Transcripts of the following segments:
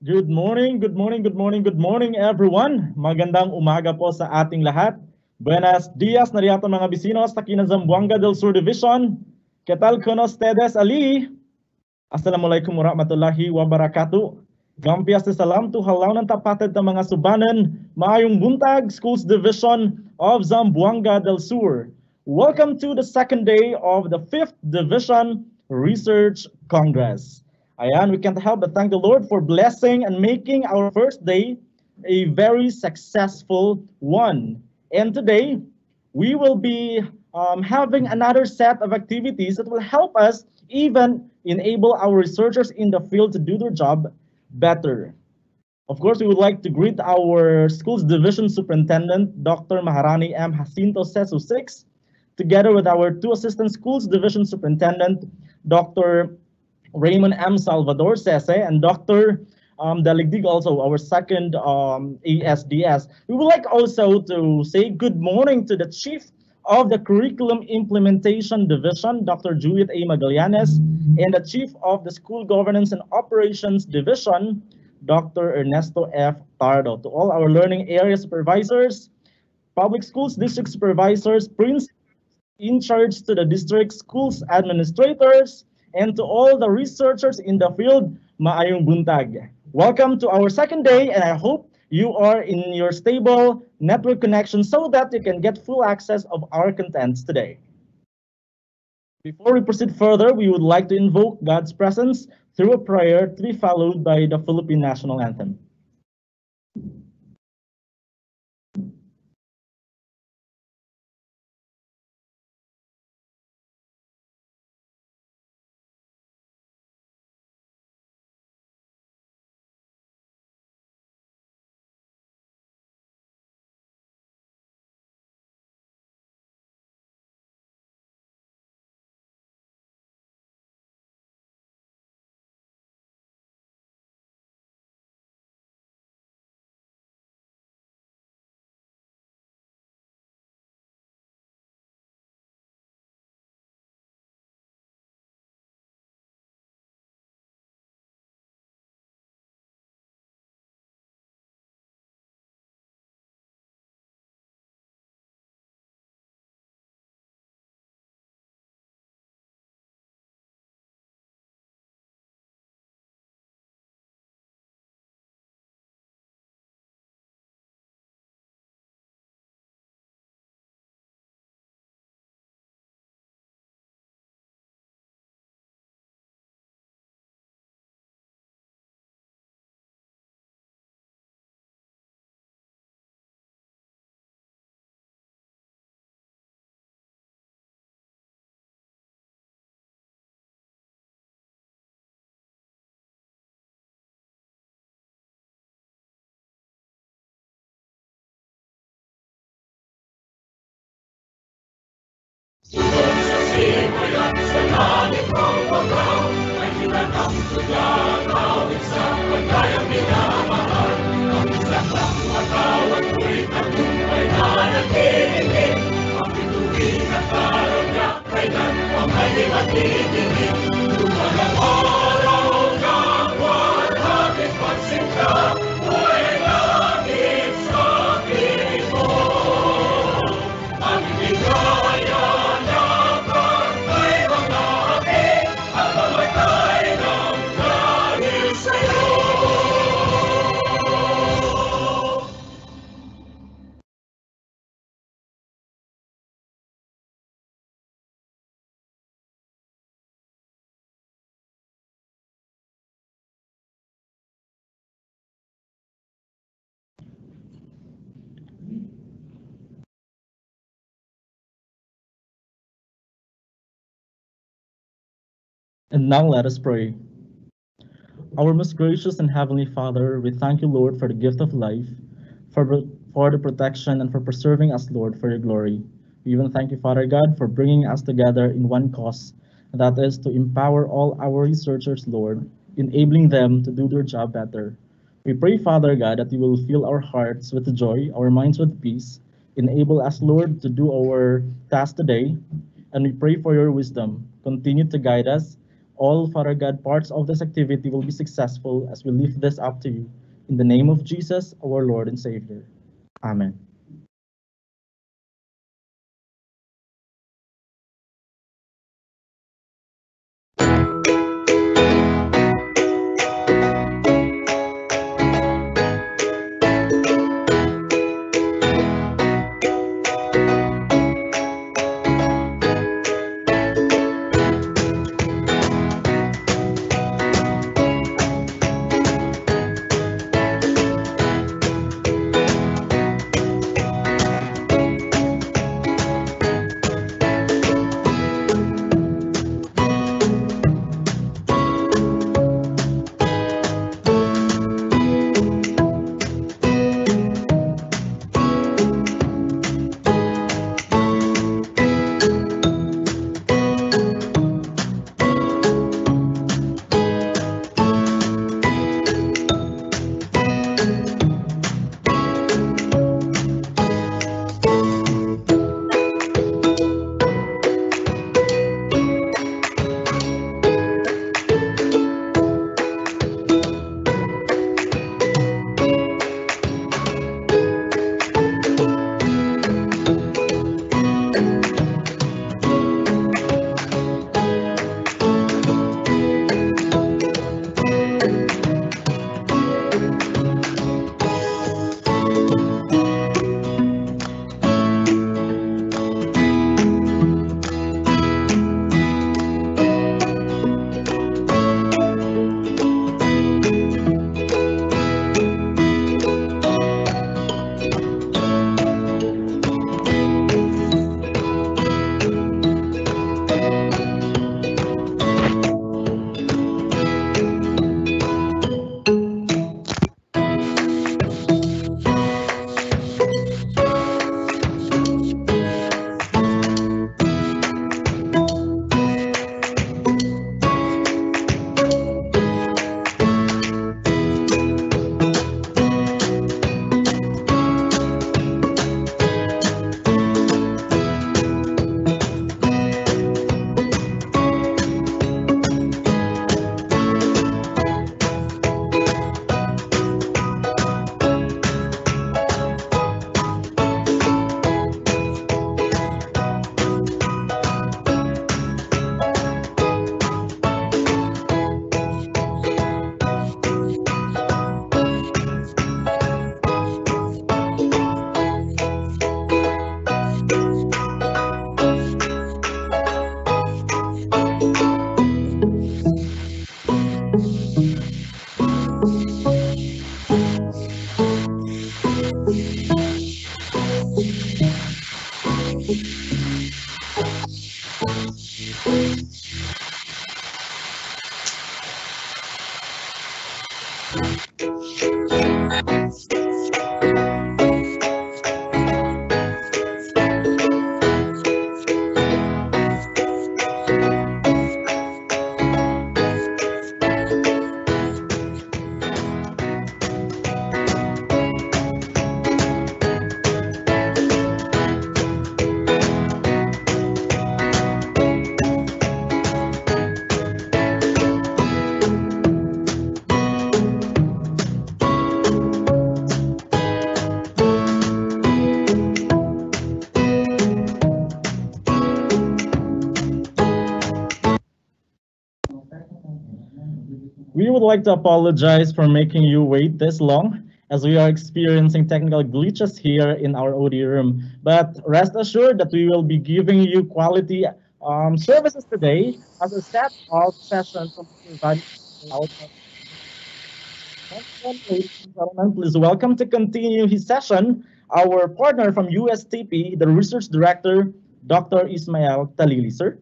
Good morning, good morning, good morning, good morning everyone. Magandang umaga po sa ating lahat. Buenos dias nariyata mga bisinos aquí na Zamboanga del Sur Division. ¿Qué tal con ustedes ali? Assalamualaikum warahmatullahi wabarakatuh. Gampias de salam to halaw ng tapatid ng mga subanan. Maayong buntag, Schools Division of Zamboanga del Sur. Welcome to the second day of the 5th Division Research Congress. Ayan, we can't help but thank the Lord for blessing and making our first day a very successful one. And today, we will be having another set of activities that will help us even enable our researchers in the field to do their job better. Of course, we would like to greet our Schools Division Superintendent, Dr. Maharani M. Jacinto Sesu 6, together with our two Assistant Schools Division Superintendent, Dr. Raymond M. Salvador Sese, and Dr. Daligdig, also our second ASDS. We would like also to say good morning to the Chief of the Curriculum Implementation Division, Dr. Juliet A. Magallanes, and the Chief of the School Governance and Operations Division, Dr. Ernesto F. Tardo. To all our learning area supervisors, public schools district supervisors, principals in charge to the district schools administrators, and to all the researchers in the field, maayong buntag. Welcome to our second day, and I hope you are in your stable network connection so that you can get full access of our contents today. Before we proceed further, we would like to invoke God's presence through a prayer to be followed by the Philippine National Anthem. And now let us pray. Our most gracious and heavenly Father, we thank you, Lord, for the gift of life, for the protection, and for preserving us, Lord, for your glory. We even thank you, Father God, for bringing us together in one cause, and that is to empower all our researchers, Lord, enabling them to do their job better. We pray, Father God, that you will fill our hearts with joy, our minds with peace, enable us, Lord, to do our task today, and we pray for your wisdom. Continue to guide us. All, Father God, parts of this activity will be successful as we lift this up to you. In the name of Jesus, our Lord and Savior. Amen. We would like to apologize for making you wait this long as we are experiencing technical glitches here in our audio room. But rest assured that we will be giving you quality services today as a set of sessions will be provided out. Ladies and gentlemen, please welcome to continue his session our partner from USTP, the Research Director, Dr. Ismael Talili, sir.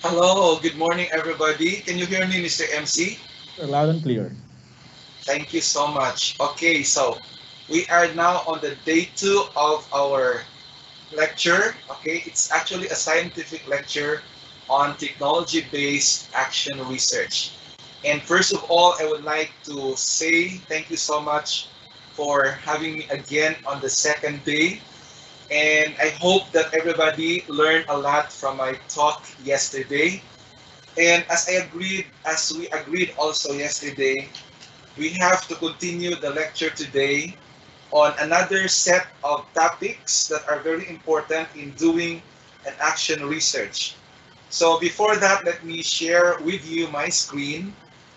Hello, good morning everybody. Can you hear me, Mr. MC? Sir, loud and clear. Thank you so much. Okay, so we are now on the day 2 of our lecture. Okay, it's actually a scientific lecture on technology-based action research. And first of all, I would like to say thank you so much for having me again on the second day. And I hope that everybody learned a lot from my talk yesterday. And as we agreed also yesterday, we have to continue the lecture today on another set of topics that are very important in doing an action research. So before that, let me share with you my screen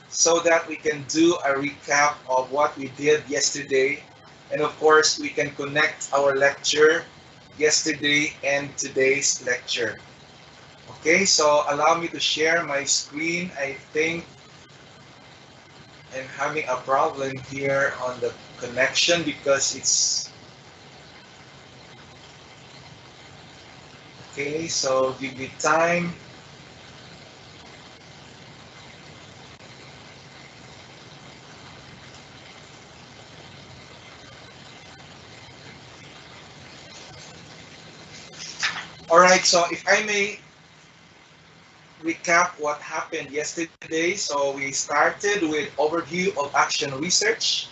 so that we can do a recap of what we did yesterday. And of course, we can connect our lecture yesterday and today's lecture. Okay, so allow me to share my screen. I think I'm having a problem here on the connection because it's okay. So give me time. All right, so if I may recap what happened yesterday. So we started with overview of action research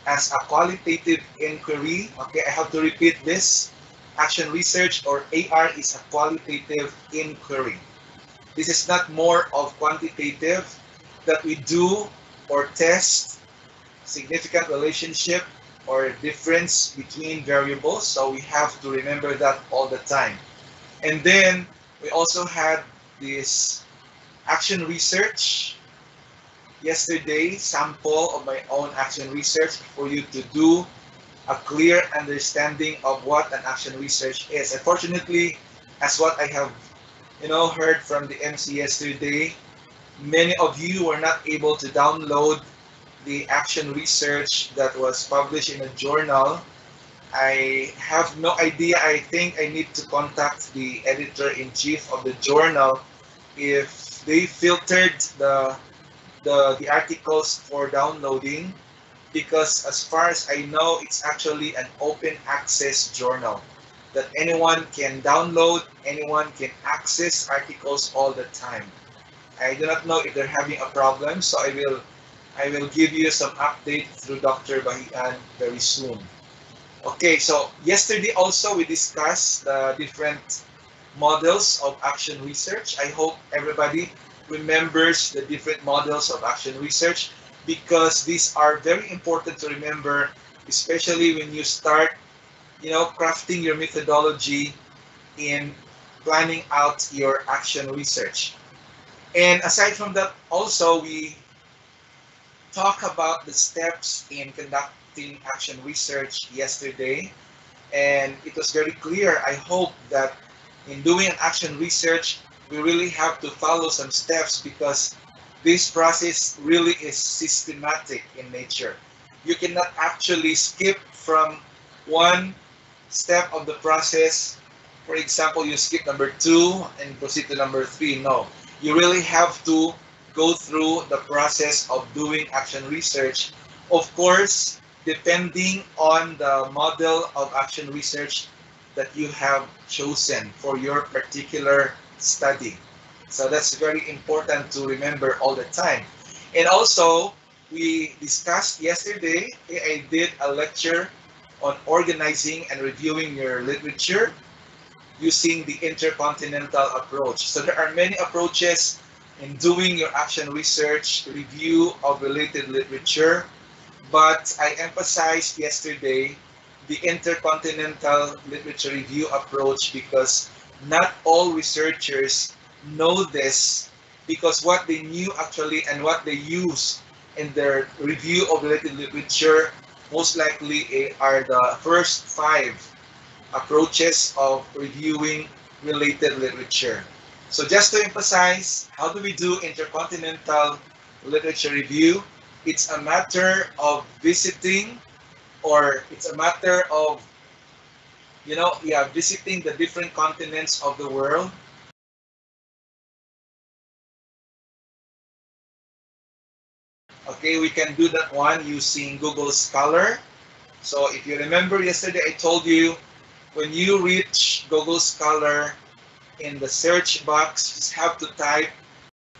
as a qualitative inquiry. Okay, I have to repeat this. Action research or AR is a qualitative inquiry. This is not more of quantitative that we do or test significant relationship or difference between variables. So we have to remember that all the time. And then we also had this action research yesterday, sample of my own action research for you to do a clear understanding of what an action research is. Unfortunately, as what I have heard from the MC yesterday, many of you were not able to download the action research that was published in a journal. I have no idea. I think I need to contact the editor-in-chief of the journal if they filtered the articles for downloading, because as far as I know, it's actually an open access journal that anyone can download, anyone can access articles all the time. I do not know if they're having a problem, so I will give you some update through Dr. Bahian very soon. Okay, so yesterday also we discussed the different models of action research. I hope everybody remembers the different models of action research because these are very important to remember, especially when you start, crafting your methodology in planning out your action research. And aside from that, also we talk about the steps in conducting action research yesterday, and it was very clear. I hope that in doing an action research, we really have to follow some steps because this process really is systematic in nature. You cannot actually skip from one step of the process. For example, you skip number 2 and proceed to number 3. No, you really have to go through the process of doing action research. Of course, depending on the model of action research that you have chosen for your particular study. So that's very important to remember all the time. And also, we discussed yesterday, I did a lecture on organizing and reviewing your literature using the intercontinental approach. So there are many approaches in doing your action research, review of related literature, but I emphasized yesterday the intercontinental literature review approach because not all researchers know this, because what they knew actually and what they use in their review of related literature most likely are the first 5 approaches of reviewing related literature. So just to emphasize, how do we do intercontinental literature review? It's a matter of visiting, or it's a matter of, visiting the different continents of the world. Okay, we can do that one using Google Scholar. So if you remember yesterday, I told you when you reach Google Scholar, in the search box, just have to type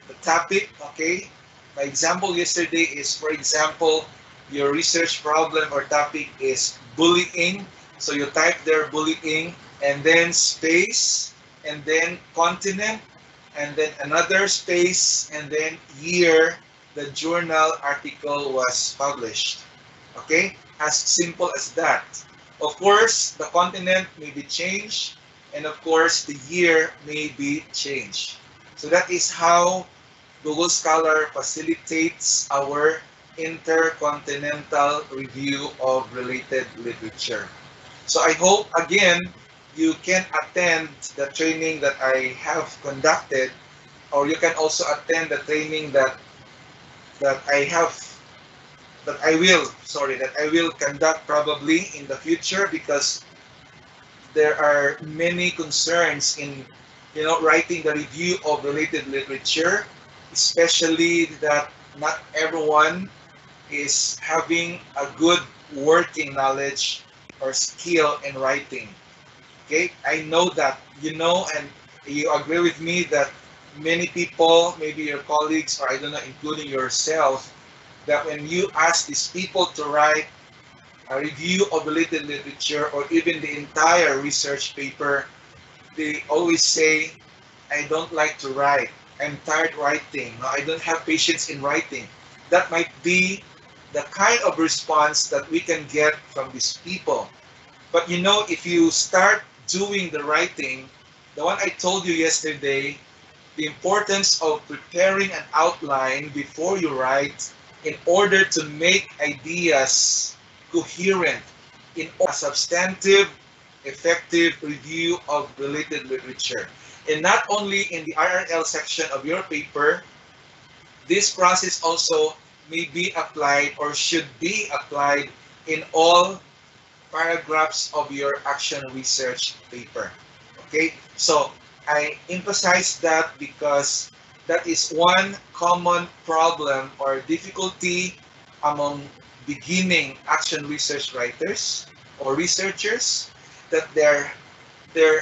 the topic, okay? My example yesterday is, for example, your research problem or topic is bullying. So you type there bullying, and then space, and then continent, and then another space, and then year the journal article was published. Okay? As simple as that. Of course, the continent may be changed, and of course, the year may be changed. So that is how Google Scholar facilitates our intercontinental review of related literature. So I hope, again, you can attend the training that I have conducted, or you can also attend the training that I have that I will conduct probably in the future, because there are many concerns in writing the review of related literature, especially that not everyone is having a good working knowledge or skill in writing. Okay, I know that and you agree with me that many people, maybe your colleagues, or I don't know, including yourself, that when you ask these people to write a review of related literature or even the entire research paper, they always say, I don't like to write. I'm tired writing. No, I don't have patience in writing. That might be the kind of response that we can get from these people. But if you start doing the writing, the one I told you yesterday, the importance of preparing an outline before you write in order to make ideas coherent in a substantive, effective review of related literature. And not only in the RRL section of your paper, this process also may be applied or should be applied in all paragraphs of your action research paper. Okay, so I emphasize that because that is one common problem or difficulty among beginning action research writers or researchers, that they're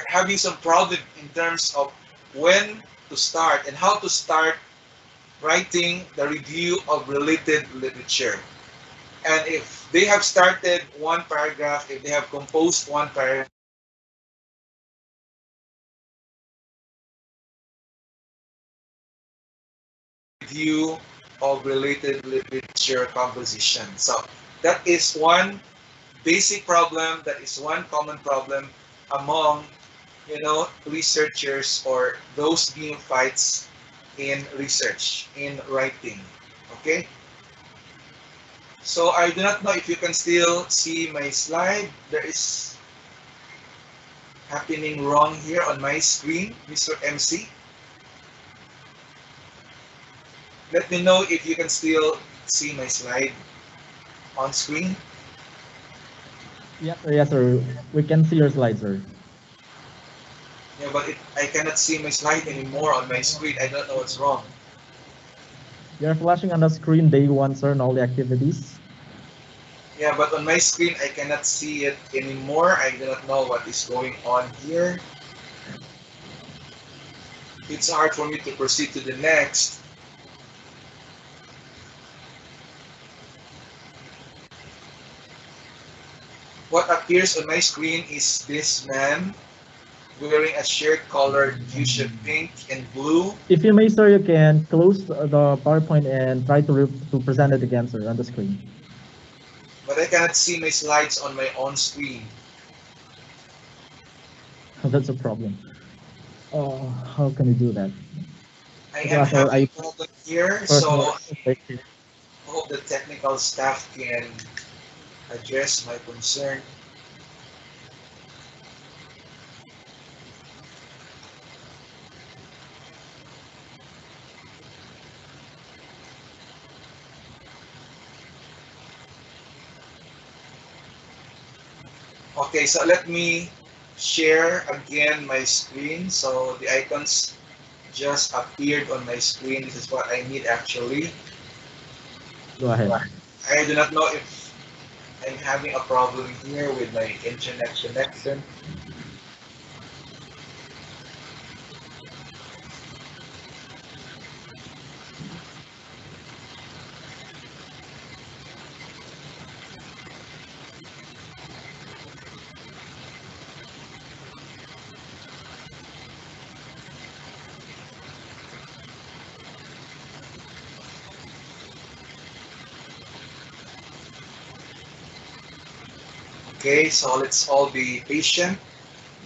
having some problem in terms of when to start and how to start writing the review of related literature. And if they have started one paragraph, if they have composed one paragraph, review of related literature composition. So that is one basic problem, that is one common problem among researchers or those neophytes in research, in writing. Okay? So I do not know if you can still see my slide. There is happening wrong here on my screen, Mr. MC. Let me know if you can still see my slide on screen. Yes, sir. We can see your slide, sir. Yeah, but I cannot see my slide anymore on my screen. I don't know what's wrong. You're flashing on the screen day 1, sir, and all the activities. Yeah, but on my screen, I cannot see it anymore. I do not know what is going on here. It's hard for me to proceed to the next. What appears on my screen is this man wearing a shirt colored fuchsia pink and blue. If you may, sir, you can close the PowerPoint and try to present it again, sir, on the screen. But I cannot see my slides on my own screen. That's a problem. How can you do that? I Okay, am so having I problem here, personal so perspective. I hope the technical staff can address my concern. Okay, so let me share again my screen. So the icons just appeared on my screen. This is what I need actually. Go ahead. I do not know if I'm having a problem here with my internet connection. Okay, so let's all be patient.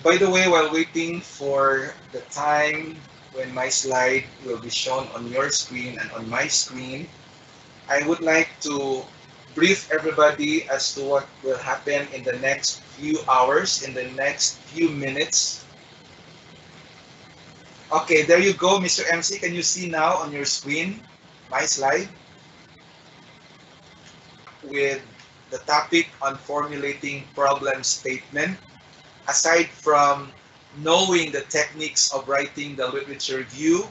By the way, while waiting for the time when my slide will be shown on your screen and on my screen, I would like to brief everybody as to what will happen in the next few hours, in the next few minutes. Okay, there you go, Mr. MC. Can you see now on your screen my slide with the topic on formulating problem statement? Aside from knowing the techniques of writing the literature review,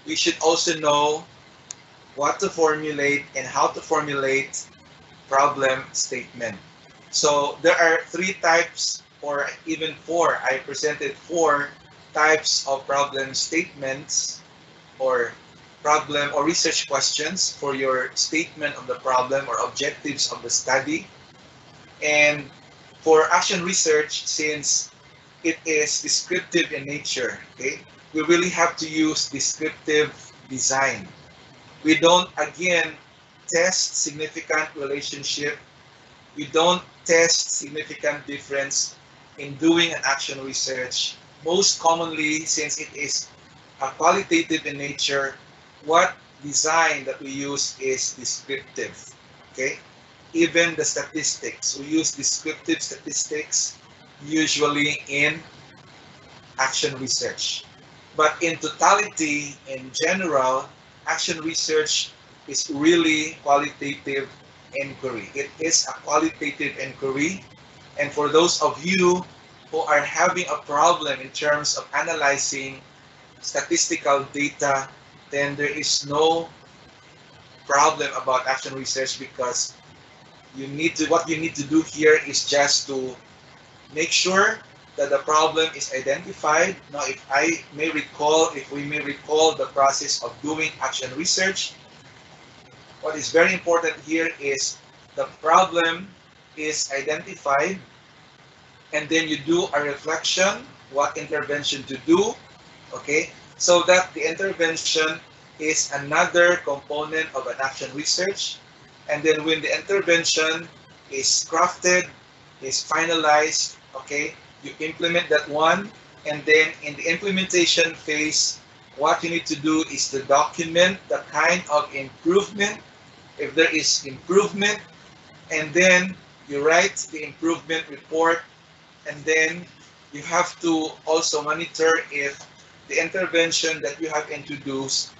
we should also know what to formulate and how to formulate problem statement. So there are three types, or even four. I presented four types of problem statements or problem or research questions for your statement of the problem or objectives of the study. And for action research, since it is descriptive in nature, okay, we really have to use descriptive design. We don't, again, test significant relationship. We don't test significant difference in doing an action research. Most commonly, since it is qualitative in nature, what design that we use is descriptive. Okay? Even the statistics, we use descriptive statistics usually in action research. But in totality, in general, action research is really qualitative inquiry. It is a qualitative inquiry. And for those of you who are having a problem in terms of analyzing statistical data, then there is no problem about action research because what you need to do here is just to make sure that the problem is identified. Now, if we may recall the process of doing action research, what is very important here is the problem is identified, and then you do a reflection, what intervention to do, okay? So that the intervention is another component of an action research. And then when the intervention is crafted, is finalized, okay, you implement that one. And then in the implementation phase, what you need to do is to document the kind of improvement, if there is improvement, and then you write the improvement report, and then you have to also monitor if the intervention that you have introduced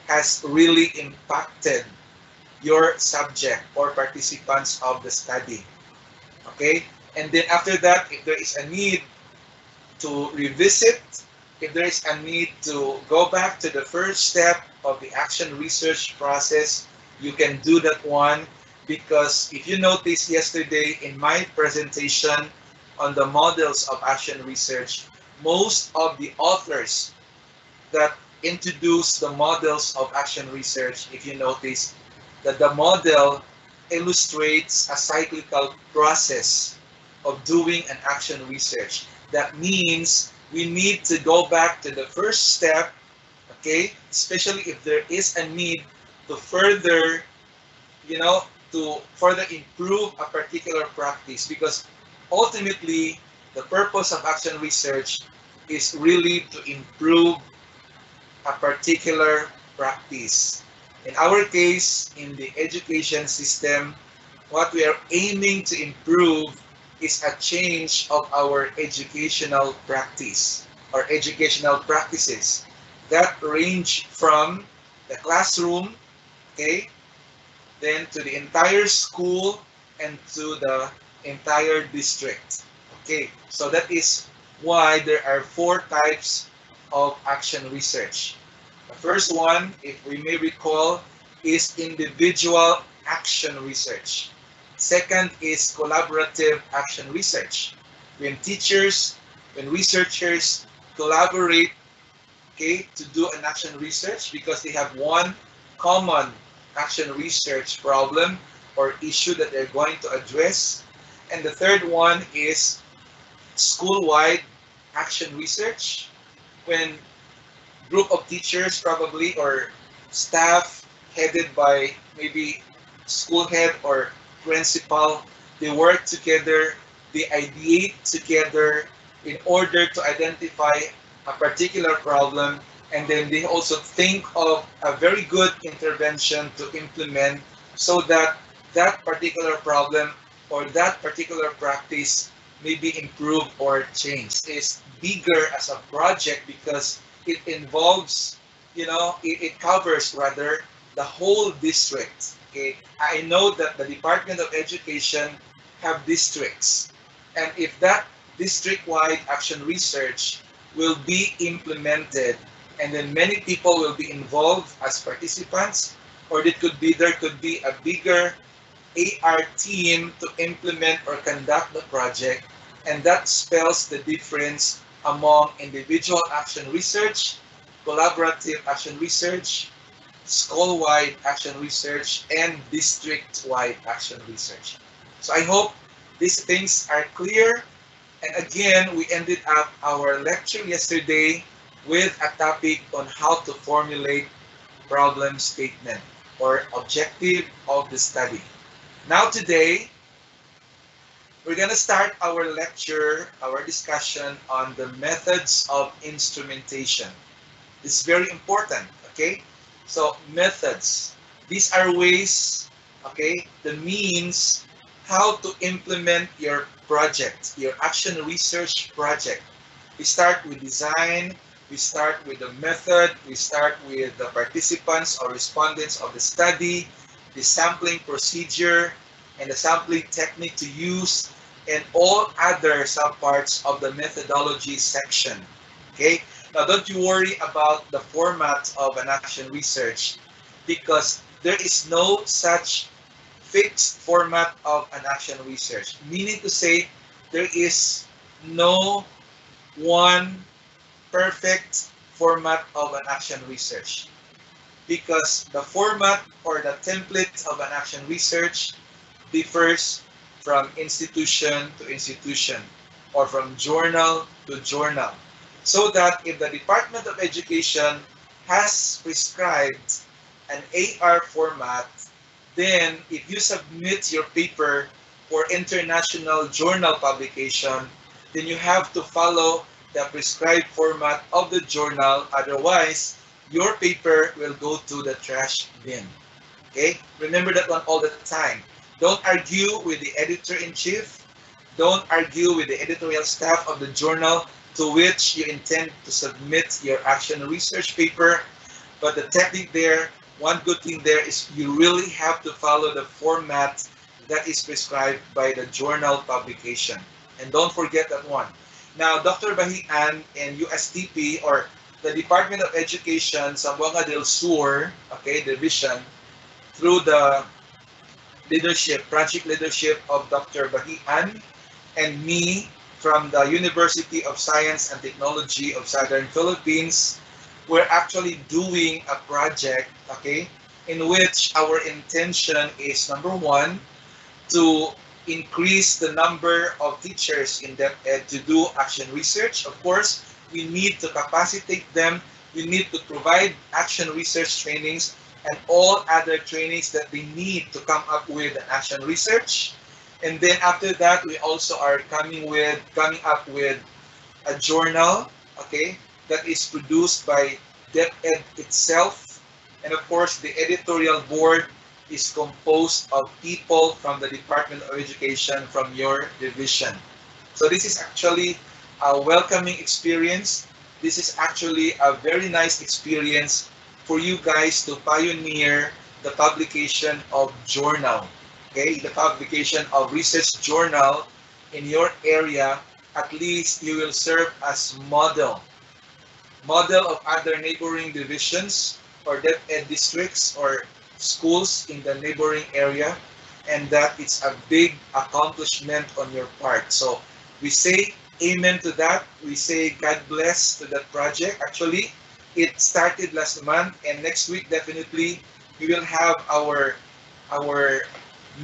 has really impacted your subject or participants of the study. Okay? And then after that, if there is a need to revisit, if there is a need to go back to the first step of the action research process, you can do that one, because if you noticed yesterday in my presentation on the models of action research, most of the authors that introduce the models of action research, if you notice, that the model illustrates a cyclical process of doing an action research. That means we need to go back to the first step, okay, especially if there is a need to further, to further improve a particular practice, because ultimately the purpose of action research is really to improve a particular practice. In our case, in the education system, what we are aiming to improve is a change of our educational practice or educational practices that range from the classroom, okay, then to the entire school and to the entire district. Okay, so that is why there are four types of action research. The first one, if we may recall, is individual action research. Second is collaborative action research. When teachers, when researchers collaborate, okay, to do an action research because they have one common action research problem or issue that they're going to address. And the third one is school-wide action research, when group of teachers probably or staff headed by maybe school head or principal, they work together, they ideate together in order to identify a particular problem, and then they also think of a very good intervention to implement so that that particular problem or that particular practice may be improved or changed. It's bigger as a project because it involves, it covers rather the whole district. Okay, I know that the Department of Education have districts, and if that district-wide action research will be implemented, and then many people will be involved as participants, or there could be a bigger AR team to implement or conduct the project, and that spells the difference among individual action research, collaborative action research, school-wide action research, and district-wide action research. So I hope these things are clear. And again, we ended up our lecture yesterday with a topic on how to formulate problem statement or objective of the study. Now today, we're going to start our lecture, our discussion on the methods of instrumentation. This is very important, okay? So methods, these are ways, okay, the means how to implement your project, your action research project. We start with design, we start with the method, we start with the participants or respondents of the study, the sampling procedure, and the sampling technique to use, and all other subparts of the methodology section. Okay? Now, don't you worry about the format of an action research because there is no such fixed format of an action research. Meaning to say, there is no one perfect format of an action research because the format or the template of an action research differs from institution to institution or from journal to journal. So that if the Department of Education has prescribed an AR format, then if you submit your paper for international journal publication, then you have to follow the prescribed format of the journal. Otherwise, your paper will go to the trash bin. Okay? Remember that one all the time. Don't argue with the editor-in-chief. Don't argue with the editorial staff of the journal to which you intend to submit your action research paper. But the technique there, one good thing there is you really have to follow the format that is prescribed by the journal publication. And don't forget that one. Now, Dr. Bahian and USTP, or the Department of Education, Zamboanga del Sur, okay, division, through the leadership, project leadership of Dr. Bahian and me from the University of Science and Technology of Southern Philippines, we're actually doing a project, okay, in which our intention is, number one, to increase the number of teachers in DepEd to do action research. Of course, we need to capacitate them. We need to provide action research trainings and all other trainings that they need to come up with an action research. And then after that, we also are coming up with a journal, okay, that is produced by DepEd itself. And of course, the editorial board is composed of people from the Department of Education from your division. So this is actually a welcoming experience. This is actually a very nice experience for you guys to pioneer the publication of journal, okay, the publication of research journal in your area. At least you will serve as model of other neighboring divisions or DepEd districts or schools in the neighboring area, and that it's a big accomplishment on your part. So we say amen to that. We say God bless to that project. Actually, it started last month, and next week definitely we will have our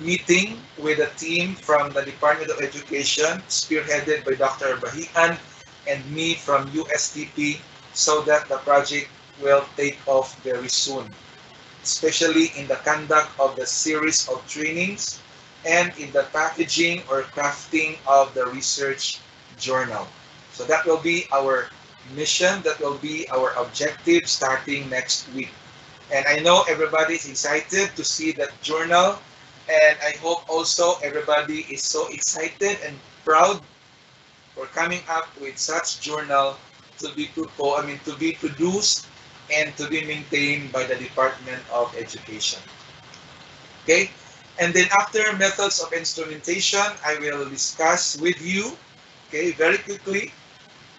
meeting with a team from the Department of Education, spearheaded by Dr. Bahian and me from USTP, so that the project will take off very soon, especially in the conduct of the series of trainings and in the packaging or crafting of the research journal. So that will be our mission, that will be our objective starting next week. And I know everybody is excited to see that journal, and I hope also everybody is so excited and proud for coming up with such journal to be to be produced and to be maintained by the Department of Education. Okay, and then after methods of instrumentation, I will discuss with you, okay, very quickly,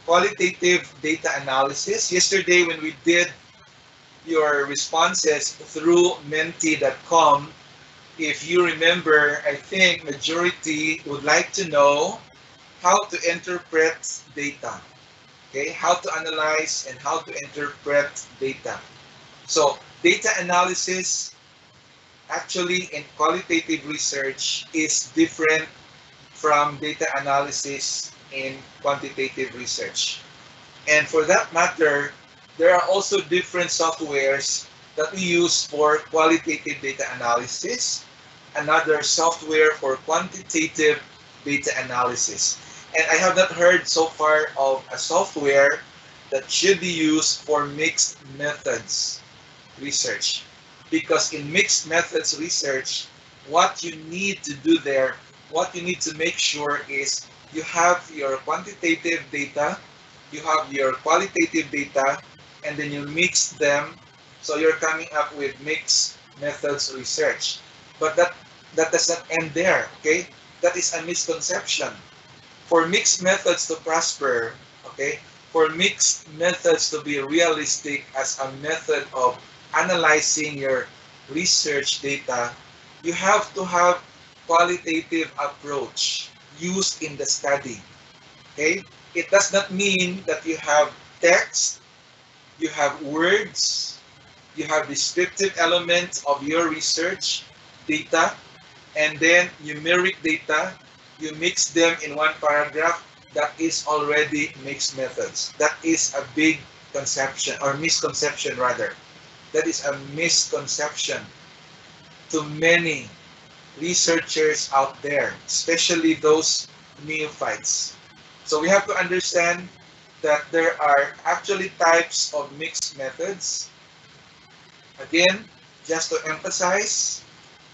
qualitative data analysis. Yesterday when we did your responses through menti.com, if you remember, I think majority would like to know how to interpret data, okay, how to analyze and how to interpret data. So data analysis actually in qualitative research is different from data analysis in quantitative research. And for that matter, there are also different softwares that we use for qualitative data analysis, another software for quantitative data analysis. And I have not heard so far of a software that should be used for mixed methods research. Because in mixed methods research, what you need to do there, what you need to make sure is you have your quantitative data, you have your qualitative data, and then you mix them, so you're coming up with mixed methods research. But that does not end there, okay? That is a misconception. For mixed methods to prosper, okay, for mixed methods to be realistic as a method of analyzing your research data, you have to have qualitative approach used in the study, okay? It does not mean that you have text, you have words, you have descriptive elements of your research data, and then numeric data, you mix them in one paragraph. That is already mixed methods. That is a big conception, or misconception rather. That is a misconception to many researchers out there, especially those neophytes. So we have to understand that there are actually types of mixed methods. Again, just to emphasize,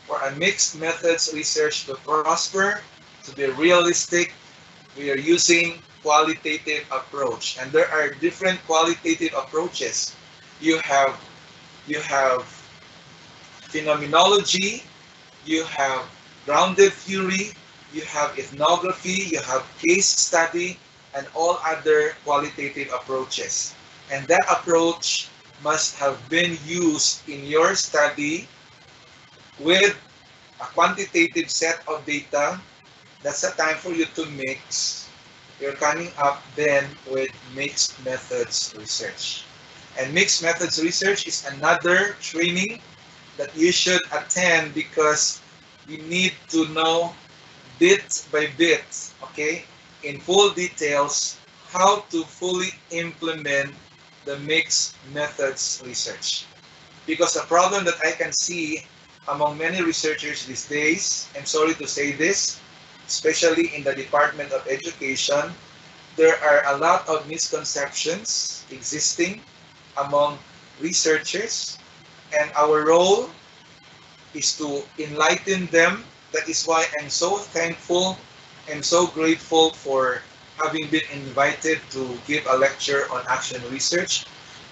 for a mixed methods research to prosper, to be realistic, we are using qualitative approach. And there are different qualitative approaches. You have phenomenology, you have grounded theory, you have ethnography, you have case study, and all other qualitative approaches. And that approach must have been used in your study with a quantitative set of data. That's the time for you to mix. You're coming up then with mixed methods research. And mixed methods research is another training that you should attend, because you need to know bit by bit, okay, in full details, how to fully implement the mixed methods research. Because the problem that I can see among many researchers these days, I'm sorry to say this, especially in the Department of Education, there are a lot of misconceptions existing among researchers, and our role is to enlighten them. That is why I'm so thankful and so grateful for having been invited to give a lecture on action research,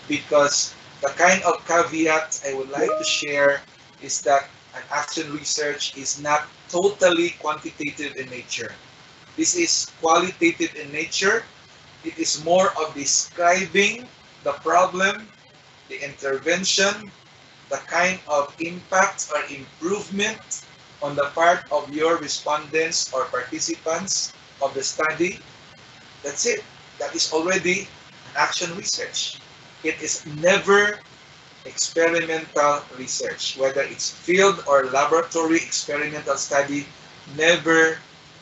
because the kind of caveat I would like to share is that an action research is not totally quantitative in nature. This is qualitative in nature. It is more of describing the problem, the intervention, the kind of impact or improvement on the part of your respondents or participants of the study. That's it. That is already an action research. It is never experimental research, whether it's field or laboratory experimental study, never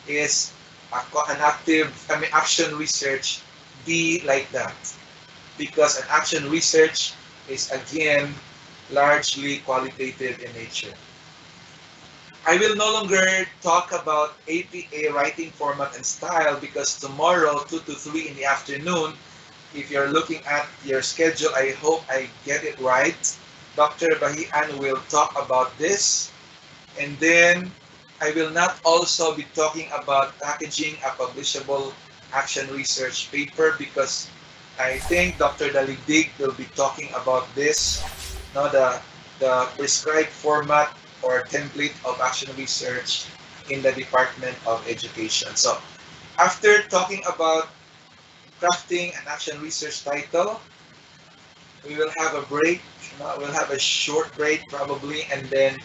is an action research be like that, because an action research is again largely qualitative in nature. I will no longer talk about APA writing format and style, because tomorrow 2 to 3 in the afternoon, if you're looking at your schedule, I hope I get it right, Dr. Bahian will talk about this. And then I will not also be talking about packaging a publishable action research paper, because I think Dr. Daligdig will be talking about this, the prescribed format or template of action research in the Department of Education. So after talking about crafting an action research title, we will have a break. We'll have a short break probably, and then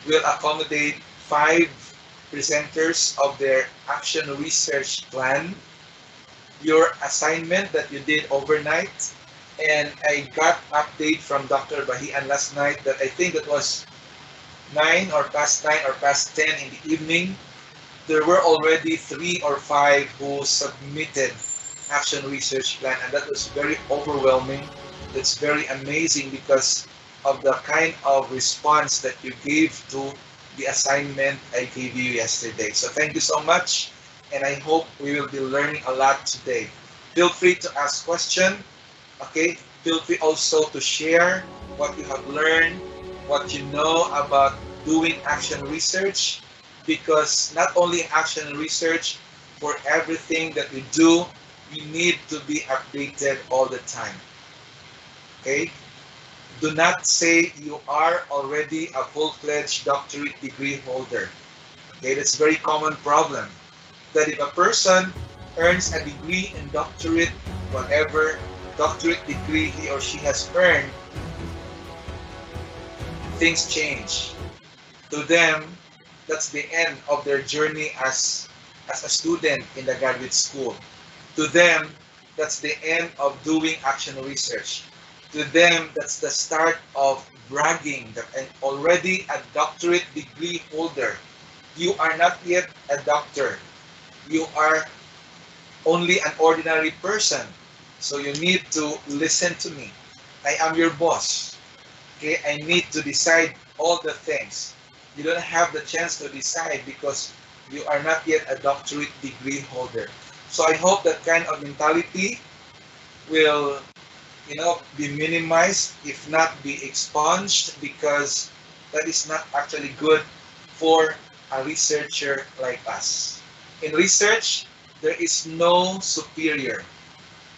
we'll accommodate 5 presenters of their action research plan, your assignment that you did overnight. And I got update from Dr. Bahian last night that I think it was 9 or past 9 or past 10 in the evening. There were already 3 or 5 who submitted action research plan, and that was very overwhelming. It's very amazing because of the kind of response that you gave to the assignment I gave you yesterday. So thank you so much, and I hope we will be learning a lot today. Feel free to ask questions, okay? Feel free also to share what you have learned, what you know about doing action research, because not only action research, for everything that we do, we need to be updated all the time. Okay? Do not say you are already a full-fledged doctorate degree holder. Okay, that's a very common problem. That if a person earns a degree in doctorate, whatever doctorate degree he or she has earned, things change. To them, that's the end of their journey as a student in the graduate school. To them, that's the end of doing action research. To them, that's the start of bragging that I'm already a doctorate degree holder. You are not yet a doctor. You are only an ordinary person. So you need to listen to me. I am your boss. Okay, I need to decide all the things. You don't have the chance to decide because you are not yet a doctorate degree holder. So I hope that kind of mentality will, be minimized, if not be expunged, because that is not actually good for a researcher like us. In research, there is no superior.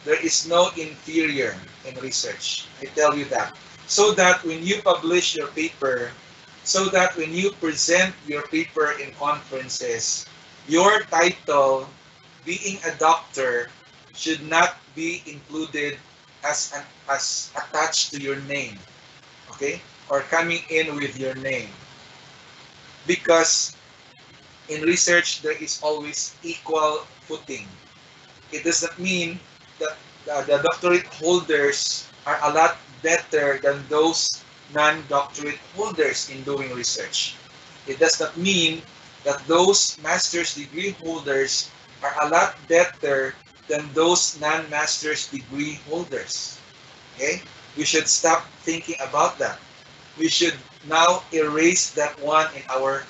There is no inferior in research. I tell you that. So that when you publish your paper, so that when you present your paper in conferences, your title, being a doctor, should not be included as attached to your name, okay? Or coming in with your name. Because in research, there is always equal footing. It does not mean that the doctorate holders are a lot better than those non-doctorate holders in doing research. It does not mean that those master's degree holders are a lot better than those non-master's degree holders. Okay? We should stop thinking about that. We should now erase that one in our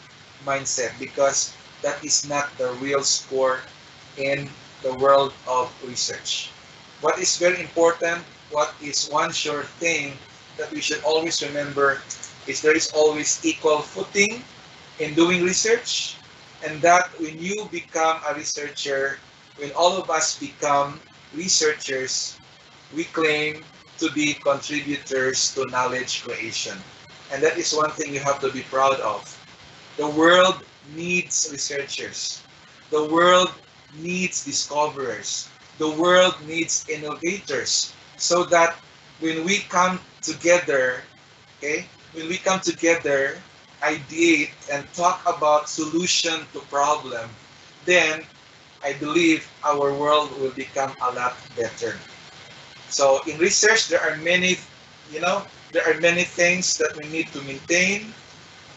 mindset, because that is not the real score in the world of research. What is very important, what is one sure thing that we should always remember is there is always equal footing in doing research, and that when you become a researcher, when all of us become researchers, we claim to be contributors to knowledge creation. And that is one thing you have to be proud of. The world needs researchers. The world needs discoverers. The world needs innovators. So that when we come together, okay, when we come together, ideate and talk about solution to problem, then I believe our world will become a lot better. So in research, there are many, there are many things that we need to maintain.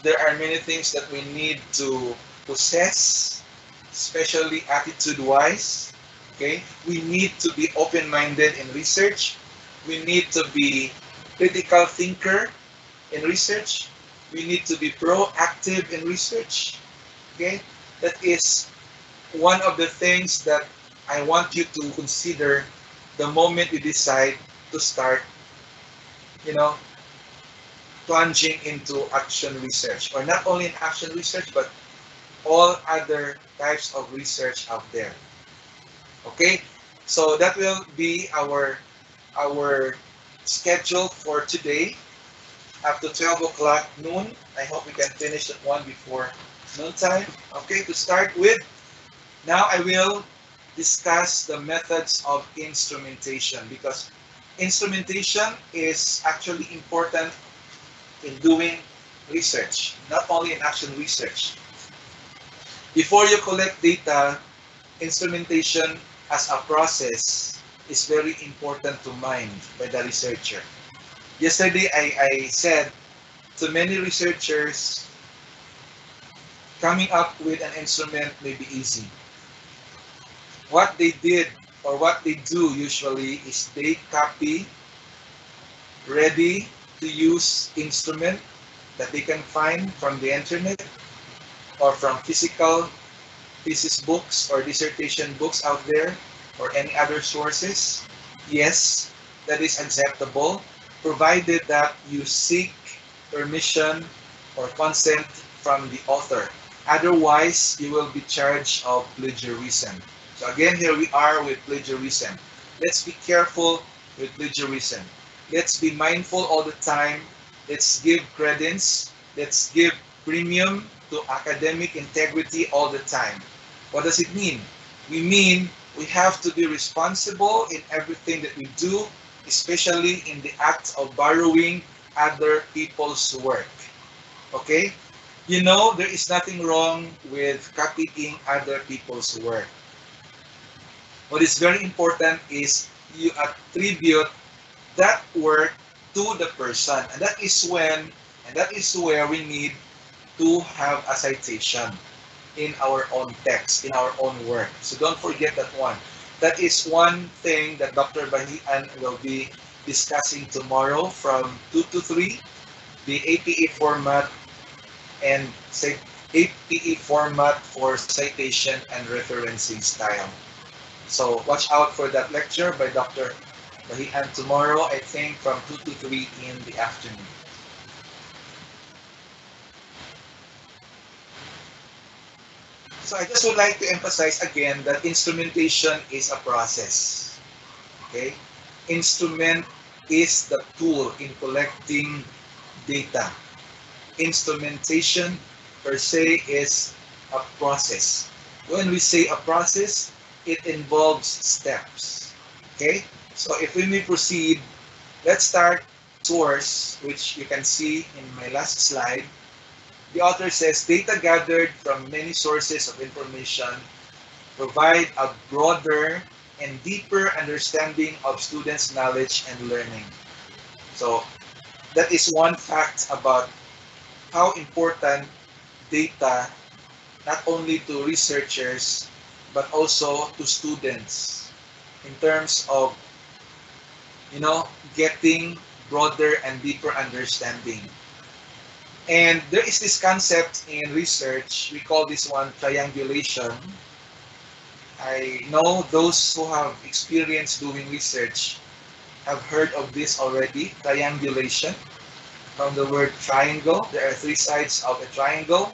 There are many things that we need to possess, especially attitude-wise. Okay, we need to be open-minded in research. We need to be critical thinker in research. We need to be proactive in research. Okay, that is one of the things that I want you to consider the moment you decide to start, plunging into action research, or not only in action research, but all other types of research out there. Okay, so that will be our schedule for today up to 12 o'clock noon. I hope we can finish at 1 before noontime. Okay, to start with, now I will discuss the methods of instrumentation, because instrumentation is actually important in doing research, not only in action research. Before you collect data, instrumentation as a process is very important to mind by the researcher. Yesterday, I said to many researchers, coming up with an instrument may be easy. What they did or what they do usually is they copy ready to use instrument that they can find from the internet or from physical thesis books or dissertation books out there or any other sources. Yes, that is acceptable, provided that you seek permission or consent from the author. Otherwise, you will be charged of plagiarism. So again, here we are with plagiarism. Let's be careful with plagiarism. Let's be mindful all the time. Let's give credence. Let's give premium to academic integrity all the time. What does it mean? We mean we have to be responsible in everything that we do, especially in the act of borrowing other people's work. Okay? You know, there is nothing wrong with copying other people's work. What is very important is you attribute that work to the person. And that is where we need to have a citation in our own text, in our own work. So don't forget that one. That is one thing that Dr. Bahian will be discussing tomorrow from 2 to 3, the APA format and APA format for citation and referencing style. So watch out for that lecture by Dr. Bahian tomorrow, I think from 2 to 3 in the afternoon. So I just would like to emphasize again that instrumentation is a process. Okay? Instrument is the tool in collecting data. Instrumentation per se is a process. When we say a process, it involves steps. Okay? So if we may proceed, let's start source, which you can see in my last slide. The author says, data gathered from many sources of information provide a broader and deeper understanding of students' knowledge and learning. So that is one fact about how important data, not only to researchers, but also to students in terms of, getting broader and deeper understanding. And there is this concept in research, we call this one triangulation. I know those who have experience doing research have heard of this already, triangulation. From the word triangle, there are three sides of a triangle.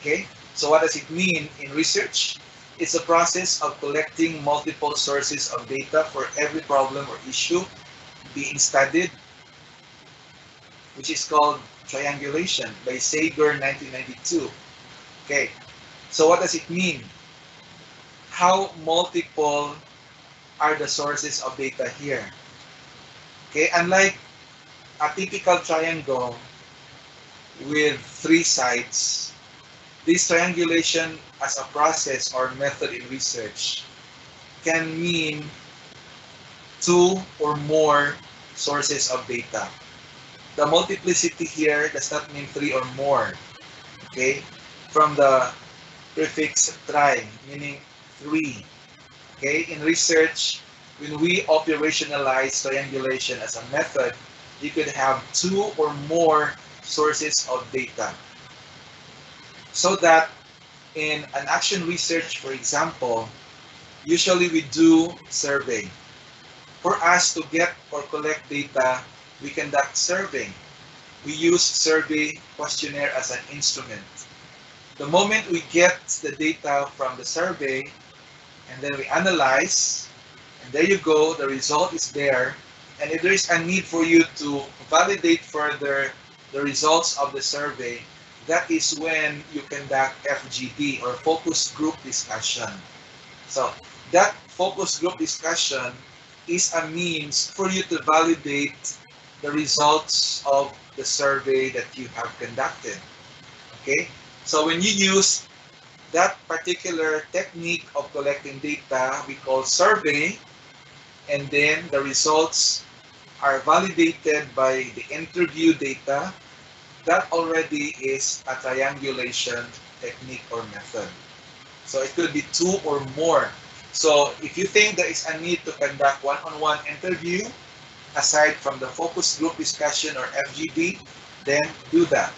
Okay, so what does it mean in research? It's a process of collecting multiple sources of data for every problem or issue being studied, which is called triangulation by Sager 1992. Okay, so what does it mean? How multiple are the sources of data here? Okay, unlike a typical triangle with three sides, this triangulation as a process or method in research can mean two or more sources of data. The multiplicity here does not mean three or more, okay? From the prefix tri, meaning three, okay? In research, when we operationalize triangulation as a method, you could have two or more sources of data. So that in an action research, for example, usually we do survey. For us to get or collect data, we conduct survey. We use survey questionnaire as an instrument. The moment we get the data from the survey, and then we analyze, and there you go, the result is there. And if there is a need for you to validate further the results of the survey, that is when you conduct FGD or focus group discussion. So that focus group discussion is a means for you to validate the results of the survey that you have conducted. Okay? So when you use that particular technique of collecting data, we call survey, and then the results are validated by the interview data, that already is a triangulation technique or method. So it could be two or more. So if you think there is a need to conduct one-on-one interview, aside from the focus group discussion or FGD, then do that.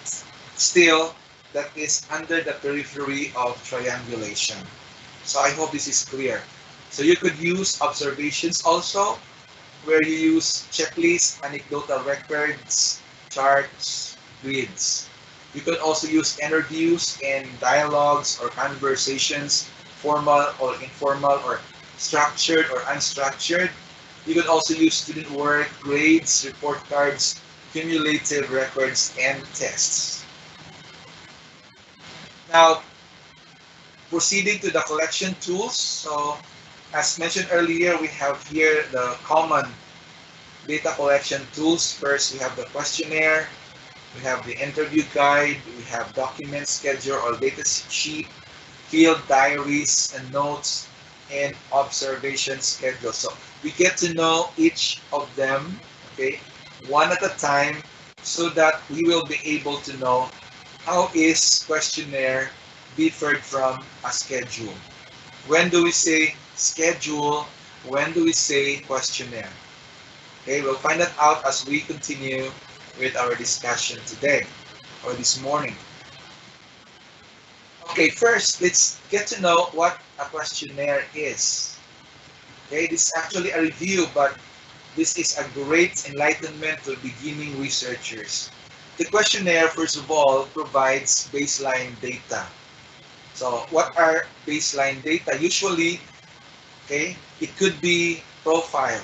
Still, that is under the periphery of triangulation. So I hope this is clear. So you could use observations also, where you use checklists, anecdotal records, charts, grids. You could also use interviews and dialogues or conversations, formal or informal or structured or unstructured. You could also use student work, grades, report cards, cumulative records, and tests. Now, proceeding to the collection tools. So, as mentioned earlier, we have here the common data collection tools. First, we have the questionnaire, we have the interview guide, we have document schedule or data sheet, field diaries and notes, and observation schedule. So we get to know each of them, okay, one at a time, so that we will be able to know how is questionnaire differed from a schedule. When do we say schedule? When do we say questionnaire? Okay, we'll find that out as we continue with our discussion today or this morning. Okay, first, let's get to know what a questionnaire is. Okay, this is actually a review, but this is a great enlightenment to beginning researchers. The questionnaire, first of all, provides baseline data. So what are baseline data? Usually, okay, it could be profile.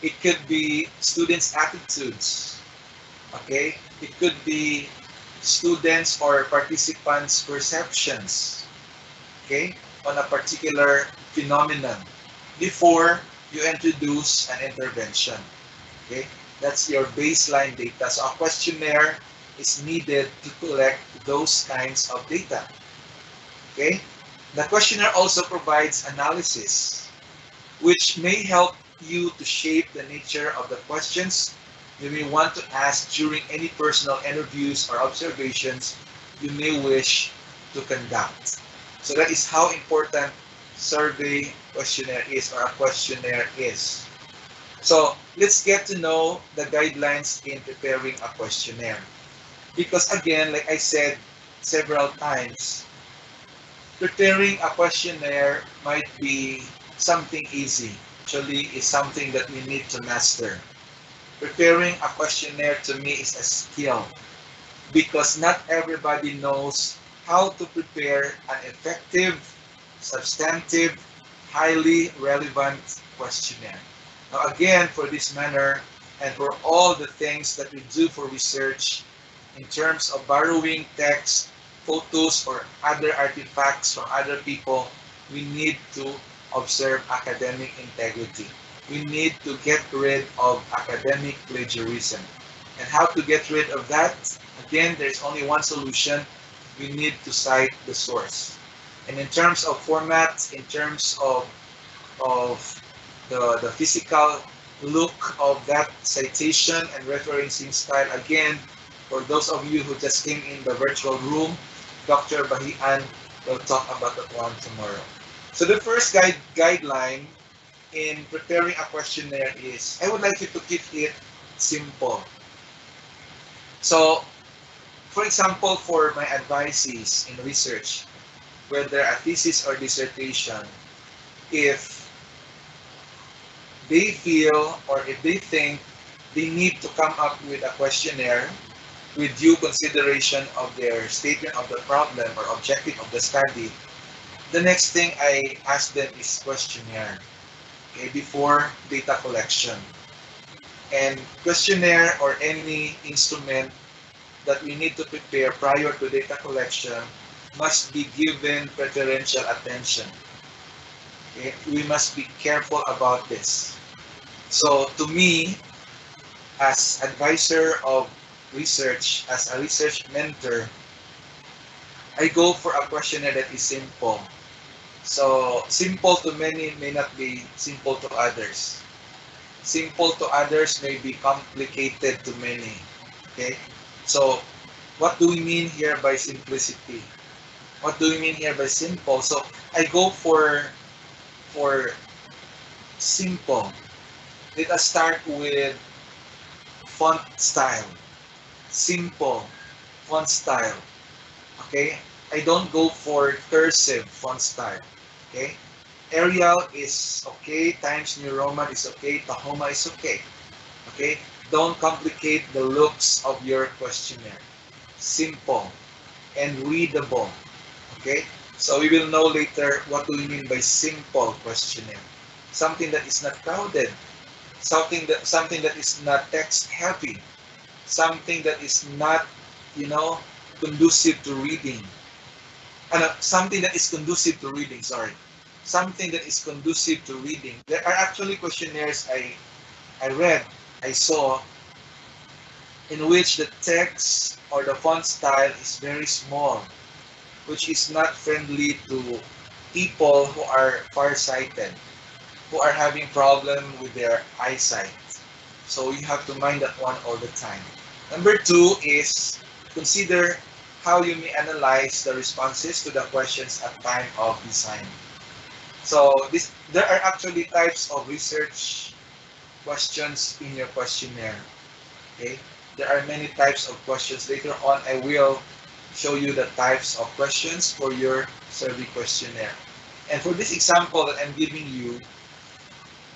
It could be students' attitudes. Okay, it could be students or participants' perceptions, okay, on a particular phenomenon before you introduce an intervention. Okay, that's your baseline data. So a questionnaire is needed to collect those kinds of data. Okay, the questionnaire also provides analysis, which may help you to shape the nature of the questions you may want to ask during any personal interviews or observations you may wish to conduct. So that is how important survey questionnaire is, or a questionnaire is. So let's get to know the guidelines in preparing a questionnaire. Because again, like I said several times, preparing a questionnaire might be something easy. Actually, is something that we need to master. Preparing a questionnaire to me is a skill because not everybody knows how to prepare an effective, substantive, highly relevant questionnaire. Now again, for this manner and for all the things that we do for research in terms of borrowing text, photos, or other artifacts from other people, we need to observe academic integrity. We need to get rid of academic plagiarism. And how to get rid of that? Again, there's only one solution. We need to cite the source. And in terms of format, in terms of the physical look of that citation and referencing style, again, for those of you who just came in the virtual room, Dr. Bahian will talk about that one tomorrow. So the first guideline in preparing a questionnaire is, I would like you to keep it simple. So, for example, for my advisees in research, whether a thesis or dissertation, if they feel or if they think they need to come up with a questionnaire with due consideration of their statement of the problem or objective of the study, the next thing I ask them is questionnaire, okay, before data collection. And questionnaire or any instrument that we need to prepare prior to data collection must be given preferential attention. Okay? We must be careful about this. So to me, as advisor of research, as a research mentor, I go for a questionnaire that is simple. So simple to many may not be simple to others. Simple to others may be complicated to many. Okay? So what do we mean here by simplicity? What do we mean here by simple? So I go for simple. Let us start with font style. Simple font style. Okay? I don't go for cursive font style. Okay? Arial is okay, Times New Roman is okay, Tahoma is okay. Okay? Don't complicate the looks of your questionnaire. Simple and readable. Okay? So we will know later what do we mean by simple questionnaire. Something that is not crowded. Something that is not text heavy. Something that is not, conducive to reading. Something that is conducive to reading, sorry. Something that is conducive to reading. There are actually questionnaires I read, I saw, in which the text or the font style is very small, which is not friendly to people who are farsighted, who are having problem with their eyesight. So you have to mind that one all the time. Number two is consider how you may analyze the responses to the questions at time of design. So there are actually types of research questions in your questionnaire. Okay, there are many types of questions. Later on, I will show you the types of questions for your survey questionnaire. And for this example that I'm giving you,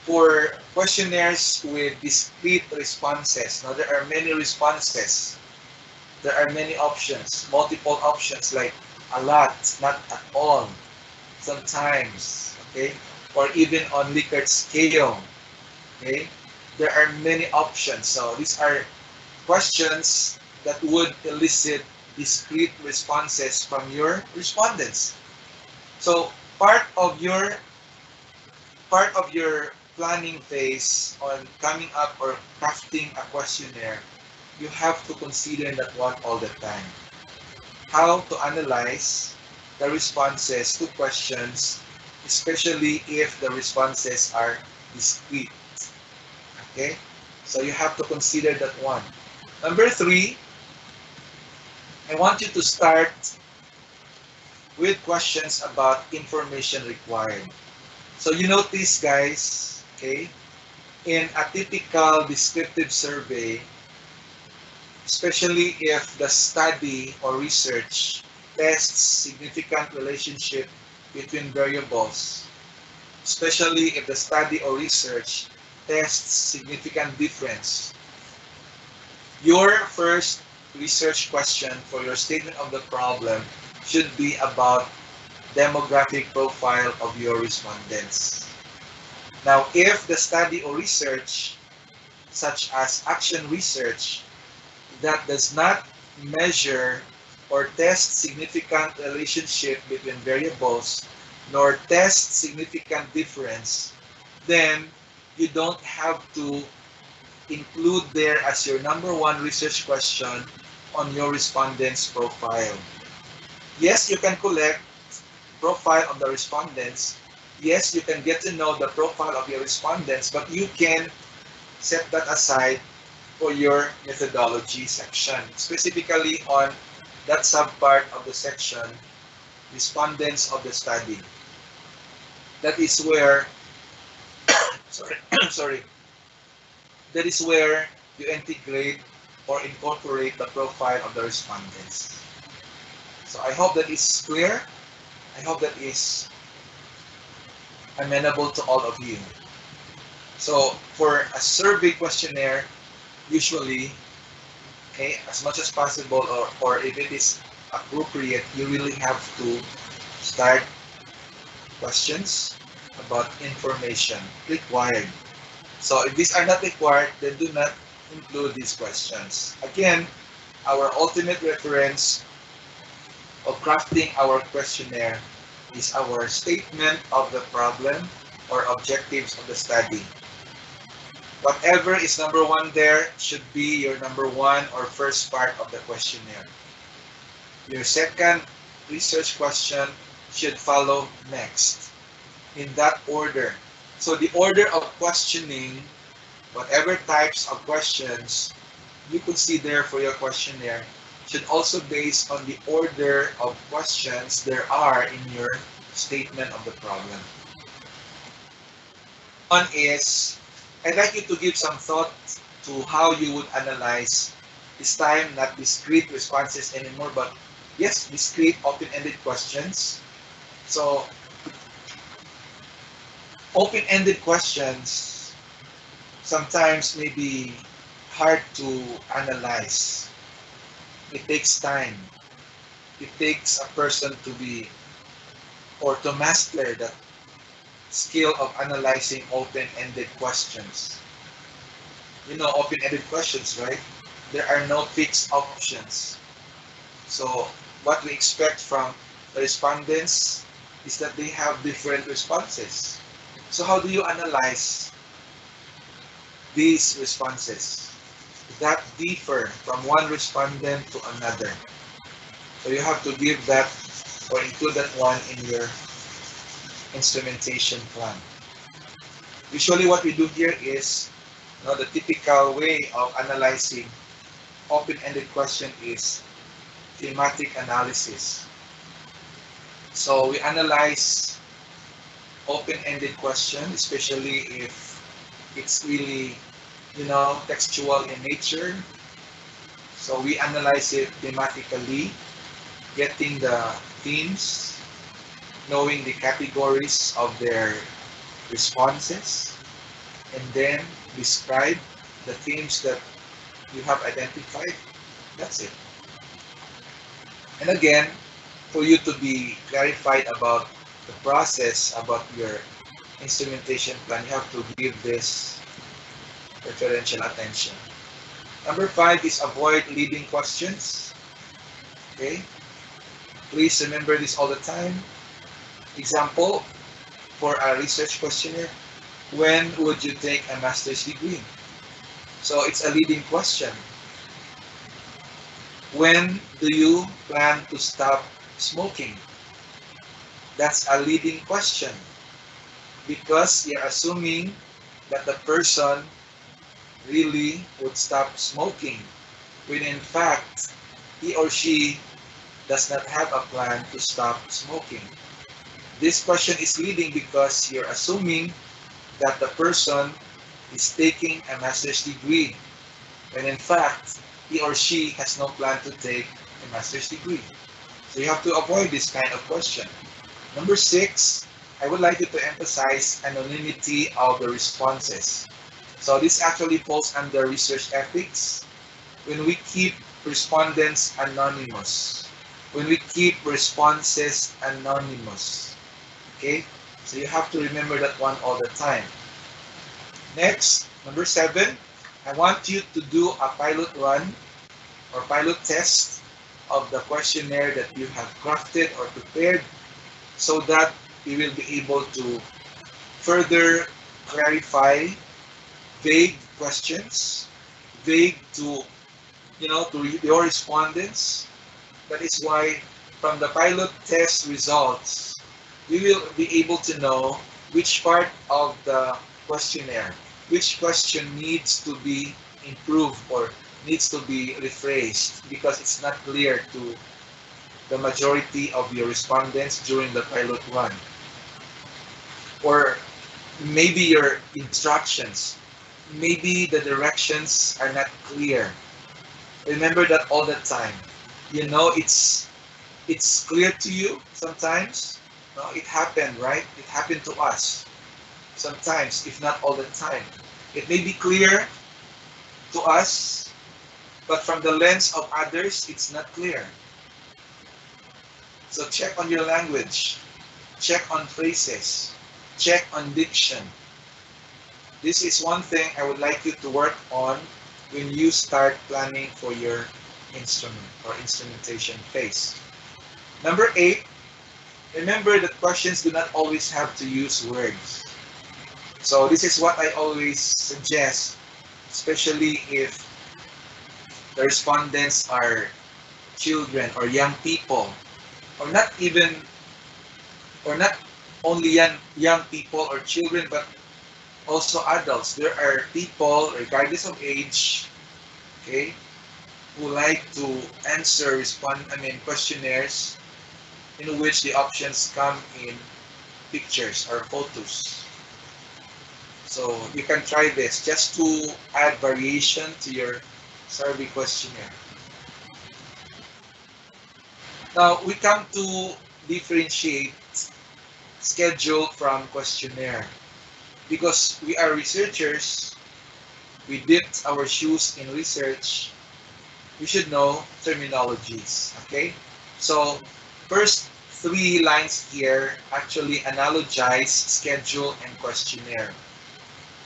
for questionnaires with discrete responses, now there are many responses. There are many options, multiple options like a lot, not at all, sometimes, okay? Or even on Likert scale, okay? There are many options. So these are questions that would elicit discrete responses from your respondents. So part of your planning phase on coming up or crafting a questionnaire, you have to consider that one all the time. How to analyze the responses to questions, especially if the responses are discrete. Okay? So you have to consider that one. Number three, I want you to start with questions about information required. So you notice, guys, okay, in a typical descriptive survey, especially if the study or research tests significant relationship between variables, especially if the study or research tests significant difference. Your first research question for your statement of the problem should be about demographic profile of your respondents. Now, if the study or research, such as action research, that does not measure or test significant relationship between variables, nor test significant difference, then you don't have to include there as your number one research question on your respondents' profile. Yes, you can collect profile of the respondents. Yes, you can get to know the profile of your respondents, but you can set that aside for your methodology section, specifically on that subpart of the section, respondents of the study. That is where, sorry, that is where you integrate or incorporate the profile of the respondents. So I hope that is clear. I hope that is amenable to all of you. So for a survey questionnaire, usually, okay, as much as possible, or if it is appropriate, you really have to start questions about information required. So if these are not required, then do not include these questions. Again, our ultimate reference of crafting our questionnaire is our statement of the problem or objectives of the study. Whatever is number one there should be your number one or first part of the questionnaire. Your second research question should follow next, in that order. So the order of questioning, whatever types of questions you consider for your questionnaire, should also base on the order of questions there are in your statement of the problem. One is, I'd like you to give some thought to how you would analyze, this time not discrete responses anymore, but yes, discrete open-ended questions. So open-ended questions sometimes may be hard to analyze. It takes time. It takes a person to be, or to master that skill of analyzing open-ended questions. You know open-ended questions, right? There are no fixed options. So what we expect from the respondents is that they have different responses. So how do you analyze these responses that differ from one respondent to another? So you have to give that or include that one in your instrumentation plan. Usually what we do here is, the typical way of analyzing open-ended question is thematic analysis. So we analyze open-ended question, especially if it's really, textual in nature. So we analyze it thematically, getting the themes, knowing the categories of their responses, and then describe the themes that you have identified. That's it. And again, for you to be clarified about the process, about your instrumentation plan, you have to give this preferential attention. Number 5 is avoid leading questions. Okay? Please remember this all the time. Example, for a research questionnaire, when would you take a master's degree? So it's a leading question. When do you plan to stop smoking? That's a leading question, because you're assuming that the person really would stop smoking, when in fact he or she does not have a plan to stop smoking. This question is leading because you're assuming that the person is taking a master's degree, when in fact he or she has no plan to take a master's degree. So you have to avoid this kind of question. Number 6, I would like you to emphasize anonymity of the responses. So this actually falls under research ethics. When we keep respondents anonymous, when we keep responses anonymous, okay? So you have to remember that one all the time. Next, number 7, I want you to do a pilot run or pilot test of the questionnaire that you have crafted or prepared so that you will be able to further clarify vague questions, vague to your respondents. That is why from the pilot test results, we will be able to know which part of the questionnaire, which question needs to be improved or needs to be rephrased because it's not clear to the majority of your respondents during the pilot run. Or maybe your instructions, maybe the directions are not clear. Remember that all the time. You know, it's clear to you sometimes. No, it happened, right? It happened to us sometimes, if not all the time. It may be clear to us, but from the lens of others, it's not clear. So check on your language, check on phrases, check on diction. This is one thing I would like you to work on when you start planning for your instrument or instrumentation phase. Number 8, remember that questions do not always have to use words. So this is what I always suggest, especially if the respondents are children or young people, or not only young people or children, but also adults. There are people, regardless of age, okay, who like to answer questionnaires in which the options come in pictures or photos. So you can try this just to add variation to your survey questionnaire. Now we come to differentiate schedule from questionnaire. Because we are researchers, we dipped our shoes in research, we should know terminologies, okay? So first 3 lines here actually analogize schedule and questionnaire.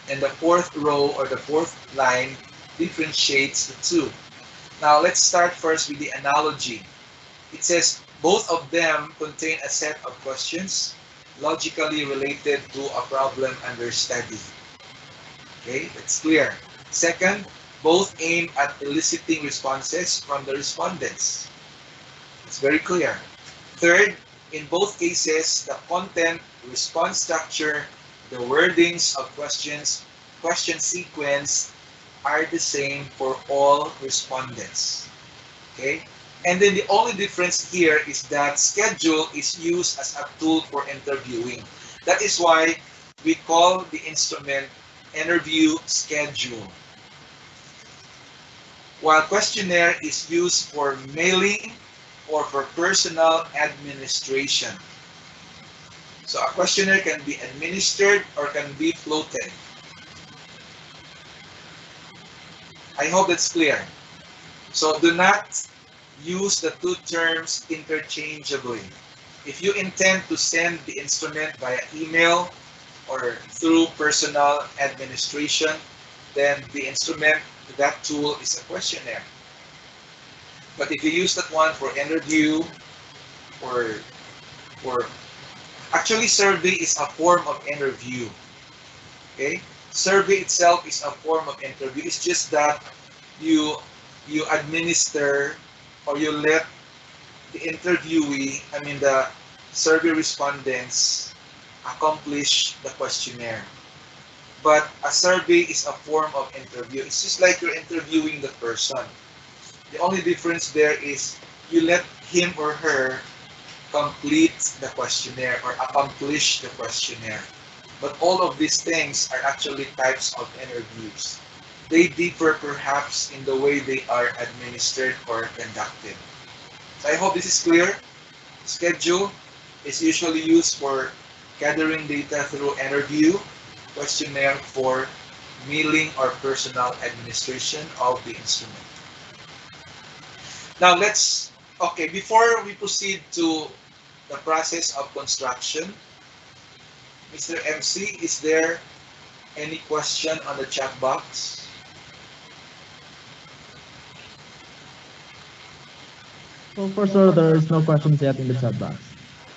And the 4th row or the 4th line differentiates the two. Now let's start first with the analogy. It says both of them contain a set of questions logically related to a problem under study. Okay, that's clear. Second, both aim at eliciting responses from the respondents. It's very clear. Third, in both cases, the content, response structure, the wordings of questions, question sequence are the same for all respondents. Okay? And then the only difference here is that schedule is used as a tool for interviewing. That is why we call the instrument interview schedule. While questionnaire is used for mailing or for personal administration. So a questionnaire can be administered or can be floated. I hope that's clear. So do not use the two terms interchangeably. If you intend to send the instrument via email or through personal administration, then the instrument, that tool is a questionnaire. But if you use that one for interview or actually survey is a form of interview. Okay? Survey itself is a form of interview. It's just that you administer or you let the interviewee, the survey respondents accomplish the questionnaire. But a survey is a form of interview. It's just like you're interviewing the person. The only difference there is you let him or her complete the questionnaire or accomplish the questionnaire. But all of these things are actually types of interviews. They differ perhaps in the way they are administered or conducted. So I hope this is clear. Schedule is usually used for gathering data through interview, questionnaire for mailing or personal administration of the instrument. Now okay, before we proceed to the process of construction, Mr. MC, is there any question on the chat box? So for sure, there is no questions yet in the chat box.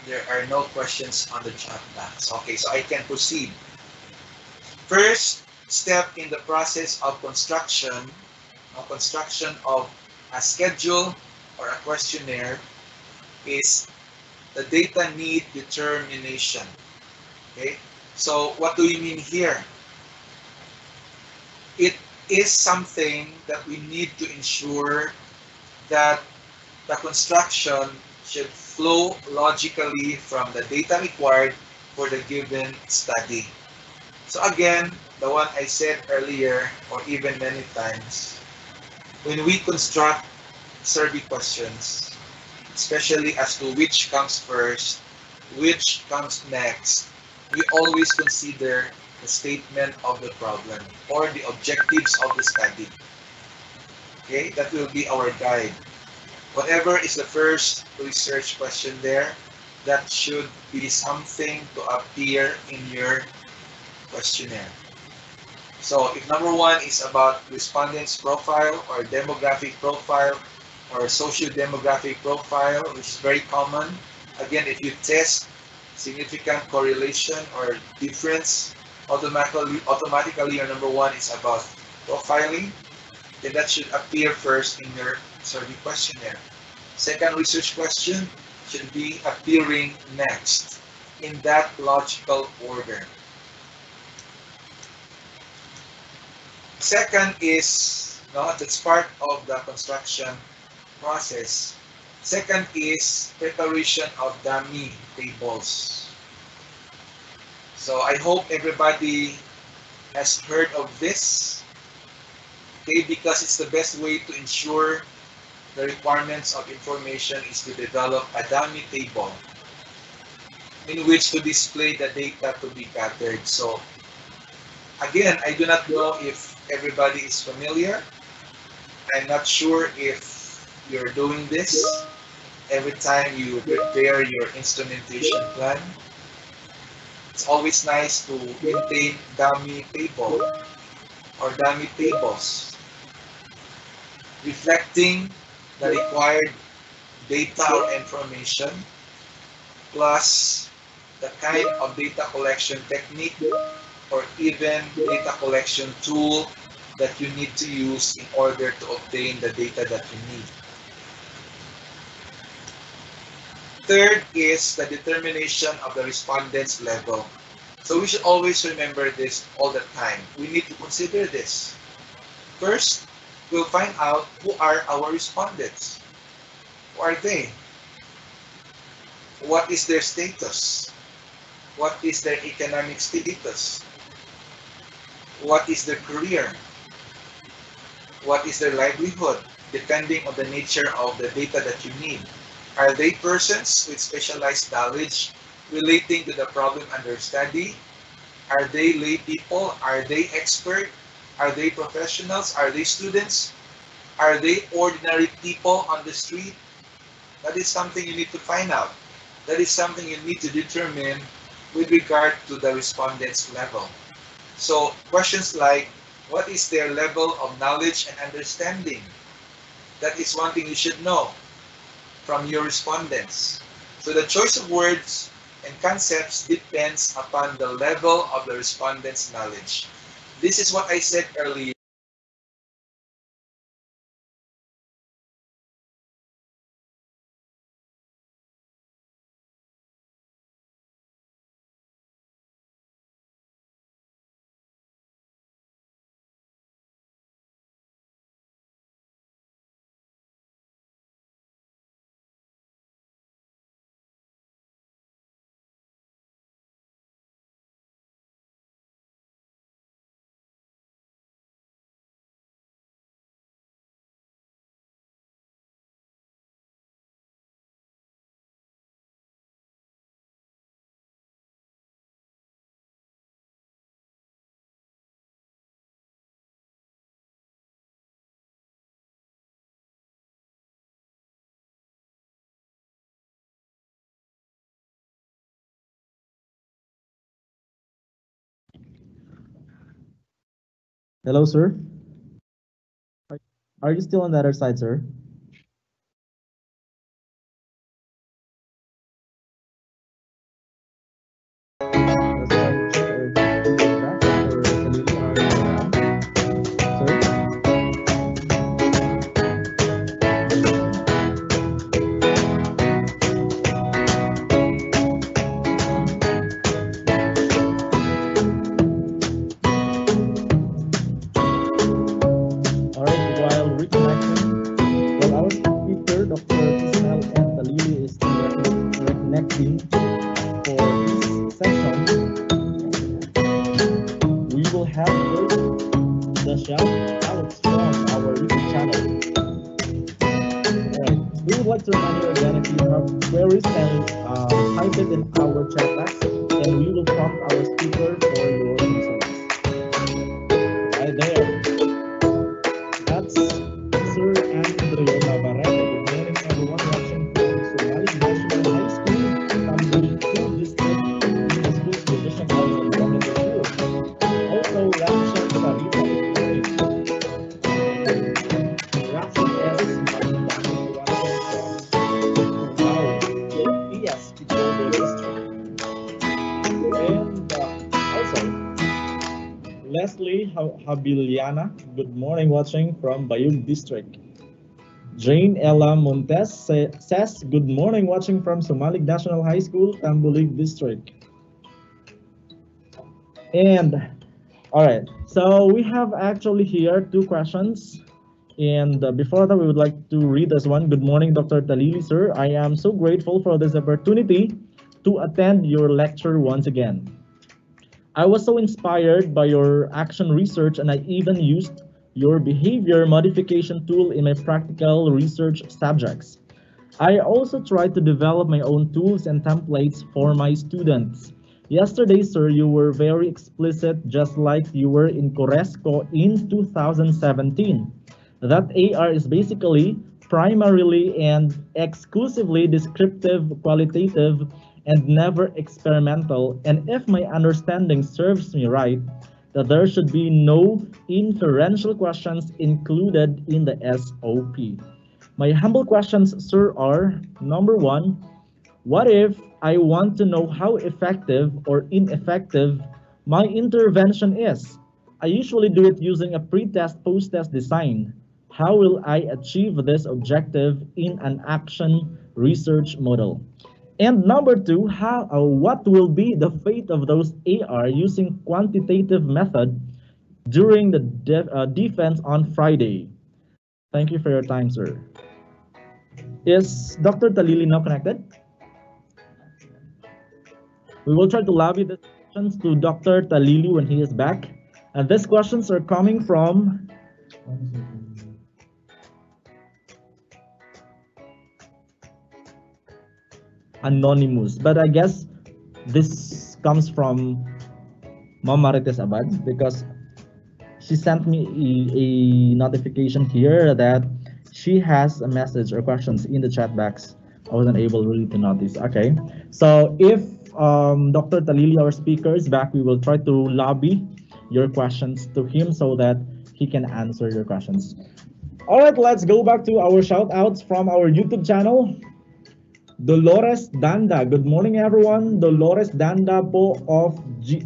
There are no questions on the chat box. Okay, so I can proceed. First step in the process of construction of a schedule or a questionnaire is the data need determination. Okay, so what do we mean here? It is something that we need to ensure that the construction should flow logically from the data required for the given study. So again, the one I said earlier, or even many times, when we construct survey questions, especially as to which comes first, which comes next, we always consider the statement of the problem or the objectives of the study. Okay, that will be our guide. Whatever is the first research question there, that should be something to appear in your questionnaire. So if number one is about respondents profile or demographic profile or socio-demographic profile, which is very common, again, if you test significant correlation or difference, automatically your number one is about profiling, then that should appear first in your survey questionnaire. Second research question should be appearing next in that logical order. Second is, no, that's part of the construction process. Second is preparation of dummy tables. So I hope everybody has heard of this, okay, because it's the best way to ensure the requirements of information is to develop a dummy table in which to display the data to be gathered. So again, I do not know if everybody is familiar. I'm not sure if you're doing this every time you prepare your instrumentation plan. It's always nice to maintain dummy table or dummy tables reflecting the required data or information plus the kind of data collection technique or even data collection tool that you need to use in order to obtain the data that you need. Third is the determination of the respondents level. So we should always remember this all the time. We need to consider this. First, we'll find out who are our respondents. Who are they? What is their status? What is their economic status? What is their career? What is their livelihood, depending on the nature of the data that you need? Are they persons with specialized knowledge relating to the problem under study? Are they lay people? Are they expert? Are they professionals? Are they students? Are they ordinary people on the street? That is something you need to find out. That is something you need to determine with regard to the respondent's level. So questions like, what is their level of knowledge and understanding? That is one thing you should know from your respondents. So the choice of words and concepts depends upon the level of the respondent's knowledge. This is what I said earlier. Hello, sir. Are you still on the other side, sir? Let's try to check if he is back or Kalili are you around? Sir? All right, while reconnecting, well, our speaker, Dr. Tismel and Kalili, is still reconnecting for this session. We will have first the shout outs from our YouTube channel. Alright, we would like to remind you again, if you have queries, and type it in our chat box, and we will prompt our speaker for your concerns. Right there. That's Sir Andrea Navarrete. Good morning, everyone watching from Somali National High School, Tambul 2 District, in the school's division of Zamboanga del Sur. Also, Ramshan Sarita, good morning. Rapson S. Magdalene Wow, yes, Pichongo District. And also, Leslie Habiliana, good morning, watching from Bayug District. Jane Ella Montes says, good morning, watching from Somalig National High School, Tambulig District. And, all right, so we have actually here two questions. And before that, we would like to read this one. Good morning, Dr. Talili, sir. I am so grateful for this opportunity to attend your lecture once again. I was so inspired by your action research, and I even used your behavior modification tool in my practical research subjects. I also tried to develop my own tools and templates for my students. Yesterday, sir, you were very explicit, just like you were in Coresco in 2017. That AR is basically primarily and exclusively descriptive, qualitative, and never experimental. And if my understanding serves me right, that there should be no inferential questions included in the SOP. My humble questions, sir, are number one, what if I want to know how effective or ineffective my intervention is? I usually do it using a pre-test, post-test design. How will I achieve this objective in an action research model? And number two, what will be the fate of those AR using quantitative method during the defense on Friday? Thank you for your time, sir. Is Dr. Talili now connected? We will try to lobby the questions to Dr. Talili when he is back. And these questions are coming from Anonymous. But I guess this comes from Ma'am Marites Abad, because she sent me a notification here that she has a message or questions in the chat box. I wasn't able really to notice. Okay, so if Dr. Talili, our speaker, is back, we will try to lobby your questions to him so that he can answer your questions. All right, let's go back to our shout outs from our YouTube channel. Dolores Danda. Good morning, everyone. Dolores Danda po of G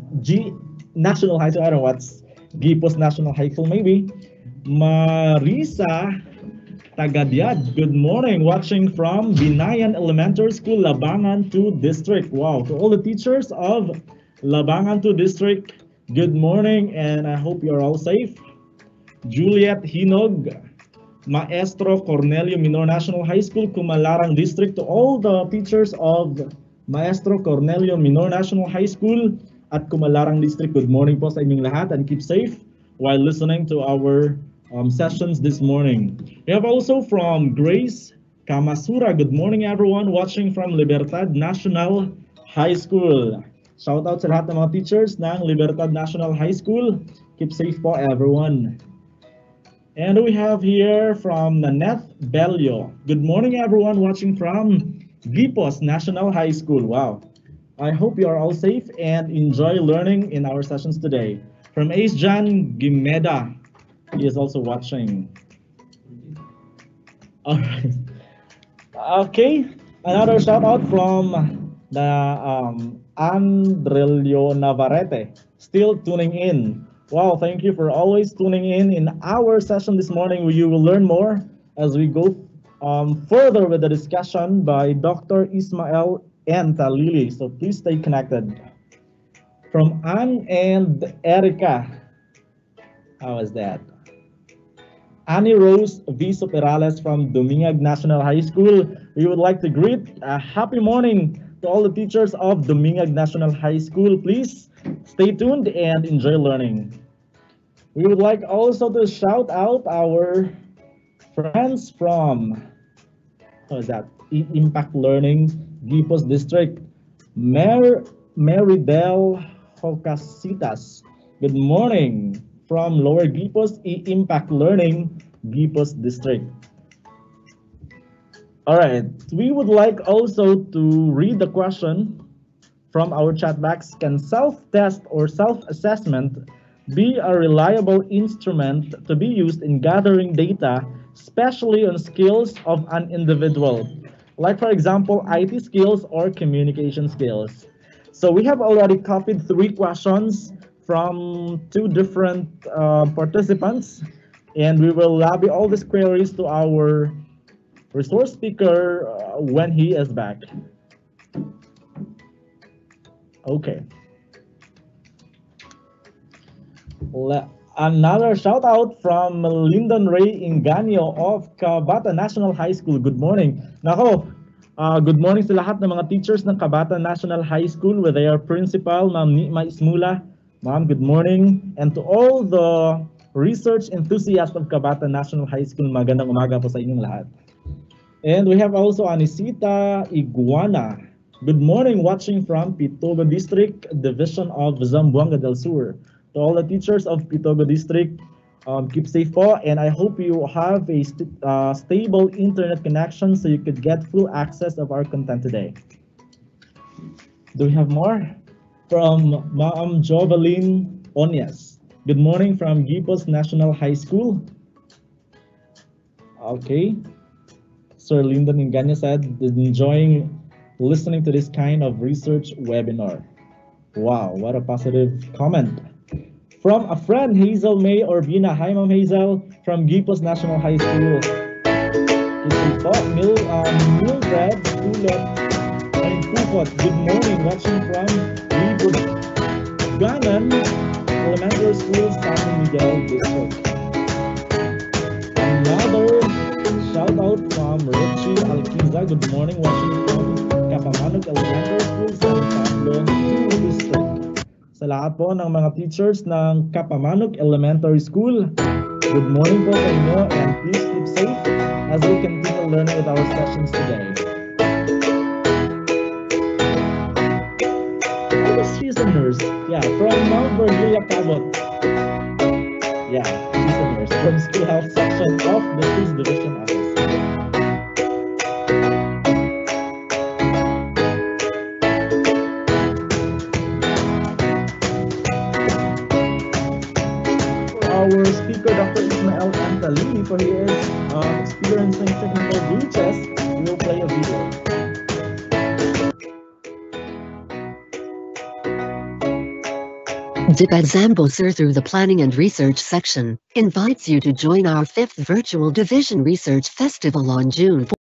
National High School. I don't know what's Gipos National High School, maybe. Marisa Tagadyad. Good morning. Watching from Binayan Elementary School, Labangan 2 District. Wow. To all the teachers of Labangan 2 District, good morning, and I hope you're all safe. Juliet Hinog. Maestro Cornelio Minor National High School, Kumalarang District. To all the teachers of Maestro Cornelio Minor National High School at Kumalarang District, good morning po sa inyong lahat, and keep safe while listening to our sessions this morning. We have also from Grace Kamasura. Good morning, everyone, watching from Libertad National High School. Shout out sa lahat ng mga teachers ng Libertad National High School. Keep safe po, everyone. And we have here from Nanette Bello. Good morning, everyone watching from Gipos National High School. Wow. I hope you are all safe and enjoy learning in our sessions today. From Ace Jan Gimeda, he is also watching. All right. Okay, another shout out from the Andrelio Navarrete, still tuning in. Wow, thank you for always tuning in our session this morning. You will learn more as we go further with the discussion by Dr. Ismael and Talili. So please stay connected. From Anne and Erica, how is that? Annie Rose Viso Perales from Domingag National High School. We would like to greet a happy morning to all the teachers of Domingag National High School. Please stay tuned and enjoy learning. We would like also to shout out our friends from, what is that? Impact Learning, Gipos District. Maribel Hocasitas. Good morning from Lower Gipos, Impact Learning, Gipos District. All right, we would like also to read the question from our chat box. Can self-test or self-assessment be a reliable instrument to be used in gathering data, especially on skills of an individual? Like for example, IT skills or communication skills. So we have already copied 3 questions from 2 different participants, and we will lobby all these queries to our resource speaker when he is back. Okay. Another shout out from Lyndon Ray Inganio of Kabata National High School. Good morning. Nako, good morning sa lahat ng mga teachers ng Kabata National High School with their principal, Ma'am Nima Ismula. Ma'am, good morning. And to all the research enthusiasts of Kabata National High School, magandang umaga po sa inyong lahat. And we have also Anisita Iguana. Good morning, watching from Pitogo District, Division of Zamboanga del Sur. To all the teachers of Pitogo District, keep safe po, and I hope you have a stable internet connection so you could get full access of our content today. Do we have more? From Ma'am Jovaline Onyas. Good morning from Gipos National High School. Okay. Sir Lyndon Inganya said, enjoying listening to this kind of research webinar. Wow, what a positive comment. From a friend, Hazel May Orbina. Hi, Ma'am Hazel, from Gipos National High School. Mildred Ulet and Pupot. Good morning, watching from Ganan Elementary School, San Miguel District. Another shout out from Richie Alquiza. Good morning, watching from Kapamanok Elementary School, San Pablo District. Sa lahat po ng mga teachers ng Kapamanok Elementary School, good morning po sa inyo, and please keep safe as we continue learning with our sessions today. She's a nurse. Yeah, from Mount Verdelia Cabot. Yeah, she's a nurse from School Health Section of the Police Division Office. Our speaker, Dr. Ismael Antalini, for he is experiencing technical glitches, we will play a video. DepEd Zamboanga through the Planning and Research section invites you to join our 5th Virtual Division Research Festival on June 4th.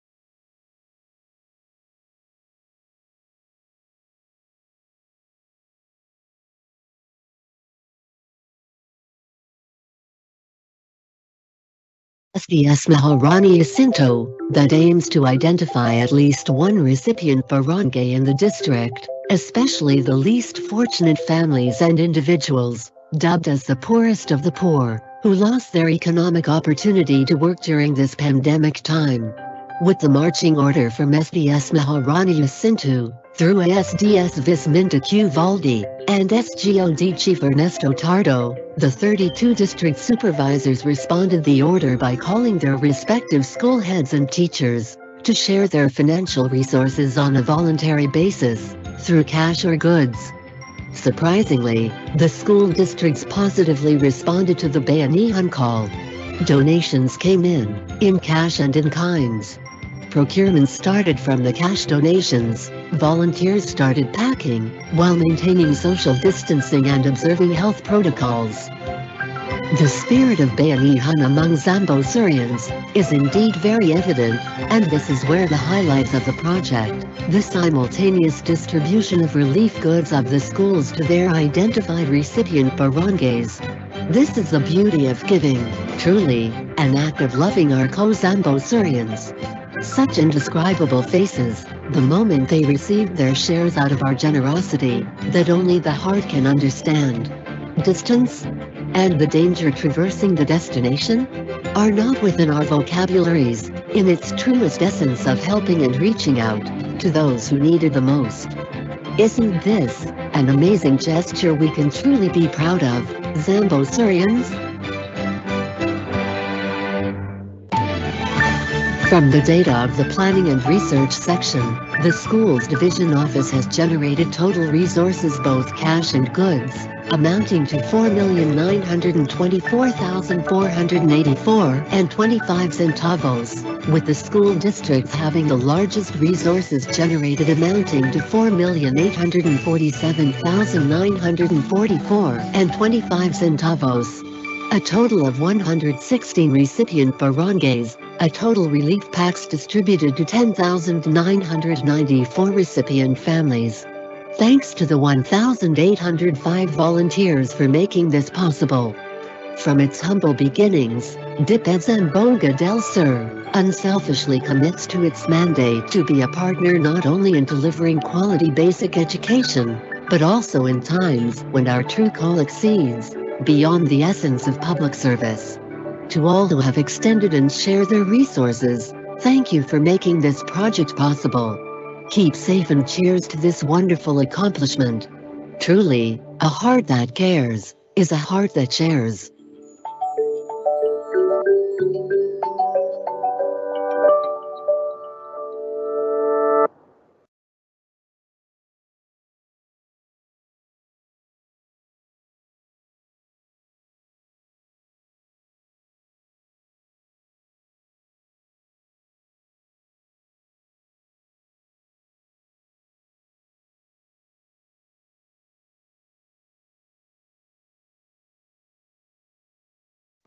SDS Maharani Jacinto, that aims to identify at least one recipient barangay in the district, especially the least fortunate families and individuals, dubbed as the poorest of the poor, who lost their economic opportunity to work during this pandemic time. With the marching order from SDS Maharani Jacinto, through ASDS Visminta Q. Valdi, and SGOD Chief Ernesto Tardo, the 32 district supervisors responded the order by calling their respective school heads and teachers to share their financial resources on a voluntary basis, through cash or goods. Surprisingly, the school districts positively responded to the Bayanihan call. Donations came in cash and in kinds. Procurement started from the cash donations, volunteers started packing, while maintaining social distancing and observing health protocols. The spirit of Bayanihan among Zamboangans is indeed very evident, and this is where the highlights of the project, the simultaneous distribution of relief goods of the schools to their identified recipient barangays. This is the beauty of giving, truly, an act of loving our co-Zamboangans. Such indescribable faces, the moment they received their shares out of our generosity, that only the heart can understand. Distance and the danger traversing the destination are not within our vocabularies, in its truest essence of helping and reaching out to those who need it the most. Isn't this an amazing gesture we can truly be proud of, Zamboangans? From the data of the Planning and Research section, the school's division office has generated total resources, both cash and goods, amounting to 4,924,484 and 25 centavos, with the school districts having the largest resources generated amounting to 4,847,944 and 25 centavos. A total of 116 recipient barangays, a total relief packs distributed to 10,994 recipient families. Thanks to the 1,805 volunteers for making this possible. From its humble beginnings, DepEd Zamboanga del Sur unselfishly commits to its mandate to be a partner not only in delivering quality basic education, but also in times when our true call exceeds beyond the essence of public service. To all who have extended and shared their resources, thank you for making this project possible. Keep safe and cheers to this wonderful accomplishment. Truly, a heart that cares is a heart that shares.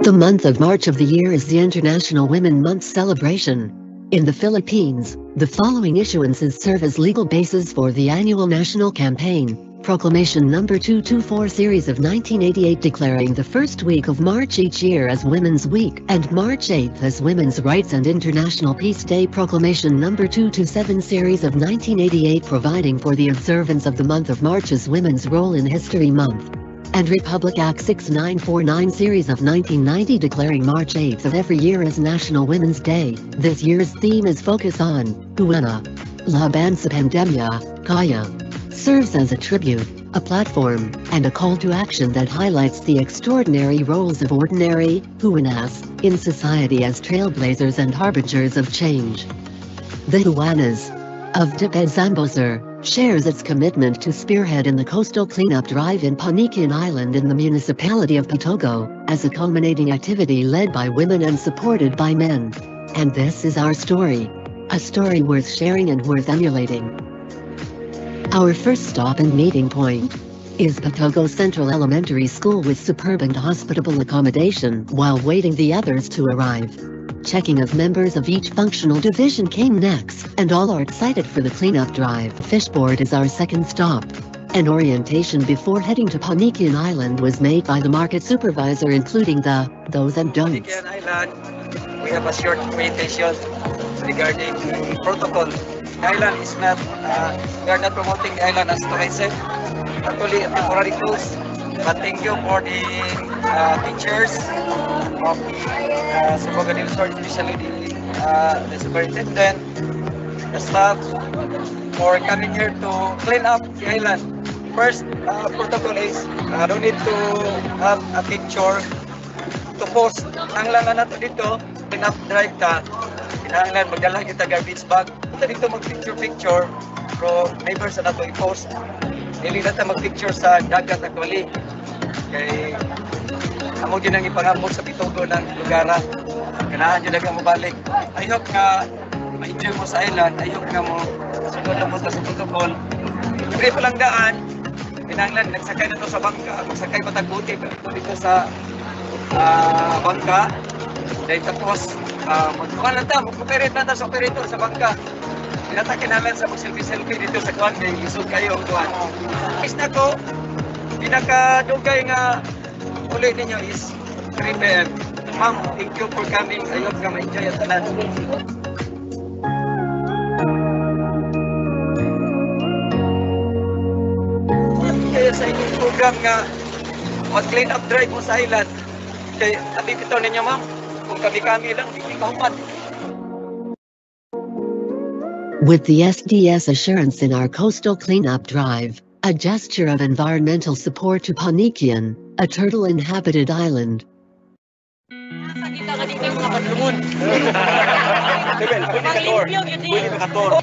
The month of March of the year is the International Women Month celebration. In the Philippines, the following issuances serve as legal basis for the annual national campaign. Proclamation number 224 series of 1988 declaring the first week of March each year as Women's Week and March 8th as Women's Rights and International Peace Day. Proclamation number 227 series of 1988 providing for the observance of the month of March as Women's Role in History Month. And Republic Act 6949 series of 1990 declaring March 8th of every year as National Women's Day. This year's theme is focus on Buena Laban sa Pandemia, Kaya. Serves as a tribute, a platform, and a call to action that highlights the extraordinary roles of ordinary Juanas in society as trailblazers and harbingers of change. The Juanas of DepEd Zamboanga shares its commitment to spearhead in the coastal cleanup drive in Paniquian Island in the municipality of Patogo, as a culminating activity led by women and supported by men. And this is our story. A story worth sharing and worth emulating. Our first stop and meeting point is Patogo Central Elementary School with superb and hospitable accommodation while waiting the others to arrive. Checking of members of each functional division came next, and all are excited for the cleanup drive. Fishboard is our second stop. An orientation before heading to Paniquian Island was made by the market supervisor, including the do's and don'ts. Paniquian Island, we have a short orientation regarding the protocol. The island is not, we are not promoting the island as tourism, actually a temporary close. But thank you for the teachers of the Zamboanga del Sur, especially the superintendent, the staff, for coming here to clean up the island. First protocol is don't need to have a picture to post. Ang lang na nato dito, clean up drive ka. Kinahanglan magdala kita garbage bag. Punta dito mag picture from neighbors na nato i-post. Dili na ta mag-picture sa dagat actually. Kay amo din ang ipangambot sa pitugo ng lugar. Ganahan dyan lang mabalik. I hope na ma-enjoy mo sa island. I hope na mo sunod mo sa protocol. Libre pa lang daan. Pinanglan, nagsakay na to sa bangka. Magsakay pa tagbuti dito sa bangka. Dahil tapos, magkuhan lang ta. Mag-operate lang ta sa operator sa bangka. Pinatakin namin sa mag-selfie-selfie dito sa kuhan. May isod kayo ang kuhan. Is na ko, pinakadugay nga ulit ninyo is 3 PM. Ma'am, thank you for coming. I hope ka ma-enjoy ang tanan. Kaya sa inyong program nga mag-clean up drive mo sa island. Kaya nabibitaw ninyo ma'am, kung kami-kami lang, hindi kahuman. With the SDS assurance in our coastal cleanup drive, a gesture of environmental support to Panikian, a turtle-inhabited island. It's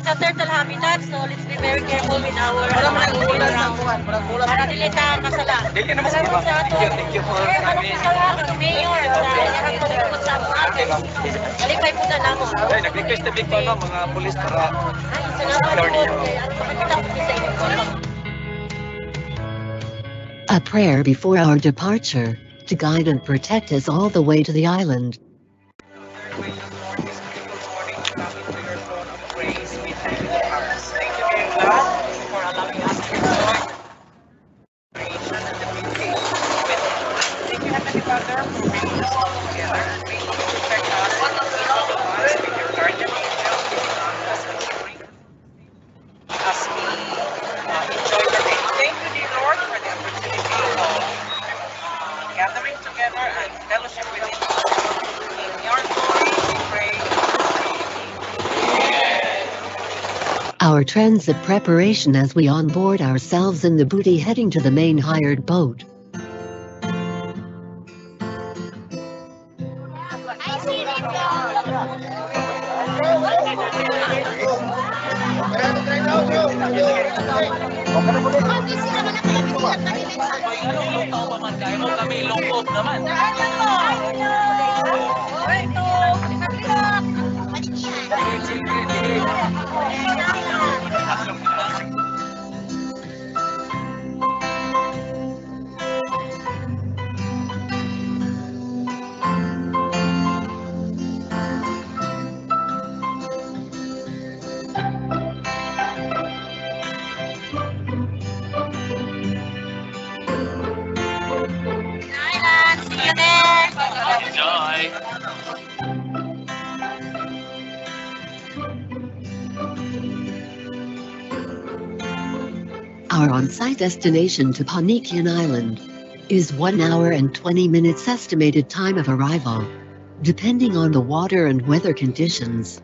a turtle habitat, so let's be very careful with our para dili ta kasala. Thank you naman sa iba. Thank you for coming. Mayor, yarang ko sa atin. Alipay po na namo. Ay, nag-request na big pa mga pulis para Salamat po. A prayer before our departure, to guide and protect us all the way to the island. Gathering together and fellowship with each other. In your glory we pray. Our transit preparation as we onboard ourselves in the booty heading to the main hired boat. See you there. Our on-site destination to Panikian Island is 1 hour and 20 minutes estimated time of arrival, depending on the water and weather conditions.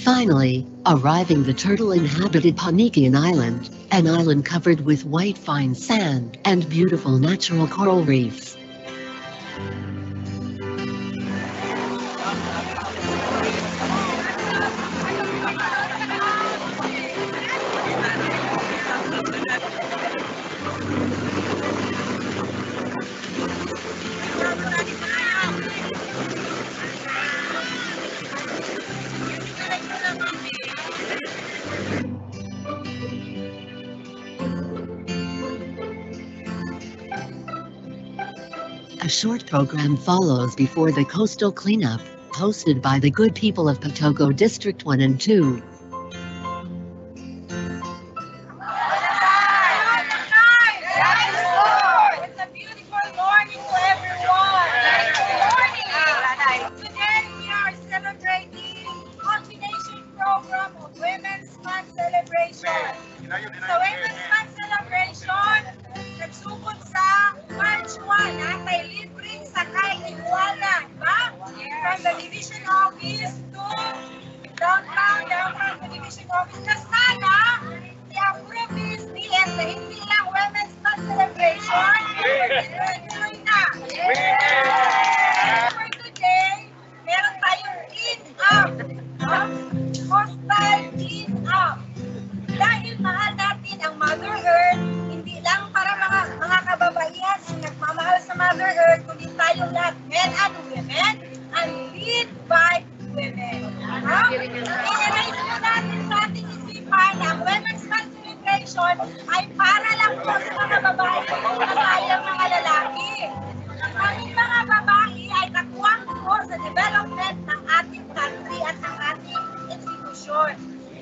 Finally, arriving the turtle-inhabited Panikian Island, an island covered with white fine sand and beautiful natural coral reefs. A short program follows before the coastal cleanup, hosted by the good people of Patogo District 1 and 2. It's a beautiful morning to everyone. Good morning. Today we are celebrating culmination program of Women's Month celebration. So Women's Month Iguala, ba? From the division office to downtown division office na sana i-approve this DS na hindi lang Women's Month celebration. Enjoy na! For today, meron tayong clean up. Hostile clean up. Dahil mahal natin ang Mother Earth, hindi lang para mga kababaihan yung nagmamahal sa Mother Earth, kundi tayong lahat, men and women, and lead by women. I-erase po natin sa ating isipan na ang Women's Month celebration ay para lang po sa mga babae at kayang mga lalaki. Ang aming mga babae ay katuwang po sa development ng ating country at ng ating institusyon.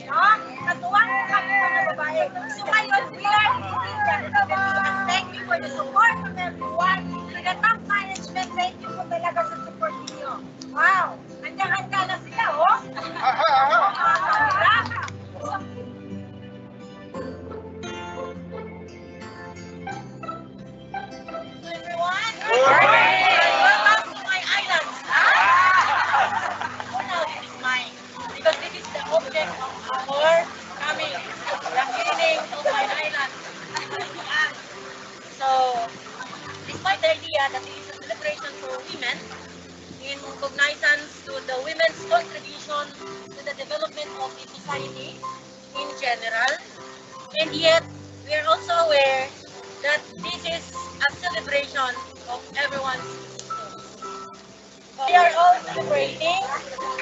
No? Katuwang po kami mga babae. So ngayon, we are leading them. Thank you for the support from everyone. To the top management, thank you po talaga sa support niyo. Wow! Handa-handa na sila, oh! Everyone, welcome to my island. Oh, now this is mine. Because this is the object of our coming, the cleaning of my island. So, despite the idea that it is a celebration for women, in cognizance to the women's contribution to the development of the society in general, and yet we are also aware that this is a celebration of everyone's soul. We are all celebrating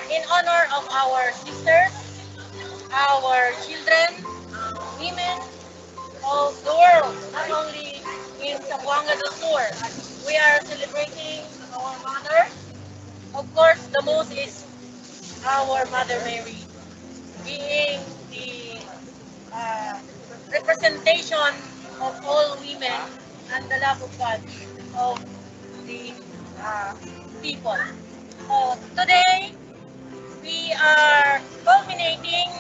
in honor of our sisters, our children, women of the world, not only in Zamboanga del Sur. We are celebrating our mother. Of course, the most is our Mother Mary, being the representation of all women and the love of God of the people. So today, we are culminating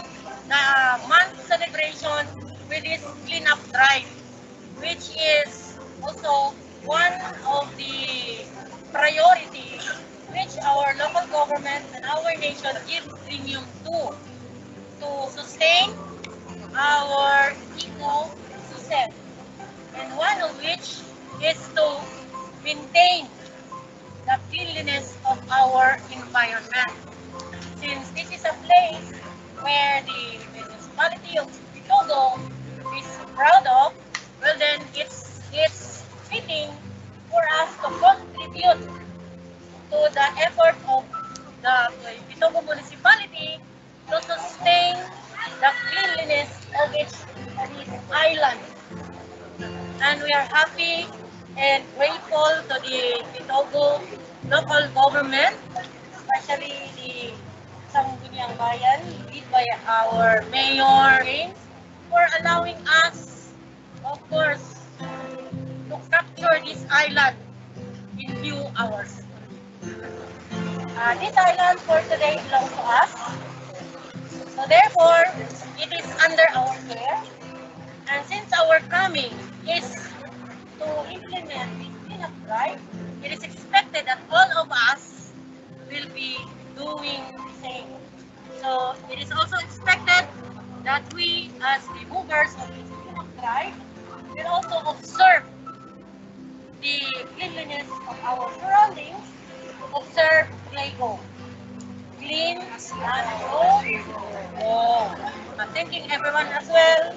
the month celebration with this cleanup drive, which is also one of the priorities which our local government and our nation give premium to sustain our ecosystem, and one of which is to maintain the cleanliness of our environment. Since this is a place where the municipality of Togo is proud of, well then it's fitting for us to contribute to the effort of the Togo municipality to sustain the cleanliness of its island. And we are happy and grateful to the Togo local government, especially the Sangguniang Bayan, led by our Mayor James, for allowing us, of course, to capture this island in few hours. This island for today belongs to us. So therefore, it is under our care. And since our coming is to implement this cleanup drive, it is expected that all of us will be doing the same. So it is also expected that we, as the movers of this cleanup drive, will also observe the cleanliness of our surroundings, observe Clayco. Clean and go. I'm thanking everyone as well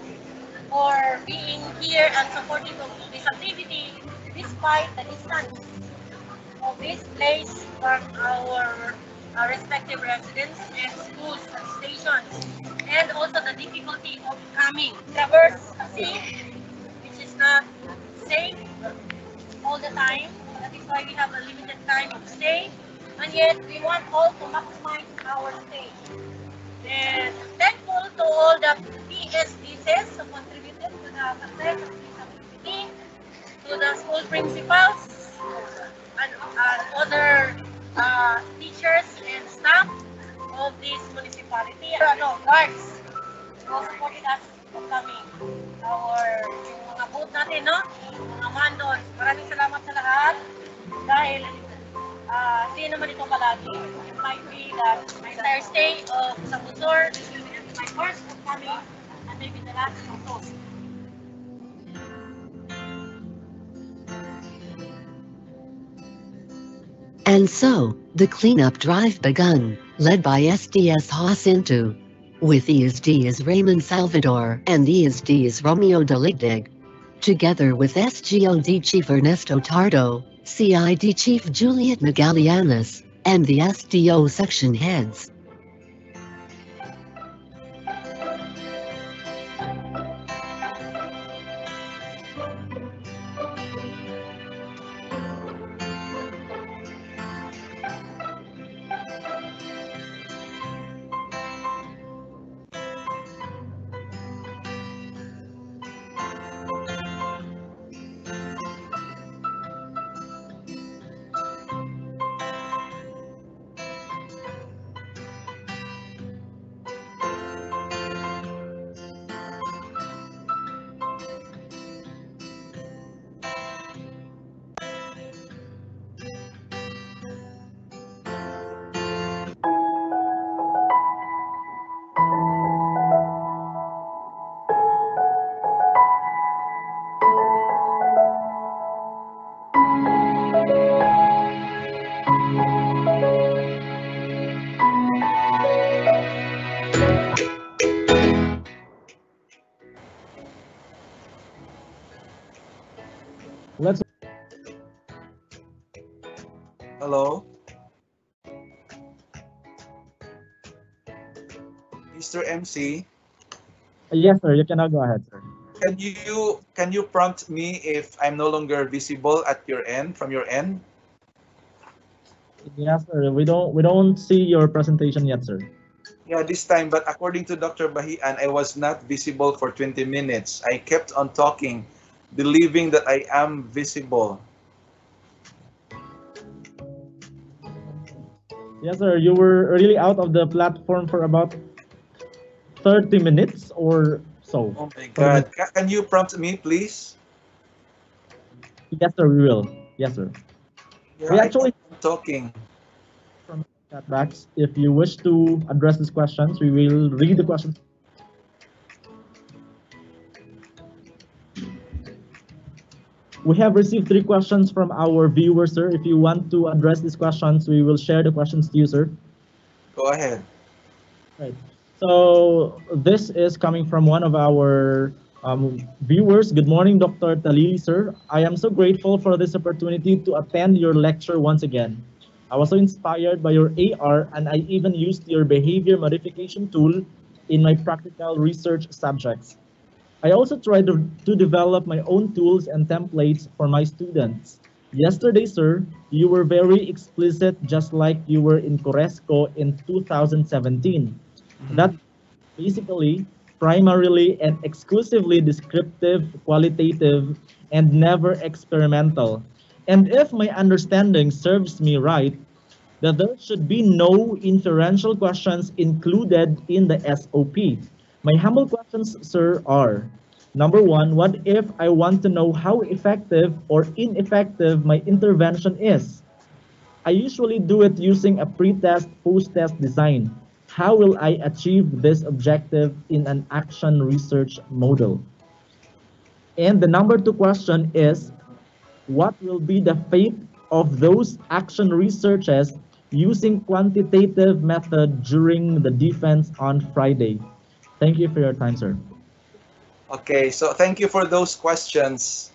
for being here and supporting this activity despite the distance of this place from our respective residents and schools and stations, and also the difficulty of coming. Traverse a sea, which is not safe all the time. That is why we have a limited time of stay, and yet we want all to maximize our stay. And thankful to all the PSDCs who contributed to the success of this activity, to the school principals and other teachers and staff of this municipality. Guards who supported us for coming. Yung mga booth natin, no? Mga mandos. Maraming salamat sa lahat dahil hindi naman ito palagi. It might be that my entire stay of Sabusor, my first of coming, and maybe the last also. And so, the cleanup drive begun, led by SDS Jacinto. With ESD's Raymond Salvador and ESD's Romeo Deligdig. Together with SGOD Chief Ernesto Tardo, CID Chief Juliet Magalianis, and the SDO section heads. Let's Hello? Mr. MC, yes, sir. You can now go ahead, sir. can you prompt me if I'm no longer visible at your end, from your end? Yes, sir. We don't see your presentation yet, sir. Yeah, this time, but according to Dr. Bahian, I was not visible for 20 minutes. I kept on talking, believing that I am visible. Yes, sir. You were really out of the platform for about 30 minutes or so. Oh my God. Can you prompt me, please? Yes, sir. We will. Yes, sir. Yeah, We I actually kept on talking. from chatbacks. If you wish to address these questions, we will read the questions. We have received 3 questions from our viewers, sir. If you want to address these questions, we will share the questions to you, sir. Go ahead. Right. So this is coming from one of our viewers. Good morning, Dr. Talili, sir. I am so grateful for this opportunity to attend your lecture once again. I was so inspired by your AR, and I even used your behavior modification tool in my practical research subjects. I also tried to develop my own tools and templates for my students. Yesterday, sir, you were very explicit, just like you were in Coresco in 2017. That basically, primarily and exclusively descriptive, qualitative, and never experimental. And if my understanding serves me right, that there should be no inferential questions included in the SOP. My humble questions, sir, are: number one, what if I want to know how effective or ineffective my intervention is? I usually do it using a pre-test, post-test design. How will I achieve this objective in an action research model? And the number two question is, what will be the fate of those action researches using quantitative method during the defense on Friday? Thank you for your time, sir. Okay, so thank you for those questions.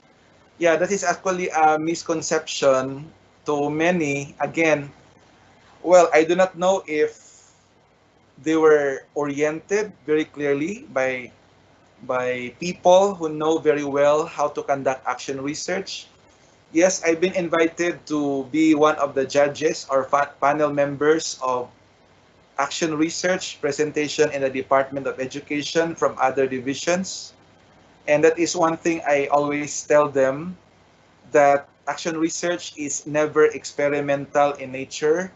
Yeah, that is actually a misconception to many. Again, well, I do not know if they were oriented very clearly by people who know very well how to conduct action research. Yes, I've been invited to be one of the judges or panel members of action research presentation in the Department of Education from other divisions. And that is one thing I always tell them, that action research is never experimental in nature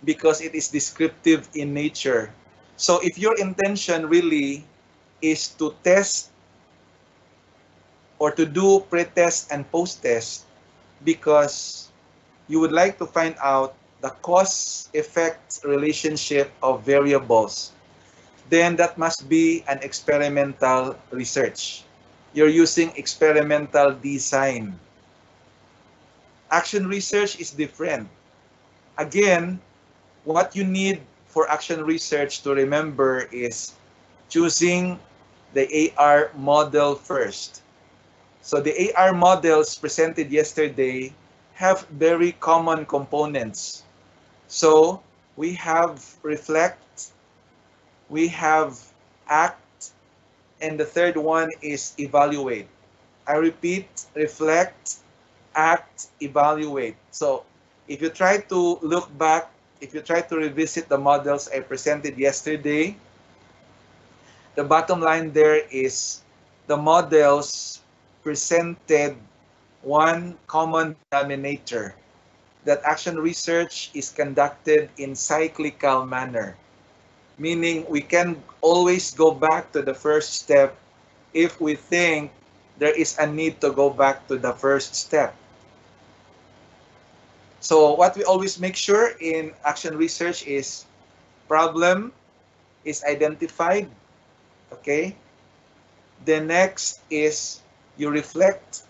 because it is descriptive in nature. So if your intention really is to test or to do pre-test and post-test because you would like to find out the cause-effect relationship of variables, then that must be an experimental research. You're using experimental design. Action research is different. Again, what you need for action research to remember is choosing the AR model first. So the AR models presented yesterday have very common components. So we have reflect, we have act, and the third one is evaluate. I repeat, reflect, act, evaluate. So if you try to look back, if you try to revisit the models I presented yesterday, the bottom line there is the models presented one common denominator, that action research is conducted in cyclical manner, meaning we can always go back to the first step if we think there is a need to go back to the first step. So what we always make sure in action research is problem is identified, okay? The next is you reflect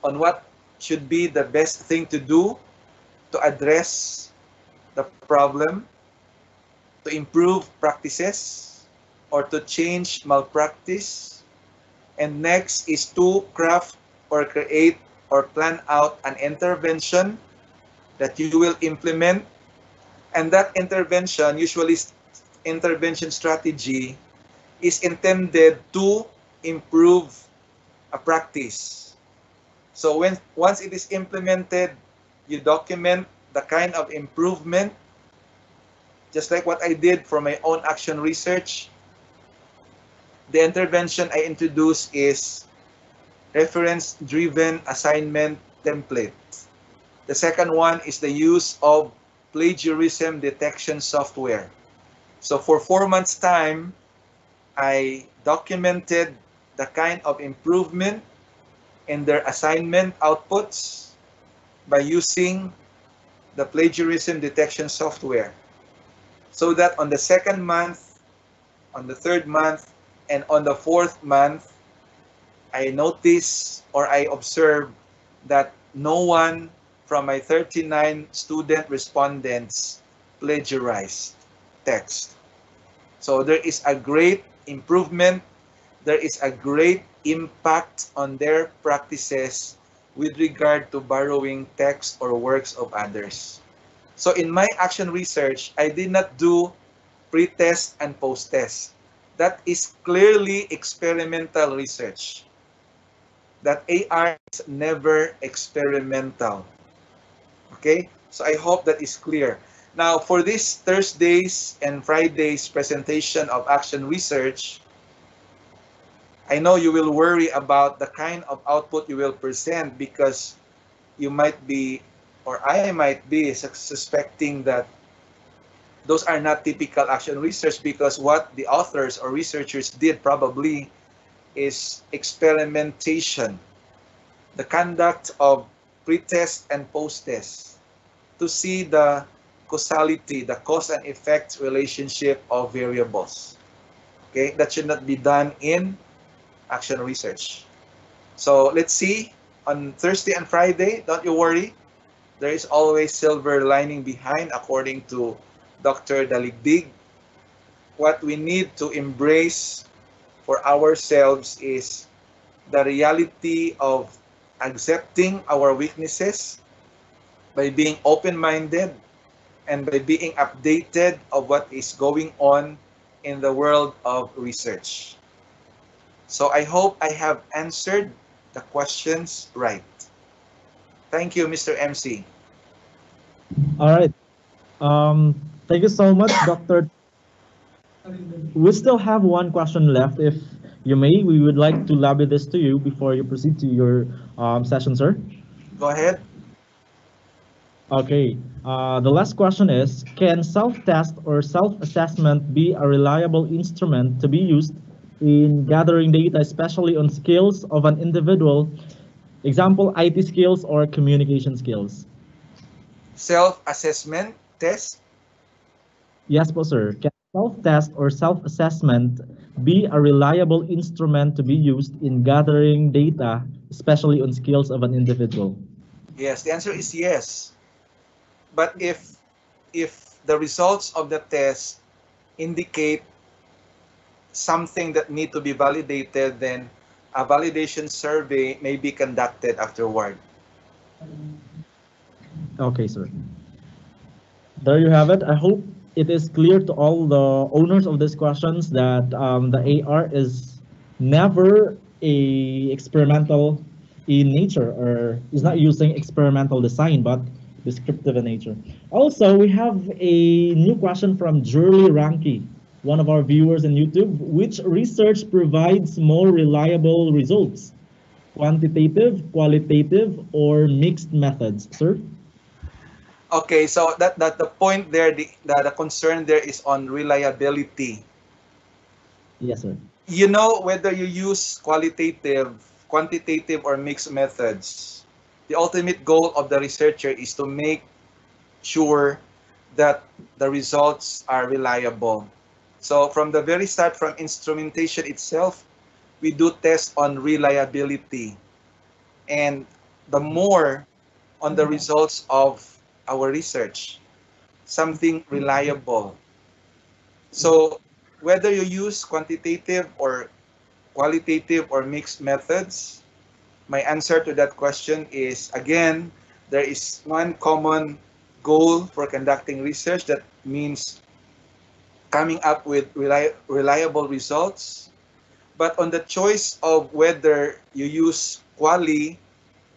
on what should be the best thing to do to address the problem, to improve practices, or to change malpractice. And next is to craft or create or plan out an intervention that you will implement. And that intervention, usually intervention strategy, is intended to improve a practice. So once it is implemented, you document the kind of improvement, just like what I did for my own action research. The intervention I introduced is reference-driven assignment template. The second one is the use of plagiarism detection software. So for 4 months' time, I documented the kind of improvement in their assignment outputs by using the plagiarism detection software. So that on the second month, on the third month, and on the fourth month, I notice or I observe that no one from my 39 student respondents plagiarized text. So there is a great improvement, there is a great impact on their practices with regard to borrowing text or works of others. So in my action research, I did not do pre-test and post-test. That is clearly experimental research. That AR is never experimental. Okay, so I hope that is clear. Now, for this Thursdays and Fridays presentation of action research, I know you will worry about the kind of output you will present because you might be, or I might be, suspecting that those are not typical action research because what the authors or researchers did probably is experimentation, the conduct of pre-test and post-test to see the causality, the cause and effect relationship of variables. Okay, that should not be done in action research. So let's see on Thursday and Friday, don't you worry. There is always silver lining behind, according to Dr. Daligdig. What we need to embrace for ourselves is the reality of accepting our weaknesses by being open-minded and by being updated of what is going on in the world of research. So I hope I have answered the questions right. Thank you, Mr. MC. All right. Thank you so much, Dr. We still have one question left. If you may, we would like to lobby this to you before you proceed to your session, sir. Go ahead. Okay. The last question is, can self-test or self-assessment be a reliable instrument to be used in gathering data, especially on skills of an individual, example, IT skills or communication skills? Self-assessment self-test? Yes po, sir. Can self-test or self-assessment be a reliable instrument to be used in gathering data, especially on skills of an individual? Yes, the answer is yes. But if the results of the test indicate something that need to be validated, then a validation survey may be conducted afterward. Okay, sir. There you have it. I hope it is clear to all the owners of these questions that the AR is never a experimental in nature, or is not using experimental design, but descriptive in nature. Also, we have a new question from Jurley Ranky, one of our viewers in YouTube. Which research provides more reliable results? Quantitative, qualitative, or mixed methods, sir? Okay, so that the point there, the concern there is on reliability. Yes, sir. You know, whether you use qualitative, quantitative, or mixed methods, the ultimate goal of the researcher is to make sure that the results are reliable. So from the very start, from instrumentation itself, we do test on reliability. And the more on the results of our research, something reliable. So whether you use quantitative or qualitative or mixed methods, my answer to that question is, again, there is one common goal for conducting research, that means coming up with reliable results. But on the choice of whether you use quali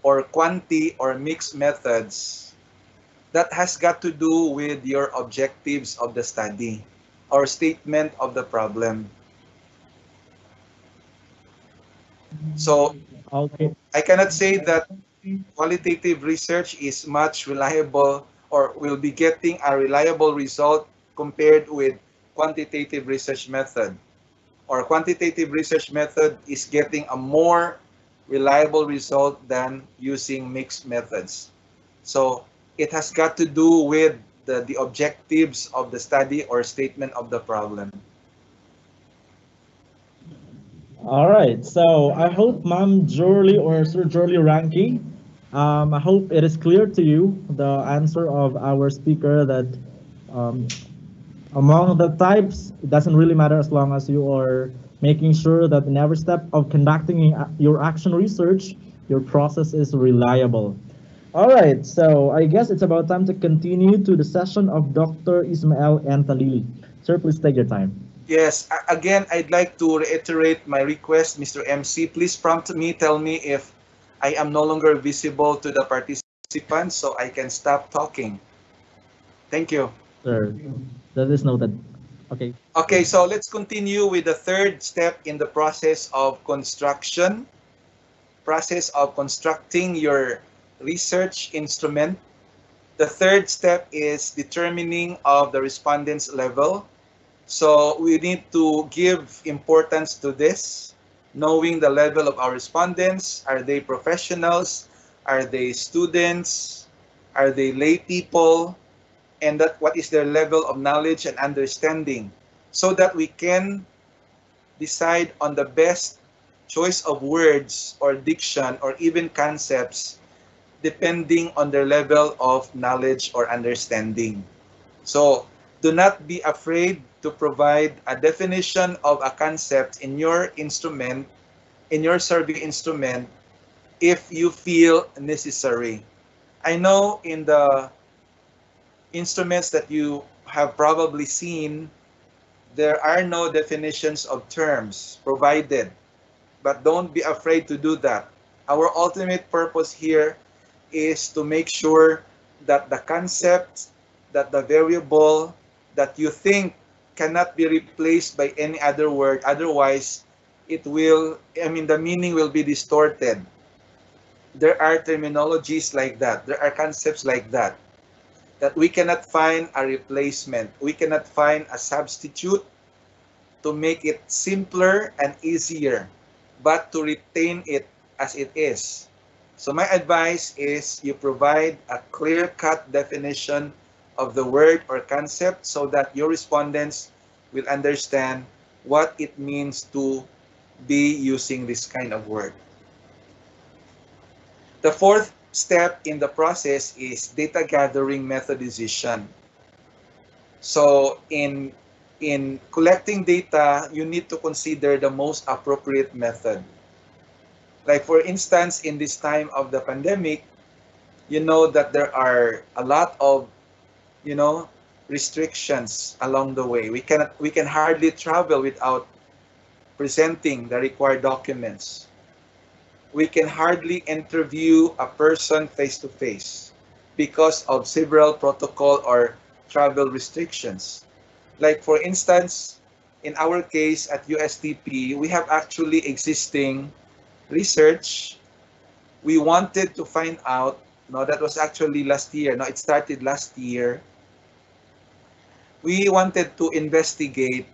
or quanti or mixed methods, that has got to do with your objectives of the study or statement of the problem. So Okay. I cannot say that qualitative research is much reliable or will be getting a reliable result compared with quantitative research method, or quantitative research method is getting a more reliable result than using mixed methods. So it has got to do with the objectives of the study or statement of the problem. All right. So I hope Ma'am Jorly or Sir Jorly Ranky, I hope it is clear to you the answer of our speaker that um, among the types, it doesn't really matter as long as you are making sure that in every step of conducting your action research, your process is reliable. All right, so I guess it's about time to continue to the session of Dr. Ismael and Talili. Sir, please take your time. Yes, again, I'd like to reiterate my request, Mr. MC. Please prompt me, tell me if I am no longer visible to the participants so I can stop talking. Thank you. Sir, that is noted. Okay. Okay, so let's continue with the third step in the process of construction, process of constructing your research instrument. The third step is determining of the respondents level. So we need to give importance to this, knowing the level of our respondents. Are they professionals? Are they students? Are they lay people? And that what is their level of knowledge and understanding, so that we can decide on the best choice of words or diction or even concepts depending on their level of knowledge or understanding. So do not be afraid to provide a definition of a concept in your instrument, in your survey instrument, if you feel necessary. I know in the instruments that you have probably seen, there are no definitions of terms provided, but don't be afraid to do that. Our ultimate purpose here is to make sure that the concept, that the variable that you think cannot be replaced by any other word, otherwise it will, the meaning will be distorted. There are terminologies like that, there are concepts like that, that we cannot find a replacement, we cannot find a substitute to make it simpler and easier, but to retain it as it is. So my advice is you provide a clear-cut definition of the word or concept so that your respondents will understand what it means to be using this kind of word. The fourth step in the process is data gathering methodization. So in collecting data, you need to consider the most appropriate method. Like for instance, in this time of the pandemic, you know that there are a lot of, you know, restrictions along the way. We can hardly travel without presenting the required documents. We can hardly interview a person face to face because of several protocol or travel restrictions. Like for instance, in our case at USTP, we have actually existing research. We wanted to find out, no, that was actually last year. No, it started last year. We wanted to investigate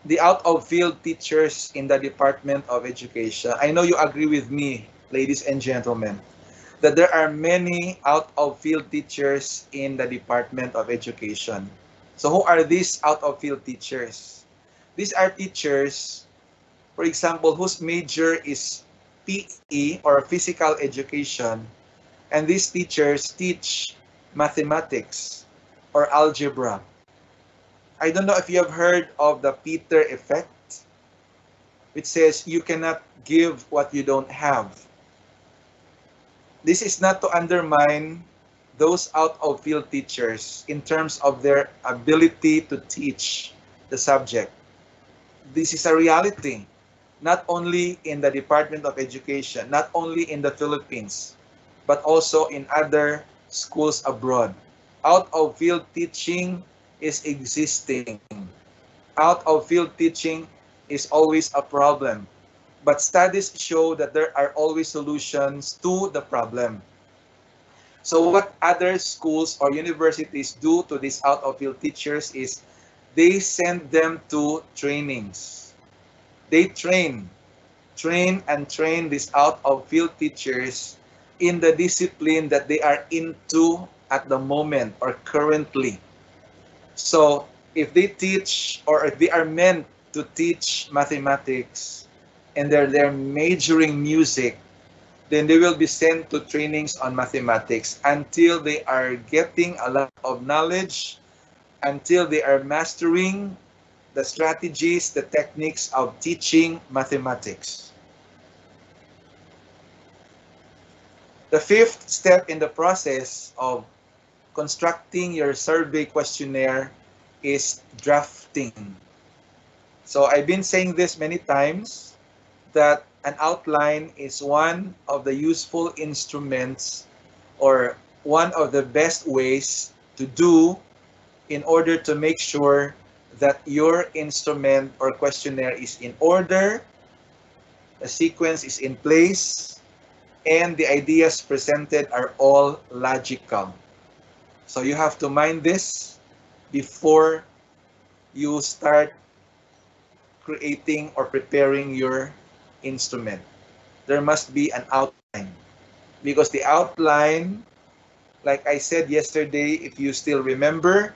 the out-of-field teachers in the Department of Education. I know you agree with me, ladies and gentlemen, that there are many out-of-field teachers in the Department of Education. So who are these out-of-field teachers? These are teachers, for example, whose major is PE or physical education, and these teachers teach mathematics or algebra. I don't know if you have heard of the Peter effect, which says you cannot give what you don't have. This is not to undermine those out-of-field teachers in terms of their ability to teach the subject. This is a reality, not only in the Department of Education, not only in the Philippines, but also in other schools abroad. Out-of-field teaching is existing. Out-of-field teaching is always a problem. But studies show that there are always solutions to the problem. So what other schools or universities do to these out-of-field teachers is they send them to trainings. They train these out-of-field teachers in the discipline that they are into at the moment or currently. So if they teach or if they are meant to teach mathematics and they're majoring music, then they will be sent to trainings on mathematics until they are getting a lot of knowledge, until they are mastering the strategies, the techniques of teaching mathematics. The fifth step in the process of constructing your survey questionnaire is drafting. So I've been saying this many times that an outline is one of the useful instruments or one of the best ways to do in order to make sure that your instrument or questionnaire is in order, the sequence is in place, and the ideas presented are all logical. So you have to mind this before you start creating or preparing your instrument. There must be an outline, because the outline, like I said yesterday, if you still remember,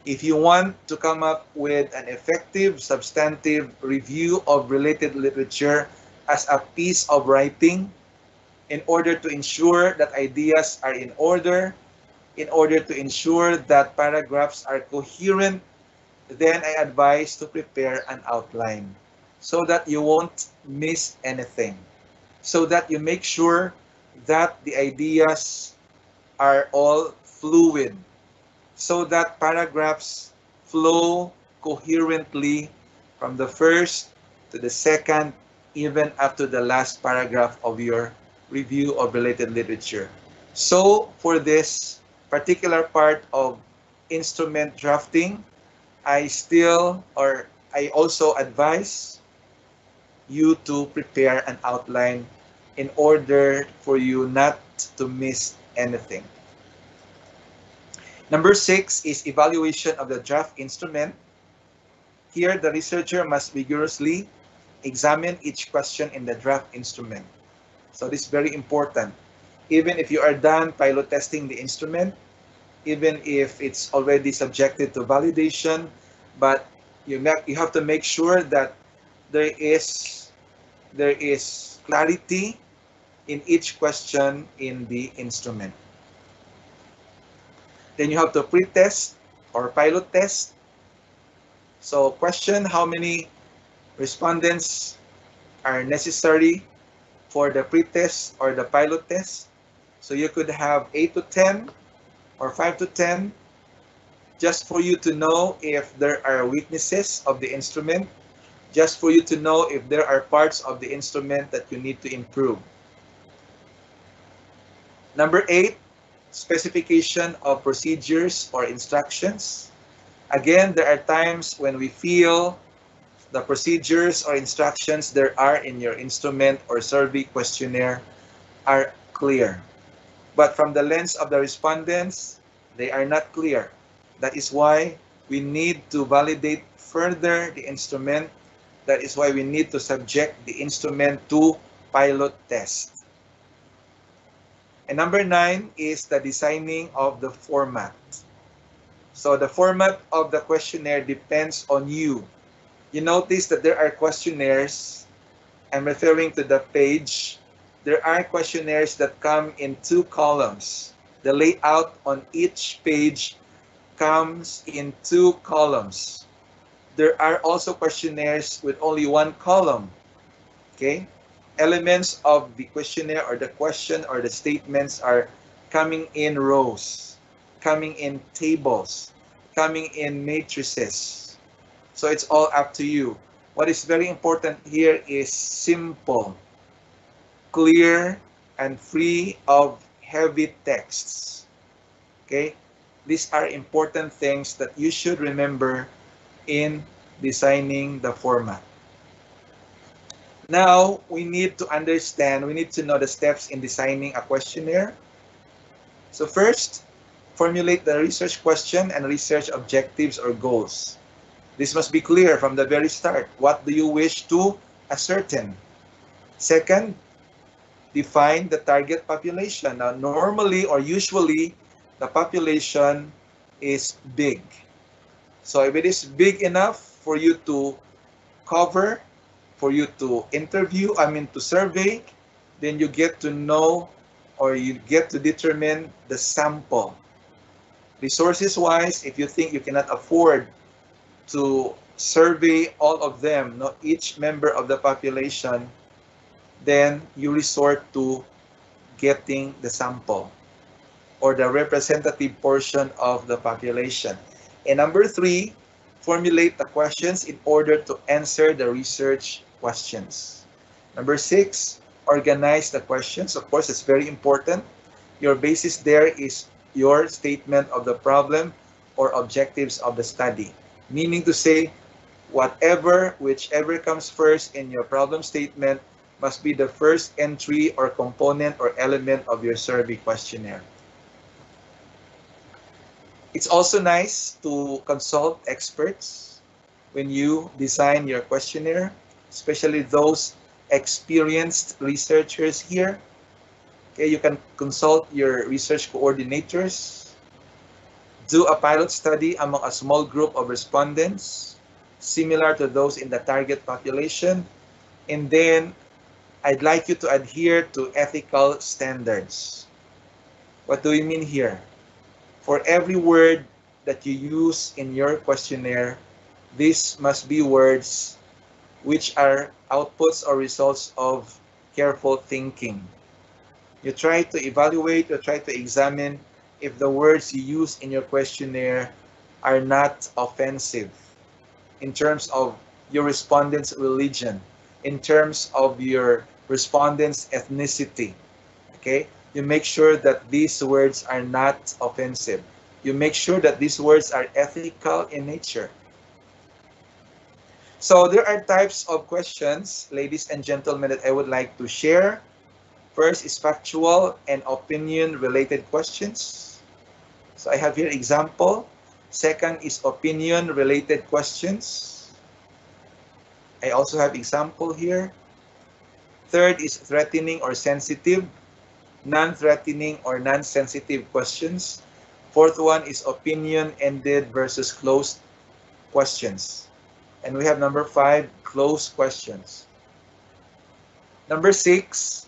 if you want to come up with an effective substantive review of related literature as a piece of writing, in order to ensure that ideas are in order, in order to ensure that paragraphs are coherent, then I advise to prepare an outline so that you won't miss anything, so that you make sure that the ideas are all fluid, so that paragraphs flow coherently from the first to the second, even up to the last paragraph of your review of related literature. So for this particular part of instrument drafting, I also advise you to prepare an outline in order for you not to miss anything. Number 6 is evaluation of the draft instrument. Here, the researcher must rigorously examine each question in the draft instrument. So this is very important. Even if you are done pilot testing the instrument, even if it's already subjected to validation, but you have to make sure that there is clarity in each question in the instrument. Then you have to pre-test or pilot test. So question, how many respondents are necessary for the pre-test or the pilot test? So you could have 8 to 10 or 5 to 10, just for you to know if there are weaknesses of the instrument, just for you to know if there are parts of the instrument that you need to improve. Number 8, specification of procedures or instructions. Again, there are times when we feel the procedures or instructions there are in your instrument or survey questionnaire are clear. But from the lens of the respondents, they are not clear. That is why we need to validate further the instrument. That is why we need to subject the instrument to pilot test. And number 9 is the designing of the format. So the format of the questionnaire depends on you. You notice that there are questionnaires, I'm referring to the page, there are questionnaires that come in 2 columns. The layout on each page comes in 2 columns. There are also questionnaires with only 1 column. Okay? Elements of the questionnaire or the question or the statements are coming in rows, coming in tables, coming in matrices. So it's all up to you. What is very important here is simple, clear, and free of heavy texts. Okay? These are important things that you should remember in designing the format. Now, we need to understand, we need to know the steps in designing a questionnaire. So first, formulate the research question and research objectives or goals. This must be clear from the very start. What do you wish to ascertain? Second, define the target population. Now, normally or usually, the population is big. So if it is big enough for you to cover, for you to interview, to survey, then you get to know or you get to determine the sample. Resources-wise, if you think you cannot afford to survey all of them, each member of the population, then you resort to getting the sample or the representative portion of the population. And number 3, formulate the questions in order to answer the research questions. Number 6, organize the questions. Of course, it's very important. Your basis there is your statement of the problem or objectives of the study. Meaning to say, whichever comes first in your problem statement must be the first entry or component or element of your survey questionnaire. It's also nice to consult experts when you design your questionnaire, especially those experienced researchers here. Okay, you can consult your research coordinators, do a pilot study among a small group of respondents, similar to those in the target population, and then I'd like you to adhere to ethical standards. What do we mean here? For every word that you use in your questionnaire, these must be words which are outputs or results of careful thinking. You try to evaluate, you try to examine if the words you use in your questionnaire are not offensive in terms of your respondent's religion, in terms of your respondent's ethnicity. Okay? You make sure that these words are not offensive. You make sure that these words are ethical in nature. So there are types of questions, ladies and gentlemen, that I would like to share. First is factual and opinion-related questions. So I have here example. Second is opinion-related questions. I also have example here. Third is threatening or sensitive. non-threatening or non-sensitive questions. Fourth one is opinion-ended versus closed questions. And we have number 5, closed questions. Number 6,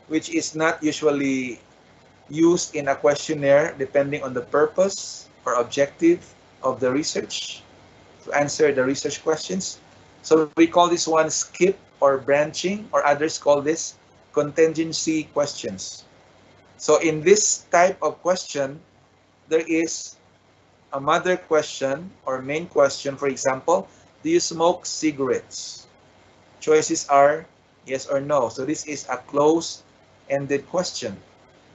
which is not usually used in a questionnaire depending on the purpose or objective of the research to answer the research questions. So we call this one skip or branching, or others call this contingency questions. So in this type of question, there is a mother question or main question. For example, do you smoke cigarettes? Choices are yes or no. So this is a closed-ended question.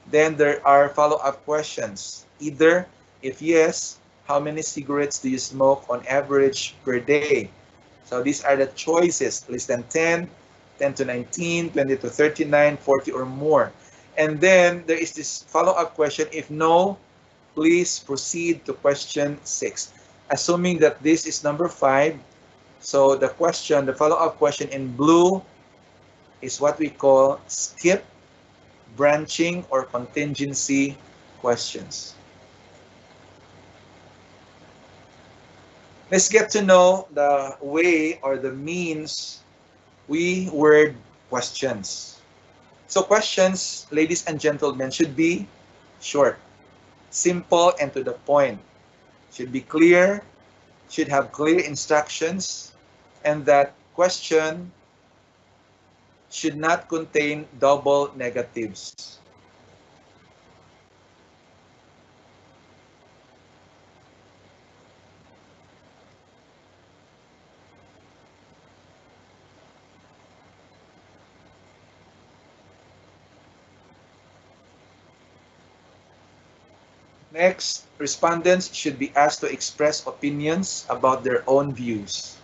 Then there are follow-up questions. Either, if yes, how many cigarettes do you smoke on average per day? So these are the choices, less than 10, 10 to 19, 20 to 39, 40 or more. And then there is this follow-up question. If no, please proceed to question 6. Assuming that this is number 5, so the question, the follow-up question in blue is what we call skip, branching, or contingency questions. Let's get to know the way or the means we word questions. So questions, ladies and gentlemen, should be short, simple, and to the point. Should be clear, should have clear instructions, and that question should not contain double negatives. Next, respondents should be asked to express opinions about their own views,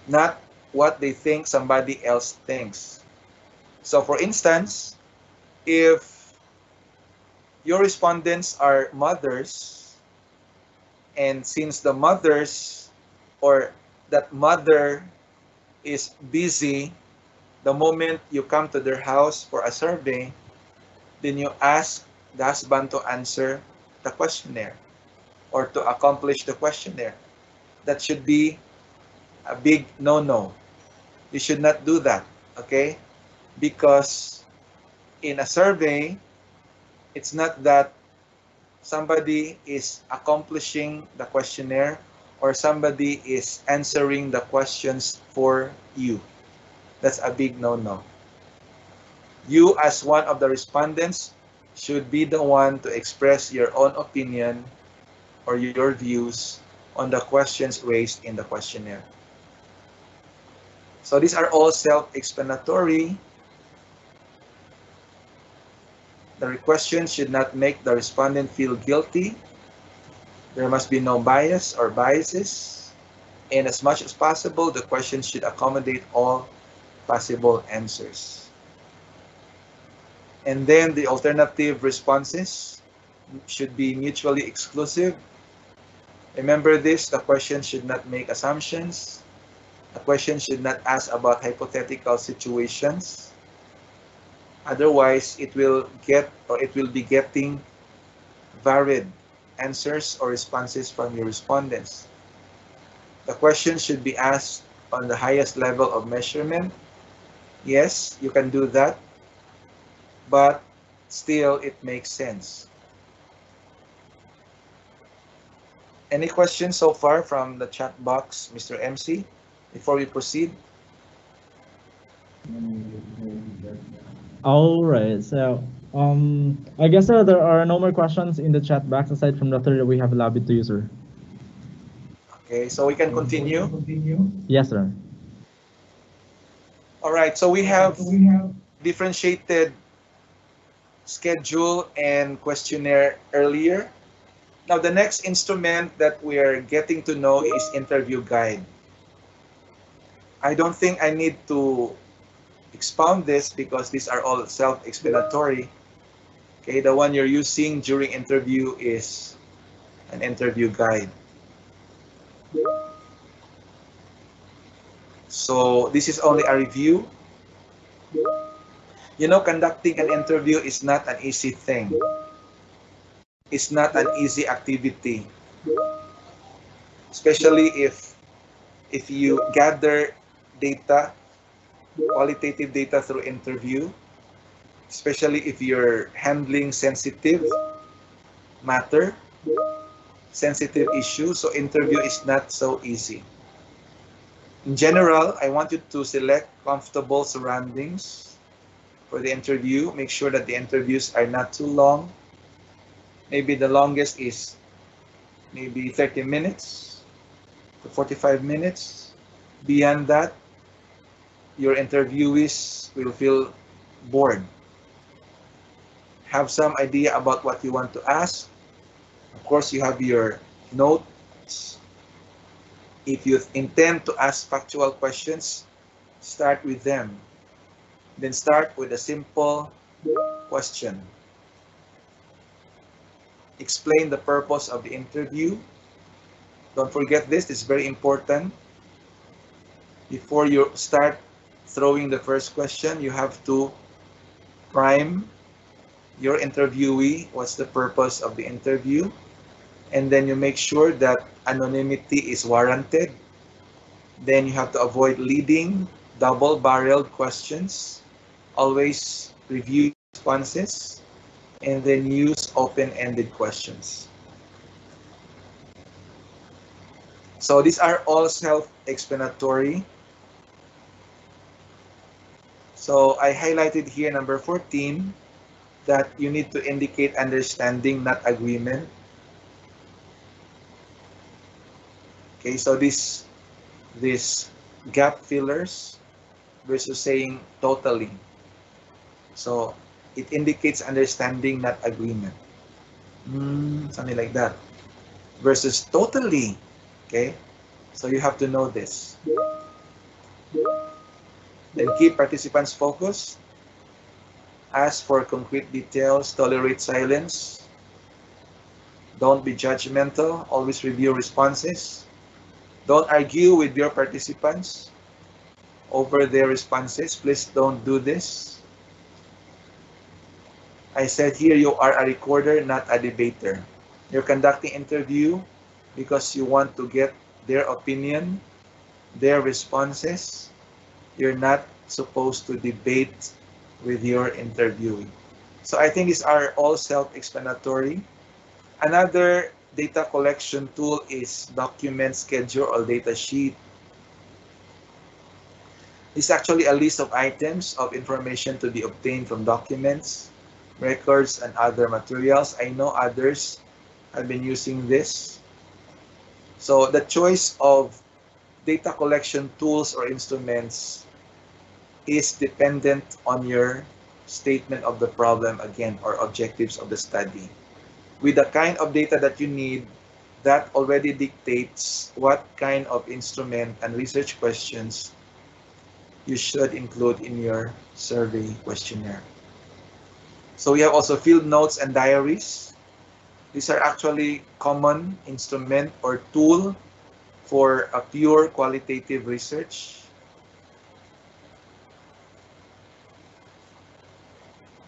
not what they think somebody else thinks. So for instance, if your respondents are mothers, and since the mothers or that mother is busy the moment you come to their house for a survey, then you ask the husband to answer the questionnaire or to accomplish the questionnaire. That should be a big no-no. You should not do that, okay? Because in a survey, it's not that somebody is accomplishing the questionnaire or somebody is answering the questions for you. That's a big no-no. You, as one of the respondents, should be the one to express your own opinion or your views on the questions raised in the questionnaire. So these are all self-explanatory. The questions should not make the respondent feel guilty. There must be no bias or biases. And as much as possible, the questions should accommodate all possible answers. And then the alternative responses should be mutually exclusive. Remember this, the question should not make assumptions. The question should not ask about hypothetical situations. Otherwise, it will be getting varied answers or responses from your respondents. The question should be asked on the highest level of measurement. Yes, you can do that, but still it makes sense. Any questions so far from the chat box, Mr. MC, before we proceed? All right, so I guess there are no more questions in the chat box aside from the 3 that we have allowed to user. Okay, so we can continue. Yes, sir. All right, so we have differentiated schedule and questionnaire earlier. Now the next instrument that we are getting to know is interview guide. I don't think I need to expound this because these are all self-explanatory. Okay, the one you're using during interview is an interview guide. So this is only a review. You know, conducting an interview is not an easy thing. It's not an easy activity, especially if you gather data, qualitative data through interview, especially if you're handling sensitive matter, sensitive issues. So interview is not so easy. In general, I want you to select comfortable surroundings for the interview. Make sure that the interviews are not too long. Maybe the longest is maybe 30 minutes to 45 minutes. Beyond that, your interviewees will feel bored. Have some idea about what you want to ask. Of course, you have your notes. If you intend to ask factual questions, start with them. Then start with a simple question. Explain the purpose of the interview. Don't forget this, it's very important. Before you start throwing the first question, you have to prime your interviewee, what's the purpose of the interview, and then you make sure that anonymity is warranted. Then you have to avoid leading double-barreled questions. Always review responses, and then use open-ended questions. So these are all self-explanatory. So I highlighted here number 14 that you need to indicate understanding, not agreement. Okay, so this gap fillers versus saying totally. So it indicates understanding, not agreement. Something like that. Versus totally. Okay, so you have to know this. Then keep participants focused. Ask for concrete details. Tolerate silence. Don't be judgmental. Always review responses. Don't argue with your participants over their responses. Please don't do this. I said here you are a recorder, not a debater. You're conducting interview because you want to get their opinion, their responses. You're not supposed to debate with your interviewee. So I think these are all self-explanatory. Another data collection tool is document schedule or data sheet. It's actually a list of items of information to be obtained from documents, records, and other materials. I know others have been using this. So the choice of data collection tools or instruments is dependent on your statement of the problem again, or objectives of the study. With the kind of data that you need, that already dictates what kind of instrument and research questions you should include in your survey questionnaire. So we have also field notes and diaries. These are actually common instrument or tool for a pure qualitative research.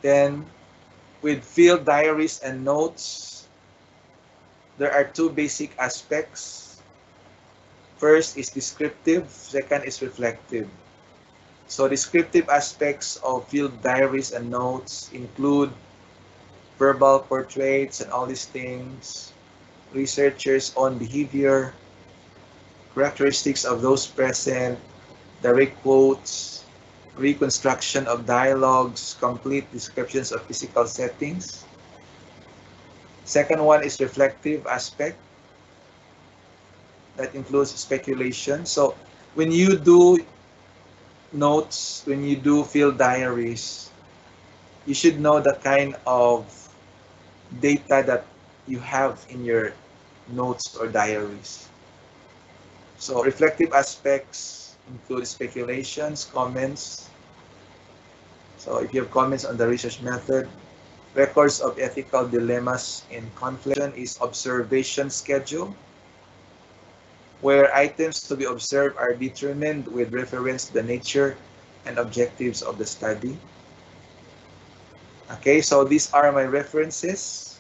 Then with field diaries and notes, there are two basic aspects. First is descriptive, second is reflective. So descriptive aspects of field diaries and notes include verbal portraits and all these things, researchers' own behavior, characteristics of those present, direct quotes, reconstruction of dialogues, complete descriptions of physical settings. Second one is reflective aspect. That includes speculation. So when you do notes, when you do field diaries, you should know the kind of data that you have in your notes or diaries. So reflective aspects include speculations, comments. So if you have comments on the research method, records of ethical dilemmas in conflict is observation schedule, where items to be observed are determined with reference to the nature and objectives of the study. Okay, so these are my references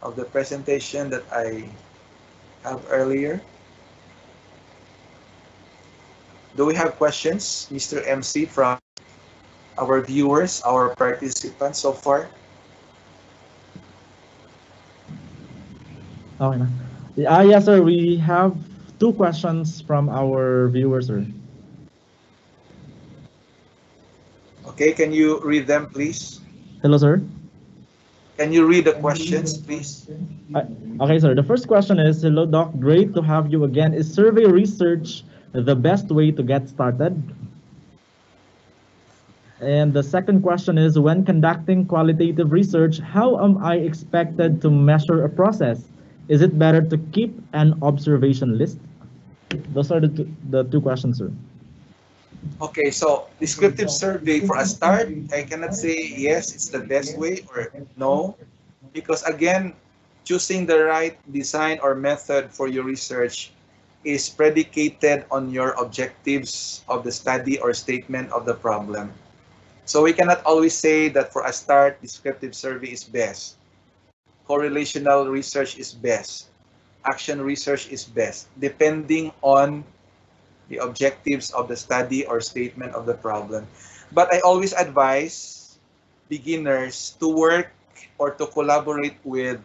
of the presentation that I have earlier. Do we have questions, Mr. MC, from our viewers, our participants so far? Okay na. Yes, sir. We have two questions from our viewers, sir. Okay, can you read them, please? Hello, sir. Can you read the questions, please? Uh, okay, sir. The first question is, hello, Doc. Great to have you again. Is survey research the best way to get started? And the second question is, when conducting qualitative research, how am I expected to measure a process? Is it better to keep an observation list? Those are the two questions, sir. Okay, so descriptive survey for a start, I cannot say yes, it's the best way or no, because again, choosing the right design or method for your research is predicated on your objectives of the study or statement of the problem. So we cannot always say that for a start, descriptive survey is best. Correlational research is best. Action research is best, depending on the objectives of the study or statement of the problem. But I always advise beginners to work or to collaborate with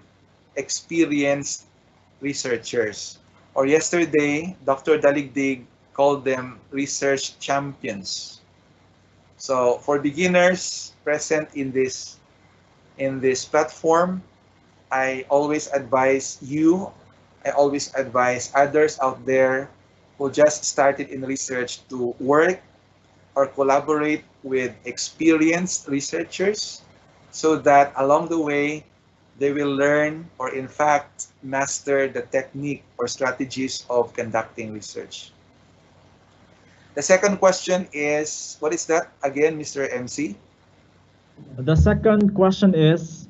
experienced researchers. Or yesterday, Dr. Daligdig called them research champions. So for beginners present in this platform, I always advise you, I always advise others out there who just started in research to work or collaborate with experienced researchers so that along the way they will learn or in fact master the technique or strategies of conducting research. The second question is, what is that again, Mr. MC? The second question is,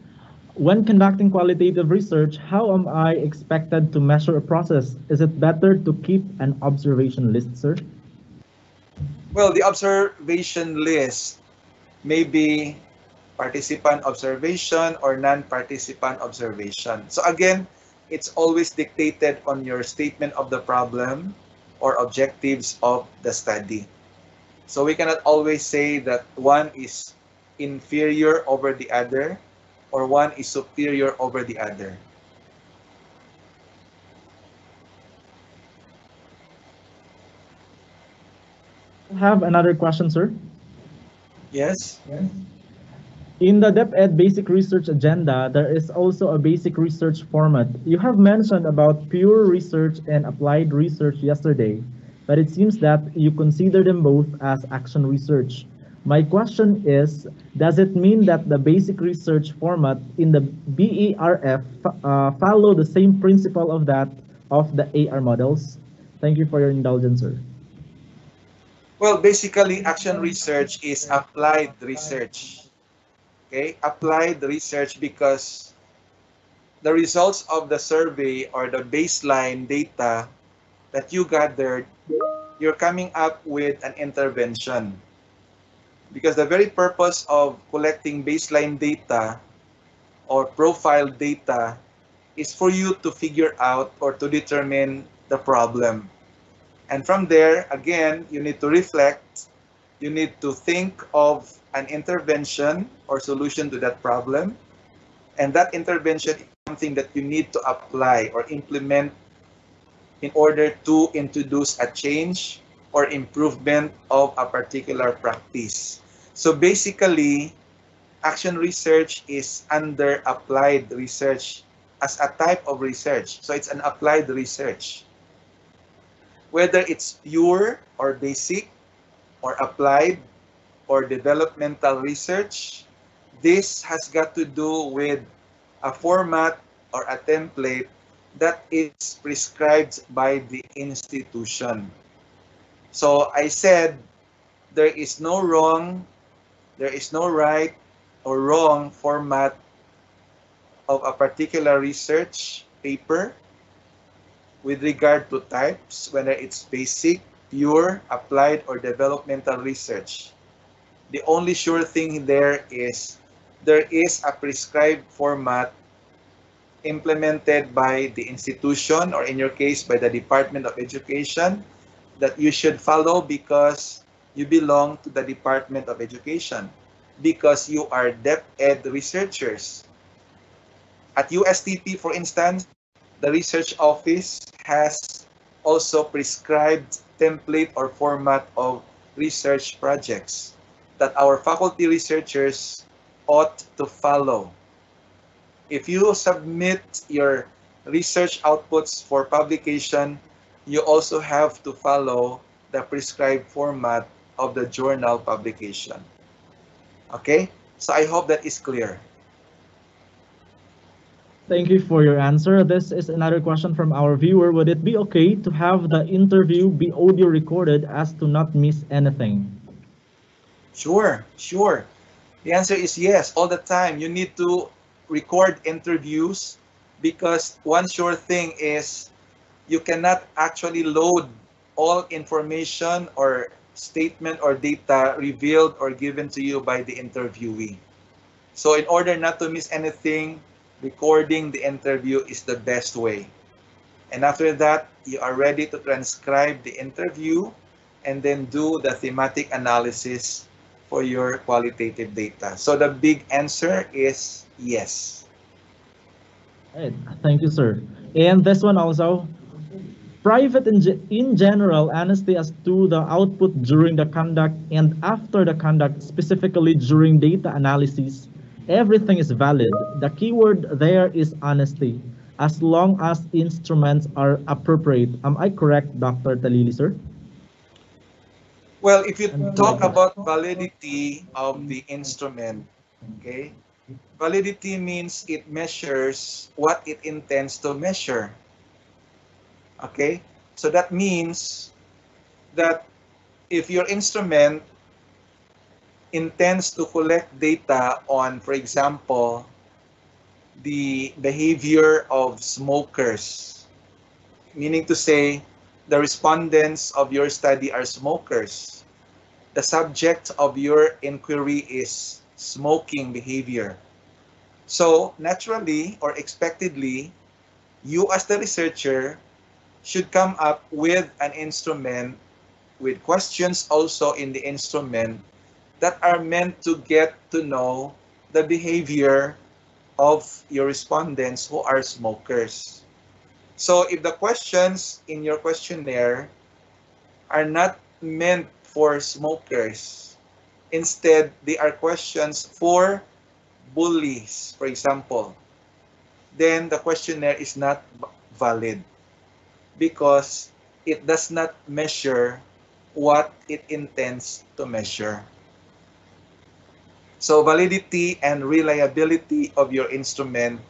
when conducting qualitative research, how am I expected to measure a process? Is it better to keep an observation list, sir? Well, the observation list may be participant observation or non-participant observation. So again, it's always dictated on your statement of the problem or objectives of the study. So we cannot always say that one is inferior over the other or one is superior over the other. Have another question, sir. Yes? In the DepEd basic research agenda, there is also a basic research format. You have mentioned about pure research and applied research yesterday, but it seems that you consider them both as action research. My question is, does it mean that the basic research format in the BERF follow the same principle of that of the AR models? Thank you for your indulgence, sir. Well, basically, action research is applied research. Okay, applied research because the results of the survey or the baseline data that you gathered, you're coming up with an intervention. Because the very purpose of collecting baseline data or profile data is for you to figure out or to determine the problem. And from there, again, you need to reflect, you need to think of an intervention or solution to that problem. And that intervention is something that you need to apply or implement in order to introduce a change or improvement of a particular practice. So basically, action research is under applied research as a type of research. So it's an applied research. Whether it's pure or basic or applied or developmental research, this has got to do with a format or a template that is prescribed by the institution. So I said there is no wrong, there is no right or wrong format of a particular research paper with regard to types, whether it's basic, pure, applied, or developmental research. The only sure thing there is there is a prescribed format implemented by the institution, or in your case, by the Department of Education, that you should follow because you belong to the Department of Education, because you are DepEd researchers. At USTP, for instance, the research office has also prescribed template or format of research projects that our faculty researchers ought to follow. If you submit your research outputs for publication, you also have to follow the prescribed format of the journal publication. Okay? So I hope that is clear. Thank you for your answer. This is another question from our viewer. Would it be okay to have the interview be audio recorded as to not miss anything? Sure, sure. The answer is yes, all the time. You need to record interviews because one sure thing is you cannot actually load all information or statement or data revealed or given to you by the interviewee. So in order not to miss anything, recording the interview is the best way. And after that, you are ready to transcribe the interview and then do the thematic analysis for your qualitative data. So the big answer is yes. Right. Thank you, sir. And this one also, private in general, honesty as to the output during the conduct and after the conduct, specifically during data analysis, everything is valid. The keyword there is honesty, as long as instruments are appropriate. Am I correct, Dr. Talili, sir? Well, if you talk about validity of the instrument, okay, validity means it measures what it intends to measure. Okay, so that means that if your instrument intends to collect data on, for example, the behavior of smokers, meaning to say the respondents of your study are smokers, the subject of your inquiry is smoking behavior. So naturally or expectedly, you as the researcher should come up with an instrument with questions also in the instrument that are meant to get to know the behavior of your respondents who are smokers. So if the questions in your questionnaire are not meant for smokers, instead they are questions for bullies, for example, then the questionnaire is not valid because it does not measure what it intends to measure. So validity and reliability of your instrument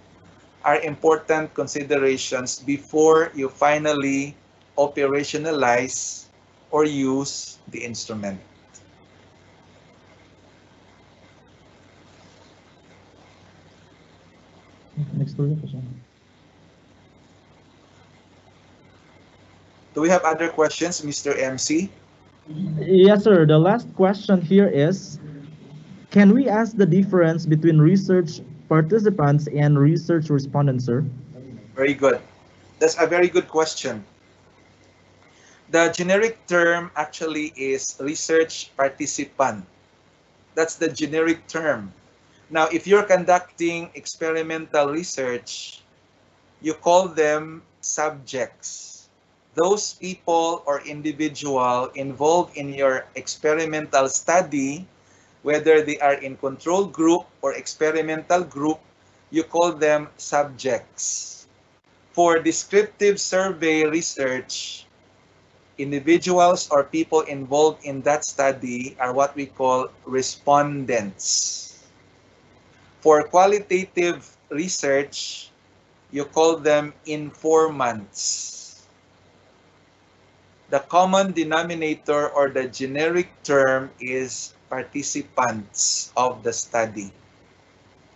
are important considerations before you finally operationalize or use the instrument. Next story. Do we have other questions, Mr. MC? Yes, sir. The last question here is, can we ask the difference between research participants and research respondents, sir? Very good. That's a very good question. The generic term actually is research participant. That's the generic term. Now, if you're conducting experimental research, you call them subjects. Those people or individual involved in your experimental study, whether they are in control group or experimental group, you call them subjects. For descriptive survey research, individuals or people involved in that study are what we call respondents. For qualitative research, you call them informants. The common denominator or the generic term is participants of the study.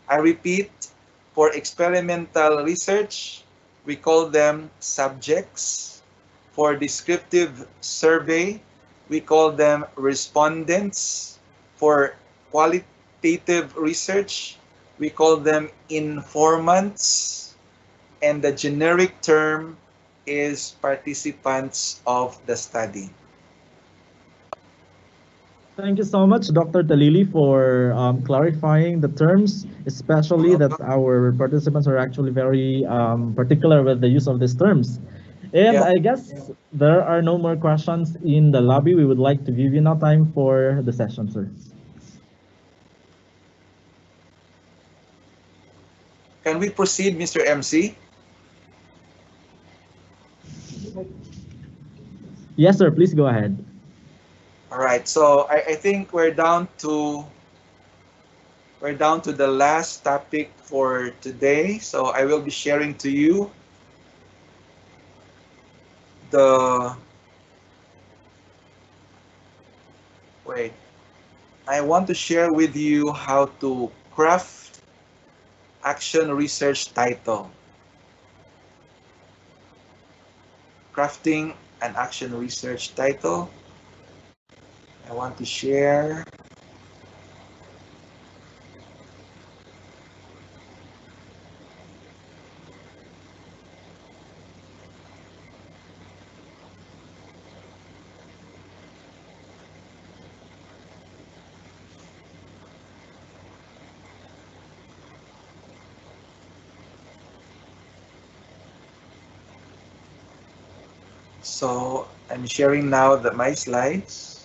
I repeat, for experimental research, we call them subjects. For descriptive survey, we call them respondents. For qualitative research, We call them informants, and the generic term is participants of the study. Thank you so much, Dr. Talili, for clarifying the terms, especially that Welcome. our participants are actually very particular with the use of these terms. And Yeah. I guess there are no more questions in the lobby. We would like to give you now time for the session, sir. Can we proceed, Mr. MC? Yes, sir. Please go ahead. All right. So I think we're down to the last topic for today. So I will be sharing to you the wait. I want to share with you how to craft action research title. Crafting an action research title. I want to share. So I'm sharing now my slides.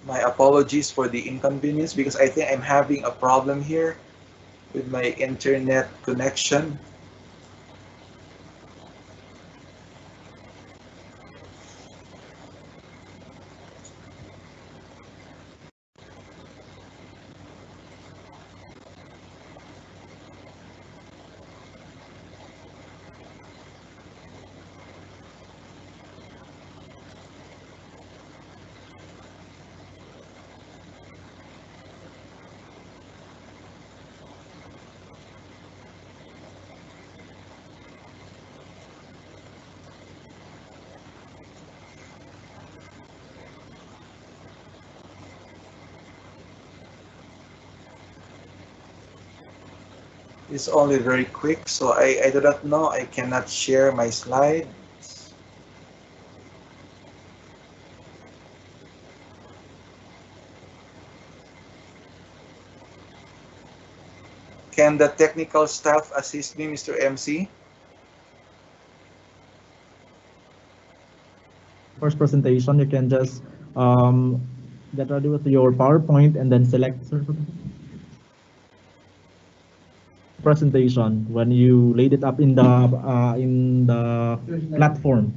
My apologies for the inconvenience because I think I'm having a problem here with my internet connection. It's only very quick, so I do not know. I cannot share my slide. Can the technical staff assist me, Mr. MC? First presentation, you can just get ready with your PowerPoint and then select, sir, presentation when you laid it up in the platform.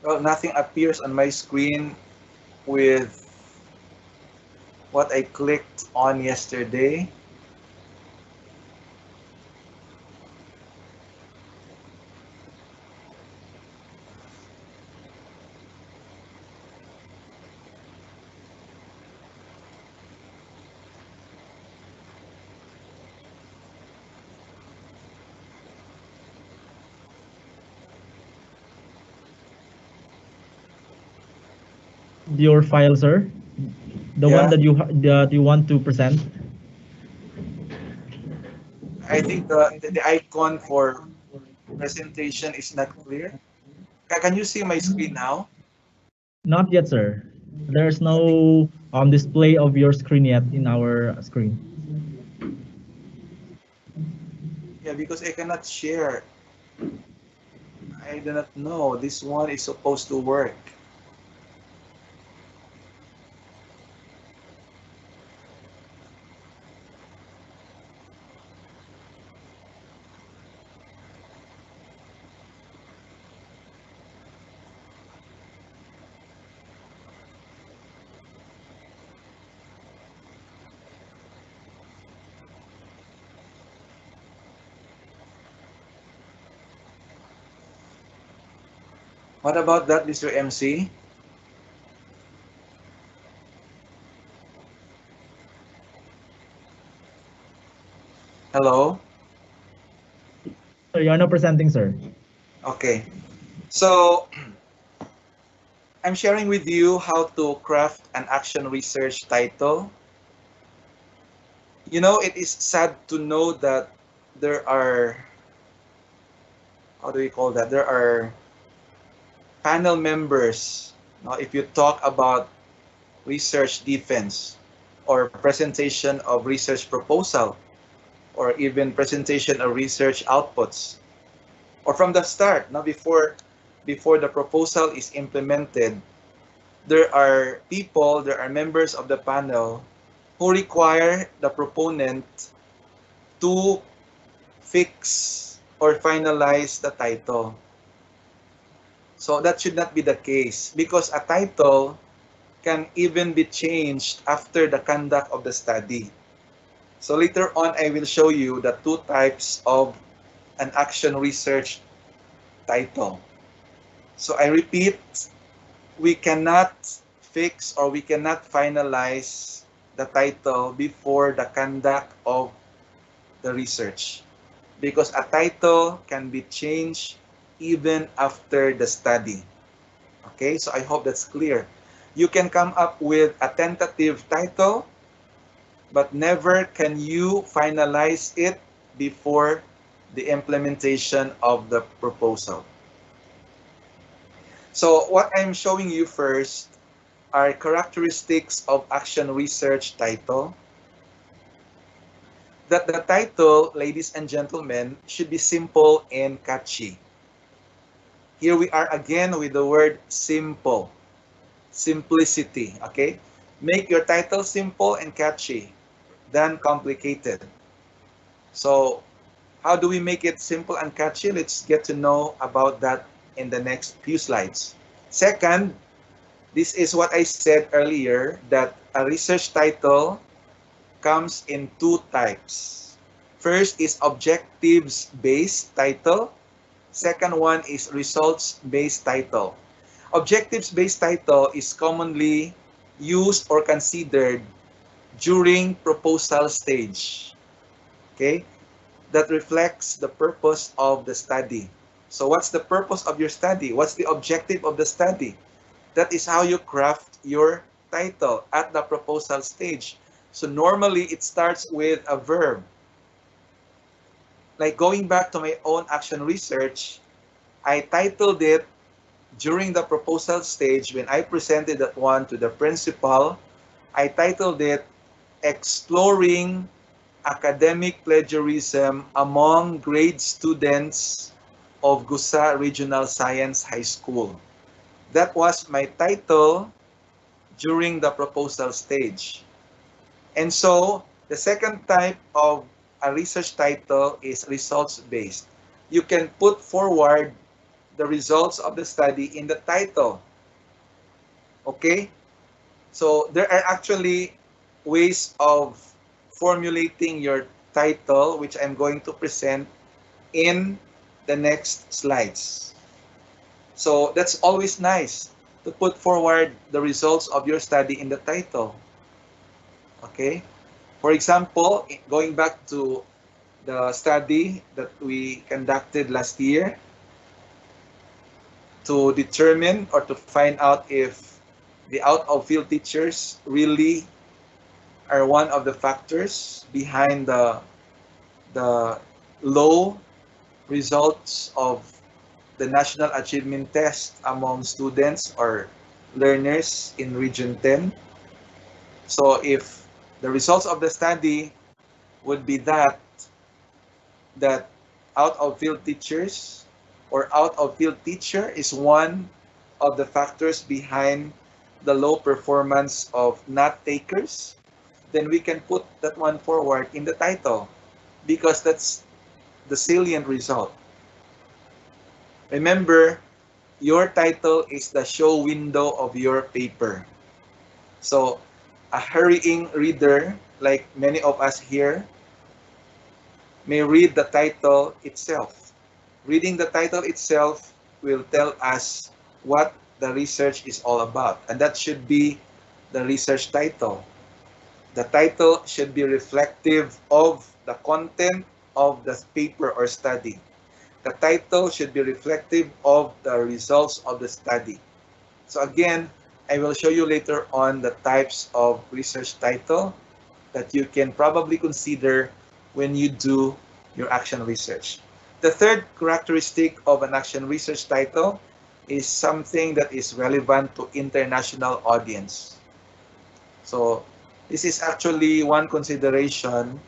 Well, nothing appears on my screen with what I clicked on yesterday. Your file, sir, the one Yeah, that you want to present. I think the icon for presentation is not clear. Can you see my screen now? Not yet, sir. There's no display of your screen yet in our screen. Yeah, because I cannot share. I do not know. This one is supposed to work. What about that, Mr. MC? Hello? So you are now presenting, sir. Okay, so I'm sharing with you how to craft an action research title. You know, it is sad to know that there are, how do we call that? There are panel members. Now, if you talk about research defense or presentation of research proposal or even presentation of research outputs, or from the start, now before the proposal is implemented, there are members of the panel who require the proponent to fix or finalize the title. So that should not be the case because a title can even be changed after the conduct of the study. So later on, I will show you the two types of an action research title. So I repeat, we cannot fix or we cannot finalize the title before the conduct of the research because a title can be changed even after the study. Okay, so I hope that's clear. You can come up with a tentative title, but never can you finalize it before the implementation of the proposal. So what I'm showing you first are characteristics of action research title. That the title, ladies and gentlemen, should be simple and catchy. Here we are again with the word simple. Simplicity, okay? Make your title simple and catchy, then complicated. So how do we make it simple and catchy? Let's get to know about that in the next few slides. Second, this is what I said earlier, that a research title comes in two types. First is objectives-based title. Second one is results-based title. Objectives-based title is commonly used or considered during proposal stage. Okay? That reflects the purpose of the study. So what's the purpose of your study? What's the objective of the study? That is how you craft your title at the proposal stage. So normally it starts with a verb. Like going back to my own action research, I titled it during the proposal stage when I presented that one to the principal. I titled it Exploring Academic Plagiarism Among Grade Students of Gusa Regional Science High School. That was my title during the proposal stage. And so the second type of a research title is results-based. You can put forward the results of the study in the title. Okay? So there are actually ways of formulating your title, which I'm going to present in the next slides. So that's always nice to put forward the results of your study in the title. Okay? For example, going back to the study that we conducted last year to determine or to find out if the out-of-field teachers really are one of the factors behind the low results of the National Achievement Test among students or learners in Region 10. So if the results of the study would be that out-of-field teachers or out-of-field teacher is one of the factors behind the low performance of not takers, then we can put that one forward in the title because that's the salient result. Remember, your title is the show window of your paper. So a hurrying reader, like many of us here, may read the title itself. Reading the title itself will tell us what the research is all about, and that should be the research title. The title should be reflective of the content of the paper or study. The title should be reflective of the results of the study. So again, I will show you later on the types of research title that you can probably consider when you do your action research. The third characteristic of an action research title is something that is relevant to international audience. So this is actually one consideration,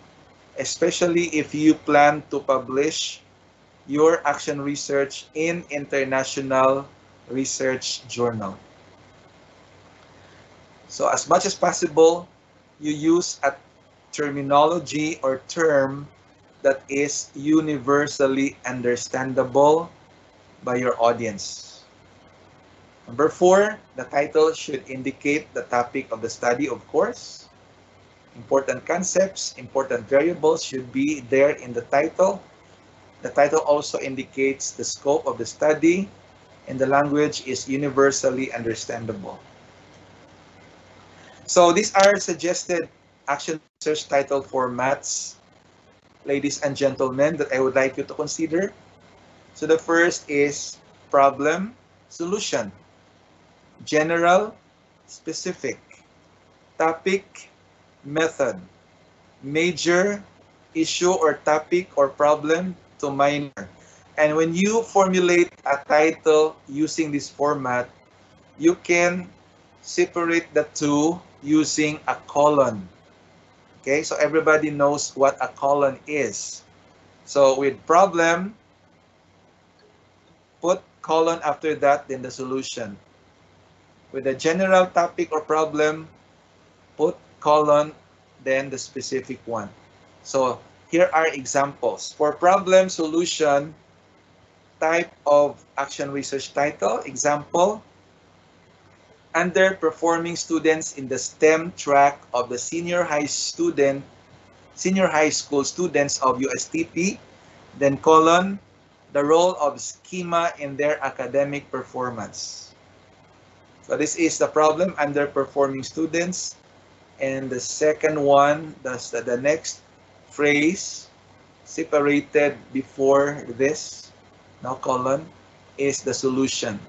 especially if you plan to publish your action research in international research journal. So as much as possible, you use a terminology or term that is universally understandable by your audience. Number 4, the title should indicate the topic of the study, of course. Important concepts, important variables should be there in the title. The title also indicates the scope of the study, and the language is universally understandable. So these are suggested action research title formats, ladies and gentlemen, that I would like you to consider. So the first is problem, solution, general, specific, topic, method, major, issue or topic or problem to minor. And when you formulate a title using this format, you can separate the two using a colon. Okay, so everybody knows what a colon is. So with problem, put colon after that, then the solution. With a general topic or problem, put colon, then the specific one. So here are examples. For problem, solution, type of action research title, example, underperforming students in the STEM track of the senior high school students of USTP, then colon, the role of schema in their academic performance. So this is the problem, underperforming students. And the second one, the next phrase separated before this, now colon, is the solution.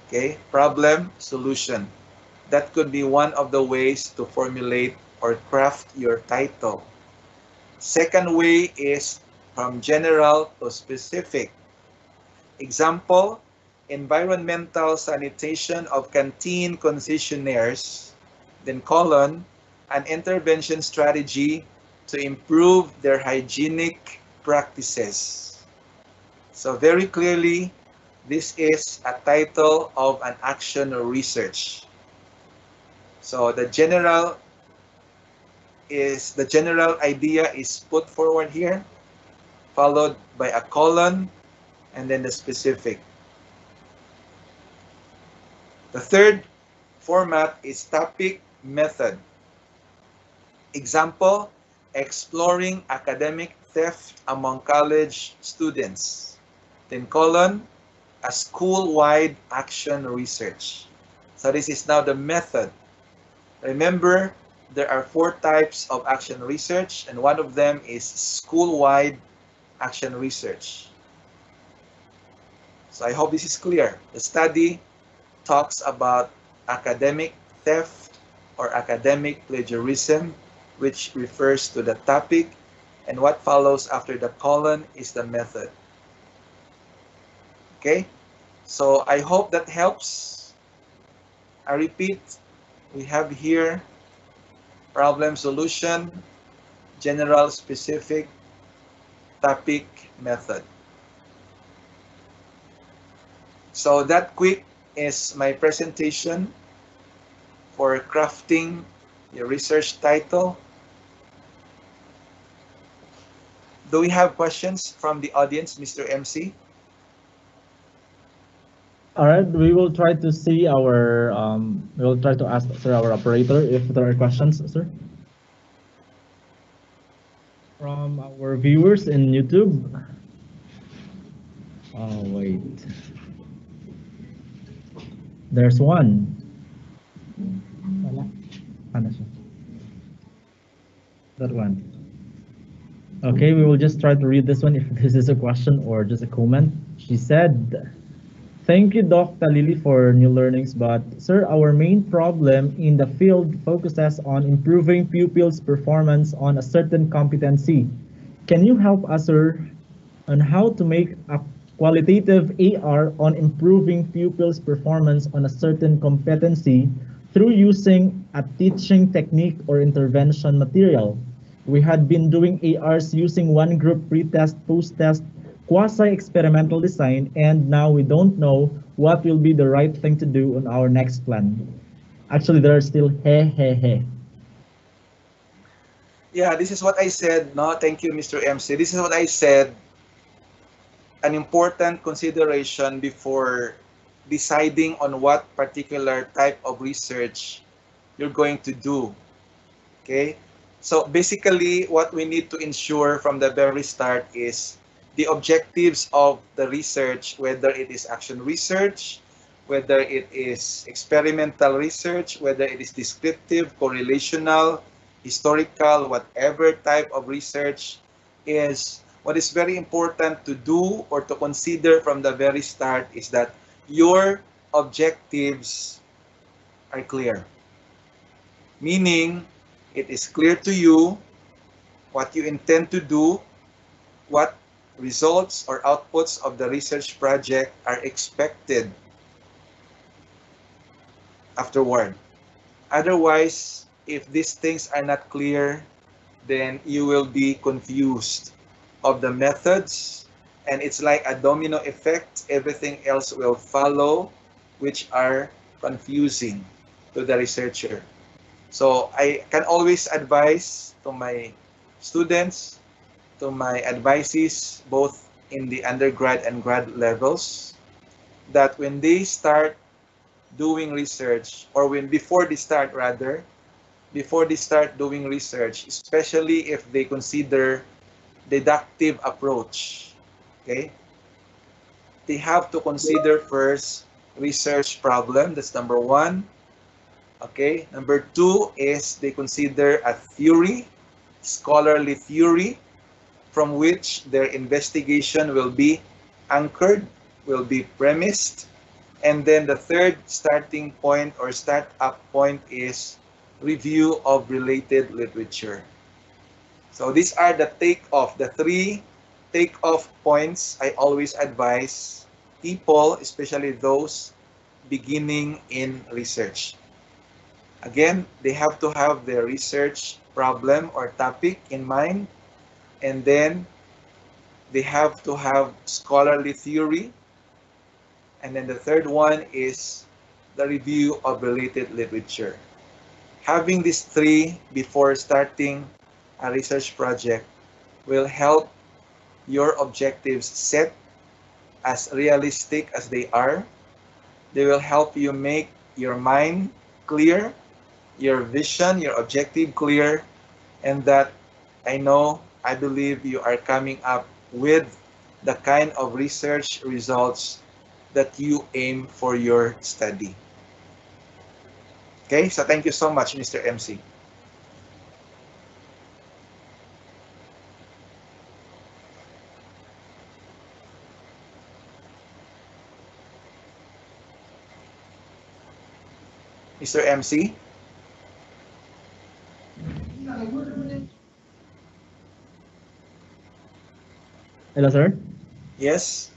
Okay, problem, solution. That could be one of the ways to formulate or craft your title. Second way is from general to specific. Example, environmental sanitation of canteen concessionaires, then colon, an intervention strategy to improve their hygienic practices. So very clearly, this is a title of an action research. So the general idea is put forward here, followed by a colon, and then the specific. The third format is topic, method. Example, exploring academic theft among college students. Then colon, a school-wide action research. So this is now the method. Remember, there are 4 types of action research, and one of them is school-wide action research. So I hope this is clear. The study talks about academic theft or academic plagiarism, which refers to the topic, and what follows after the colon is the method. Okay, so I hope that helps. I repeat, we have here problem, solution, general, specific, topic, method. So that quick is my presentation for crafting your research title. Do we have questions from the audience, Mr. MC? All right, we will try to see our, we will try to ask our operator if there are questions, sir. From our viewers in YouTube. Oh, wait. There's one. Wala. Ano siya? That one. Okay, we will just try to read this one if this is a question or just a comment. She said, thank you, Dr. Lily, for new learnings, but sir, our main problem in the field focuses on improving pupils' performance on a certain competency. Can you help us, sir, on how to make a qualitative AR on improving pupils' performance on a certain competency through using a teaching technique or intervention material? We had been doing ARs using one group pre-test, post-test, quasi-experimental design, and now we don't know what will be the right thing to do on our next plan. Actually, there are still he. Yeah, this is what I said. No, thank you, Mr. MC. This is what I said. An important consideration before deciding on what particular type of research you're going to do. Okay? So basically, what we need to ensure from the very start is the objectives of the research, whether it is action research, whether it is experimental research, whether it is descriptive, correlational, historical, whatever type of research is, what is very important to do or to consider from the very start is that your objectives are clear. Meaning, it is clear to you what you intend to do, what results or outputs of the research project are expected afterward. Otherwise, if these things are not clear, then you will be confused of the methods, and it's like a domino effect. Everything else will follow, which are confusing to the researcher. So I can always advise to my students, to my advisees, both in the undergrad and grad levels, that when they start doing research, or when before they start rather, before they start doing research, especially if they consider deductive approach, okay, they have to consider first research problem. That's number one. Okay, number two is they consider a theory, scholarly theory, from which their investigation will be anchored, will be premised. And then the third starting point or start-up point is review of related literature. So these are the the three take-off points I always advise people, especially those beginning in research. Again, they have to have their research problem or topic in mind, and then they have to have scholarly theory, and then the third one is the review of related literature. Having these three before starting a research project will help your objectives set as realistic as they are. They will help you make your mind clear, your vision, your objective clear, and that I believe you are coming up with the kind of research results that you aim for your study. Okay, so thank you so much, Mr. MC. Mr. MC? Hello, sir. Yes?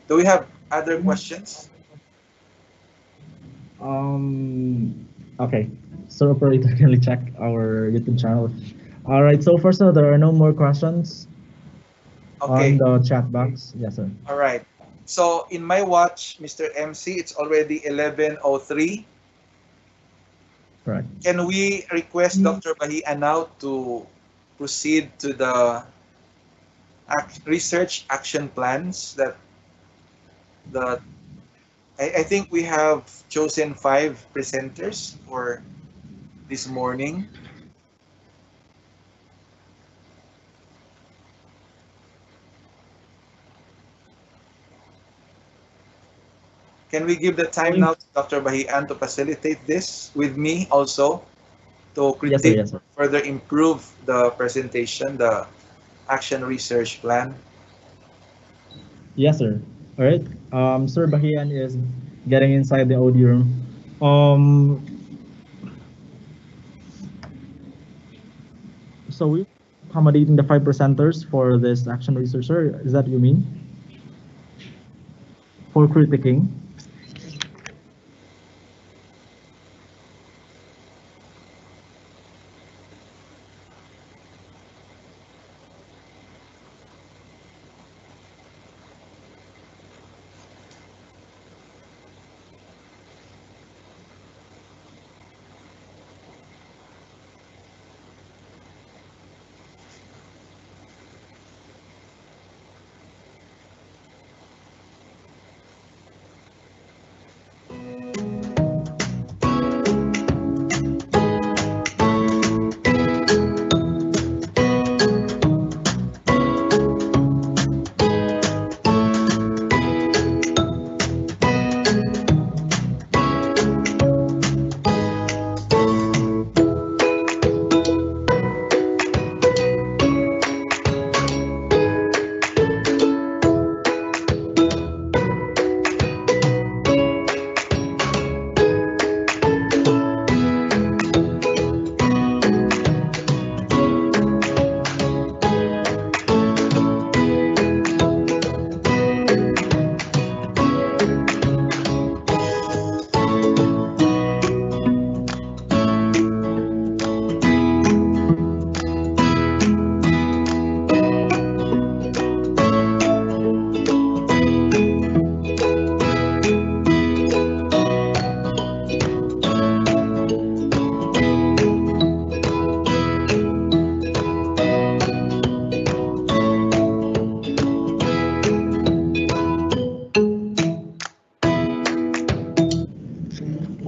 Do we have other questions? Okay. So operator, can you check our YouTube channel? All right. So far, so there are no more questions Okay. on the chat box. Yes, sir. All right. So in my watch, Mr. MC, it's already 11:03. Correct. Can we request Dr. Bahia now to proceed to the research action plans that I think we have chosen 5 presenters for this morning. Can we give the time now to Dr. Bahian to facilitate this with me also? to Yes, sir. critique, Yes, sir. further improve the presentation, the action research plan? Yes, sir. All right. Sir Bahian is getting inside the audio room. Um, so we accommodating the 5%ers for this action research, sir. Is that you mean? For critiquing?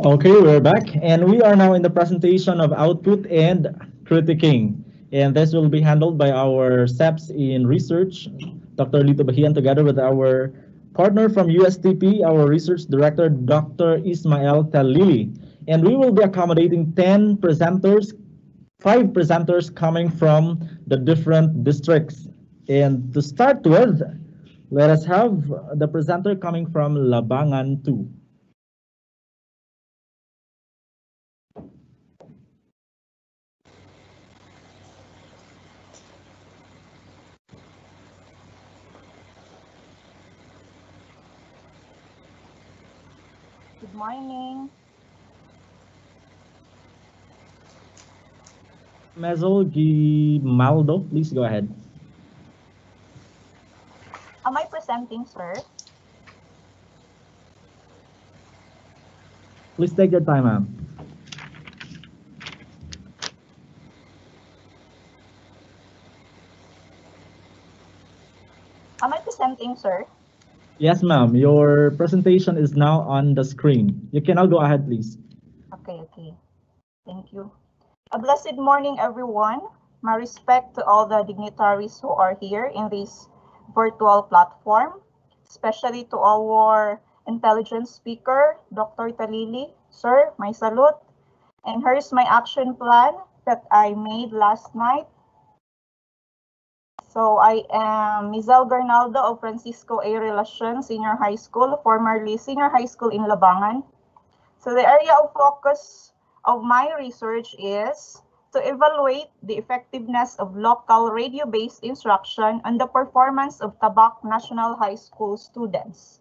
Okay, we're back, and we are now in the presentation of output and critiquing. And this will be handled by our SEPs in research, Dr. Lito Bahian, together with our partner from USTP, our research director, Dr. Ismael Talili. And we will be accommodating 10 presenters, 5 presenters coming from the different districts. And to start with, let us have the presenter coming from Labangan 2. Good morning. Mezol Gimaldo, please go ahead. Am I presenting, sir? Please take your time, ma'am. Am I presenting, sir? Yes, ma'am. Your presentation is now on the screen. You can now go ahead, please. Okay. Thank you. A blessed morning, everyone. My respect to all the dignitaries who are here in this virtual platform, especially to our intelligence speaker, Dr. Talili. Sir, my salute. And here's my action plan that I made last night. So I am Mizel Garnaldo of Francisco A. Relacion Senior High School, formerly Senior High School in Labangan. So the area of focus of my research is to evaluate the effectiveness of local radio-based instruction on the performance of Tabak National High School students.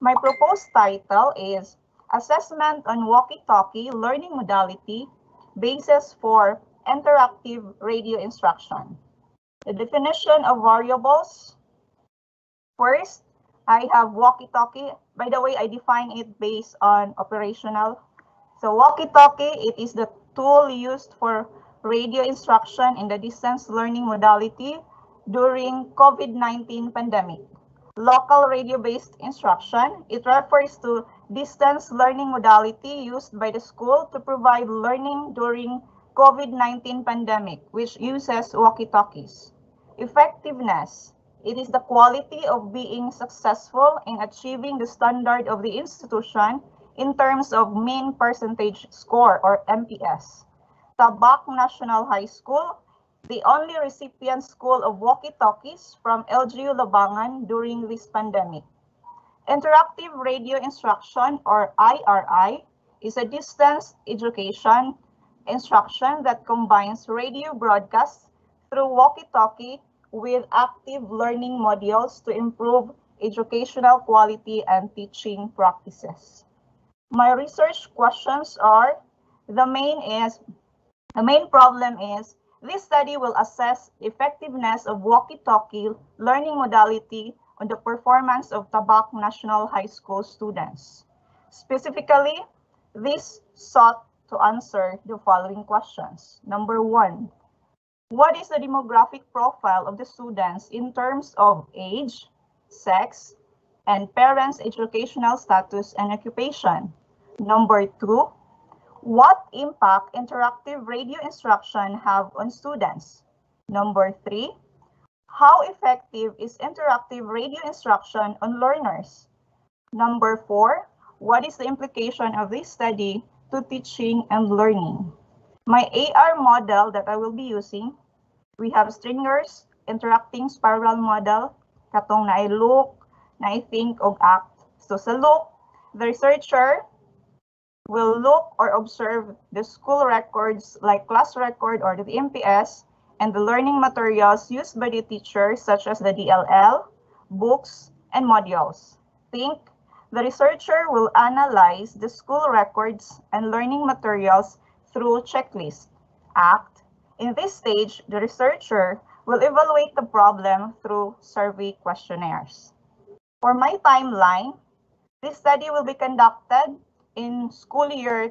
My proposed title is Assessment on Walkie-Talkie Learning Modality, Basis for Interactive Radio Instruction. The definition of variables. First, I have walkie-talkie. By the way, I define it based on operational. So walkie-talkie, it is the tool used for radio instruction in the distance learning modality during COVID-19 pandemic. Local radio-based instruction, it refers to distance learning modality used by the school to provide learning during COVID-19 pandemic, which uses walkie-talkies. Effectiveness. It is the quality of being successful in achieving the standard of the institution in terms of mean percentage score or MPS. Tabac National High School, the only recipient school of walkie-talkies from LGU Labangan during this pandemic. Interactive radio instruction, or IRI, is a distance education instruction that combines radio broadcasts through walkie-talkie with active learning modules to improve educational quality and teaching practices. My research questions are, the main problem is, this study will assess the effectiveness of walkie-talkie learning modality on the performance of Tabac National High School students. Specifically, this sought to answer the following questions. Number 1, what is the demographic profile of the students in terms of age, sex, and parents' educational status and occupation? Number 2, what impact interactive radio instruction have on students? Number 3, how effective is interactive radio instruction on learners? Number 4, what is the implication of this study to teaching and learning? My AR model that I will be using, we have stringers, interacting spiral model, katong na look, na think, og act. So sa look, the researcher will look or observe the school records like class record or the MPS and the learning materials used by the teacher such as the DLL, books, and modules. Think, the researcher will analyze the school records and learning materials through checklist. Act, in this stage, the researcher will evaluate the problem through survey questionnaires. For my timeline, this study will be conducted in school year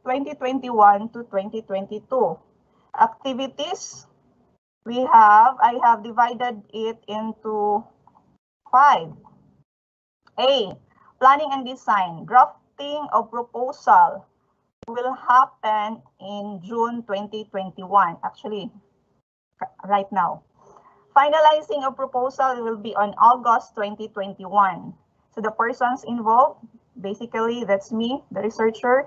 2021 to 2022. Activities, I have divided it into 5. A, planning and design. Drafting of proposal will happen in June 2021, actually, right now. Finalizing of proposal will be on August 2021. So the persons involved, basically, that's me, the researcher.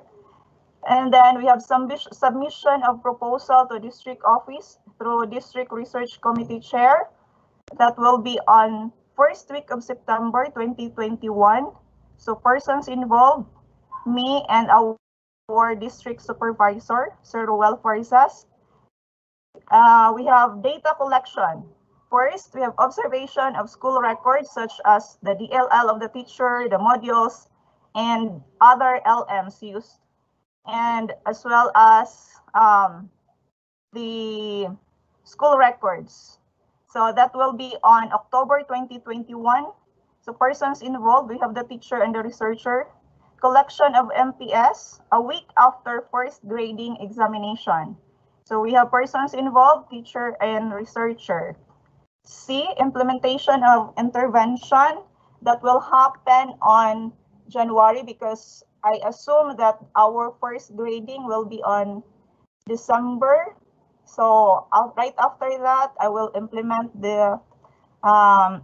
And then we have submission of proposal to district office through district research committee chair. That will be on first week of September 2021. So persons involved, me and our district supervisor, Sir Ruel Farisas. We have data collection. First, we have observation of school records such as the DLL of the teacher, the modules, and other LMs used, and as well as the school records. So that will be on October 2021. So persons involved, we have the teacher and the researcher. Collection of MPS a week after first grading examination. So we have persons involved, teacher and researcher. C, implementation of intervention that will happen on January because I assume that our first grading will be on December. So right after that, I will implement the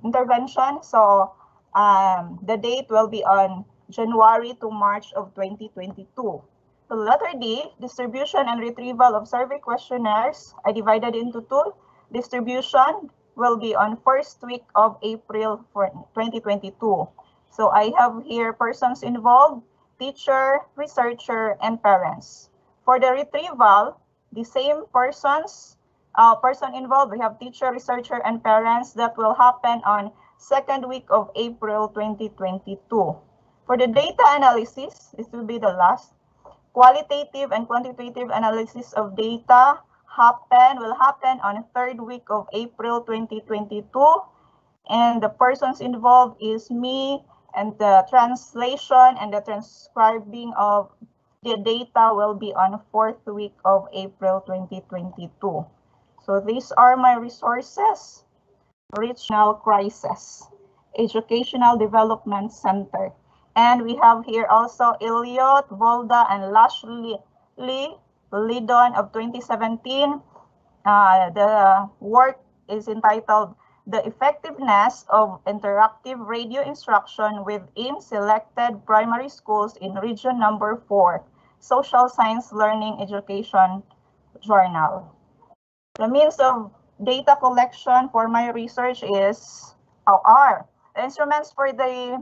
intervention. So the date will be on January to March of 2022. So letter D, distribution and retrieval of survey questionnaires. I divided into 2. Distribution will be on first week of April for 2022. So I have here persons involved, teacher, researcher, and parents. For the retrieval, the same person involved, we have teacher, researcher, and parents. That will happen on second week of April 2022. For the data analysis, this will be the last. Qualitative and quantitative analysis of data will happen on third week of April 2022. And the persons involved is me, and the translation and the transcribing of the data will be on fourth week of April 2022. So these are my resources. Regional Crisis, Educational Development Center. And we have here also Elliot, Volda, and Lashley Lidon of 2017. The work is entitled The Effectiveness of Interactive Radio Instruction Within Selected Primary Schools in Region Number 4, Social Science Learning Education journal. The means of data collection for my research are the instruments for the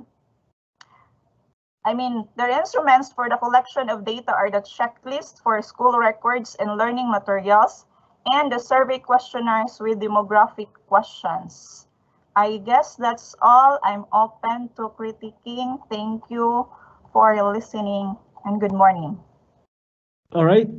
instruments for the collection of data are the checklist for school records and learning materials and the survey questionnaires with demographic questions. I guess that's all. I'm open to critiquing. Thank you for listening and good morning. All right.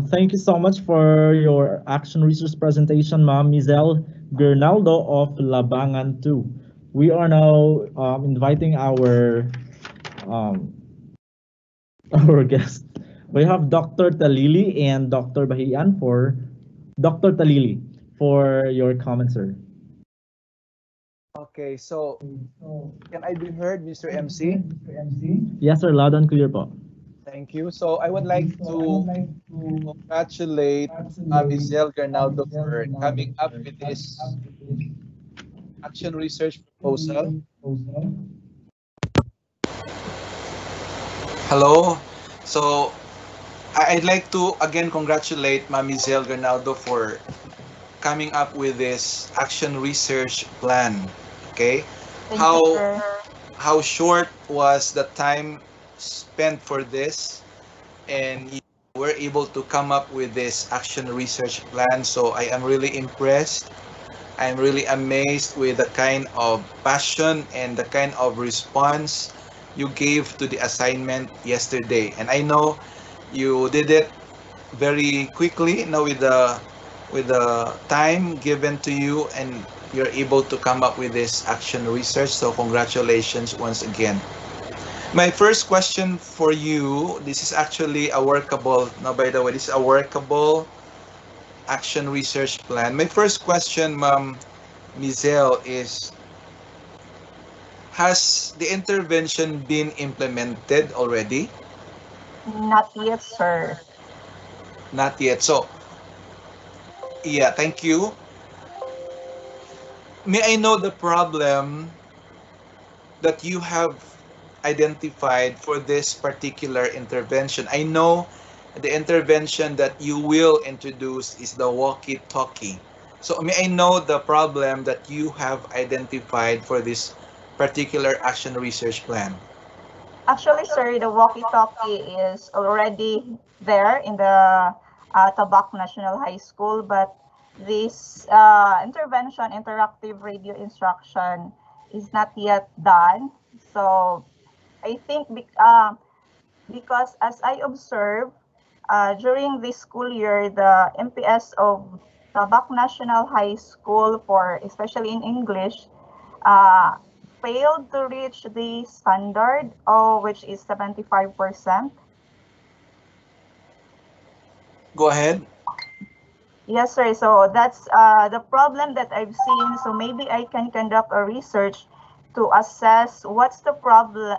Thank you so much for your action research presentation, Ma'am Mizel Gernaldo of Labangan 2. We are now inviting um, our guest. We have Dr. Talili and Dr. Bahian for Dr. Talili for your comments, sir. Okay, so can I be heard, Mr. MC? Yes, sir. Loud and clear po. Thank you. So I would like to congratulate Mizel Garnaldo for coming up with this action research proposal. Hello. So I'd like to again congratulate Mamizel Garnaldo for coming up with this action research plan. Okay. Thank you, sir. How short was the time spent for this, and you were able to come up with this action research plan. So I am really impressed. I'm really amazed with the kind of passion and the kind of response you gave to the assignment yesterday. And I know you did it very quickly, with the time given to you, and you're able to come up with this action research. So congratulations once again. My first question for you, this is actually a workable, no, by the way, this is a workable action research plan. My first question, Ma'am Mizel, is, has the intervention been implemented already? Not yet, sir. Not yet. So, yeah, thank you. May I know the problem that you have identified for this particular intervention? I know the intervention that you will introduce is the walkie-talkie. So may I know the problem that you have identified for this particular action research plan? Actually, sir, the walkie-talkie is already there in the Tabak National High School, but this intervention, interactive radio instruction, is not yet done. So I think because as I observe, during this school year, the MPS of Tabak National High School, for especially in English, failed to reach the standard, which is 75%. Go ahead. Yes, sir. So that's the problem that I've seen. So maybe I can conduct a research to assess what's the problem,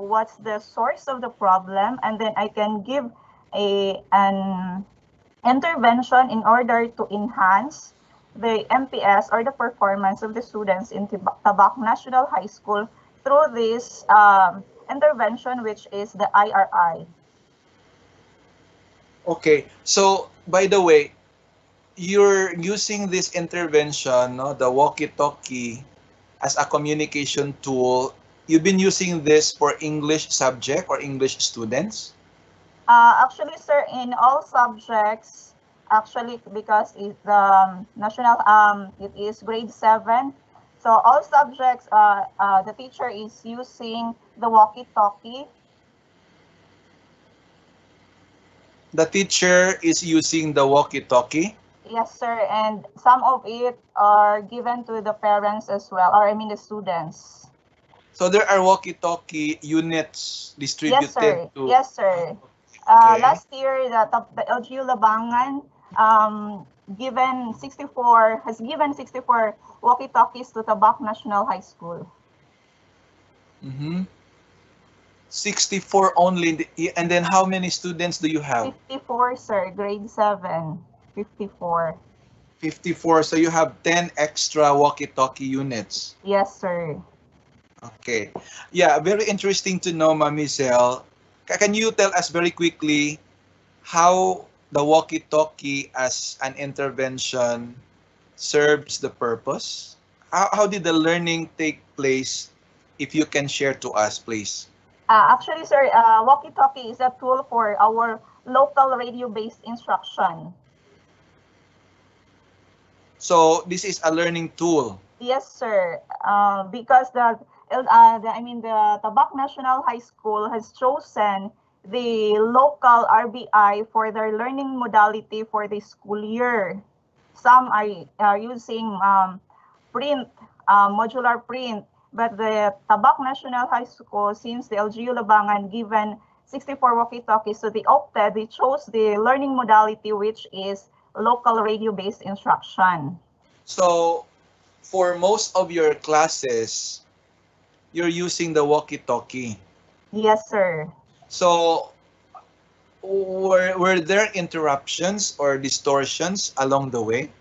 what's the source of the problem, and then I can give an intervention in order to enhance the MPS or the performance of the students in Tabak National High School through this intervention, which is the IRI. Okay. So, by the way, you're using this intervention, no, the walkie-talkie, as a communication tool. You've been using this for English subject or English students? Actually, sir, in all subjects, actually, because it's national, it is grade 7. So all subjects, the teacher is using the walkie-talkie. The teacher is using the walkie-talkie? Yes, sir. And some of it are given to the parents as well, or I mean the students. So there are walkie-talkie units distributed Yes, sir. to... Yes, sir. Okay. Last year, the LGU Labangan has given 64 walkie-talkies to Tabak National High School. 64 only, and then how many students do you have? 54, sir. Grade 7. 54. 54. So you have 10 extra walkie-talkie units. Yes, sir. Okay. Yeah, very interesting to know, Ma'am Mizel. Can you tell us very quickly how the walkie-talkie as an intervention serves the purpose? How did the learning take place? If you can share to us, please. Actually, sir, walkie-talkie is a tool for our local radio-based instruction. So this is a learning tool. Yes, sir. Because the Tabak National High School has chosen the local RBI for their learning modality for the school year. Some are using print, modular print, but the Tabak National High School, since the LGU Labangan given 64 walkie-talkies, so they chose the learning modality, which is local radio-based instruction. So for most of your classes, you're using the walkie-talkie. Yes, sir. So were there interruptions or distortions along the way?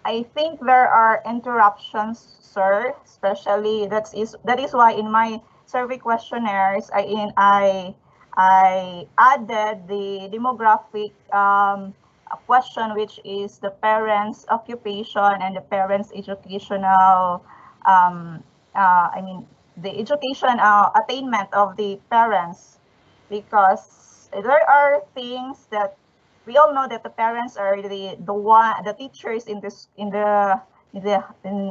I think there are interruptions, sir. Especially that is why in my survey questionnaires, I added the demographic question, which is the parents' occupation and the parents' educational the education attainment of the parents, because there are things that we all know that the parents are the teachers in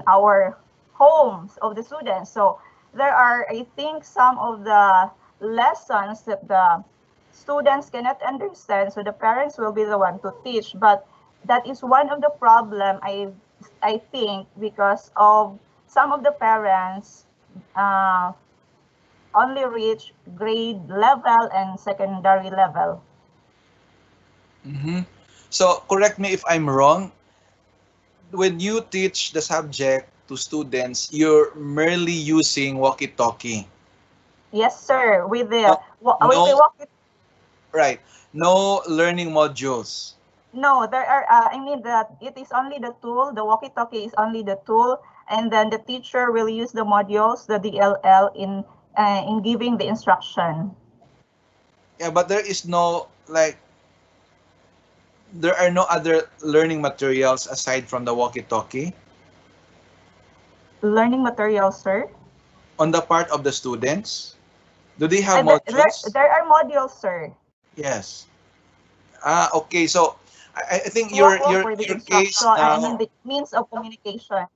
our homes of the students. So there are, I think, some of the lessons that the students cannot understand, so the parents will be the one to teach. But that is one of the problem, I think, because of some of the parents only reach grade level and secondary level. Mm-hmm. So correct me if I'm wrong. When you teach the subject to students, you're merely using walkie-talkie. Yes, sir. With the No, walkie. right. No learning modules. No, there are. That it is only the tool. The walkie-talkie is only the tool, and then the teacher will use the modules, the DLL, in giving the instruction. Yeah, but there is no there are no other learning materials aside from the walkie-talkie Learning materials, sir. on the part of the students. Do they have There, modules? there are modules, sir. Yes. Okay. So I think For the your case instruction. now. The means of communication.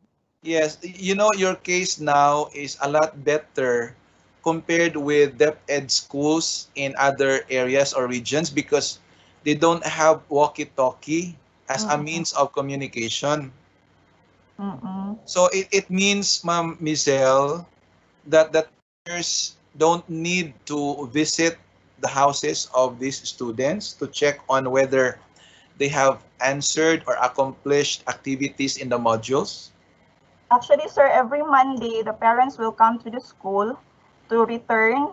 Yes, your case now is a lot better compared with DepEd schools in other areas or regions because they don't have walkie-talkie as a means of communication. So it means, Ma'am Mizel, that the teachers don't need to visit the houses of these students to check on whether they have answered or accomplished activities in the modules. Actually, sir, every Monday the parents will come to the school to return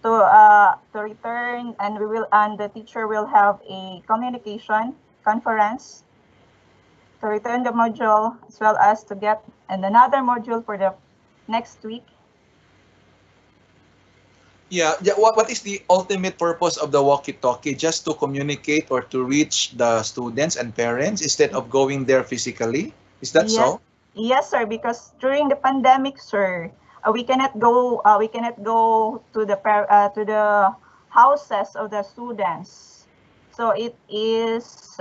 and the teacher will have a communication conference to return the module as well as to get another module for the next week. Yeah. What is the ultimate purpose of the walkie-talkie? Just to communicate or to reach the students and parents instead of going there physically? Is that so? Yes, sir. Because during the pandemic, sir, we cannot go. We cannot go to the houses of the students. So it is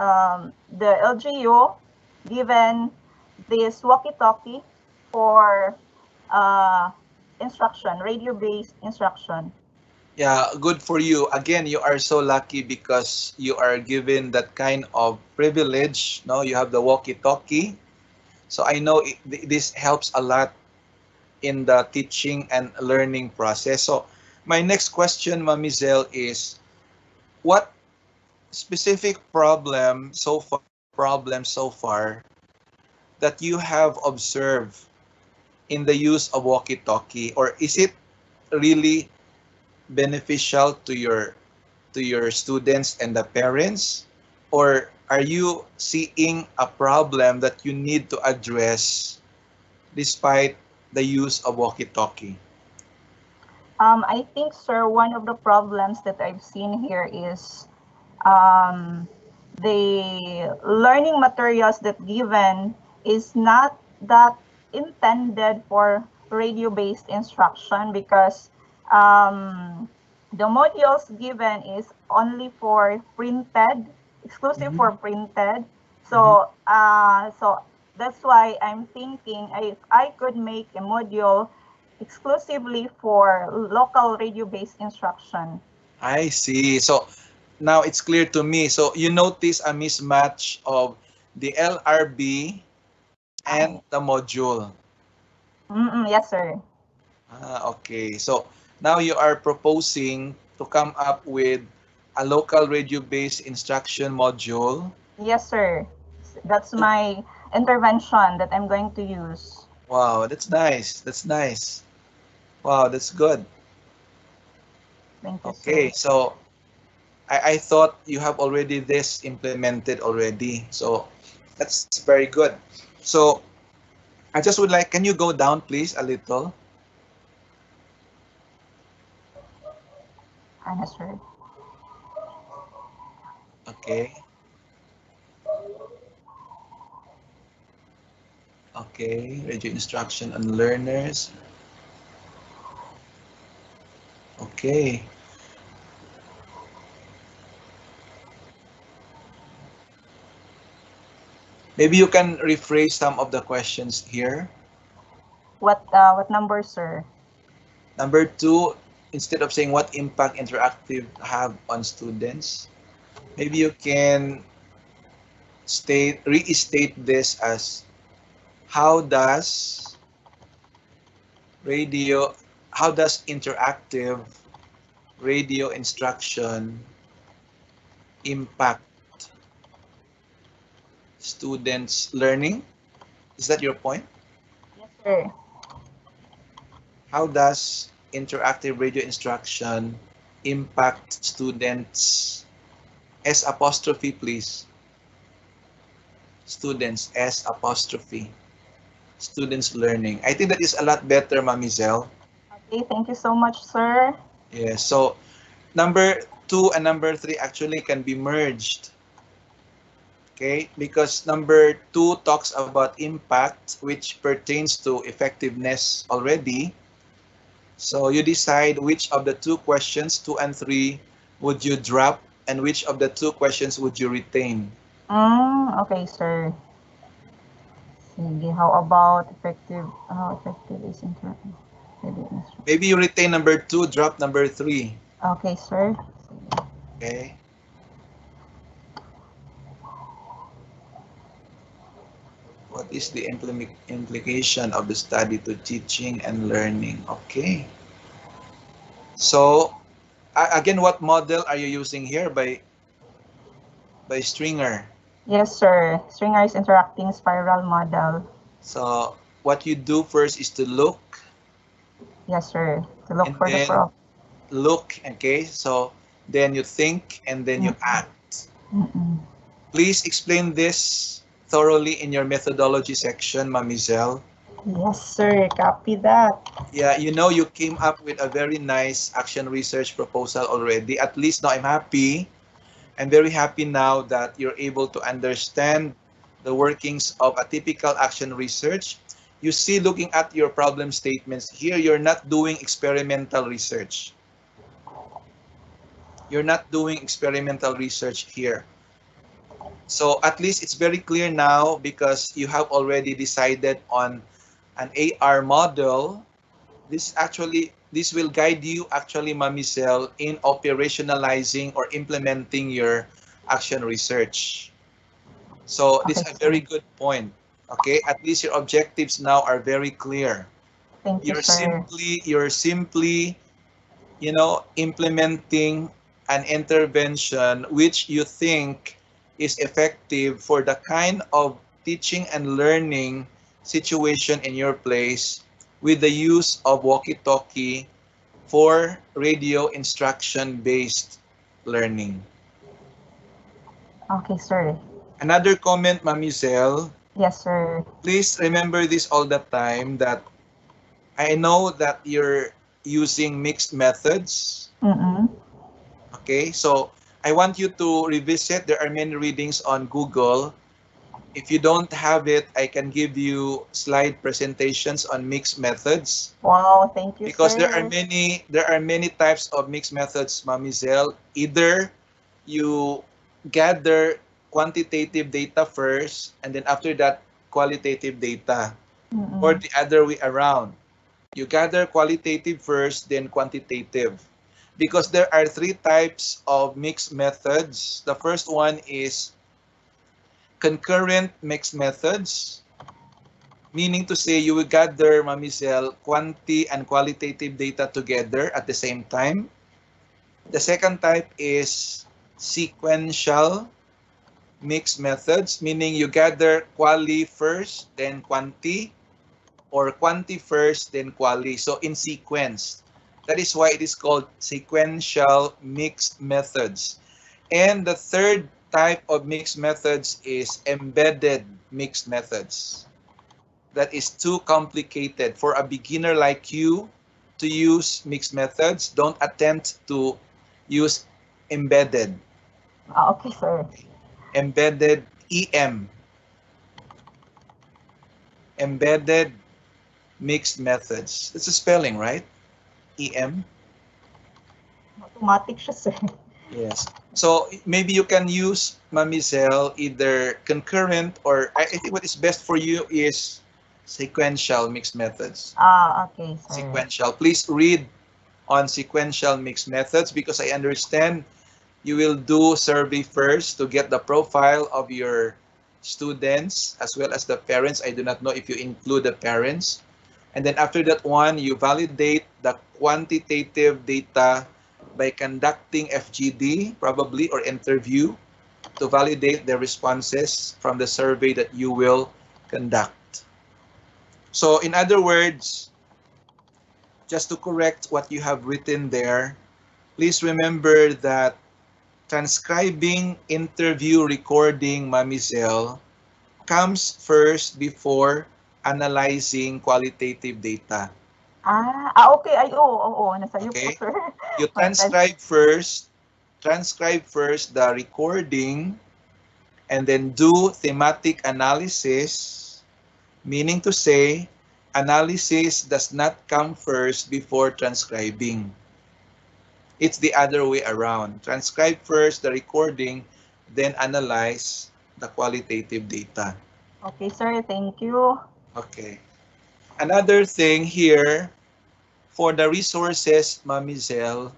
the LGU given this walkie-talkie for instruction, radio-based instruction. Yeah, good for you. Again, you are so lucky because you are given that kind of privilege. No, you have the walkie-talkie. So I know this helps a lot in the teaching and learning process. So my next question, Mamizel, is what specific problem so far that you have observed in the use of walkie-talkie, or is it really beneficial to your students and the parents, or are you seeing a problem that you need to address despite the use of walkie-talkie? I think, sir, one of the problems that I've seen here is um, the learning materials that given is not that intended for radio-based instruction, because the modules given is only for printed, exclusive for printed. So so that's why I'm thinking if I could make a module exclusively for local radio-based instruction. I see. So now it's clear to me. So you notice a mismatch of the LRB and the module. Yes, sir. Okay. So now you are proposing to come up with a local radio-based instruction module. Yes, sir. That's my intervention that I'm going to use. Wow, that's nice. That's nice. Wow, that's good. Thank you, Okay, sir. so I thought you have already this implemented already. So that's very good. So I just would like, can you go down please a little? Yes, sir. Okay. Okay, radio instruction on learners. Okay. Maybe you can rephrase some of the questions here. What number, sir? Number 2, instead of saying what impact interactive have on students, maybe you can restate this as how does radio, how does interactive radio instruction impact students' learning? Is that your point? Yes, sir. How does interactive radio instruction impact students? S apostrophe, please. Students, S apostrophe. Students' learning. I think that is a lot better, Mamizelle. Okay, thank you so much, sir. Yes, so number 2 and number 3 actually can be merged. Okay, because number 2 talks about impact, which pertains to effectiveness already. So you decide which of the 2 questions, 2 and 3, would you drop, and which of the 2 questions would you retain? Okay, sir. Sige, how about effective? How effective is interactive radio instruction? Maybe you retain number 2, drop number 3. Okay, sir. Okay. What is the implication of the study to teaching and learning? Okay. So, again, what model are you using here by Stringer? Yes, sir. Stringer's interacting spiral model. So, what you do first is to look. Yes, sir. To look and for the then problem. Look, okay? So, then you think and then you act. Please explain this thoroughly in your methodology section, Mamizelle. Yes, sir. Copy that. Yeah, you know, you came up with a very nice action research proposal already. At least now I'm happy. I'm very happy now that you're able to understand the workings of a typical action research. You see, looking at your problem statements here, you're not doing experimental research. You're not doing experimental research here. So at least it's very clear now because you have already decided on an AR model. This will guide you actually, Mamizelle, in operationalizing or implementing your action research. So this is a very good point. Okay, at least your objectives now are very clear. Thank you, sir. You're simply, you know, implementing an intervention which you think is effective for the kind of teaching and learning situation in your place with the use of walkie-talkie for radio instruction-based learning. Okay, sir. Another comment, Mamizelle. Yes, sir. Please remember this all the time, that I know that you're using mixed methods. Mm-mm. Okay, so I want you to revisit. There are many readings on Google. If you don't have it, I can give you slide presentations on mixed methods. Wow, thank you, Because sir. there are many types of mixed methods, Mamizel. Either you gather quantitative data first, and then after that, qualitative data, or Mm-mm. the other way around. You gather qualitative first, then quantitative. Because there are three types of mixed methods. The first one is concurrent mixed methods, meaning to say you will gather, Mamizel, quanti and qualitative data together at the same time. The second type is sequential mixed methods, meaning you gather quali first, then quanti, or quanti first, then quali. So in sequence. That is why it is called sequential mixed methods. And the third type of mixed methods is embedded mixed methods. That is too complicated for a beginner like you to use mixed methods. Don't attempt to use embedded. Okay, sir. Embedded EM. Embedded mixed methods. It's a spelling, right? EM. Automatic siya, sir. Yes. So maybe you can use, Mamizel, either concurrent or I think what is best for you is sequential mixed methods. Okay, sir. Sequential. Please read on sequential mixed methods because I understand you will do survey first to get the profile of your students as well as the parents. I do not know if you include the parents. And then after that one, you validate the quantitative data by conducting FGD, probably, or interview to validate the responses from the survey that you will conduct. So in other words, just to correct what you have written there, please remember that transcribing interview recording, Mamizel, comes first before analyzing qualitative data. Okay. Ay, oo. Nasa iyo po, Okay. sir. You transcribe first the recording and then do thematic analysis, meaning to say analysis does not come first before transcribing. It's the other way around. Transcribe first the recording, then analyze the qualitative data. Okay, sir. Thank you. Okay. Another thing here, for the resources, Mamizel,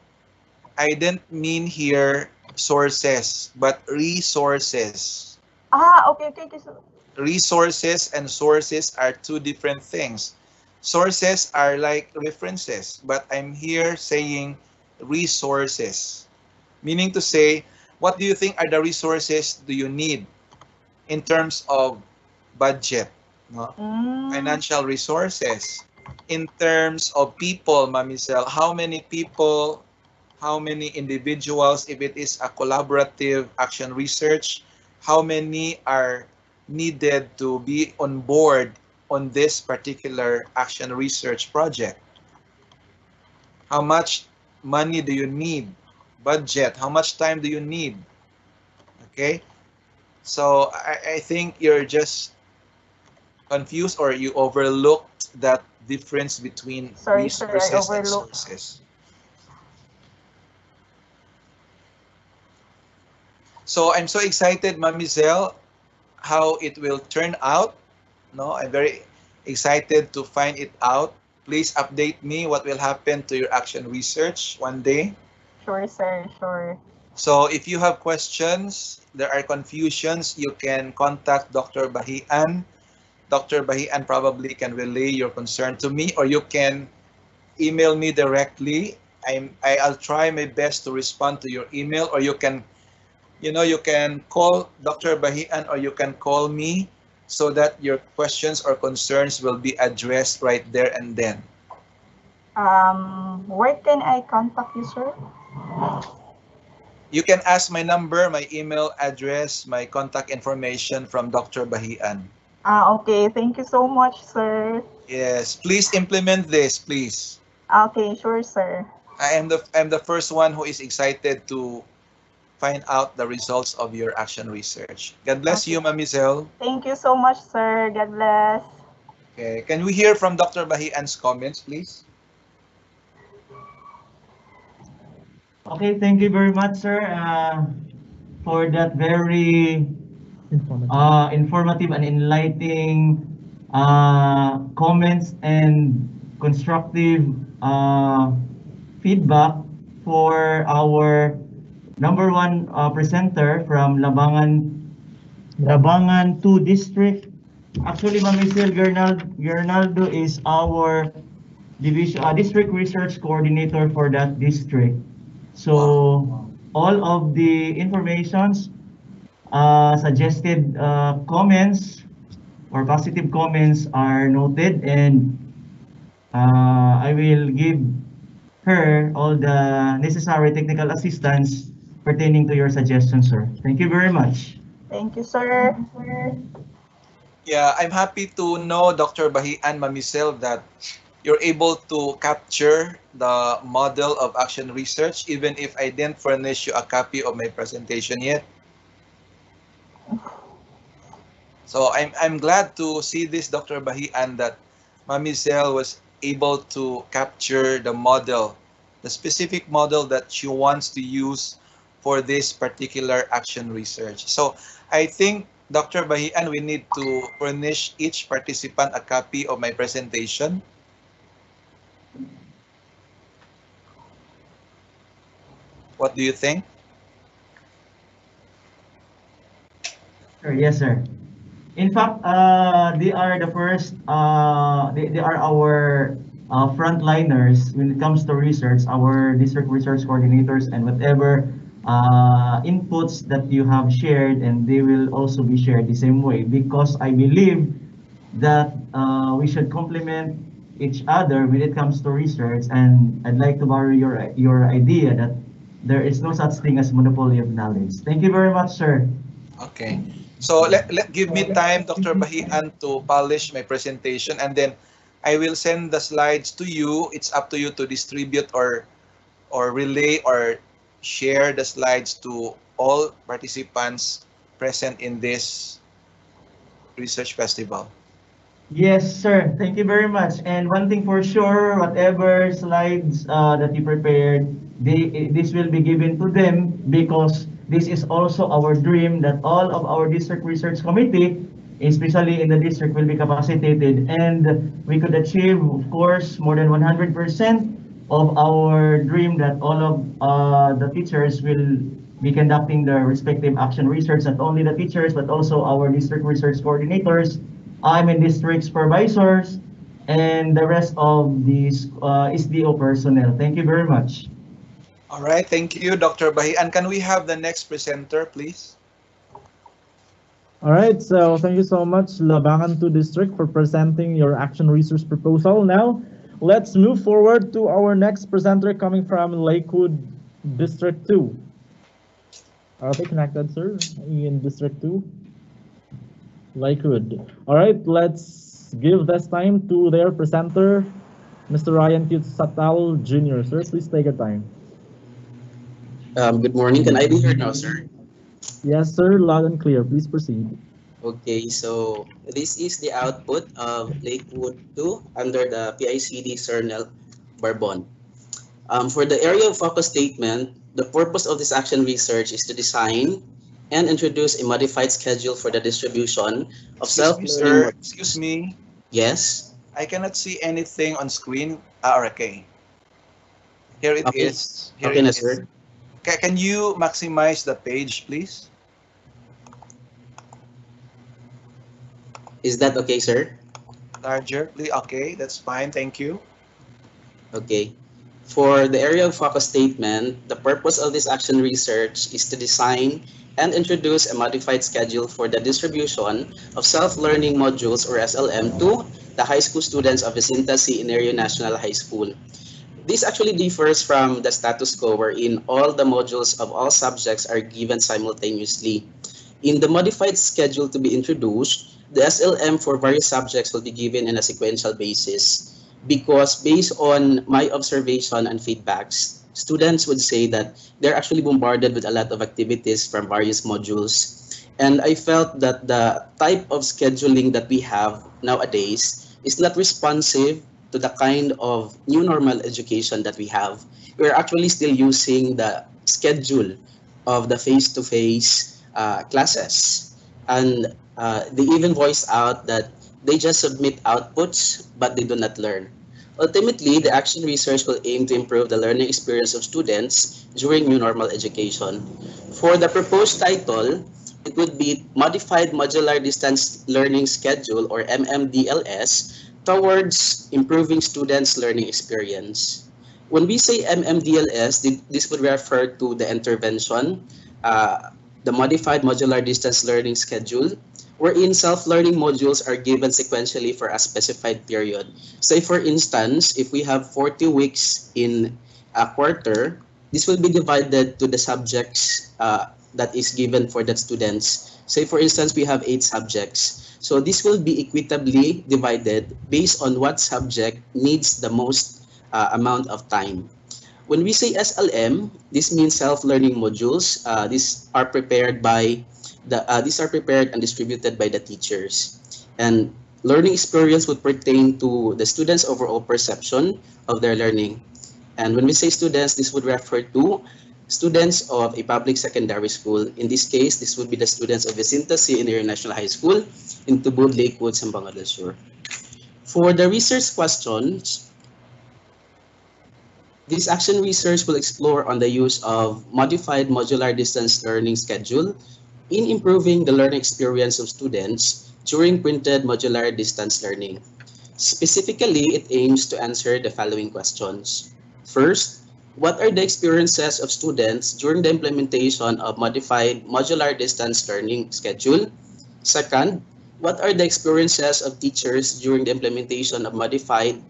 I didn't mean here sources, but resources. Okay. Sir. Resources and sources are two different things. Sources are like references, but I'm here saying resources, meaning to say, what do you think are the resources do you need in terms of budget, no? Financial resources. In terms of people, Mamizel, how many people, how many individuals, if it is a collaborative action research, how many are needed to be on board on this particular action research project? How much money do you need? Budget, how much time do you need? Okay, so I think you're just confused or you overlooked that difference between resources and sources. So I'm so excited, Mamizel, how it will turn out. No, I'm very excited to find it out. Please update me what will happen to your action research one day. Sure, sir. Sure. So if you have questions, there are confusions, you can contact Dr. Bahian. Dr. Bahian probably can relay your concern to me, or you can email me directly. I'll try my best to respond to your email, or you can call Dr. Bahian, or you can call me so that your questions or concerns will be addressed right there and then. Where can I contact you, sir? You can ask my number, my email address, my contact information from Dr. Bahian. Okay. Thank you so much, sir. Yes, please implement this, please. Okay, sure, sir. I'm the first one who is excited to find out the results of your action research. God bless Okay. you, Mamisel. Thank you so much, sir. God bless. Okay, can we hear from Dr. Bahian's comments, please? Okay, thank you very much, sir, for that very informative and enlightening comments and constructive feedback for our number one presenter from Labangan 2 District. Actually, Mamisel Gernaldo is our district research coordinator for that district. So all of the informations, suggested comments or positive comments are noted, and I will give her all the necessary technical assistance pertaining to your suggestions, sir. Thank you very much. Thank you, sir. Yeah, I'm happy to know, Dr. Bahian Mamisel, that you're able to capture the model of action research, even if I didn't furnish you a copy of my presentation yet. So I'm glad to see this, Dr. Bahian, that Mamisel was able to capture the model, the specific model that she wants to use for this particular action research. So I think, Dr. Bahian, we need to furnish each participant a copy of my presentation. What do you think? Sure, yes, sir. In fact, they are the first, they are our frontliners when it comes to research, our district research coordinators, and whatever inputs that you have shared, and they will also be shared the same way, because I believe that we should complement each other when it comes to research. And I'd like to borrow your idea that there is no such thing as monopoly of knowledge. Thank you very much, sir. Okay. So give me time, Dr. Bahian, to polish my presentation, and then I will send the slides to you. It's up to you to distribute or relay or share the slides to all participants present in this research festival. Yes, sir. Thank you very much. And one thing for sure, whatever slides that you prepared, this will be given to them, because this is also our dream that all of our district research committee, especially in the district, will be capacitated, and we could achieve, of course, more than 100% of our dream that all of the teachers will be conducting their respective action research. Not only the teachers, but also our district research coordinators, district supervisors, and the rest of these SDO personnel. Thank you very much. All right, thank you, Dr. Bahian. Can we have the next presenter, please? All right, so thank you so much, Labangan 2 District, for presenting your action research proposal. Now, let's move forward to our next presenter coming from Lakewood District 2. Are they connected, sir, in District 2? Lakewood. All right, let's give this time to their presenter, Mr. Ryan Satal Jr. Sir, please take your time. Good morning. Can I be heard now, sir? Yes, sir. Loud and clear. Please proceed. Okay, so this is the output of Lakewood 2 under the PICD Cernel Barbon. For the area of focus statement, the purpose of this action research is to design and introduce a modified schedule for the distribution of self-learning. Excuse me. Yes. I cannot see anything on screen. Okay. Here it is. Here it is. Sir. Can you maximize the page, please? Is that okay, sir? Larger, please. Okay, that's fine. Thank you. Okay. For the area of focus statement, the purpose of this action research is to design and introduce a modified schedule for the distribution of self-learning modules, or SLM, to the high school students of Jacinta C. Inerio National High School. This actually differs from the status quo, wherein all the modules of all subjects are given simultaneously. In the modified schedule to be introduced, the SLM for various subjects will be given in a sequential basis. because based on my observation and feedbacks, students would say that they're actually bombarded with a lot of activities from various modules. And I felt that the type of scheduling that we have nowadays is not responsive to the kind of new normal education that we have. We're actually still using the schedule of the face-to-face classes. And they even voice out that they just submit outputs, but they do not learn. Ultimately, the action research will aim to improve the learning experience of students during new normal education. For the proposed title, it would be Modified Modular Distance Learning Schedule, or MMDLS, towards improving students' learning experience. When we say MMDLS, this would refer to the intervention, the Modified Modular Distance Learning Schedule, wherein self-learning modules are given sequentially for a specified period. Say for instance, if we have 40 weeks in a quarter, this will be divided to the subjects that is given for the students. Say for instance, we have 8 subjects. So this will be equitably divided based on what subject needs the most amount of time. When we say SLM, this means self-learning modules. These are prepared and distributed by the teachers. And learning experience would pertain to the students' overall perception of their learning. And when we say students, this would refer to students of a public secondary school. In this case, this would be the students of Jacinta C. International High School in Tubod, Lakewood, Zamboanga del Sur. For the research questions, this action research will explore on the use of modified modular distance learning schedule in improving the learning experience of students during printed modular distance learning. Specifically, it aims to answer the following questions. First, what are the experiences of students during the implementation of modified modular distance learning schedule? Second, what are the experiences of teachers during the implementation of modified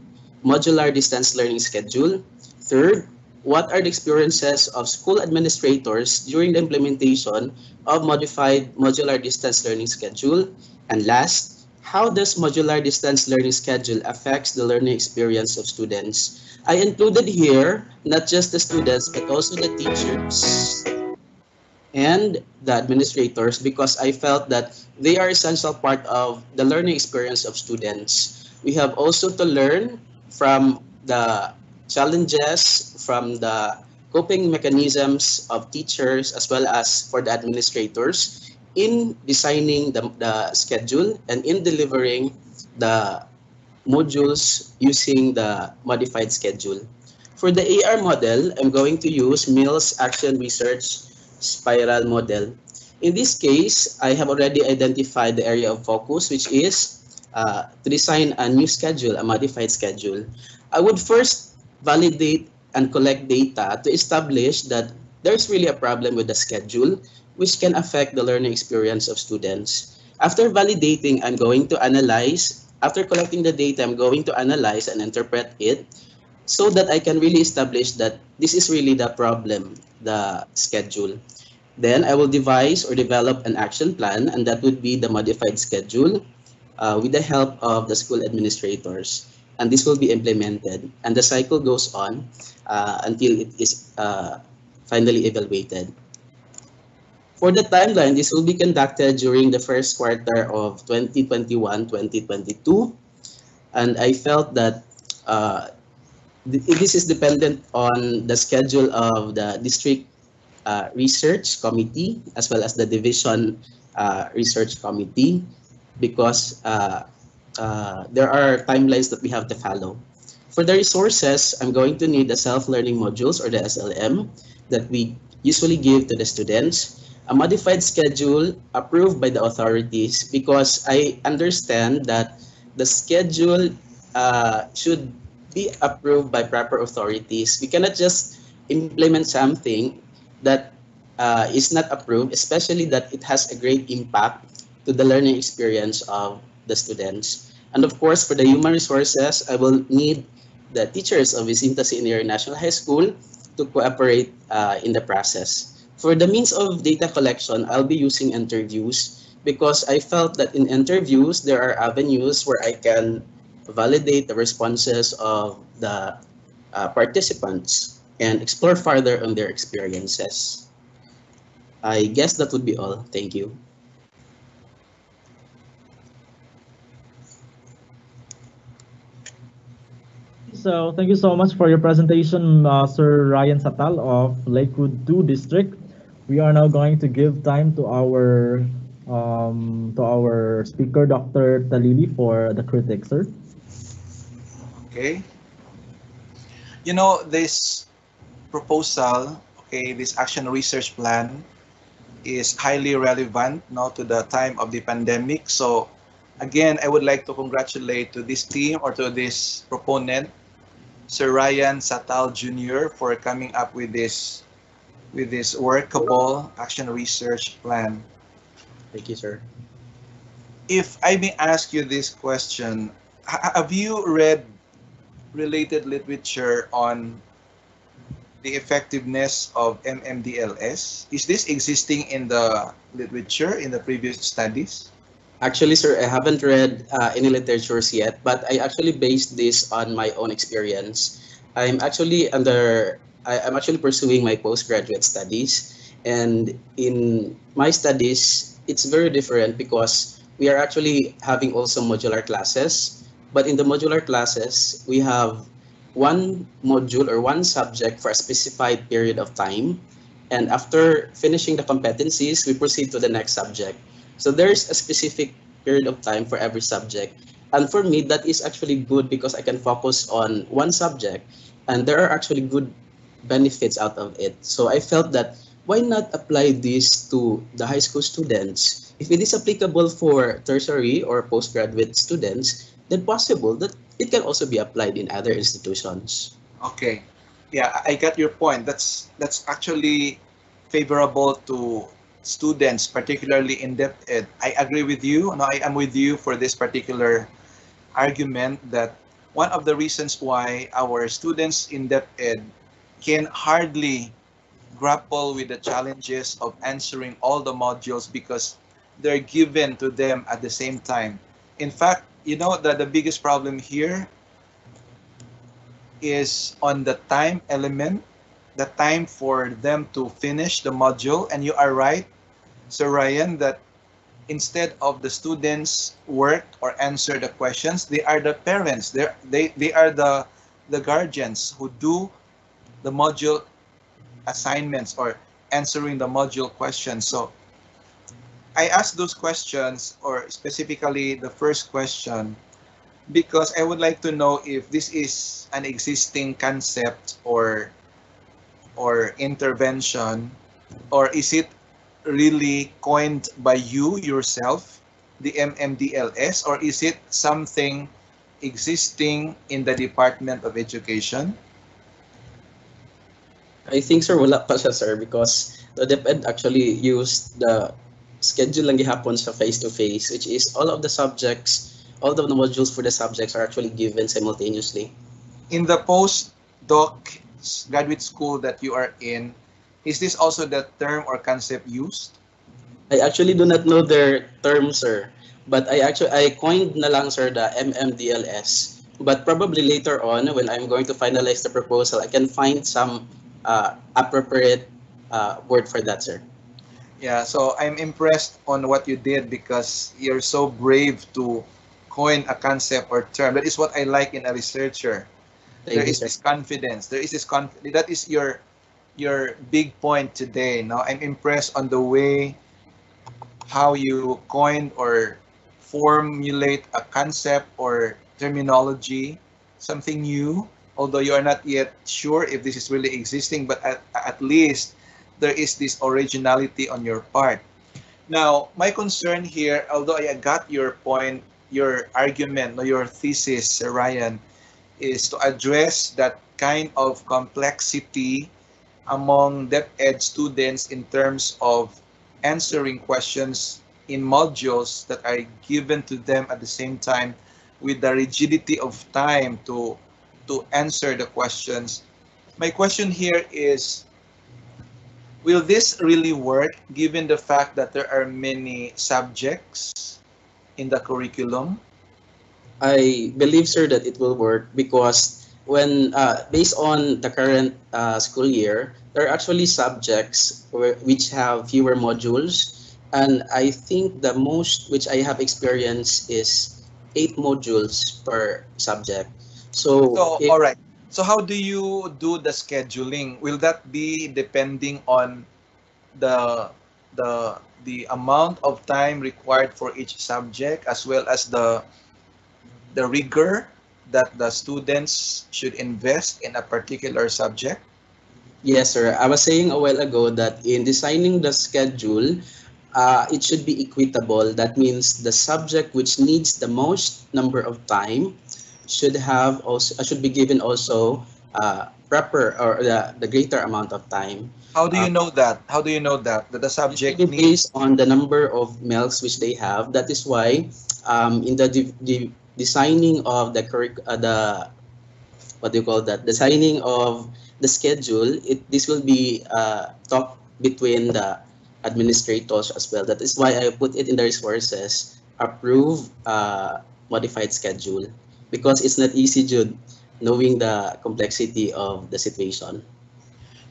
modular distance learning schedule? Third, what are the experiences of school administrators during the implementation of modified modular distance learning schedule? And last, how does modular distance learning schedule affects the learning experience of students? I included here not just the students, but also the teachers and the administrators, because I felt that they are essential part of the learning experience of students. We have also to learn from the challenges, from the coping mechanisms of teachers as well as for the administrators in designing the schedule and in delivering the modules using the modified schedule. For the AR model, I'm going to use Mills Action Research Spiral Model. In this case, I have already identified the area of focus, which is to design a new schedule, a modified schedule. I would first validate and collect data to establish that there's really a problem with the schedule, which can affect the learning experience of students. After validating, I'm going to analyze. After collecting the data, I'm going to analyze and interpret it so that I can really establish that this is really the problem, the schedule. Then I will devise or develop an action plan, and that would be the modified schedule with the help of the school administrators. And this will be implemented. And the cycle goes on until it is finally evaluated. For the timeline, this will be conducted during the first quarter of 2021-2022. And I felt that this is dependent on the schedule of the district research committee as well as the division research committee, because there are timelines that we have to follow. For the resources, I'm going to need the self-learning modules, or the SLM, that we usually give to the students. A modified schedule approved by the authorities, because I understand that the schedule should be approved by proper authorities. We cannot just implement something that is not approved, especially that it has a great impact to the learning experience of the students. And of course, for the human resources, I will need the teachers of Jacinta C. International High School to cooperate in the process. For the means of data collection, I'll be using interviews, because I felt that in interviews, there are avenues where I can validate the responses of the participants, and explore further on their experiences. I guess that would be all. Thank you. So thank you so much for your presentation, Sir Ryan Satal of Lakewood 2 District. We are now going to give time to our speaker, Dr. Talili, for the critic, sir. Okay. You know, this proposal, okay, this action research plan is highly relevant now to the time of the pandemic. So again, I would like to congratulate to this team or to this proponent, Sir Ryan Satal Jr., for coming up with this workable action research plan. Thank you, sir. If I may ask you this question, have you read related literature on the effectiveness of MMDLS? Is this existing in the literature in the previous studies? Actually, sir, I haven't read any literatures yet, but I actually based this on my own experience. I'm actually pursuing my postgraduate studies, and in my studies, it's very different because we are actually having also modular classes. But in the modular classes, we have one module or one subject for a specified period of time. And after finishing the competencies, we proceed to the next subject. So there's a specific period of time for every subject. And for me, that is actually good because I can focus on one subject. And there are actually good benefits out of it. So I felt that why not apply this to the high school students? If it is applicable for tertiary or postgraduate students, then possible that it can also be applied in other institutions. Okay. Yeah, I get your point. That's actually favorable to students, particularly in DepEd. I agree with you. No, I am with you for this particular argument that one of the reasons why our students in DepEd can hardly grapple with the challenges of answering all the modules because they're given to them at the same time. In fact, you know that the biggest problem here is on the time element, the time for them to finish the module. And you are right, Sir Ryan, that instead of the students work or answer the questions, they are the parents. They are the guardians who do the module assignments or answering the module questions. So I asked those questions, or specifically the first question, because I would like to know if this is an existing concept or intervention, or is it really coined by you yourself, the MMDLS, or is it something existing in the Department of Education? I think, sir, wala pa siya, sir, because the DepEd actually used the schedule lang gihapon sa face-to-face, which is all of the subjects, all of the modules for the subjects are actually given simultaneously. In the postdoc graduate school that you are in, is this also the term or concept used? I actually do not know their term, sir, but I coined na lang, sir, the MMDLS. But probably later on, when I'm going to finalize the proposal, I can find some appropriate word for that, sir. Yeah, so I'm impressed on what you did because you're so brave to coin a concept or term. That is what I like in a researcher. There is this confidence. There is this confidence. That is your big point today. Now I'm impressed on the way how you coined or formulate a concept or terminology, something new. Although you are not yet sure if this is really existing, but at least there is this originality on your part. Now, my concern here, although I got your point, your argument, or your thesis, Sir Ryan, is to address that kind of complexity among DepEd students in terms of answering questions in modules that are given to them at the same time with the rigidity of time to answer the questions. My question here is, will this really work given the fact that there are many subjects in the curriculum? I believe, sir, that it will work because when based on the current school year, there are actually subjects which have fewer modules, and I think the most which I have experienced is 8 modules per subject. So So, if all right. So how do you do the scheduling? Will that be depending on the the amount of time required for each subject as well as the rigor that the students should invest in a particular subject? yes, sir, I was saying a while ago that in designing the schedule, it should be equitable. That means the subject which needs the most number of time should be given also proper or the greater amount of time. How do Uh, you know that? How do you know that the Usually subject based needs? on the number of milks which they have. That is why in the designing of the what do you call that? Designing of the schedule, this will be talked between the administrators as well. That is why I put it in the resources, approve modified schedule, because it's not easy, Jude, knowing the complexity of the situation.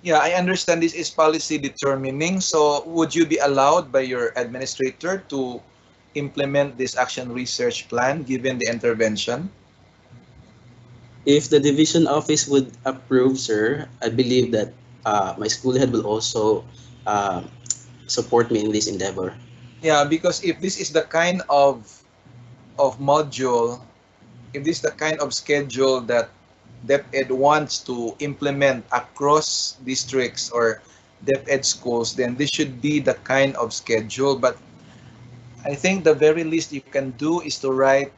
Yeah, I understand this is policy determining. So would you be allowed by your administrator to implement this action research plan given the intervention? If the division office would approve, sir, I believe that my school head will also uh, support me in this endeavor. Yeah, because if this is the kind of module, if this is the kind of schedule that DepEd wants to implement across districts or DepEd schools, then this should be the kind of schedule. But I think the very least you can do is to write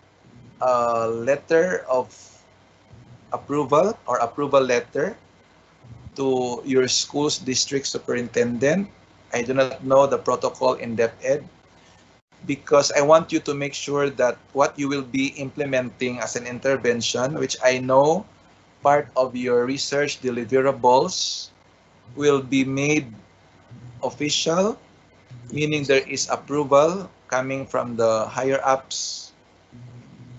a letter of approval or approval letter to your school's district superintendent. I do not know the protocol in DepEd because I want you to make sure that what you will be implementing as an intervention, which I know part of your research deliverables will be made official, meaning there is approval coming from the higher ups.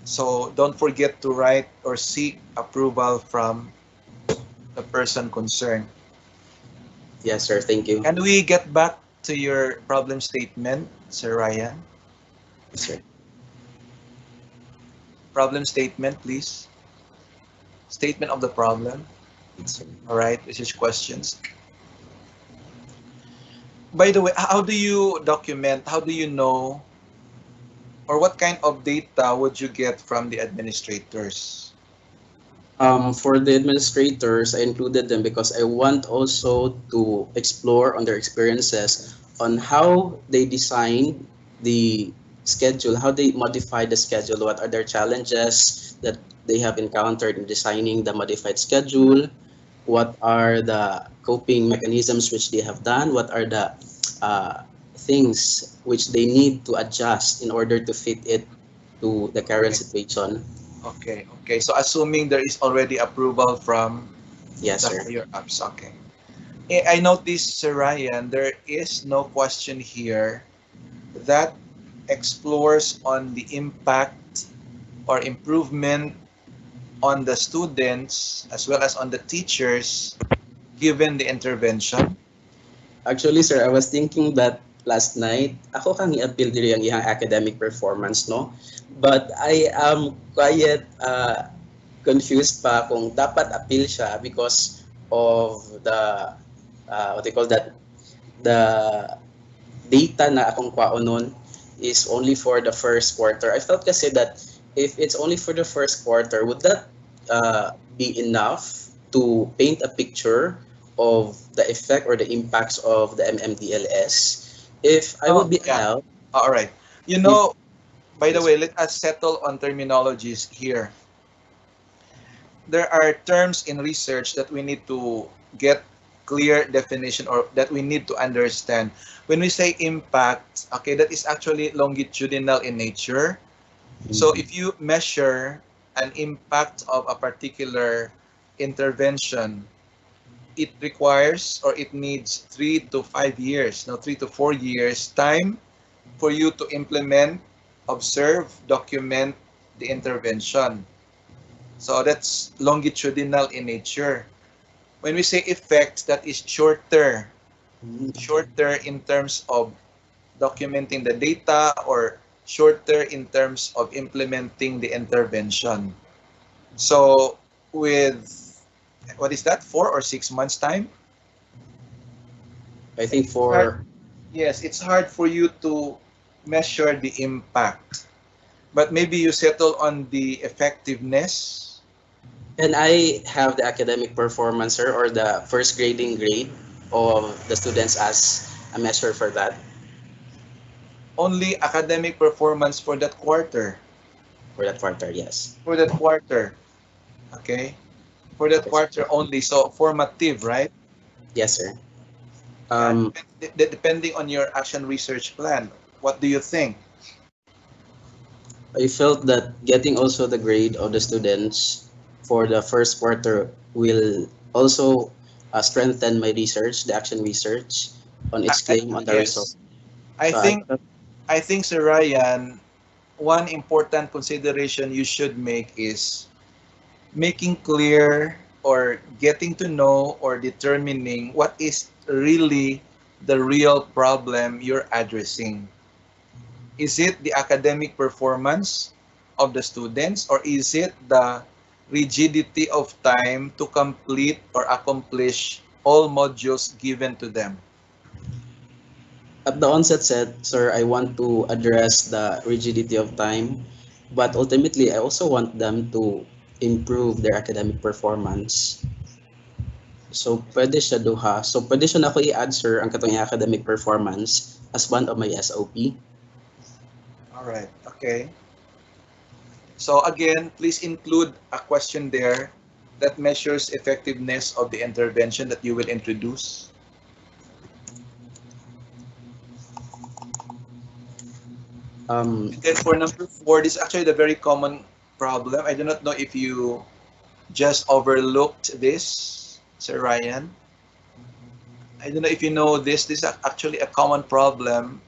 So don't forget to write or seek approval from the person concerned. Yes, sir. Thank you. Can we get back to your problem statement, Sir Ryan? Yes, sir. Problem statement, please. Statement of the problem. Yes, sir. All right, this is questions. By the way, how do you document? How do you know, or what kind of data would you get from the administrators? For the administrators, I included them because I want also to explore on their experiences on how they design the schedule, how they modify the schedule, what are their challenges that they have encountered in designing the modified schedule, what are the coping mechanisms which they have done, what are the things which they need to adjust in order to fit it to the current situation. Okay, okay. So assuming there is already approval from Yes, the sir. higher ups, okay. I noticed, Sir Ryan, there is no question here that explores on the impact or improvement on the students as well as on the teachers given the intervention. Actually, sir, I was thinking that last night, ako kang i-appeal diri ang iyang academic performance, no? But I am quite confused pa kung dapat appeal siya because of the, what they call that, the data na akong kwaon nun is only for the first quarter. I felt kasi that if it's only for the first quarter, would that be enough to paint a picture of the effect or the impacts of the MMDLS? If I would be Yeah. allowed, All right. You know, by the Yes. way, let us settle on terminologies here. There are terms in research that we need to get clear definition or that we need to understand. When we say impact, okay, that is actually longitudinal in nature. So if you measure an impact of a particular intervention, it requires or it needs 3 to 5 years, no, 3 to 4 years time for you to implement, observe, document, the intervention. So that's longitudinal in nature. When we say effect, that is shorter in terms of documenting the data or shorter in terms of implementing the intervention. So with, what is that, 4 or 6 months time? I think It's hard, for yes, it's hard for you to measure the impact, but maybe you settle on the effectiveness. and I have the academic performance, sir, or the first grading grade of the students as a measure for that, Only academic performance for that quarter. for that quarter. Yes. For that quarter, okay? For that Okay, sir. quarter only. So formative, right? Yes, sir. Yeah, Um, depending on your action research plan. What do you think? I felt that getting also the grade of the students for the first quarter will also strengthen my research, the action research on its claim on the result. Yes. I So I think I think Sir Ryan, one important consideration you should make is making clear or getting to know or determining what is really the real problem you're addressing. Is it the academic performance of the students, or is it the rigidity of time to complete or accomplish all modules given to them? at the onset said, sir, I want to address the rigidity of time, but ultimately I also want them to improve their academic performance. So pwede siya duha. So pwede siya na ako i-add, sir, ang katong academic performance as one of my SOP. All right. Okay. So again, please include a question there that measures effectiveness of the intervention that you will introduce. And then for number 4, this is actually the very common problem. I do not know if you just overlooked this, Sir Ryan. I don't know if you know this. This is actually a common problem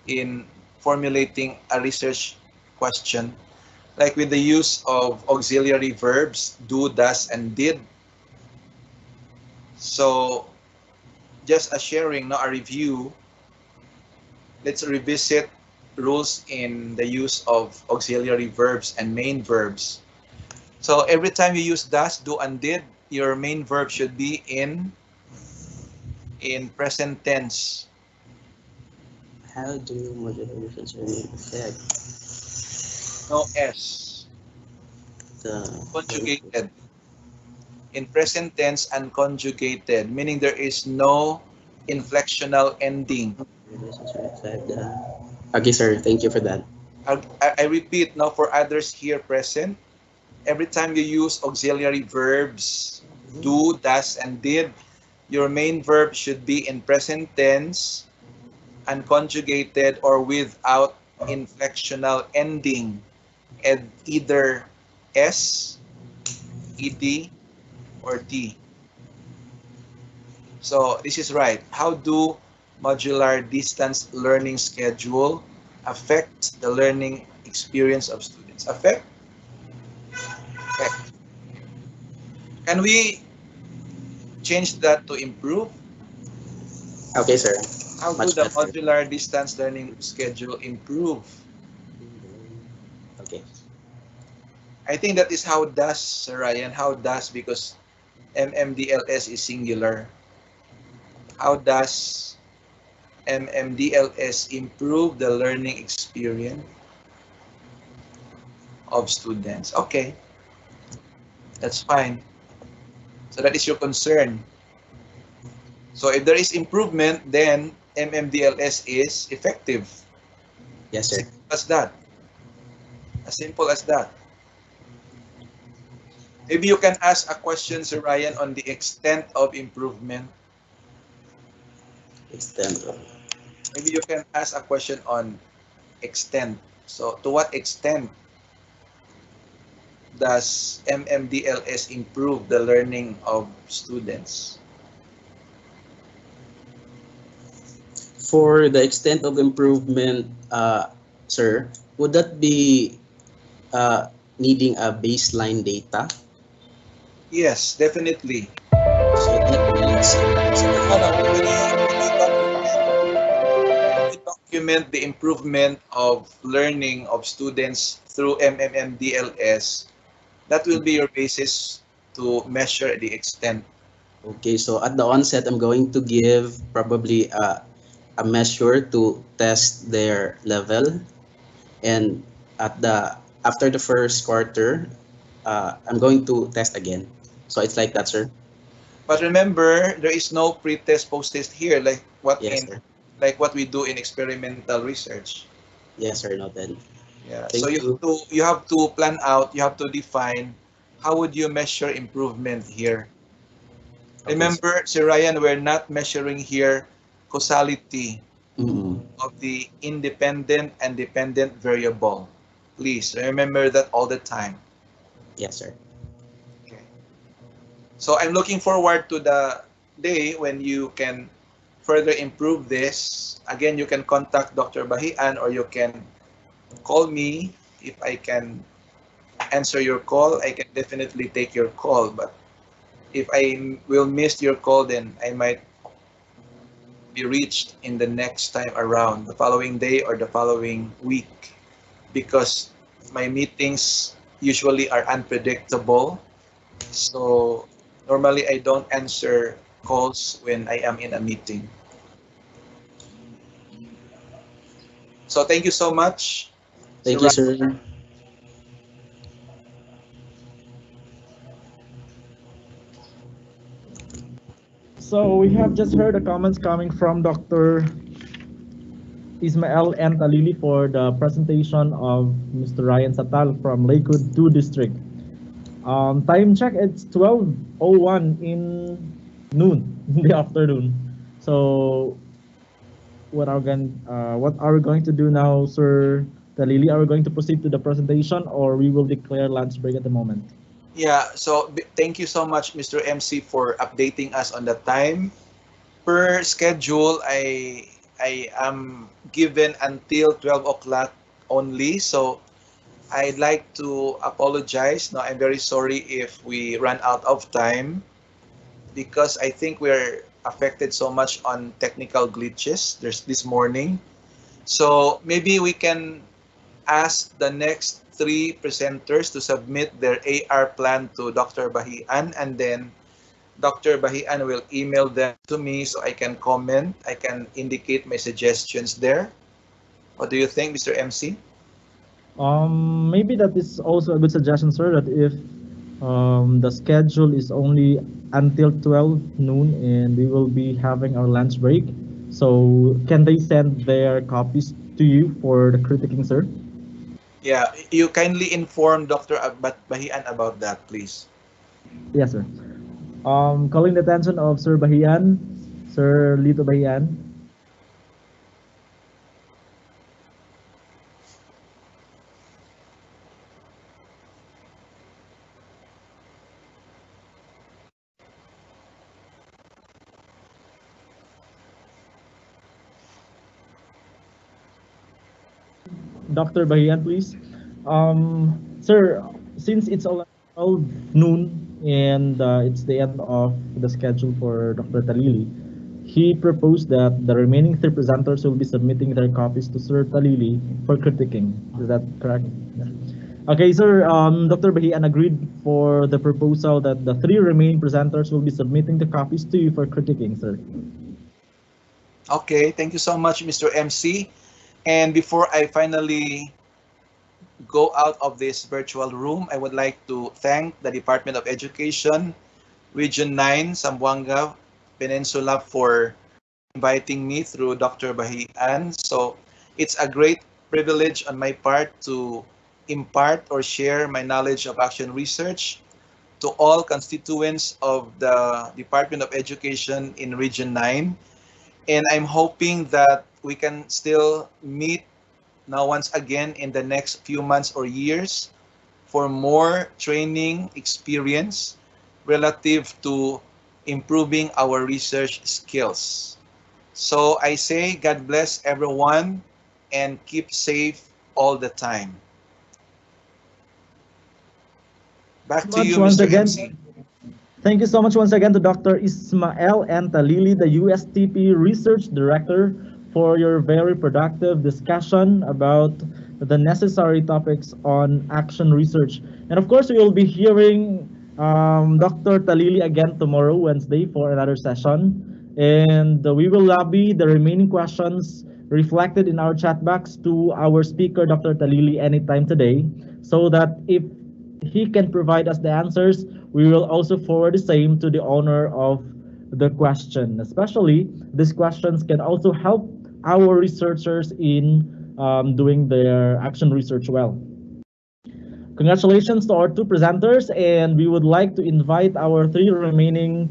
in formulating a research question, like with the use of auxiliary verbs, do, does, and did. So just a sharing, not a review. Let's revisit rules in the use of auxiliary verbs and main verbs. So every time you use does, do, and did, your main verb should be in present tense. How do you modulate the effect? No S. The Conjugated. In present tense and conjugated, meaning there is no inflectional ending. Okay, sir. Thank you for that. I repeat now for others here present, every time you use auxiliary verbs, do, does, and did, your main verb should be in present tense, unconjugated, or without inflectional ending, and either S, ed, or d. So this is right. How do modular distance learning schedule affect the learning experience of students? Affect? Affect. Can we change that to improve? Okay, sir. How do Much the better. modular distance learning schedule improve? Okay. I think that is how does, Sir Ryan, how does, because MMDLS is singular. How does MMDLS improve the learning experience of students? Okay, that's fine. So that is your concern. So if there is improvement, then MMDLS is effective. Yes, sir. Simple as that. As simple as that. Maybe you can ask a question, Sir Ryan, on the extent of improvement. Extend. Maybe you can ask a question on extent. So to what extent does MMDLS improve the learning of students? For the extent of improvement, sir, would that be needing a baseline data. Yes, definitely. So that means We document the improvement of learning of students through MMMDLS. That will be your basis to measure the extent. okay. So at the onset, I'm going to give probably a measure to test their level, and at the after the first quarter, I'm going to test again. So it's like that, sir. But remember, there is no pre-test, post-test here, Yes, sir. like what we do in experimental research. Yes, sir. Noted. Yeah. So Thank you. you have to plan out, you have to define how would you measure improvement here. Okay, sir. Remember, Sir Ryan, we're not measuring here causality Mm-mm. of the independent and dependent variable. Please remember that all the time. Yes, sir. Okay. So I'm looking forward to the day when you can further improve this. Again, you can contact Dr. Bahian or you can call me if I can answer your call. I can definitely take your call, but if I will miss your call, then I might be reached in the next time around, the following day or the following week, because my meetings usually are unpredictable. So normally I don't answer calls when I am in a meeting. So thank you so much, Sir Thank you, Ryan. sir. So we have just heard the comments coming from Dr. Ismael and Talili for the presentation of Mr. Ryan Satal from Lakewood 2 District. Time check, it's 12:01 in noon, in the afternoon. So what are we going to do now, Sir Talili? Are we going to proceed to the presentation or we will declare lunch break at the moment? Yeah, so thank you so much, Mr. MC, for updating us on the time. Per schedule, I am given until 12 o'clock only. So I'd like to apologize. No, I'm very sorry if we run out of time because I think we're affected so much on technical glitches there's this morning. So maybe we can ask the next three presenters to submit their AR plan to Dr. Bahian, and then Dr. Bahian will email them to me so I can comment. I can indicate my suggestions there. What do you think, Mr. MC? Maybe that is also a good suggestion, sir, that if the schedule is only until 12 noon and we will be having our lunch break. So can they send their copies to you for the critiquing, sir? Yeah, you kindly inform Dr. Bahian about that, please. Yes, sir. Calling the attention of Sir Bahian, Sir Lito Bahian. Dr. Bahian, please. Sir, since it's already 12 noon and it's the end of the schedule for Dr. Talili, he proposed that the remaining three presenters will be submitting their copies to Sir Talili for critiquing. Is that correct? Yeah. Okay, sir. Dr. Bahian agreed for the proposal that the three remaining presenters will be submitting the copies to you for critiquing, sir. Okay, thank you so much, Mr. MC. And before I finally go out of this virtual room, I would like to thank the Department of Education, Region 9, Zamboanga Peninsula for inviting me through Dr. Bahian. So it's a great privilege on my part to impart or share my knowledge of action research to all constituents of the Department of Education in Region 9. And I'm hoping that we can still meet now once again in the next few months or years for more training experience relative to improving our research skills. So I say God bless everyone and keep safe all the time. Back to Much you, once Mr. again. MC. Thank you so much once again to Dr. Ismael and Talili, the USTP Research Director, for your very productive discussion about the necessary topics on action research. And of course, we will be hearing Dr. Talili again tomorrow, Wednesday, for another session. And we will lobby the remaining questions reflected in our chat box to our speaker, Dr. Talili, anytime today, so that if he can provide us the answers, we will also forward the same to the owner of the question. Especially, these questions can also help our researchers in doing their action research well. Congratulations to our two presenters, and we would like to invite our three remaining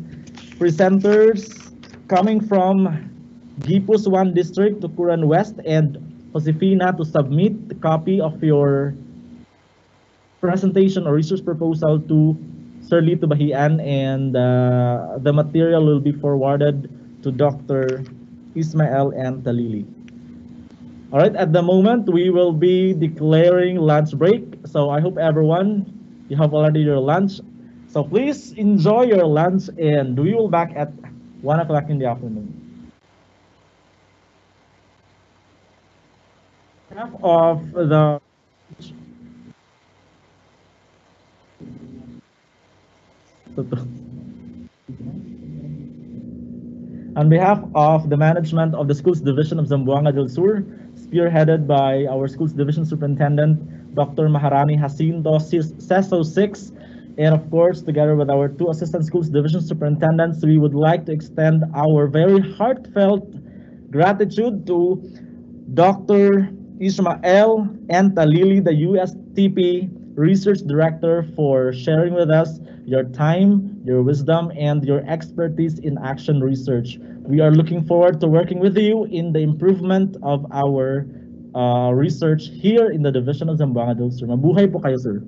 presenters coming from Gipus 1 District to Kuran West and Josefina to submit the copy of your presentation or research proposal to Sir Lito Bahian, and the material will be forwarded to Dr. Ismael and Talili. All right, at the moment, we will be declaring lunch break. So I hope everyone, you have already your lunch. So please enjoy your lunch, and we will back at 1 o'clock in the afternoon. Half of the On behalf of the management of the Schools Division of Zamboanga del Sur, spearheaded by our Schools Division Superintendent, Dr. Maharani Jacinto Seso 6, and of course, together with our two Assistant Schools Division Superintendents, we would like to extend our very heartfelt gratitude to Dr. Ismael and Talili, the USTP Research Director, for sharing with us your time, your wisdom, and your expertise in action research. We are looking forward to working with you in the improvement of our research here in the Division of Zamboanga del Sur. Mabuhay po kayo, sir.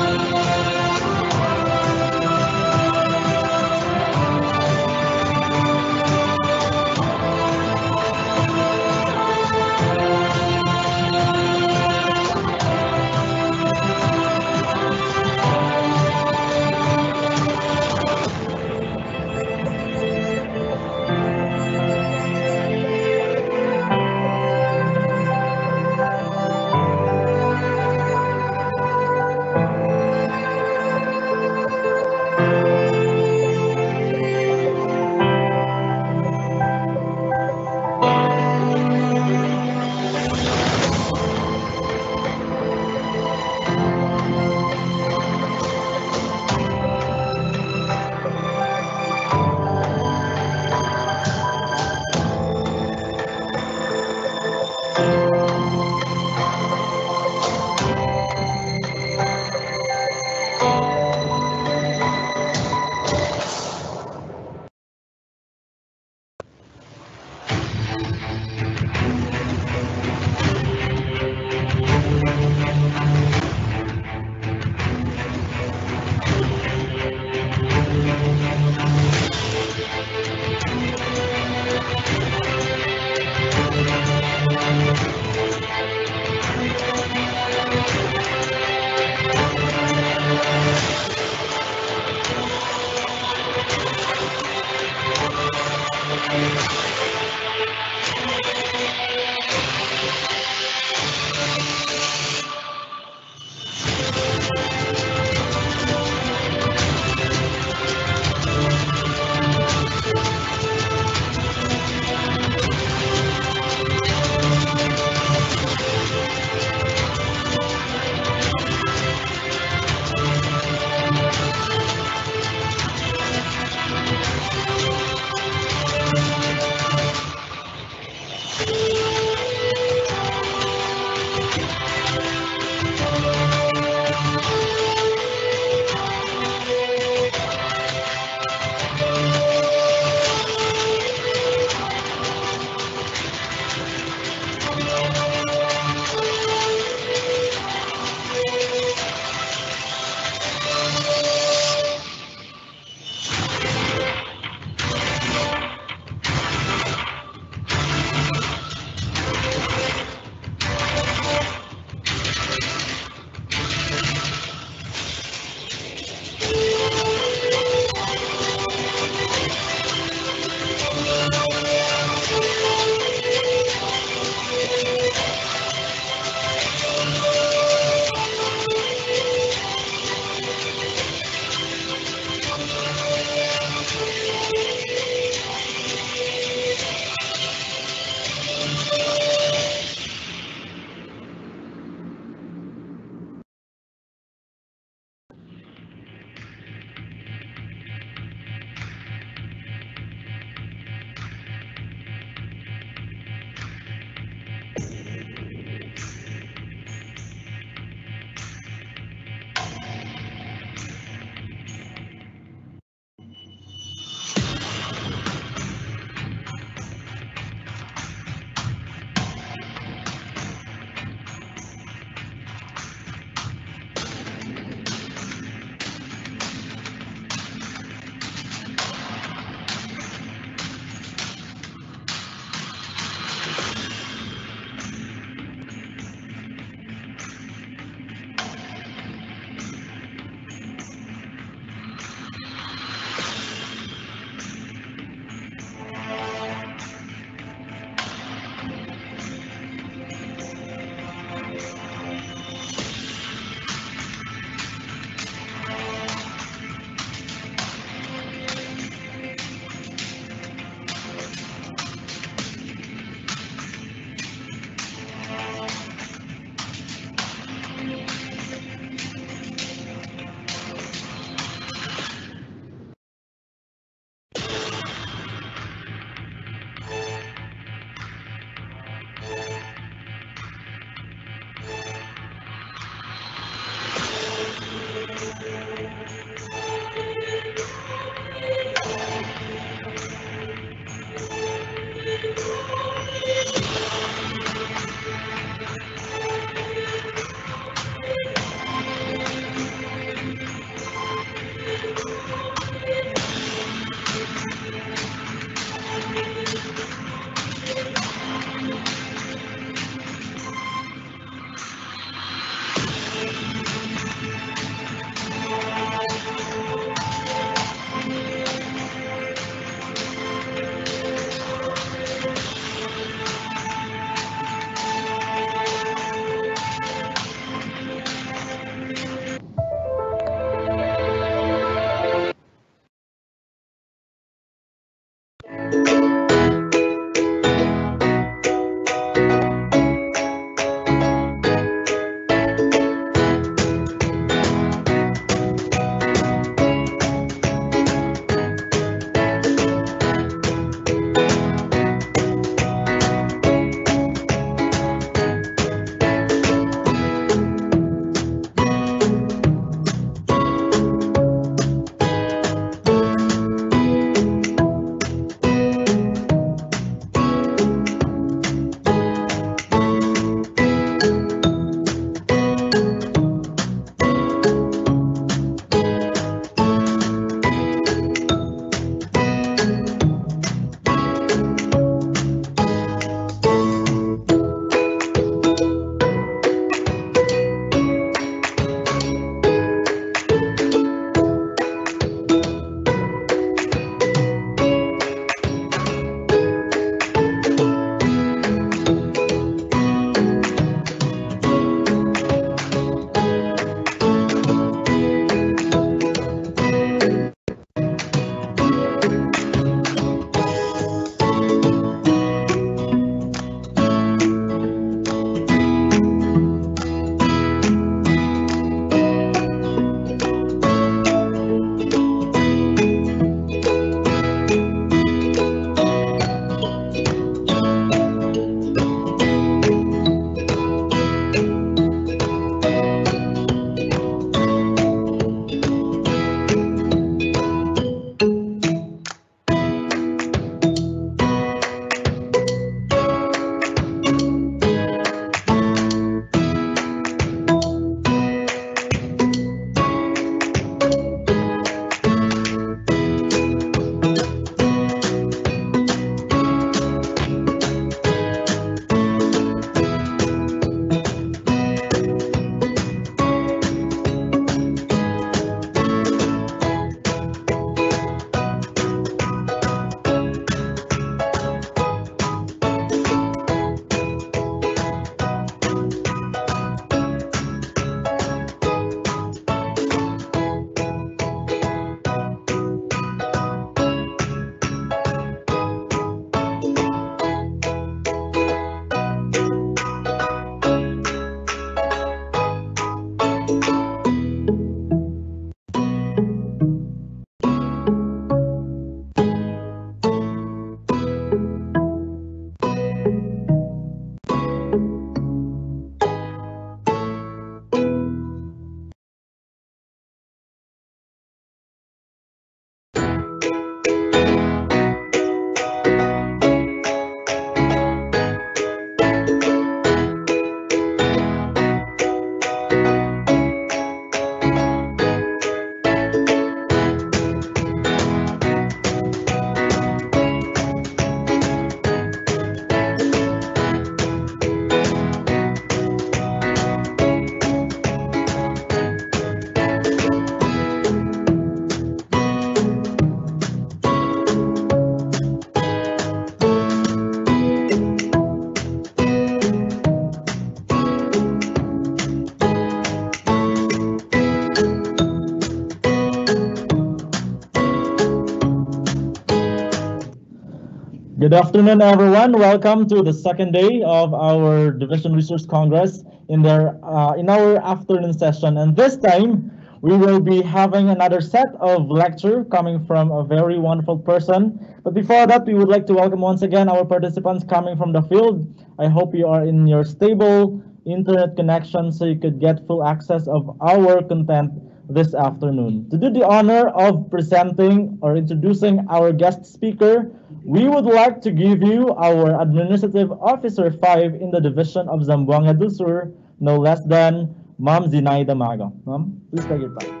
Good afternoon, everyone. Welcome to the second day of our Division Resource Congress in our afternoon session. And this time, we will be having another set of lecture coming from a very wonderful person. But before that, we would like to welcome once again our participants coming from the field. I hope you are in your stable internet connection so you could get full access of our content this afternoon. To do the honor of presenting or introducing our guest speaker, we would like to give you our Administrative Officer 5 in the Division of Zamboanga del Sur, no less than Ma'am Zinaida Mago. Ma'am, please take your time.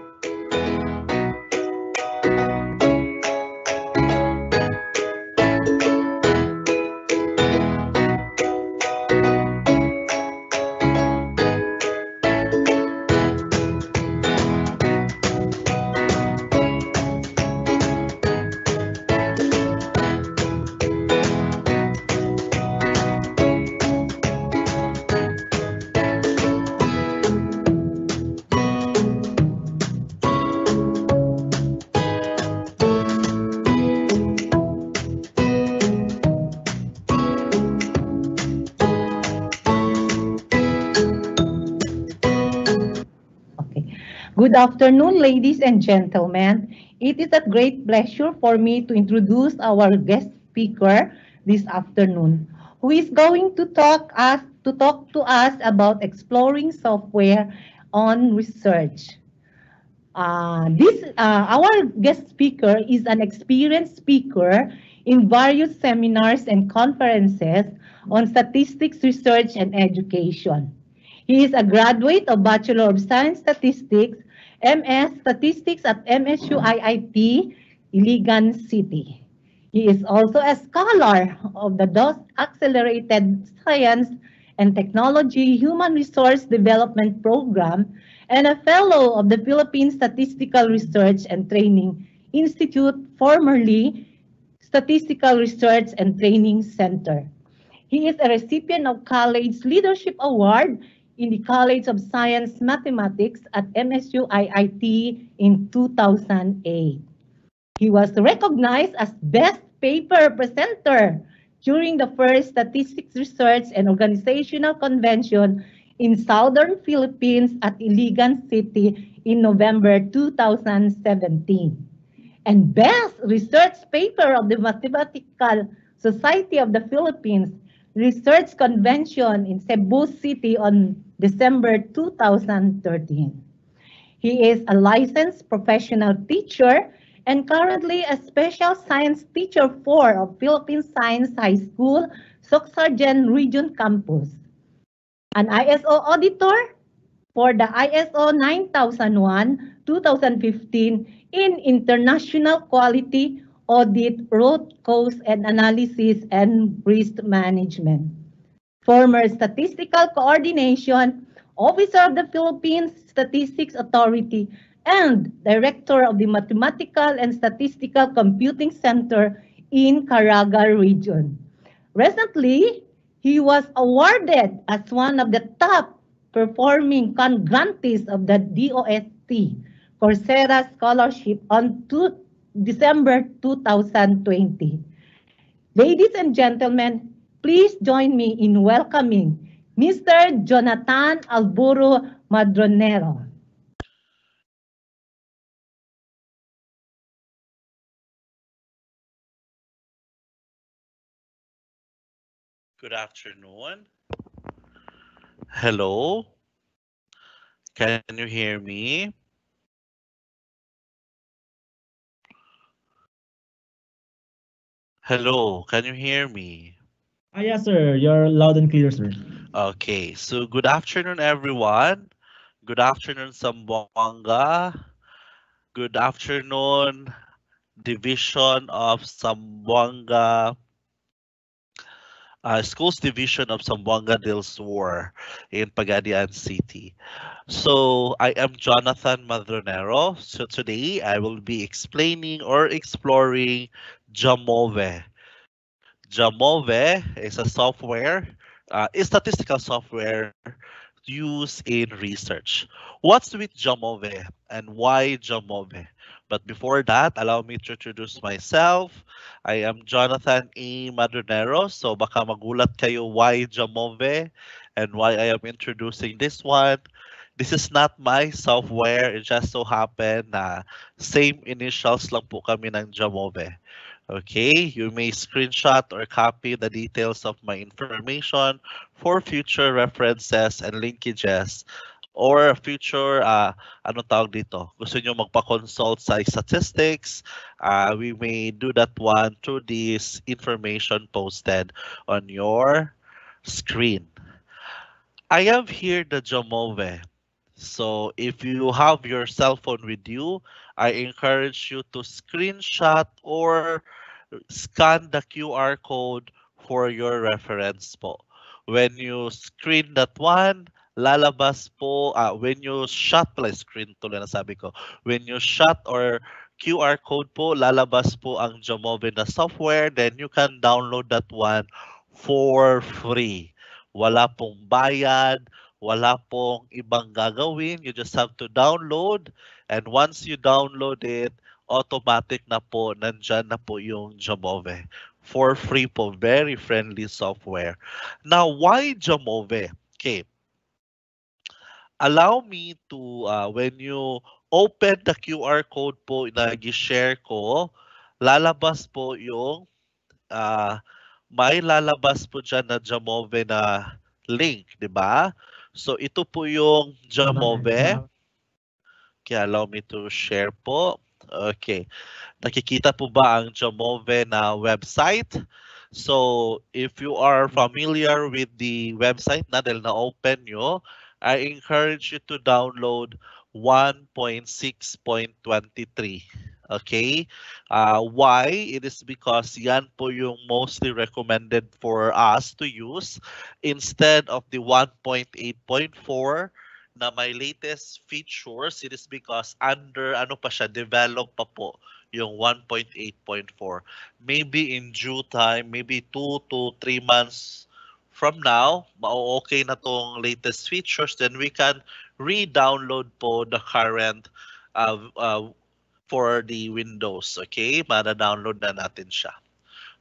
Good afternoon, ladies and gentlemen. It is a great pleasure for me to introduce our guest speaker this afternoon, who is going to talk to us about exploring software on research. Our guest speaker is an experienced speaker in various seminars and conferences on statistics research and education. He is a graduate of Bachelor of Science Statistics, MS Statistics at MSU IIT, Iligan City. He is also a scholar of the DOS Accelerated Science and Technology Human Resource Development Program and a fellow of the Philippine Statistical Research and Training Institute, formerly Statistical Research and Training Center. He is a recipient of College Leadership Award in the College of Science Mathematics at MSU IIT in 2008. He was recognized as Best Paper Presenter during the first Statistics Research and Organizational Convention in Southern Philippines at Iligan City in November 2017. And Best Research Paper of the Mathematical Society of the Philippines Research Convention in Cebu City on December 2013. He is a licensed professional teacher and currently a special science teacher 4 of Philippine Science High School, Soxargen Region Campus. An ISO auditor for the ISO 9001-2015 in International Quality Audit, Root Cause and Analysis, and Risk Management. Former Statistical Coordination Officer of the Philippine Statistics Authority and Director of the Mathematical and Statistical Computing Center in Caraga Region. Recently, he was awarded as one of the top performing grantees of the DOST Coursera Scholarship on December 2020. Ladies and gentlemen, please join me in welcoming Mr. Jonathan Alburo Madronero. Good afternoon. Hello, can you hear me? Hello, can you hear me? Yes, sir. You're loud and clear, sir. Okay, so good afternoon, everyone. Good afternoon, Zamboanga. Good afternoon, Division of Zamboanga, Schools Division of Zamboanga del Sur in Pagadian City. So I am Jonathan Madronero. So today I will be explaining or exploring Jamove. Jamove is a software, a statistical software used in research. What's with Jamove and why Jamove? But before that, allow me to introduce myself. I am Jonathan E. Madronero. So baka magulat kayo why Jamove and why I am introducing this one. This is not my software. It just so happened na same initials lang po kami ng Jamove. Okay, you may screenshot or copy the details of my information for future references and linkages or future, ano tawag dito, gusto nyo magpa-consult sa statistics, we may do that one through this information posted on your screen. I have here the Jamove. So if you have your cell phone with you, I encourage you to screenshot or scan the QR code for your reference po. When you screen that one, lalabas po, when you shot pala screen tuloy na sabi ko. When you shot or QR code po, lalabas po ang Jamove na software, then you can download that one for free. Wala pong bayad, wala pong ibang gagawin. You just have to download, and once you download it, automatic na po, nandyan na po yung Jamove. For free po, very friendly software. Now, why Jamove? Okay, allow me to, when you open the QR code po na gi-share ko, lalabas po yung, may lalabas po dyan na Jamove na link, di ba? So, ito po yung Jamove. Okay, allow me to share po. Okay. Nakikita po ba ang Jamove na website? So, if you are familiar with the website na dahil na-open nyo, I encourage you to download 1.6.23. Okay? Why? It is because yan po yung mostly recommended for us to use instead of the 1.8.4 na may latest features. It is because under ano pa siya, develop pa po yung 1.8.4. Maybe in due time, maybe 2 to 3 months from now, okay na tong latest features, then we can re-download po the current for the Windows. Okay, ma-download na natin siya.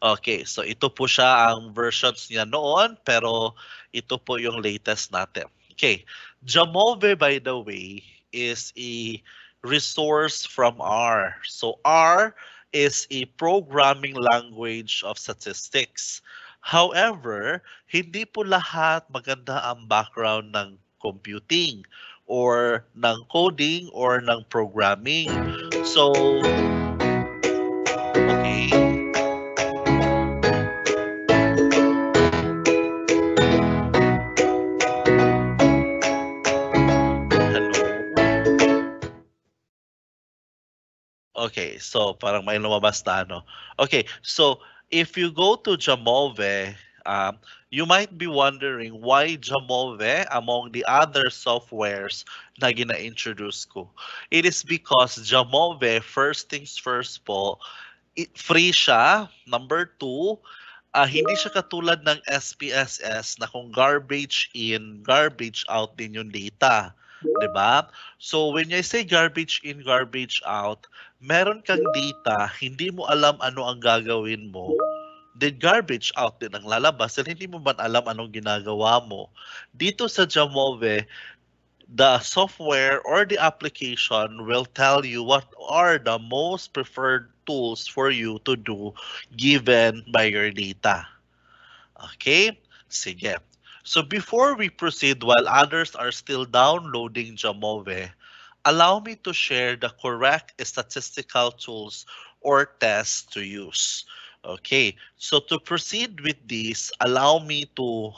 Okay, so ito po siya ang versions niya noon, pero ito po yung latest natin. Okay, Jamove, by the way, is a resource from R. So R is a programming language of statistics. However, hindi po lahat maganda ang background ng computing or ng coding or ng programming. So, okay. Okay, so parang may lumabas na ano. Okay, so if you go to Jamove, you might be wondering why Jamove among the other softwares na gina-introduce ko. It is because Jamove, first things first po, free siya. Number two, hindi siya katulad ng SPSS na kung garbage in, garbage out din yung data. 'Di ba? So when I say garbage in, garbage out, meron kang data, hindi mo alam ano ang gagawin mo, then garbage out din ang lalabas and hindi mo man alam anong ginagawa mo. Dito sa Jamove, the software or the application will tell you what are the most preferred tools for you to do given by your data. Okay? Sige. So before we proceed, while others are still downloading Jamove, allow me to share the correct statistical tools or tests to use. Okay, so to proceed with this, allow me to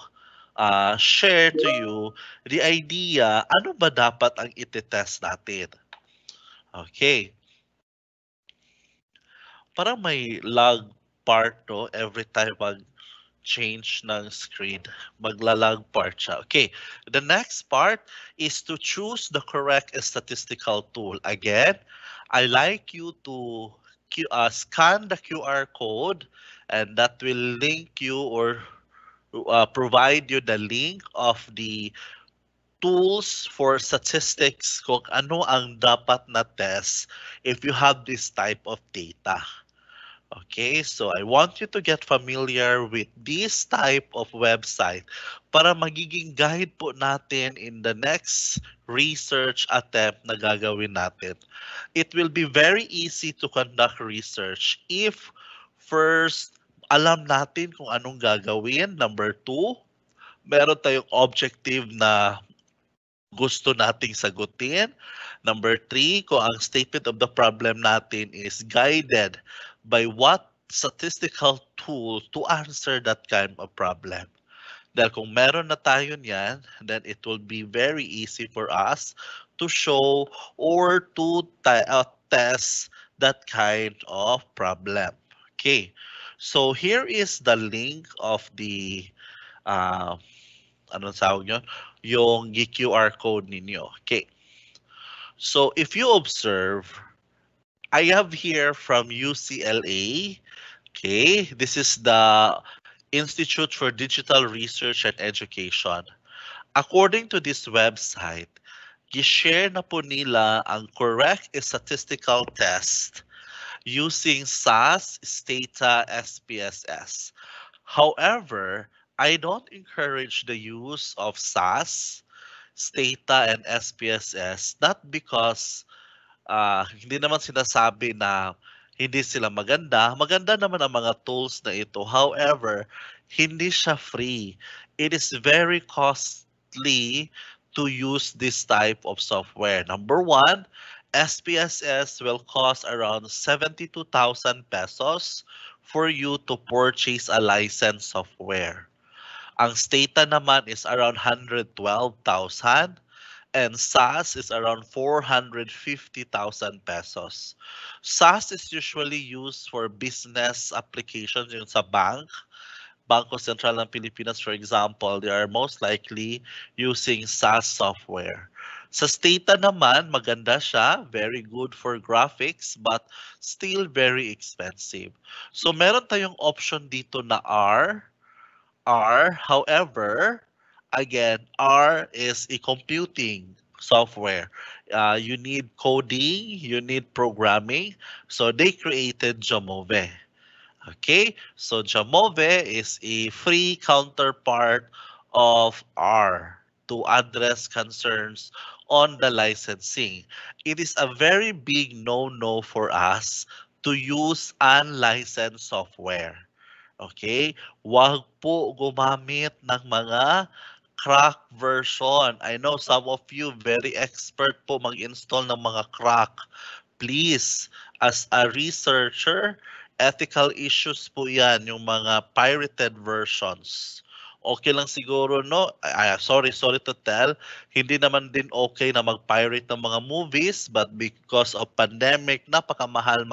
share to you the idea, ano ba dapat ang iti-test natin? Okay, parang may lag part to every time change ng screen. Maglalag part siya. Okay, the next part is to choose the correct statistical tool. Again, I like you to scan the QR code and that will link you or provide you the link of the tools for statistics kung ano ang dapat na test if you have this type of data. Okay, so I want you to get familiar with this type of website para magiging guide po natin in the next research attempt na gagawin natin. It will be very easy to conduct research if first alam natin kung anong gagawin. Number two, meron tayong objective na gusto nating sagutin. Number three, kung ang statement of the problem natin is guided by what statistical tool to answer that kind of problem. Dahil kung meron na tayo niyan, then it will be very easy for us to show or to test that kind of problem. Okay, so here is the link of the anong tawag yun? Yung QR code ninyo. Okay. So if you observe, I have here from UCLA. Okay, this is the Institute for Digital Research and Education. According to this website, gi-share na po nila ang correct statistical test using SAS, Stata, SPSS. However, I don't encourage the use of SAS, Stata, and SPSS, not because hindi naman sinasabi na hindi sila maganda. Maganda naman ang mga tools na ito. However, hindi siya free. It is very costly to use this type of software. Number one, SPSS will cost around 72,000 pesos for you to purchase a licensed software. Ang Stata naman is around 112,000 and SAS is around 450,000 pesos. SAS is usually used for business applications yung sa bank. Bangko Sentral ng Pilipinas, for example, they are most likely using SAS software. Sa Stata naman, maganda siya, very good for graphics, but still very expensive. So meron tayong option dito na R. However, again, R is a computing software. You need coding, you need programming. So they created Jamove. Okay, so Jamove is a free counterpart of R to address concerns on the licensing. It is a very big no-no for us to use unlicensed software. Okay? Wag po gumamit ng mga crack version. I know some of you very expert po mag-install ng mga crack. Please, as a researcher, ethical issues po yan, yung mga pirated versions. Okay lang siguro, no? Sorry to tell, hindi naman din okay na mag-pirate ng mga movies, but because of pandemic, napakamahal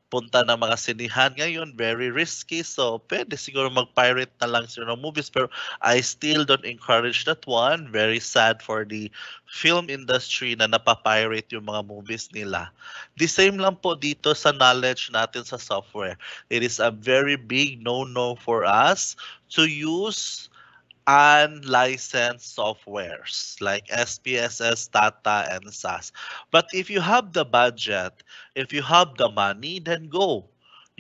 punta ng mga sinihan ngayon, very risky. So, pwede siguro mag-pirate na lang sila ng movies. Pero I still don't encourage that one. Very sad for the film industry na napapirate yung mga movies nila. The same lang po dito sa knowledge natin sa software. It is a very big no-no for us to use unlicensed softwares like SPSS, Tata, and SAS. But if you have the budget, if you have the money, then go.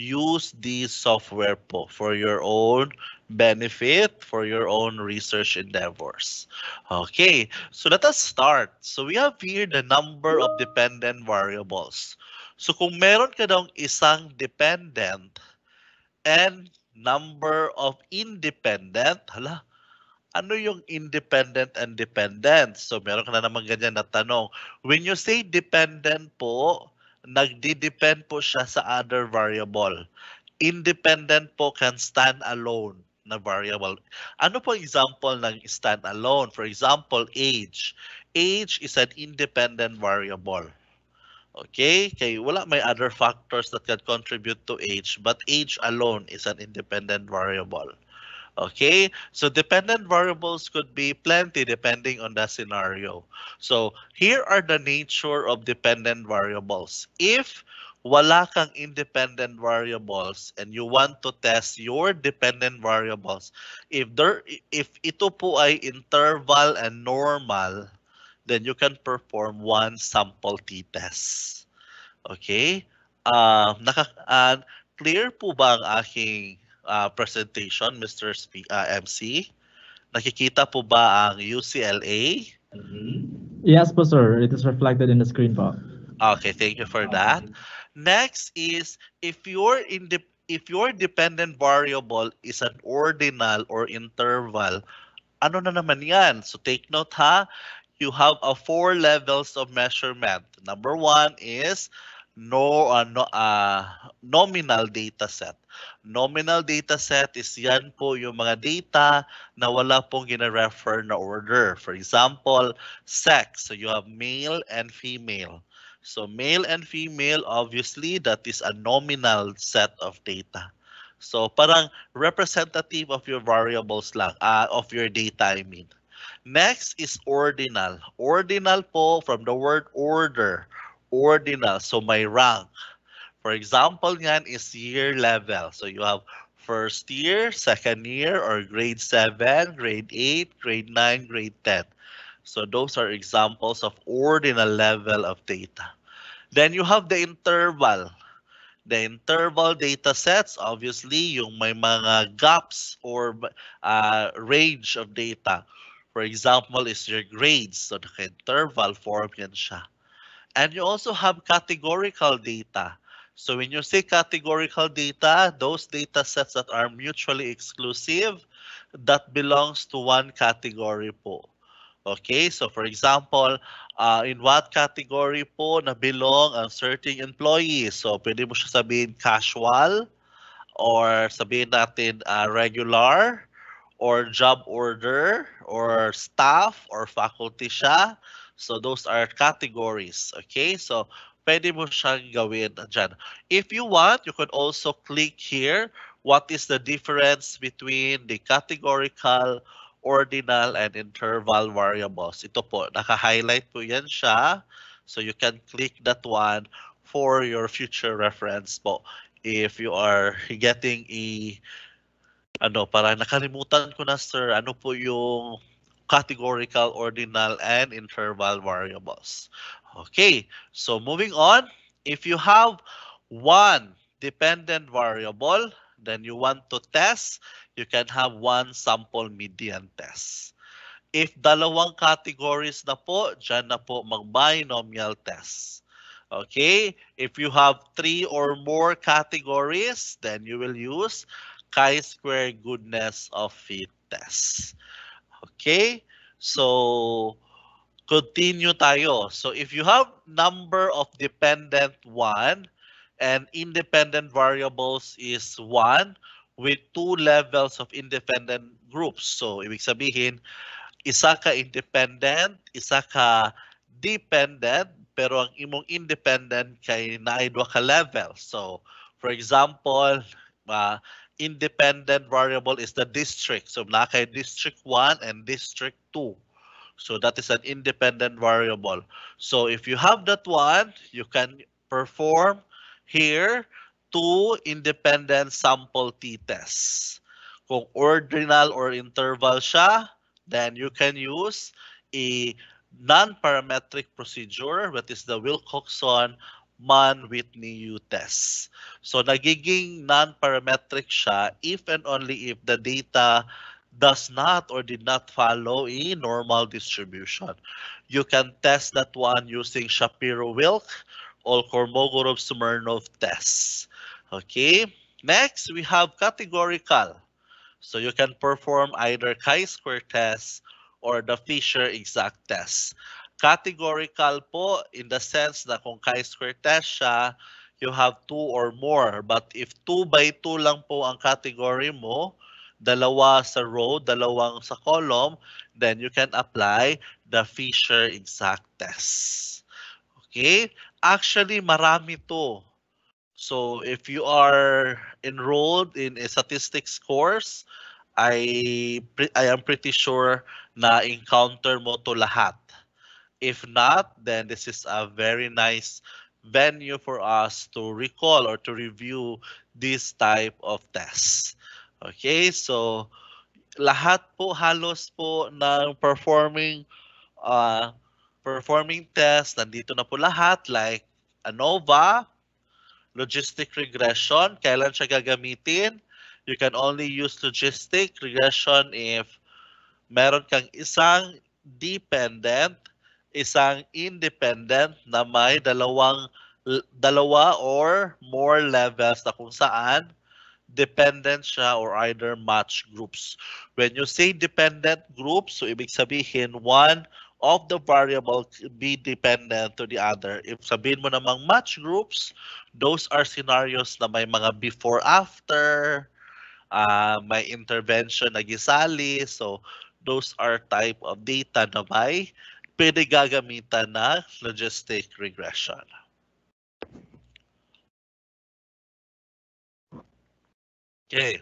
Use these software po for your own benefit, for your own research endeavors. Okay, so let us start. So we have here the number of dependent variables. So kung meron ka daw isang dependent and number of independent, hala, ano yung independent and dependent? So meron ka na naman ganyan na tanong. When you say dependent po, nagdi-depend po siya sa other variable. Independent po can stand alone na variable. Ano po example ng stand alone? For example, age. Age is an independent variable. Okay? Kaya wala may other factors that can contribute to age, but age alone is an independent variable. Okay, so dependent variables could be plenty depending on the scenario. So here are the nature of dependent variables. If wala kang independent variables and you want to test your dependent variables, if ito po ay interval and normal, then you can perform one sample t-test. Okay? Clear po ba ang aking presentation, Mr. MC? Nakikita po ba ang UCLA? Yes po, sir. It is reflected in the screen po. Okay, thank you for that. Next is if your dependent variable is an ordinal or interval, ano na naman yan? So take note ha, you have 4 levels of measurement. Number 1 is nominal data set. Nominal data set is yan po yung mga data na wala pong gina-refer na order. For example, sex. So you have male and female. So male and female, obviously, that is a nominal set of data. So parang representative of your variables lang, of your data, I mean. Next is ordinal. Ordinal po from the word order. Ordinal, so may rank. For example, yan is year level. So you have first year, second year, or grade 7, grade 8, grade 9, grade 10. So those are examples of ordinal level of data. Then you have the interval. The interval data sets, obviously, yung may mga gaps or range of data. For example, is your grades. So naka-interval form yan siya. And you also have categorical data. So when you say categorical data, those data sets that are mutually exclusive, that belongs to one category po. Okay, so for example, in what category po na belong ang certain employees? So pwede mo siya sabihin casual, or sabihin natin regular, or job order, or staff, or faculty siya. So those are categories, okay? So pwede mo siyang gawin dyan. If you want, you could also click here, what is the difference between the categorical, ordinal, and interval variables. Ito po, naka-highlight po yan siya. So you can click that one for your future reference po. If you are getting parang nakalimutan ko na, sir, ano po yung categorical, ordinal, and interval variables. Okay, so moving on, if you have one dependent variable, then you want to test, you can have one sample median test. If dalawang categories na po, dyan na po mag-binomial test. Okay, if you have 3 or more categories, then you will use chi-square goodness of fit test. Okay, so continue tayo. So if you have number of dependent 1 and independent variables is 1 with 2 levels of independent groups. So ibig sabihin, isa ka independent, isa ka dependent, pero ang imong independent kay naay duha ka level. So for example, independent variable is the district. So na kay district 1 and district 2. So that is an independent variable. So if you have that one, you can perform here 2 independent sample t-tests. Kung ordinal or interval siya, then you can use a non-parametric procedure, that is the Wilcoxon Mann-Whitney test. So nagiging non-parametric siya if and only if the data does not or did not follow a normal distribution. You can test that one using Shapiro-Wilk or Kolmogorov-Smirnov tests. Okay, Next, we have categorical. So you can perform either chi-square test or the Fisher exact test. Categorical po in the sense na kung chi-square test siya, you have 2 or more. But if 2 by 2 lang po ang category mo, dalawa sa row, dalawang sa column, then you can apply the Fisher exact test. Okay? Actually, marami to. So if you are enrolled in a statistics course, I am pretty sure na encounter mo to lahat. If not, then this is a very nice venue for us to recall or to review this type of tests. Okay, so lahat po halos po ng performing test nandito na po lahat, like ANOVA, logistic regression, kailan siya gagamitin? You can only use logistic regression if meron kang isang dependent, isang independent na may dalawa or more levels na kung saan dependent siya or either match groups. When you say dependent groups, so ibig sabihin one of the variable be dependent to the other. If sabihin mo namang match groups, those are scenarios na may mga before-after, may intervention na gisali. So those are type of data na may pwede gagamitan na logistic regression. Okay.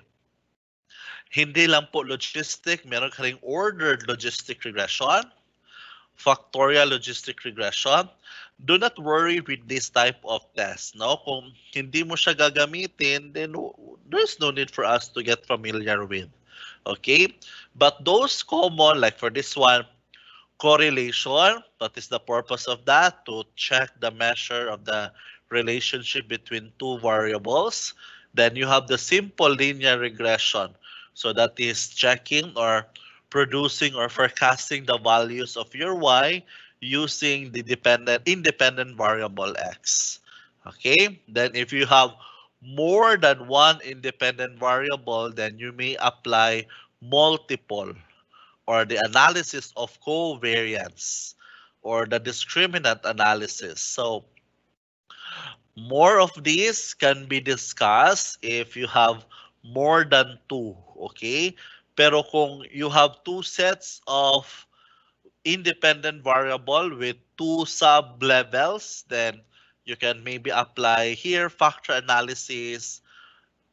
Hindi lang po logistic, meron ka ring ordered logistic regression, factorial logistic regression. Do not worry with this type of test. No? Kung hindi mo siya gagamitin, then there's no need for us to get familiar with. Okay? But those common, like for this one, correlation, what is the purpose of that? To check the measure of the relationship between two variables. Then you have the simple linear regression. So that is checking or producing or forecasting the values of your y using the independent variable x. Okay, then if you have more than one independent variable, then you may apply multiple or the analysis of covariance or the discriminant analysis. So more of these can be discussed if you have more than two, okay? Pero kung you have two sets of independent variable with two sub-levels, then you can maybe apply here factor analysis,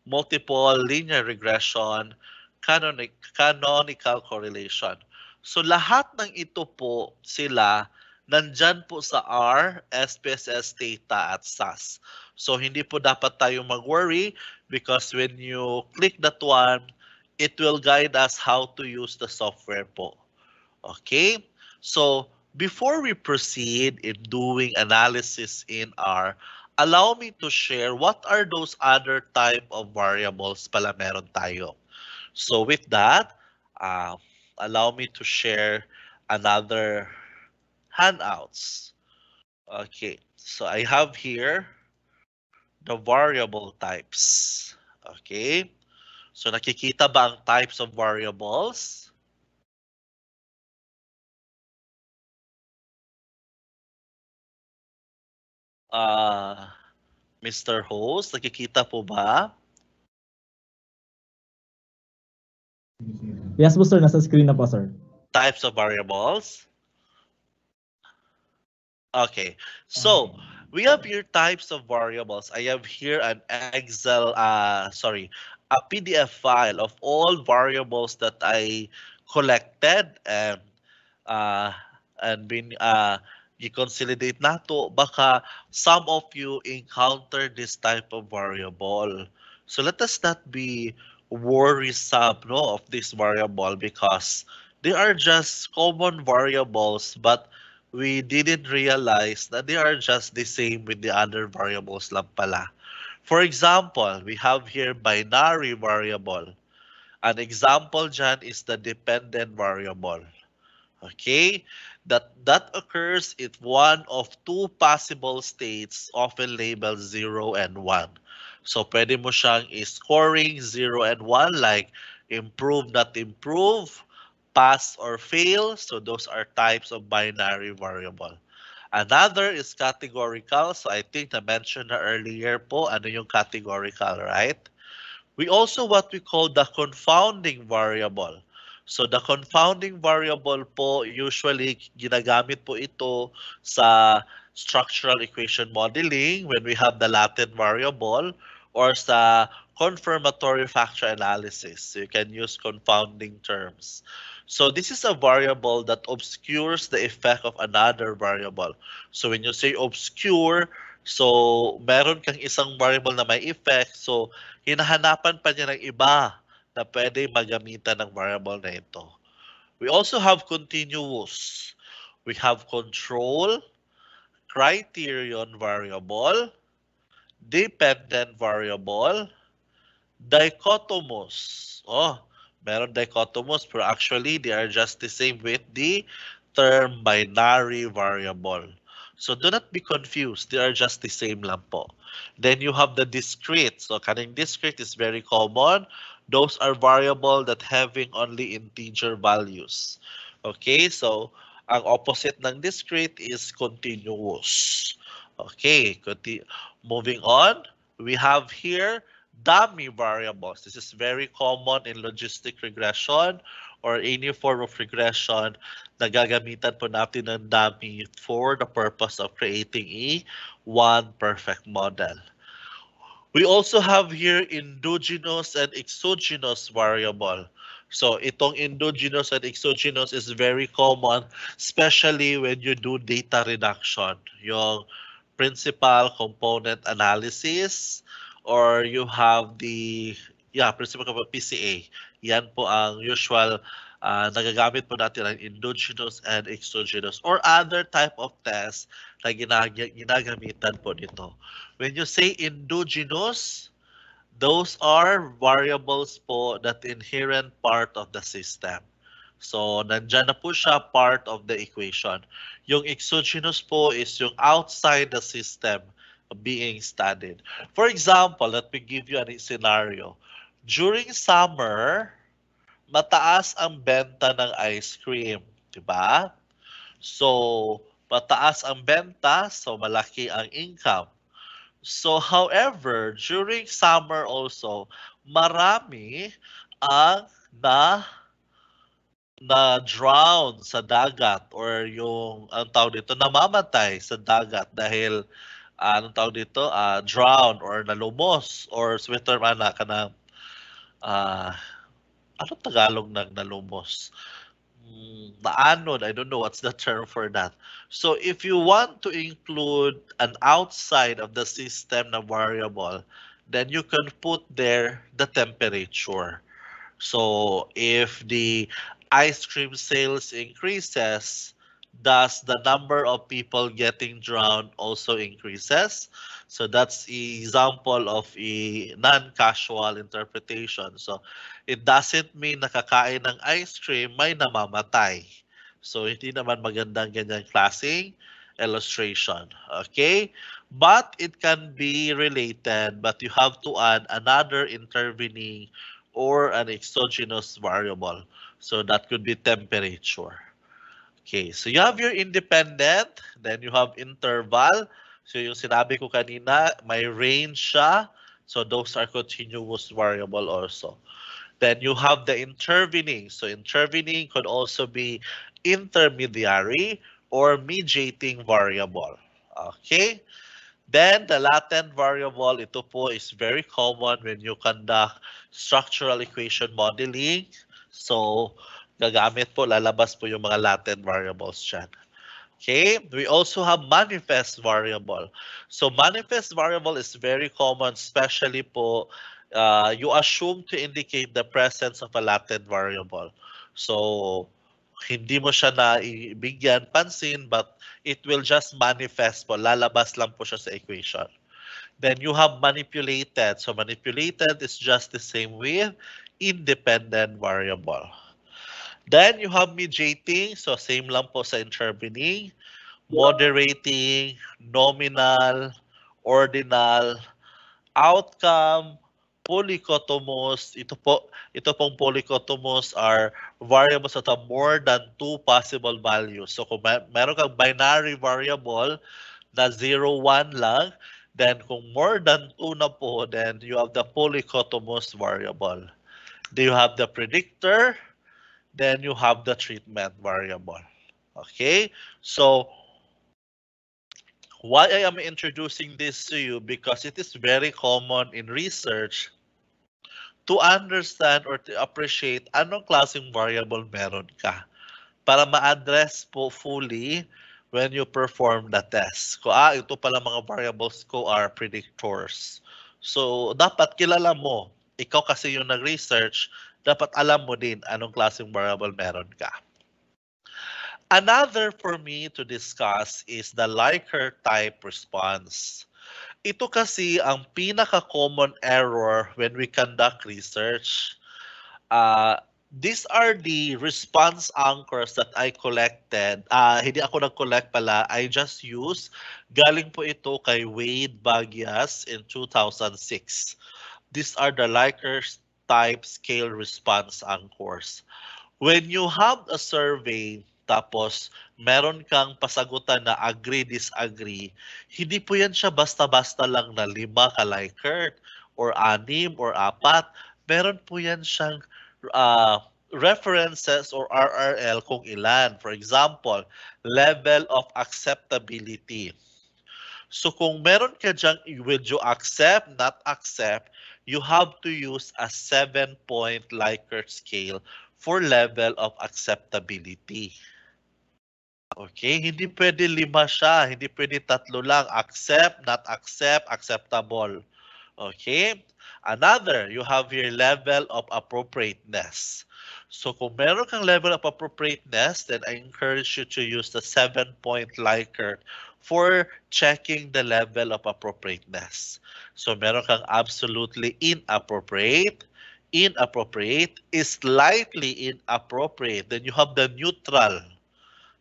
multiple linear regression, canonical correlation. So lahat ng ito po sila nandyan po sa R, SPSS, Theta, at SAS. So hindi po dapat tayo mag-worry because when you click that one, it will guide us how to use the software po. Okay? So before we proceed in doing analysis in R, allow me to share what are those other type of variables pala meron tayo. So with that, allow me to share another handouts. Okay, so I have here the variable types. Okay, so nakikita ba ang types of variables? Mr. Host, nakikita po ba? Yes po sir, nasa screen na po sir. Types of variables. Okay, so we have here types of variables. I have here an Excel, a PDF file of all variables that I collected and been i-consolidate nato. Baka some of you encounter this type of variable. So let us not be worrisome of this variable because they are just common variables, but we didn't realize that they are just the same with the other variables lang pala. For example, we have here binary variable. An example dyan is the dependent variable. Okay, that occurs if one of two possible states often labeled 0 and 1. So pwede mo siyang scoring 0 and 1 like improve, not improve, pass or fail. So those are types of binary variable. Another is categorical. So I think I mentioned na earlier po, ano yung categorical, right? We also what we call the confounding variable. So the confounding variable po, usually ginagamit po ito sa structural equation modeling when we have the latent variable or sa confirmatory factor analysis. So you can use confounding terms. So this is a variable that obscures the effect of another variable. So when you say obscure, so meron kang isang variable na may effect. So hinahanapan pa niya ng iba na pwede magamitan ng variable na ito. We also have continuous. We have control, criterion variable, dependent variable, dichotomous. Oh, meron dichotomous, pero actually they are just the same with the term binary variable. So do not be confused. They are just the same lang po. Then you have the discrete. So kaning discrete is very common. Those are variable that having only integer values. Okay, so ang opposite ng discrete is continuous. Okay, moving on. We have here dummy variables. This is very common in logistic regression or any form of regression. Nagagamitan po natin ng dummy for the purpose of creating one perfect model. We also have here endogenous and exogenous variable. So itong endogenous and exogenous is very common, especially when you do data reduction. Yung principal component analysis, or you have the principal component PCA. Yan po ang usual nagagamit po natin ang endogenous and exogenous or other type of test na ginagamitan po nito. When you say endogenous, those are variables po that inherent part of the system. So, nandyan na po siya part of the equation. Yung exogenous po is yung outside the system being studied. For example, let me give you a scenario. During summer, mataas ang benta ng ice cream, di ba? So, mataas ang benta, so malaki ang income. So, however, during summer also, marami ang na-drown sa dagat or yung, ang tawag dito, namamatay sa dagat dahil, anong tawag dito, drown or nalumos or sweater mana ka na, anong Tagalog ng nalumos? Naanod, I don't know what's the term for that. So if you want to include an outside of the system na variable, then you can put there the temperature. So if the ice cream sales increases, does the number of people getting drowned also increases? So that's an example of a non-casual interpretation. So it doesn't mean nakakain ng ice cream, may namamatay. So hindi naman magandang ganyang klaseng illustration. Okay? But it can be related, but you have to add another intervening or an exogenous variable. So that could be temperature. Okay, so you have your independent, then you have interval. So yung sinabi ko kanina, may range siya. So those are continuous variable also. Then you have the intervening. So intervening could also be intermediary or mediating variable. Okay? Then the latent variable, ito po is very common when you conduct structural equation modeling. So gagamit po, lalabas po yung mga latent variables dyan. Okay, we also have manifest variable. So manifest variable is very common, especially po, you assume to indicate the presence of a latent variable. So hindi mo siya na ibigyan pansin, but it will just manifest po, lalabas lang po siya sa equation. Then you have manipulated. So manipulated is just the same with independent variable. Then you have mediating, so same lang po sa intervening, moderating, nominal, ordinal, outcome, polycotomos, ito pong polycotomos are variables that have more than 2 possible values. So kung meron kang binary variable na 0, 1 lang, then kung more than 2 na po, then you have the polycotomos variable. Then you have the predictor, then you have the treatment variable. Okay, so why I am introducing this to you, because it is very common in research to understand or to appreciate anong klaseng variable meron ka para ma-address po fully when you perform the test. Kung ito pala mga variables ko are predictors. So, dapat kilala mo. Ikaw kasi yung nag-research, dapat alam mo din anong klaseng variable meron ka. Another for me to discuss is the Likert type response. Ito kasi ang pinaka-common error when we conduct research. These are the response anchors that I collected. Hindi ako nag-collect pala. I just use. Galing po ito kay Wade Bagyas in 2006. These are the Likert type scale response anchors. When you have a survey, tapos meron kang pasagutan na agree, disagree, hindi po yan siya basta-basta lang na 5 ka Likert or 6 or 4. Meron po yan siyang references or RRL kung ilan. For example, level of acceptability. So kung meron ka dyan, will you accept, not accept, you have to use a 7-point Likert scale for level of acceptability. Okay, hindi pwede 5 siya, hindi pwede 3 lang. Accept, not accept, acceptable. Okay, another, you have your level of appropriateness. So kung meron kang level of appropriateness, then I encourage you to use the 7-point Likert for checking the level of appropriateness. So meron kang absolutely inappropriate, inappropriate, is slightly inappropriate. Then you have the neutral.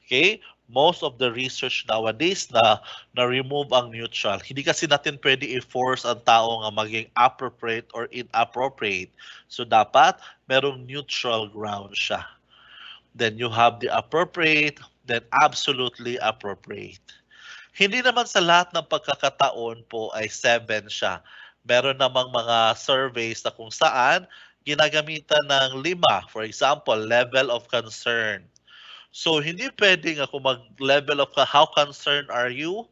Okay? Most of the research nowadays na remove ang neutral. Hindi kasi natin pwede i-force ang tao nga maging appropriate or inappropriate. So dapat merong neutral ground siya. Then you have the appropriate, then absolutely appropriate. Hindi naman sa lahat ng pagkakataon po ay 7 siya. Meron namang mga surveys na kung saan ginagamitan ng 5. For example, level of concern. So, hindi pwedeng ako mag-level of how concerned are you?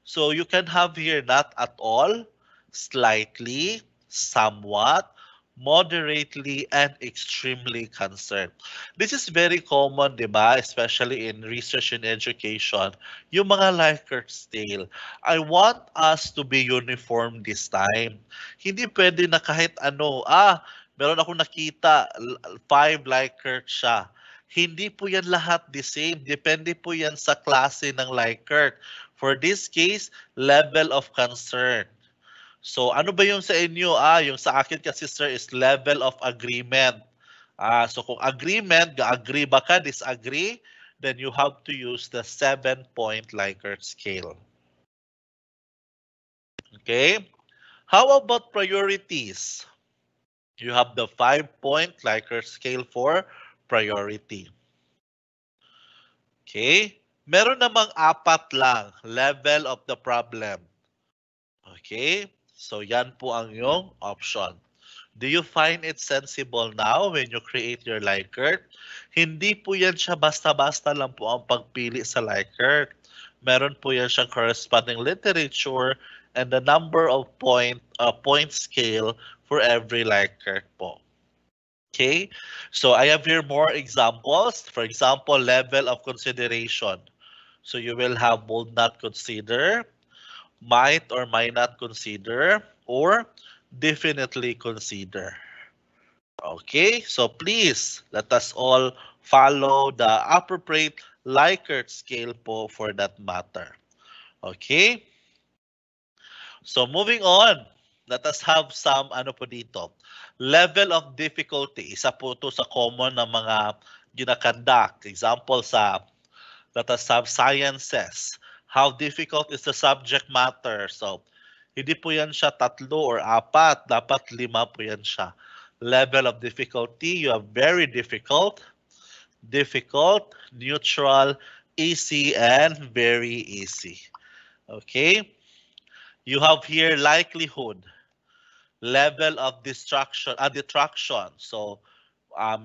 So, you can have here not at all, slightly, somewhat, moderately, and extremely concerned. This is very common, di ba? Especially in research and education. Yung mga Likert scale. I want us to be uniform this time. Hindi pwede na kahit ano, meron ako nakita, 5 Likert siya. Hindi po yan lahat the same. Depende po yan sa klase ng Likert. For this case, level of concern. So ano ba yung sa inyo? Yung sa akin kasi sir is level of agreement. So kung agreement, agree ba ka, disagree, then you have to use the 7-point Likert scale. Okay? How about priorities? You have the 5-point Likert scale for priority. Okay? Meron namang 4 lang, level of the problem. Okay? So yan po ang yung option. Do you find it sensible now when you create your Likert? Hindi po yan siya basta-basta lang po ang pagpili sa Likert. Meron po yan siyang corresponding literature and the number of point scale for every Likert po. Okay, so I have here more examples. For example, level of consideration. So you will have would not consider, might or might not consider, or definitely consider. Okay, so please let us all follow the appropriate Likert scale po for that matter. Okay, so moving on. Let us have some ano po dito. Level of difficulty. Isa po ito sa common na mga ginakandak. Example let us have sciences. How difficult is the subject matter? So Hindi po yan siya 3 or 4, dapat 5 po yan siya. Level of difficulty, you have very difficult, difficult, neutral, easy, and very easy. Okay? You have here likelihood, level of detraction. So,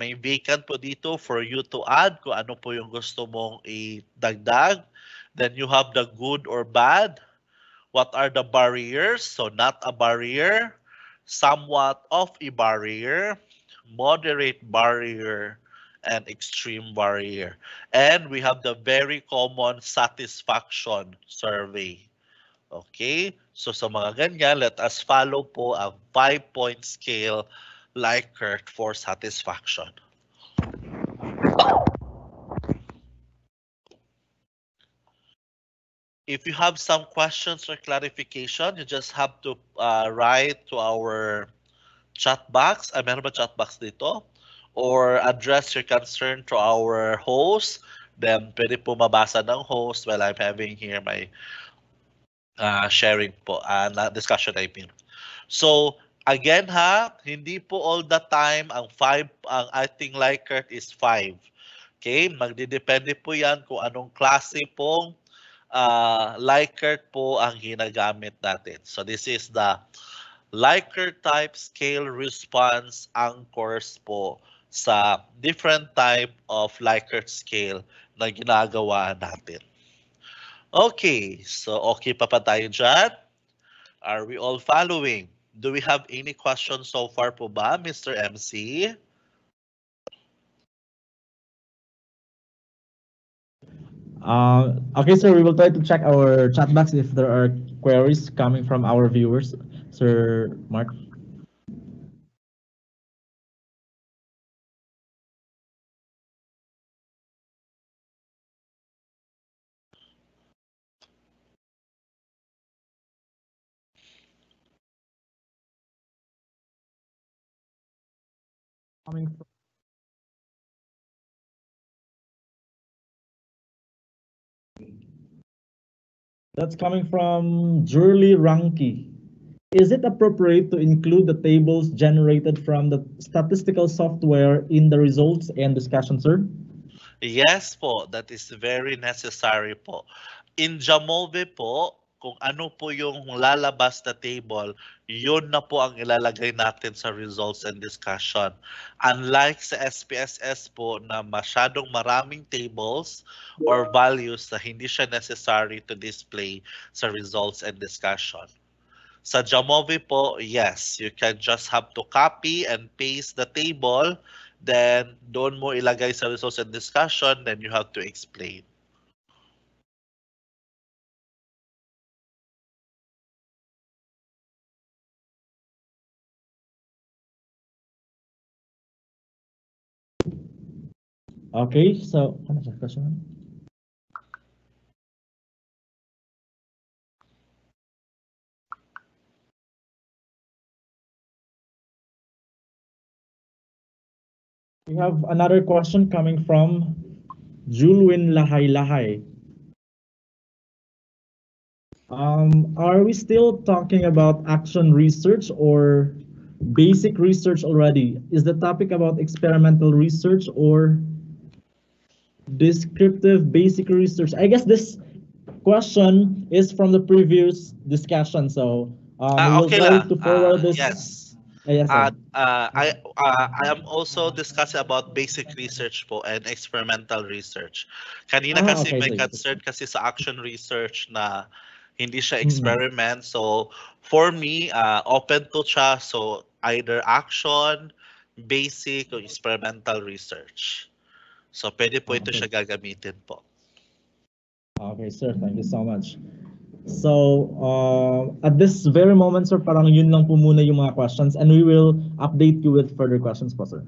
may vacant po dito for you to add kung ano po yung gusto mong idagdag. Then you have the good or bad. What are the barriers? So not a barrier, somewhat of a barrier, moderate barrier, and extreme barrier. And we have the very common satisfaction survey. Okay? So sa mga ganyan, let us follow po ang 5-point scale Likert for satisfaction. If you have some questions or clarification, you just have to write to our chat box. Meron ba chat box dito? Or address your concern to our host. Then pwede po mabasa ng host while I'm having here my sharing po, discussion I mean. So again ha, hindi po all the time ang ating Likert is 5. Okay, magdidepende po yan kung anong klase pong Likert po ang ginagamit natin. So this is the Likert type scale response anchors po sa different type of Likert scale na ginagawa natin. Okay, so okay pa tayo dyan? Are we all following? Do we have any questions so far po ba, Mr. MC? Okay, sir, we will try to check our chat box if there are queries coming from our viewers. Sir Mark. That's coming from Jurley Ranky. Is it appropriate to include the tables generated from the statistical software in the results and discussion, sir? Yes po, that is very necessary po. In Jamove po, kung ano po yung lalabas na table, yun na po ang ilalagay natin sa results and discussion. Unlike sa SPSS po na masyadong maraming tables or values na hindi siya necessary to display sa results and discussion. Sa Jamove po, yes, you can just have to copy and paste the table, then doon mo ilagay sa results and discussion, then you have to explain. Okay, so question? We have another question coming from Julwin Lahay Lahay. Are we still talking about action research or basic research already? Is the topic about experimental research or descriptive basic research? I guess this question is from the previous discussion, so we will okay try lang. to forward this. Yes. Yes, sir. I am also discussing about basic research po and experimental research. Kanina kasi Okay, may sige. concern kasi sa action research na hindi siya experiment. So for me, open to siya. So either action, basic, or experimental research. So pwede po ito Okay. siya gagamitin po. Okay, sir. Thank you so much. So, at this very moment, sir, parang yun lang po muna yung mga questions and we will update you with further questions po, sir.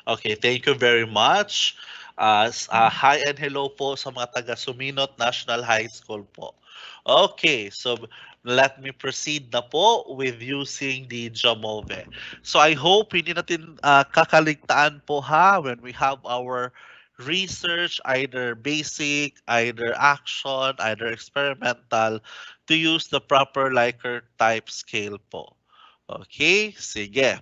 Okay, thank you very much. Hi and hello po sa mga taga Suminot National High School po. Okay, so let me proceed na po with using the Jamove. So I hope hindi natin kakaligtaan po ha when we have our research, either basic, either action, either experimental, to use the proper Likert type scale po. Okay, sige.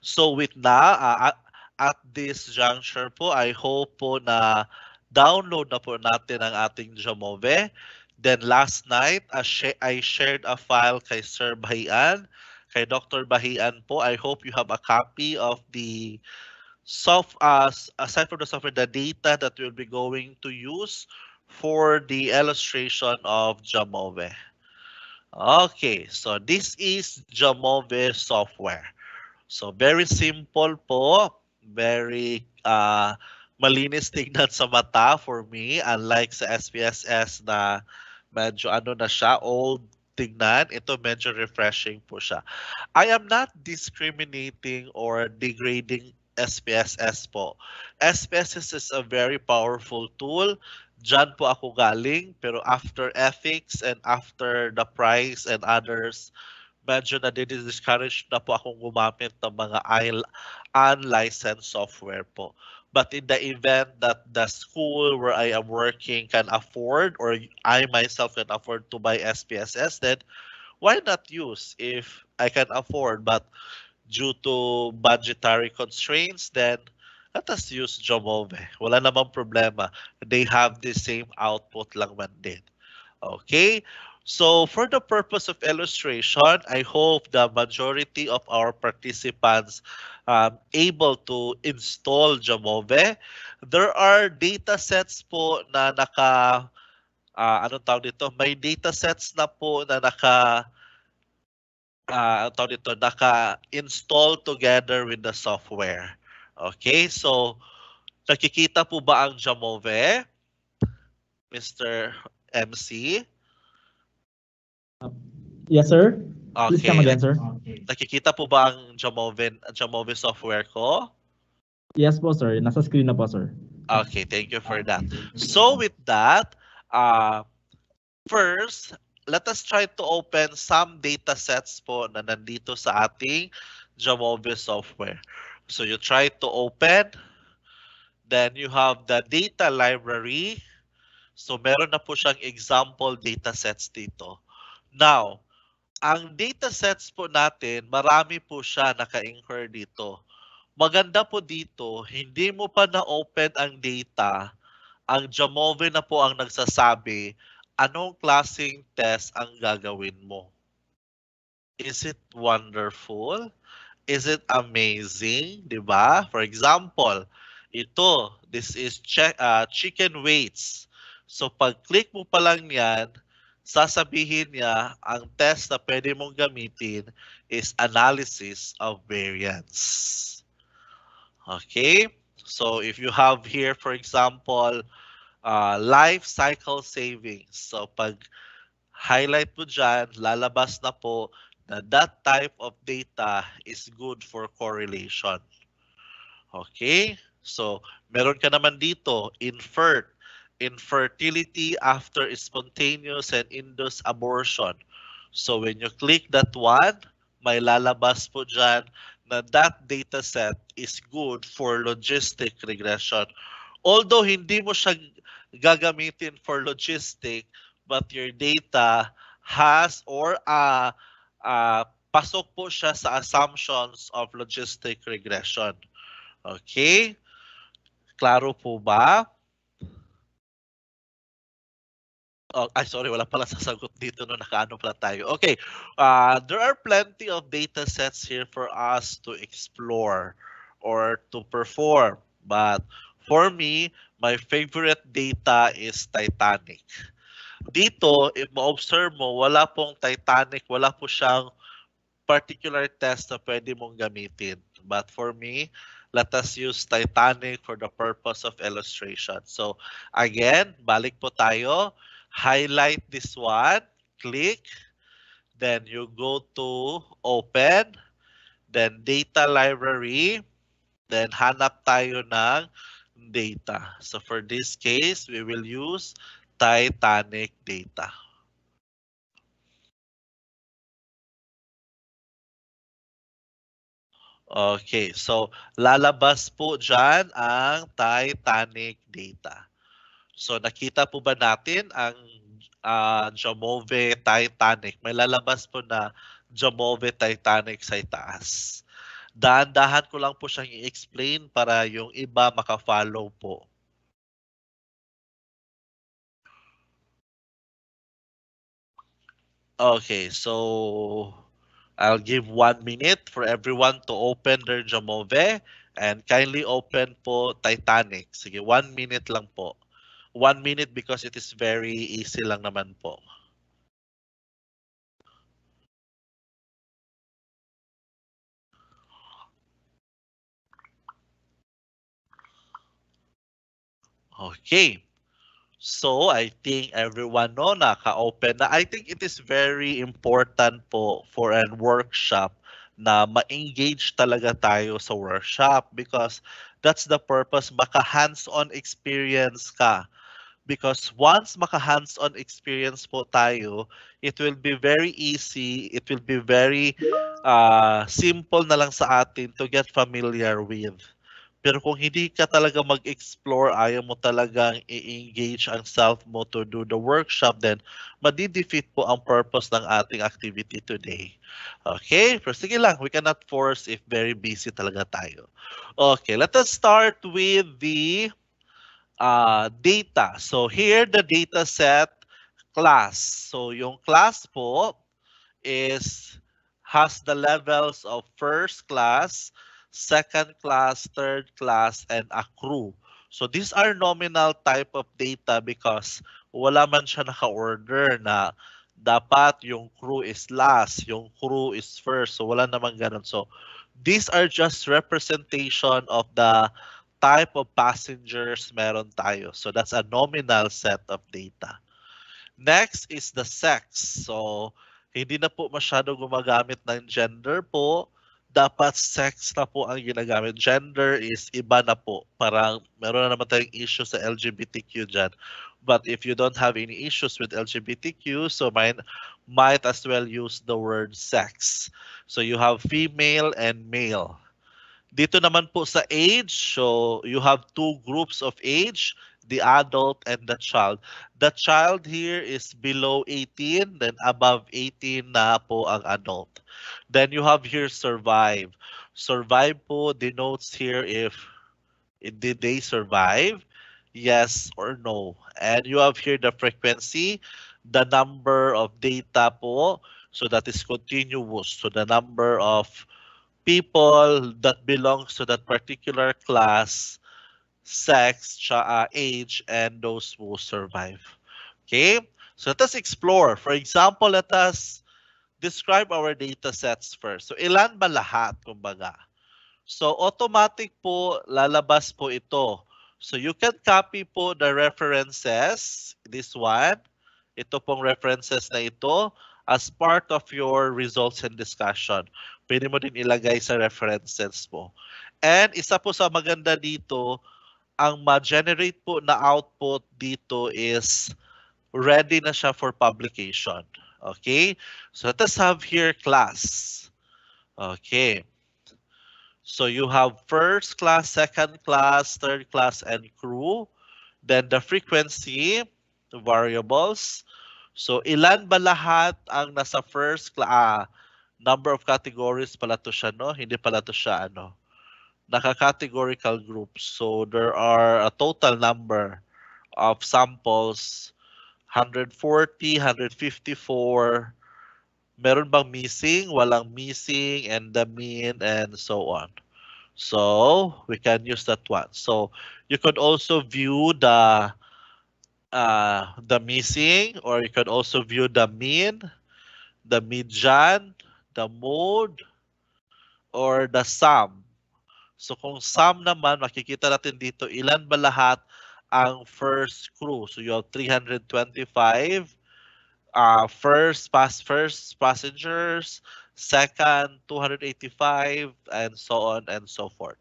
So with at this juncture po, I hope po na download na po natin ang ating Jamove. Then last night, I shared a file kay Sir Bahian, kay Dr. Bahian po. I hope you have a copy of the aside from the software, the data that we'll be going to use for the illustration of Jamove. Okay, so this is Jamove software. So very simple po, very malinis tignan sa mata for me, unlike sa SPSS na medyo ano na siya, old tignan. Ito medyo refreshing po siya. I am not discriminating or degrading SPSS po. SPSS is a very powerful tool. Diyan po ako galing, pero after ethics and after the price and others, medyo na-discourage na po akong gumamit ng mga unlicensed software po. But in the event that the school where I am working can afford, or I myself can afford to buy SPSS, then why not use if I can afford? But due to budgetary constraints, then let us use Jamove. Wala namang problema. They have the same output lang man din. Okay? So for the purpose of illustration, I hope the majority of our participants able to install Jamove. There are data sets po na anong tawag dito? May data sets na po na naka-install together with the software. Okay, so nakikita po ba ang Jamove, Mr. MC? Yes, sir. Please Okay. come again, sir. Nakikita po ba ang Jamove software ko? Yes po, sir. Nasa screen na po, sir. Okay, thank you for that. So with that, first, let us try to open some data sets po na nandito sa ating Jamove software. So you try to open, then you have the data library. So meron na po siyang example data sets dito. Now, ang data sets po natin, marami po siya naka-incur dito. Maganda po dito, hindi mo pa na-open ang data, ang Jamove na po ang nagsasabi anong klaseng test ang gagawin mo. Is it wonderful? Is it amazing? Diba? For example, this is chicken weights. So pag-click mo pa lang yan, sasabihin niya ang test na pwede mong gamitin is analysis of variance. Okay? So if you have here, for example, life cycle savings. So pag highlight mo dyan, lalabas na po na that type of data is good for correlation. Okay? So, meron ka naman dito, infertility after spontaneous and induced abortion. So, when you click that one, may lalabas po dyan na that data set is good for logistic regression. Although hindi mo siya gagamitin for logistic, but your data has or pasok po siya sa assumptions of logistic regression. Okay? Klaro po ba? Oh, sorry, wala pala sasagot dito no, nakaano pala tayo. Okay, there are plenty of data sets here for us to explore or to perform. But for me, my favorite data is Titanic. Dito, if ma-observe mo, wala pong Titanic, wala po siyang particular test na pwede mong gamitin. But for me, let us use Titanic for the purpose of illustration. So again, balik po tayo. Highlight this one, click, then you go to open, then data library, then hanap tayo ng data. So for this case, we will use Titanic data. Okay, so lalabas po dyan ang Titanic data. So nakita po ba natin ang Jamove Titanic? May lalabas po na Jamove Titanic sa itaas. Dahan-dahan ko lang po siyang i-explain para yung iba maka-follow po. Okay, so I'll give 1 minute for everyone to open their Jamove and kindly open po Titanic. Sige, 1 minute lang po. 1 minute because it is very easy lang naman po. Okay. So, I think everyone no naka-open na. I think it is very important po for a workshop na ma-engage talaga tayo sa workshop because that's the purpose, maka hands-on experience ka. Because once maka hands-on experience po tayo, it will be very easy, it will be very simple na lang sa atin to get familiar with. Pero kung hindi ka talaga mag-explore, ayaw mo talagang i-engage ang self mo to do the workshop, then madi-defeat po ang purpose ng ating activity today. Okay? Pero sige lang, we cannot force if very busy talaga tayo. Okay, let us start with the data. So here, the data set class. So yung class po has the levels of first class, second class, third class, and accrue. So these are nominal type of data because wala man siya naka-order na dapat yung crew is last, yung crew is first. So wala naman ganun. So these are just representation of the type of passengers meron tayo. So that's a nominal set of data. Next is the sex. So, hindi na po masyado gumagamit ng gender po. Dapat sex na po ang ginagamit. Gender is iba na po. Parang meron na naman tayong issue sa LGBTQ dyan. But if you don't have any issues with LGBTQ, so might as well use the word sex. So you have female and male. Dito naman po sa age, so you have two groups of age, the adult and the child. The child here is below 18, then above 18 na po ang adult. Then you have here survive. Survive po denotes here if did they survive? Yes or no. And you have here the frequency, the number of data po. So that is continuous. So the number of people that belongs to that particular class, sex, age, and those who survive. Okay, so let us explore. For example, let us describe our data sets first. So ilan ba lahat, kumbaga? So automatic po, lalabas po ito. So you can copy po the references, this one, ito pong references na ito, as part of your results and discussion. Pwede mo din ilagay sa references mo. And isa po sa maganda dito, ang ma-generate po na output dito is ready na siya for publication. Okay? So let us have here class. Okay. So you have first class, second class, third class, and crew. Then the frequency, variables. So ilan ba lahat ang nasa first class? Number of categories pala to siya, no? Hindi pala to siya, ano? Naka-categorical groups. So there are a total number of samples, 140, 154. Meron bang missing? Walang missing, and the mean, and so on. So we can use that one. So you could also view the missing, or you could also view the mean, the median, the mode, or the sum. So kung sum naman, makikita natin dito ilan ba lahat ang first crew. So you have 325. First passengers, second 285, and so on and so forth.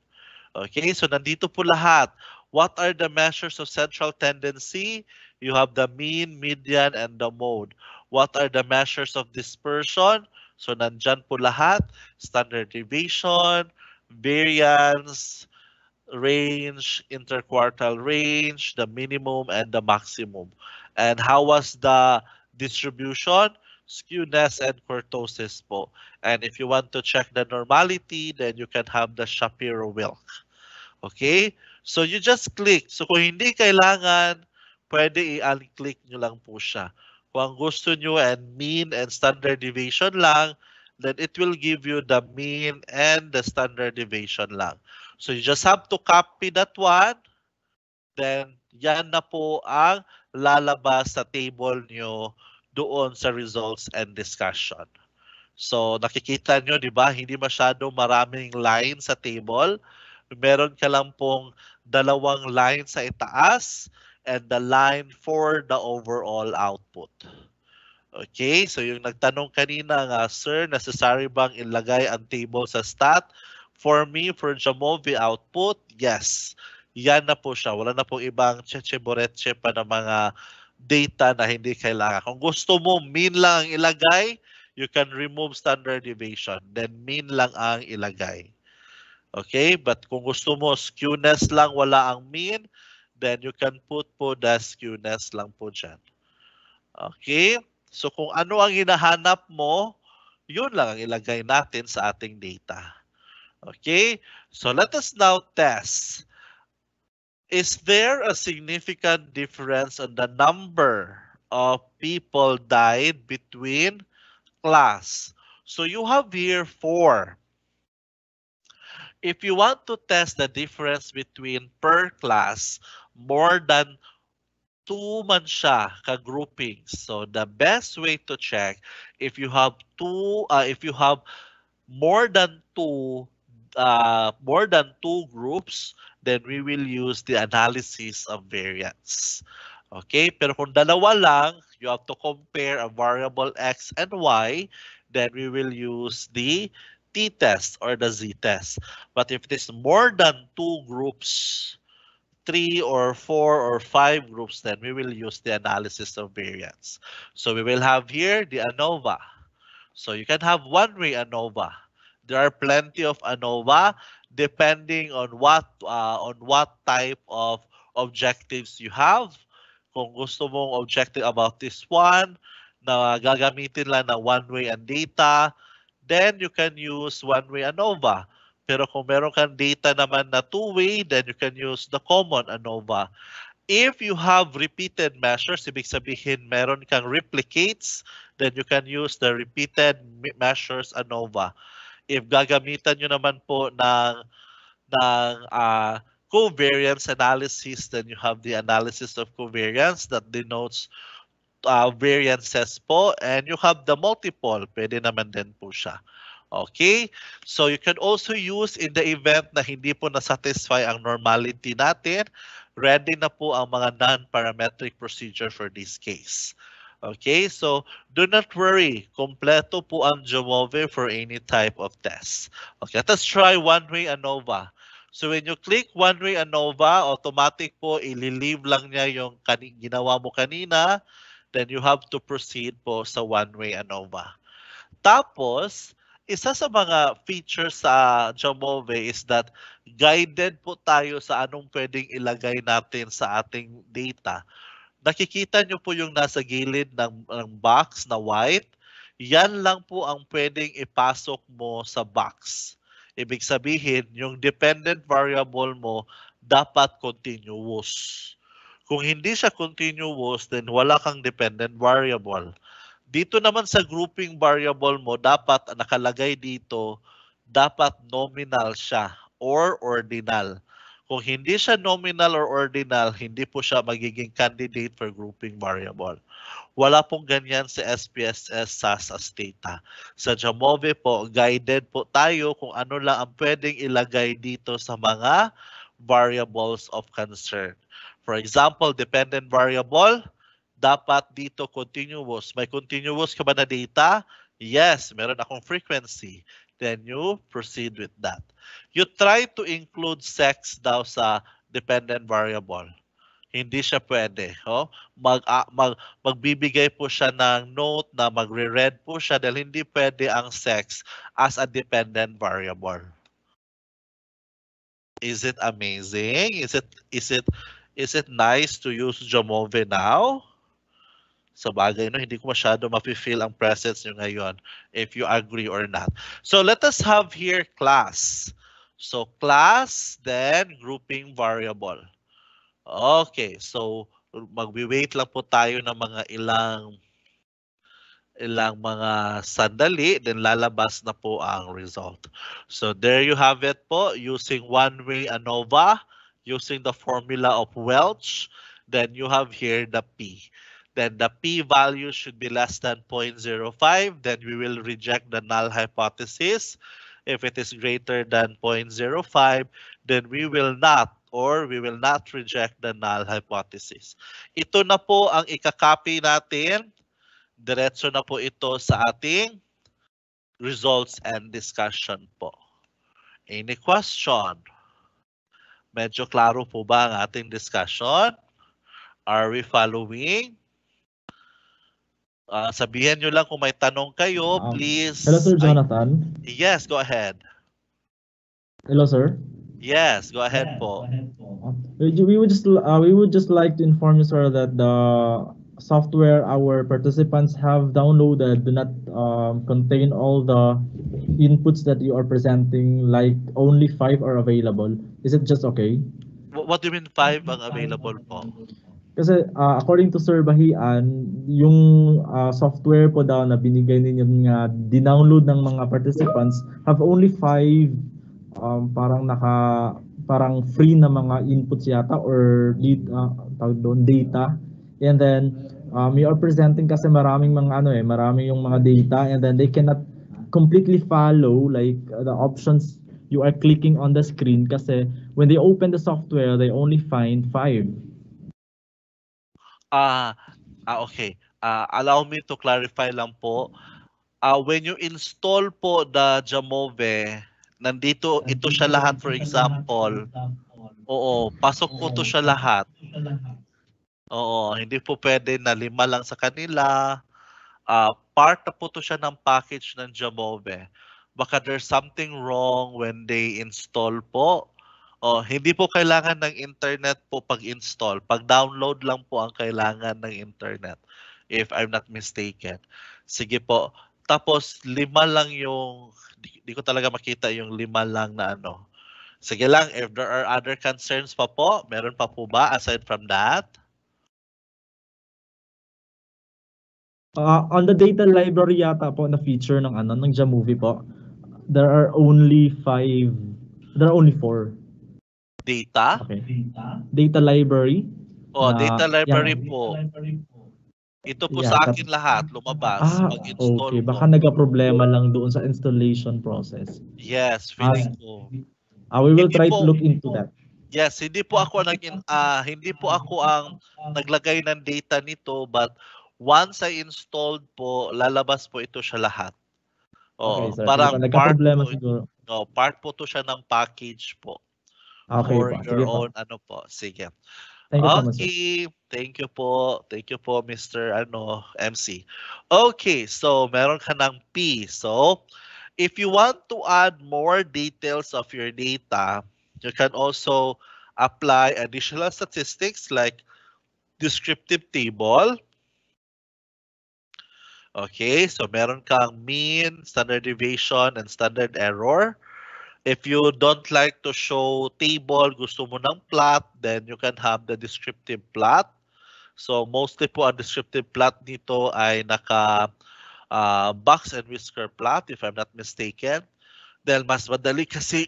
Okay, so nandito po lahat. What are the measures of central tendency? You have the mean, median, and the mode. What are the measures of dispersion? So nandyan po lahat. Standard deviation, variance, range, interquartile range, the minimum and the maximum. And how was the distribution? Skewness and kurtosis po. And if you want to check the normality, then you can have the Shapiro-Wilk. Okay? So you just click. So kung hindi kailangan, pwede i-unclick nyo lang po siya. Kung ang gusto nyo and mean and standard deviation lang, then it will give you the mean and the standard deviation lang. So you just have to copy that one. Then yan na po ang lalabas sa table nyo doon sa results and discussion. So nakikita nyo, di ba, hindi masyado maraming line sa table. Meron ka lang pong dalawang line sa itaas and the line for the overall output. Okay, so yung nagtanong kanina nga, sir, necessary bang ilagay ang table sa stat? For me, for Jamovi output, yes. Yan na po siya. Wala na pong ibang cheche-boreche pa na mga data na hindi kailangan. Kung gusto mo mean lang ang ilagay, you can remove standard deviation. Then mean lang ang ilagay. Okay, but kung gusto mo skewness lang, wala ang mean, then you can put po the skewness lang po dyan. Okay, so kung ano ang hinahanap mo, yun lang ang ilagay natin sa ating data. Okay, so let us now test. Is there a significant difference on the number of people died between class? So you have here 4. If you want to test the difference between per class, more than 2 man siya ka-groupings. So the best way to check if you have more than two groups, then we will use the analysis of variance. Okay, pero kung dalawa lang, you have to compare a variable x and y, then we will use the t-test or the z-test. But if it is more than 2 groups, 3 or 4 or 5 groups, then we will use the analysis of variance. So we will have here the ANOVA. So you can have one-way ANOVA. There are plenty of ANOVA depending on what type of objectives you have. Kung gusto mong objective about this one, na gagamitin lang na one-way and data, then you can use one-way ANOVA. Pero kung meron kang data naman na two-way, then you can use the common ANOVA. If you have repeated measures, ibig sabihin meron kang replicates, then you can use the repeated measures ANOVA. If gagamitan nyo naman po ng covariance analysis, then you have the analysis of covariance that denotes variances po, and you have the multiple, pwede naman din po siya. Okay, so you can also use in the event na hindi po na-satisfy ang normality natin, ready na po ang mga non-parametric procedure for this case. Okay, so do not worry, kompleto po ang Jamovi for any type of test. Okay, let us try one-way ANOVA. So when you click one-way ANOVA, automatic po ililive lang niya yung ginawa mo kanina, then you have to proceed po sa one-way ANOVA. Tapos, isa sa mga features sa Jamovi is that guided po tayo sa anong pwedeng ilagay natin sa ating data. Nakikita nyo po yung nasa gilid ng box na white. Yan lang po ang pwedeng ipasok mo sa box. Ibig sabihin, yung dependent variable mo dapat continuous. Kung hindi siya continuous, then wala kang dependent variable. Dito naman sa grouping variable mo, dapat nakalagay dito, dapat nominal siya or ordinal. Kung hindi siya nominal or ordinal, hindi po siya magiging candidate for grouping variable. Wala pong ganyan sa SPSS SAS as data. Sa Jamovi po, guided po tayo kung ano lang ang pwedeng ilagay dito sa mga variables of concern. For example, dependent variable, dapat dito continuous. May continuous ka ba na data? Yes, meron akong frequency. Then you proceed with that. You try to include sex daw sa dependent variable. Hindi siya pwede. Oh? Magbibigay po siya ng note na magre-read po siya dahil hindi pwede ang sex as a dependent variable. is it amazing? Is it nice to use Jamove now? Sa bagay, no, hindi ko masyado mafe-feel ang presence nyo ngayon if you agree or not. So let us have here class. So class, then grouping variable. Okay, so magwi-wait lang po tayo ng mga ilang mga sandali, then lalabas na po ang result. So there you have it po, using one-way ANOVA, using the formula of Welch, then you have here the P. Then the P value should be less than 0.05, then we will reject the null hypothesis. If it is greater than 0.05, then we will not reject the null hypothesis. Ito na po ang ikakopy natin. Diretso na po ito sa ating results and discussion po. Any question? Medyo klaro po ba ang ating discussion? Are we following? Sabihan nyo lang kung may tanong kayo, please. Hello, Sir Jonathan. Yes, go ahead. Hello, sir. Yes, go ahead po. We would just like to inform you, sir, that the software our participants have downloaded do not contain all the inputs that you are presenting, like only 5 are available. Is it just okay? What do you mean 5 ang available po? Kasi according to Sir Bahian, yung software po daw na binigay ninyo nga dinownload ng mga participants have only 5 parang free na mga inputs yata or data. And then you are presenting kasi maraming maraming yung mga data, and then they cannot completely follow like the options you are clicking on the screen kasi when they open the software they only find 5. Okay. Allow me to clarify lang po. When you install po the Jamove, nandito ito siya lahat, for example. Oo, pasok po to siya lahat. Oo, hindi po pwede na 5 lang sa kanila. Part na po to siya ng package ng Jamove. Baka there's something wrong when they install po. Hindi po kailangan ng internet po pag-install. Pag-download lang po ang kailangan ng internet, if I'm not mistaken. Sige po. Tapos 5 lang yung, di ko talaga makita yung 5 lang na ano. Sige lang, if there are other concerns pa po, meron pa po ba aside from that? On the data library yata po na feature ng Jamovie po, there are only 4. Data? Okay. Data library. Data library po. Ito po sa akin lahat, lumabas. Pag-install okay. Baka nagka-problema lang doon sa installation process. Yes, feeling ko. We will try to look into that. Yes, hindi po ako ang naglagay ng data nito, but once I installed po, lalabas po ito siya lahat. Okay, sir. Parang nagka-problema siguro. Part po to siya ng package po. Okay for po. your Sige own po. Sige. Thank you so much, sir. Okay, thank you po Mr. MC. Okay, so meron ka ng P. So, if you want to add more details of your data, you can also apply additional statistics like descriptive table. Okay, so meron kang mean, standard deviation, and standard error. If you don't like to show table, gusto mo ng plot, then you can have the descriptive plot. So mostly po ang descriptive plot nito ay naka box and whisker plot, if I'm not mistaken. Then mas madali kasi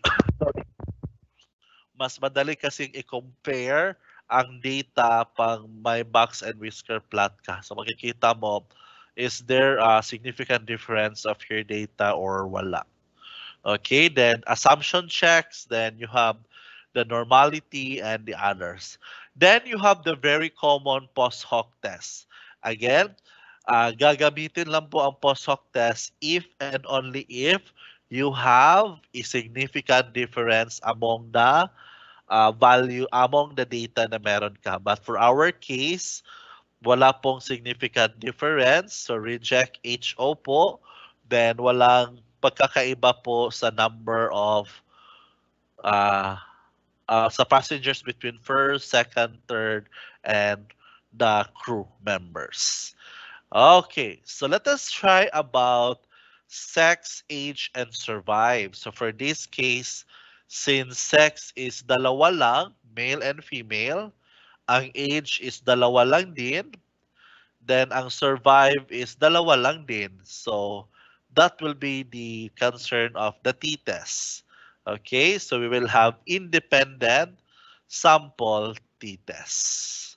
i-compare ang data pang may box and whisker plot ka. So makikita mo, is there a significant difference of your data or wala? Okay, then assumption checks, then you have the normality and the others. Then you have the very common post hoc test. Again, gagamitin lang po ang post hoc test if and only if you have a significant difference among the among the data na meron ka. But for our case, wala pong significant difference, so reject HO po. Then walang pagkakaiba po sa number of sa passengers between first, second, third, and the crew members. Okay, so let us try about sex, age, and survive. So for this case, since sex is dalawa lang, male and female, ang age is dalawa lang din, then ang survive is dalawa lang din. So that will be the concern of the t-test. Okay, so we will have independent sample t-test.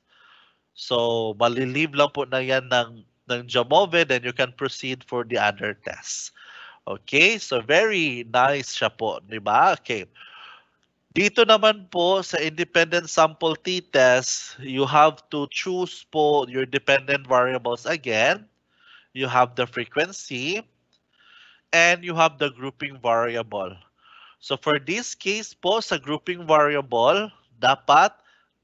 So malilive lang po na yan ng Jamove, then you can proceed for the other tests. Okay, so very nice siya po, di ba? Okay. Dito naman po sa independent sample t-test, you have to choose po your dependent variables again. You have the frequency and you have the grouping variable. So for this case po sa grouping variable, dapat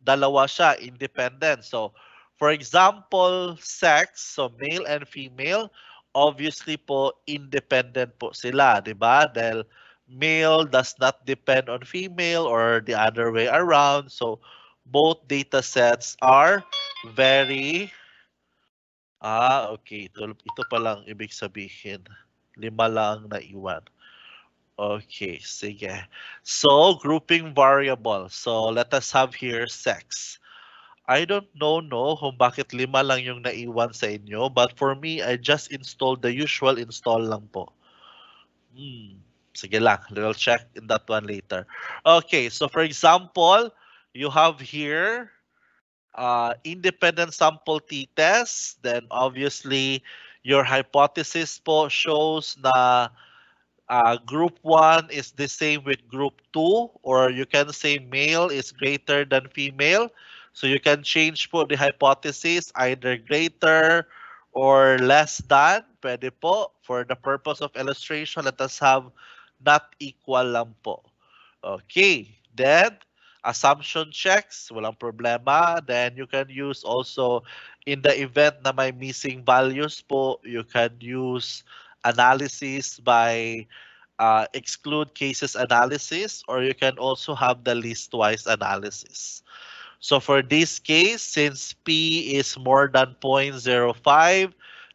dalawa siya, independent. So for example, sex, so male and female, obviously po independent po sila, di ba? Dahil male does not depend on female or the other way around. So both data sets are very okay. Ito pa lang ibig sabihin. 5 lang na iwan. Okay, sige. So, grouping variable. So, let us have here sex. I don't know kung bakit 5 lang yung naiwan sa inyo, but for me, I just installed the usual install lang po. Sige lang, we'll check in that one later. Okay, so for example, you have here independent sample t-test. Then obviously, your hypothesis po shows na group 1 is the same with group 2, or you can say male is greater than female. So you can change po the hypothesis either greater or less than. Pwede po. For the purpose of illustration, let us have not equal lang po. Okay. Then, assumption checks, walang problema. Then you can use also in the event na may missing values po, you can use analysis by exclude cases analysis, or you can also have the list-wise analysis. So for this case, since P is more than 0.05,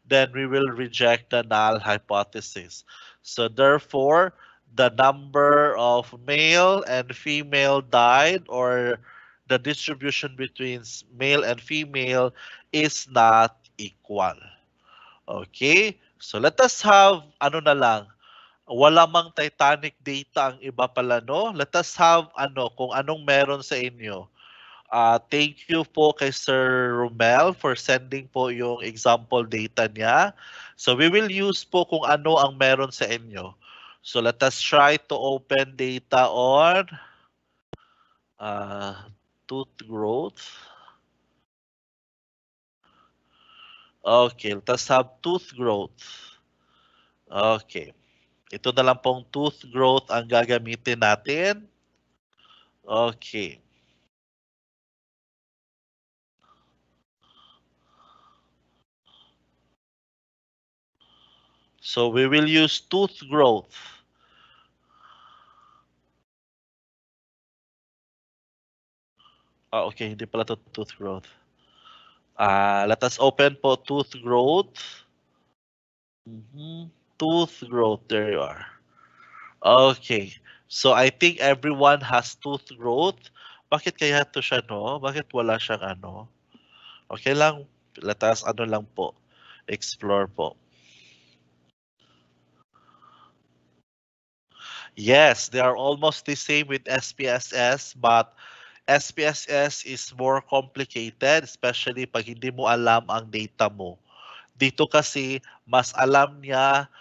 then we will reject the null hypothesis. So therefore, the number of male and female died, or the distribution between male and female is not equal. Okay, so let us have ano na lang, wala mang Titanic data ang iba pala, no? Let us have kung anong meron sa inyo. Thank you po kay Sir Romel for sending po yung example data niya. So we will use po kung ano ang meron sa inyo. So let us try to open data on tooth growth. Okay, let us have tooth growth. Okay. Ito na lang pong tooth growth ang gagamitin natin. Okay. So we will use tooth growth. Okay, hindi pala to tooth growth. Let us open po tooth growth. Tooth growth, there you are. Okay, so I think everyone has tooth growth. Bakit kaya to siya, no? Bakit wala siyang ano? Okay lang, let us lang po, explore po. Yes, they are almost the same with SPSS, but SPSS is more complicated, especially pag hindi mo alam ang data mo. Dito kasi, mas alam niya,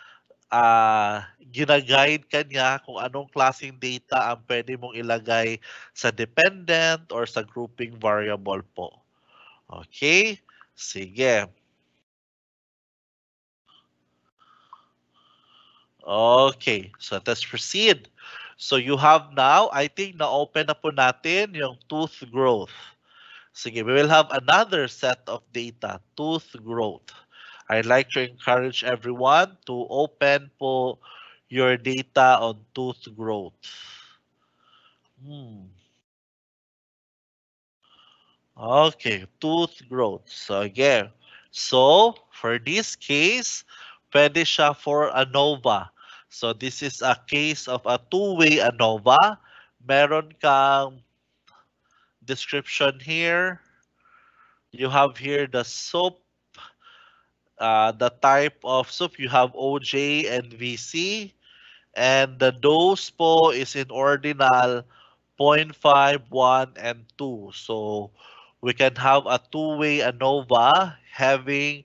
ginaguide ka niya kung anong klaseng data ang pwede mong ilagay sa dependent or sa grouping variable po. Okay? Sige. Okay, so let's proceed. So you have now, I think na-open na po natin yung tooth growth. Sige, we will have another set of data, tooth growth. I'd like to encourage everyone to open po your data on tooth growth. Okay, tooth growth. So again, so for this case, pwede siya for ANOVA. So this is a case of a two-way ANOVA. Meron kang description here. You have here the soap, the type of soap. You have OJ and VC. And the dose po is in ordinal 0.5, 1, and 2. So we can have a two-way ANOVA having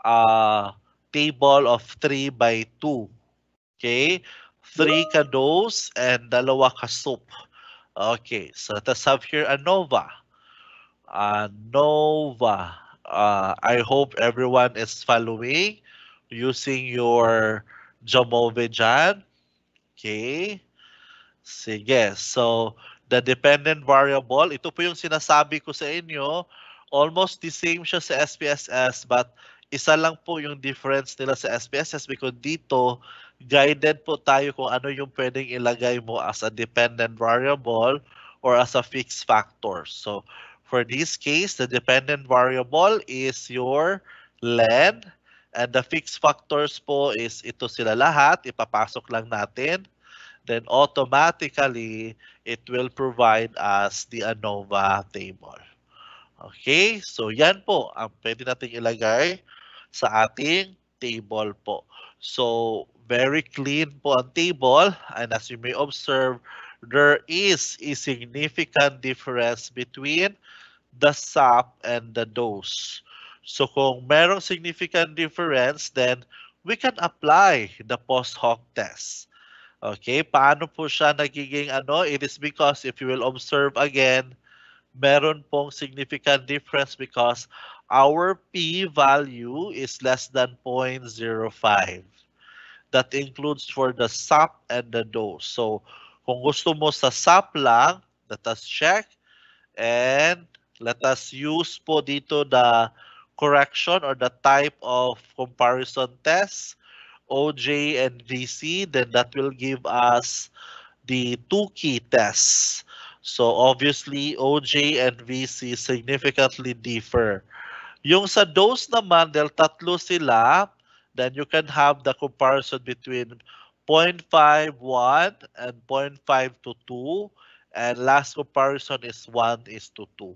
a table of 3 by 2. Okay? 3 ka dose and dalawa ka soup. Okay, so let us have here ANOVA. ANOVA. I hope everyone is following using your Jamove dyan. Okay. Sige. So, the dependent variable, ito po yung sinasabi ko sa inyo. Almost the same siya sa SPSS but isa lang po yung difference nila sa SPSS because dito, guided po tayo kung ano yung pwedeng ilagay mo as a dependent variable or as a fixed factor. So, for this case, the dependent variable is your len and the fixed factors po is ito sila lahat. Ipapasok lang natin. Then automatically, it will provide us the ANOVA table. Okay, so yan po ang pwede natin ilagay sa ating table po. So, very clean po ang table and as you may observe, there is a significant difference between the SAP and the dose. So kung merong significant difference, then we can apply the post hoc test. Okay, paano po siya nagiging ano? It is because if you will observe again, meron pong significant difference because our P value is less than 0.05. That includes for the SAP and the dose. So, kung gusto mo sa SAP lang, let us check and let us use po dito the correction or the type of comparison test. OJ and VC, then that will give us the two key tests. So obviously, OJ and VC significantly differ. Yung sa dose naman, dahil tatlo sila, then you can have the comparison between 0.51 and 0.5 to 2. And last comparison is 1 is to 2.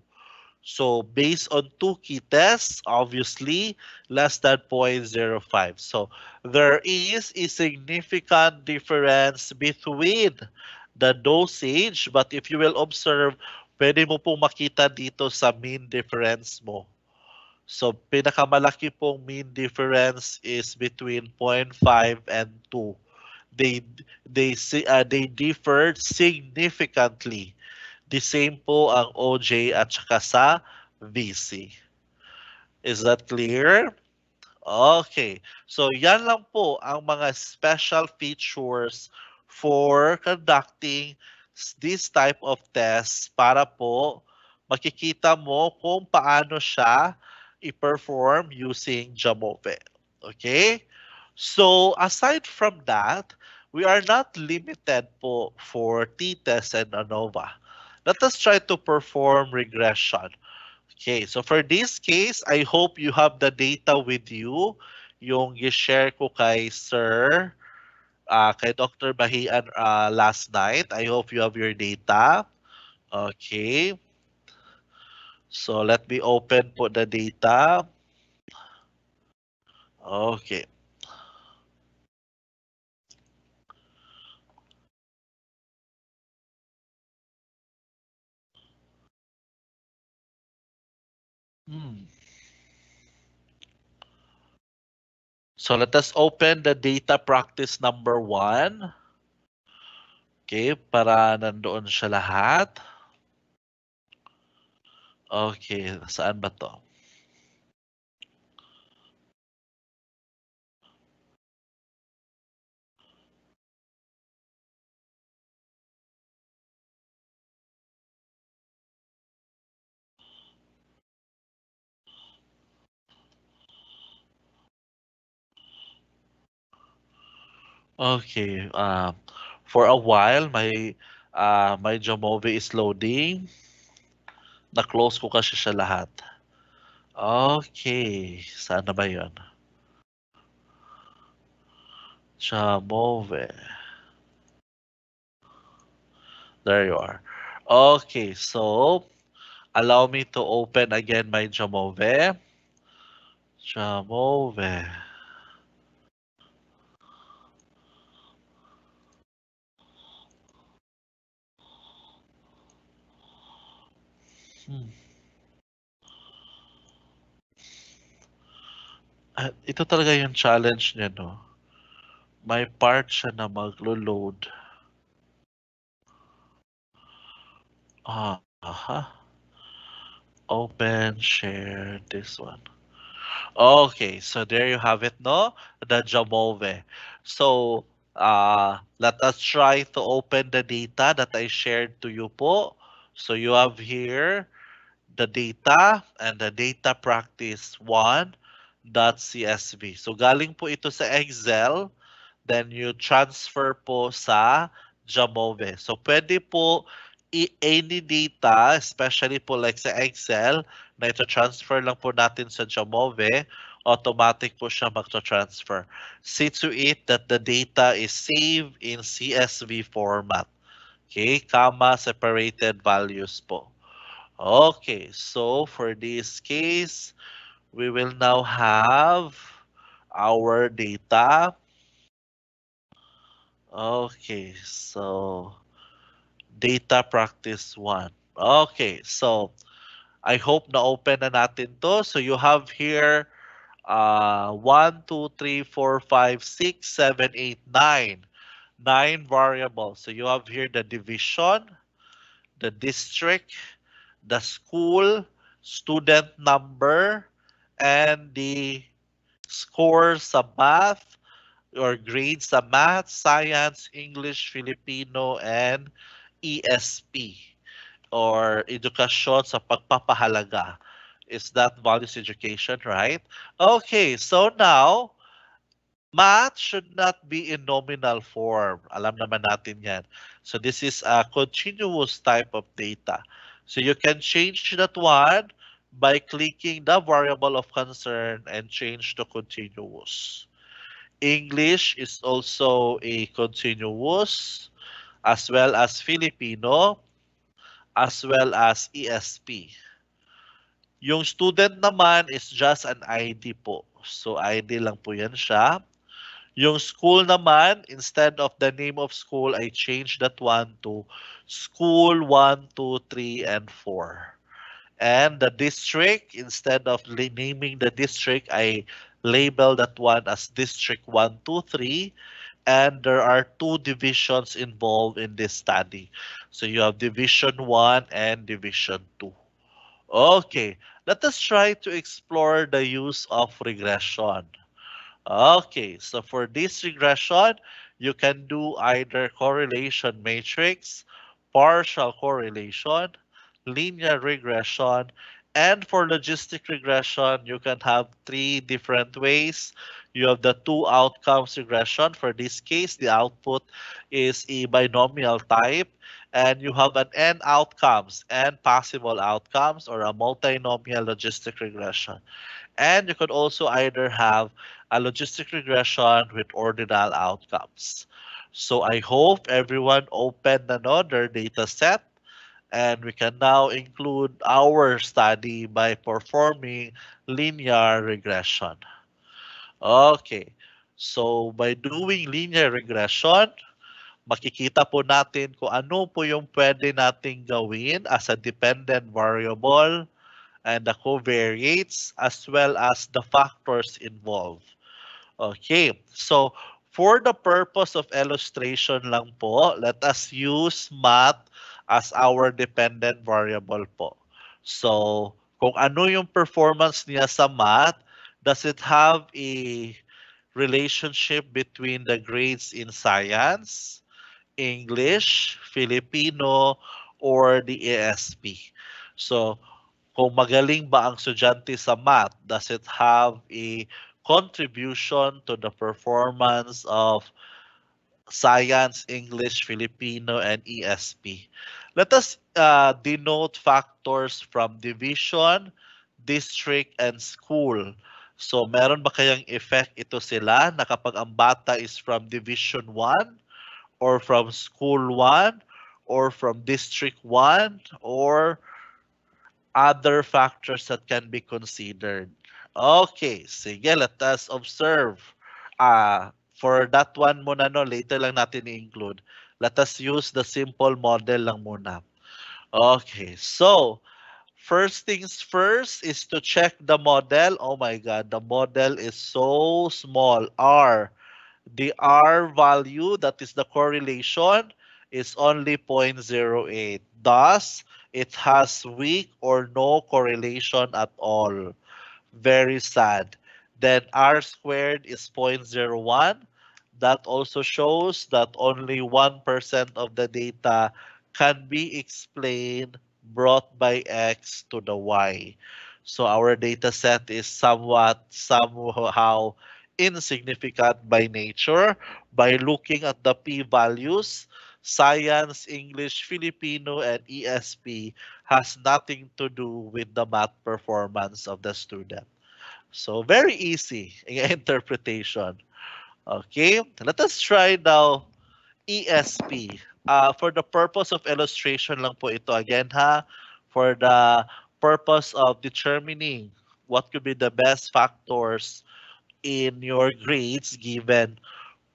So based on two key tests, obviously less than 0.05. So there is a significant difference between the dosage, but if you will observe, pwede mo pong makita dito sa mean difference mo. So pinakamalaki pong mean difference is between 0.5 and 2. They differed significantly. The same po ang OJ at saka sa VC. Is that clear? Okay. So yan lang po ang mga special features for conducting this type of test para po makikita mo kung paano siya i-perform using Jamove. Okay? So aside from that, we are not limited po for t-test and ANOVA. Let us try to perform regression. Okay, so for this case, I hope you have the data with you. Yung i-share ko kay Sir, kay Dr. Bahian last night. I hope you have your data. Okay. So let me open po the data. Okay. So let us open the data practice number 1. Okay, para nandoon siya lahat. Okay, saan ba to? Okay, for a while, my Jamove is loading. Na-close ko kasi siya lahat. Okay. Saan na ba yun? Jamove. There you are. Okay, so allow me to open again my Jamove. Jamove. Hmm. Ito talaga yung challenge niya, no? May part siya na maglo-load. Aha. Open, share, this one. Okay, so there you have it, no? The Jamove. So, let us try to open the data that I shared to you po. So you have here the data and the data practice 1.csv. So galing po ito sa Excel, then you transfer po sa Jamove. So pwede po any data, especially po like sa Excel, na ito transfer lang po natin sa Jamove, automatic po siya magto-transfer. See to it that the data is saved in CSV format. Okay, comma separated values po. Okay, so for this case, we will now have our data. Okay, so data practice 1. Okay, so I hope na open na natin to. So you have here 1, 2, 3, 4, 5, 6, 7, 8, 9. 9 variables. So you have here the division, the district, the school, student number, and the score sa math or grade sa math, science, English, Filipino, and ESP or edukasyon sa pagpapahalaga. Is that values education, right? Okay, so now, math should not be in nominal form. Alam naman natin yan. So this is a continuous type of data. So you can change that one by clicking the variable of concern and change to continuous. English is also a continuous, as well as Filipino, as well as ESP. Yung student naman is just an ID po. So ID lang po yan siya. Yung school naman, instead of the name of school, I changed that one to school 1, 2, 3, and 4. And the district, instead of naming the district, I label that one as district 1, 2, 3. And there are two divisions involved in this study. So you have division 1 and division 2. Okay, let us try to explore the use of regression. Okay, so for this regression, you can do either correlation matrix, partial correlation, linear regression, and for logistic regression, you can have three different ways. You have the two outcomes regression. For this case, the output is a binomial type, and you have an n outcomes and possible outcomes or a multinomial logistic regression. And you could also either have a logistic regression with ordinal outcomes. So I hope everyone opened another data set and we can now include our study by performing linear regression. Okay, so by doing linear regression, makikita po natin kung ano po yung pwede nating gawin as a dependent variable and the covariates as well as the factors involved. Okay, so for the purpose of illustration lang po, let us use math as our dependent variable po. So, kung ano yung performance niya sa math, does it have a relationship between the grades in science, English, Filipino, or the ASP? So, kung magaling ba ang estudyante sa math, does it have a contribution to the performance of science, English, Filipino, and ESP? Let us denote factors from division, district, and school. So meron ba kayang effect ito sila na kapag ang bata is from Division 1 or from School 1 or from District 1 or other factors that can be considered? Okay, sige, let us observe. For that one muna, no, later lang natin i-include. Let us use the simple model lang muna. Okay, so first things first is to check the model. Oh my God, the model is so small. R. The R value, that is the correlation, is only 0.08. Thus, it has weak or no correlation at all. Very sad. Then R squared is 0.01. That also shows that only 1% of the data can be explained brought by X to the Y. So our data set is somehow insignificant by nature. By looking at the p-values, science, English, Filipino, and ESP has nothing to do with the math performance of the student. So very easy interpretation. Okay, let us try now ESP. For the purpose of illustration lang po ito again ha. For the purpose of determining what could be the best factors in your grades given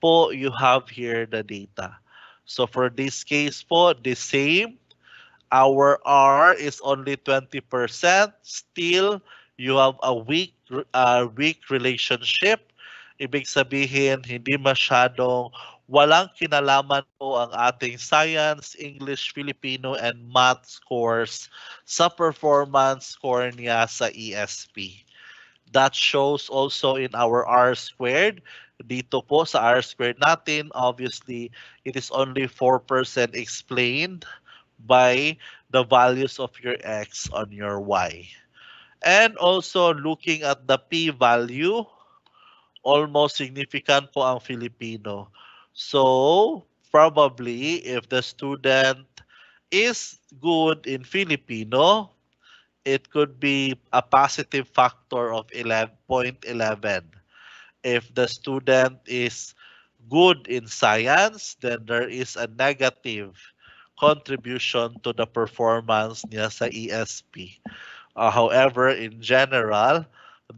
po, you have here the data. So for this case po, the same. Our R is only 20%. Still, you have a weak relationship. Ibig sabihin, hindi masyadong walang kinalaman po ang ating science, English, Filipino, and math scores sa performance score niya sa ESP. That shows also in our R squared. Dito po sa R squared natin, obviously, it is only 4% explained by the values of your X on your Y. And also looking at the p-value, almost significant po ang Filipino. So, probably if the student is good in Filipino, it could be a positive factor of 11.11. If the student is good in science, then there is a negative contribution to the performance niya sa ESP. However, in general,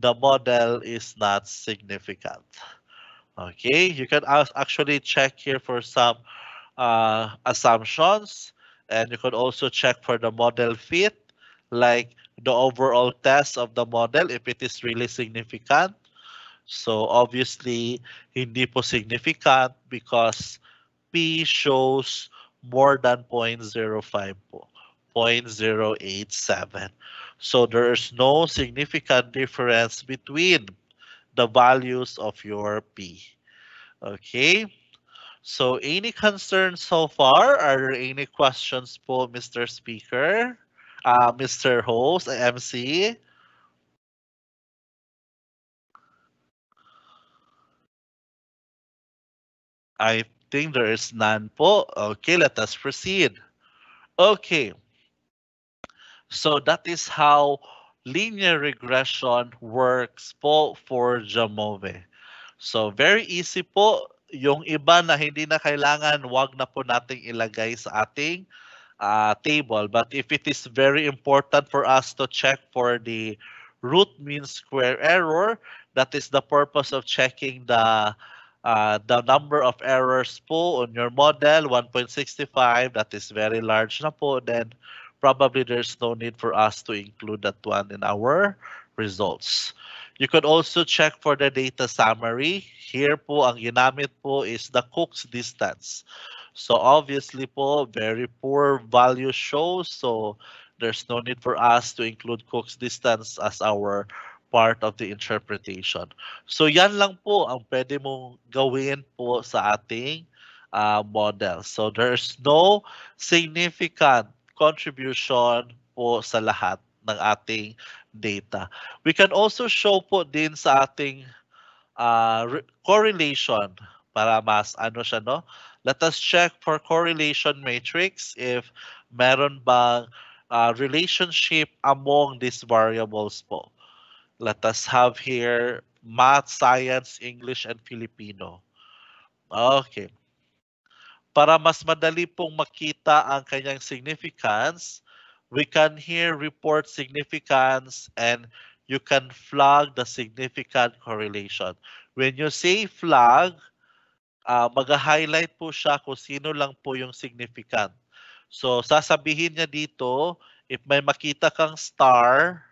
the model is not significant. Okay, you can actually check here for some assumptions, and you could also check for the model fit, like the overall test of the model, if it is really significant. So obviously, hindi po significant because P shows more than 0.05 po, 0.087. So there is no significant difference between the values of your P. Okay. So any concerns so far? Are there any questions po, Mr. Speaker? Mr. Host, MC? I think there is none po. Okay, let us proceed. Okay. So that is how linear regression works po for Jamove. So very easy po. Yung iba na hindi na kailangan, wag na po nating ilagay sa ating table. But if it is very important for us to check for the root mean square error, that is the purpose of checking the number of errors po on your model, 1.65, that is very large na po, then probably there's no need for us to include that one in our results. You could also check for the data summary. Here po, ang ginamit po is the Cook's distance. So obviously po, very poor value shows. So there's no need for us to include Cook's distance as our part of the interpretation. So yan lang po ang pwede mong gawin po sa ating model. So there's no significant contribution po sa lahat ng ating data. We can also show po din sa ating correlation para mas ano siya, no? Let us check for correlation matrix if Meron bang relationship among these variables po? Let us have here math, science, English, and Filipino. Okay. Para mas madali pong makita ang kanyang significance, we can here report significance and you can flag the significant correlation. When you say flag, mag-highlight po siya kung sino lang po yung significant. So, sasabihin niya dito, if may makita kang star,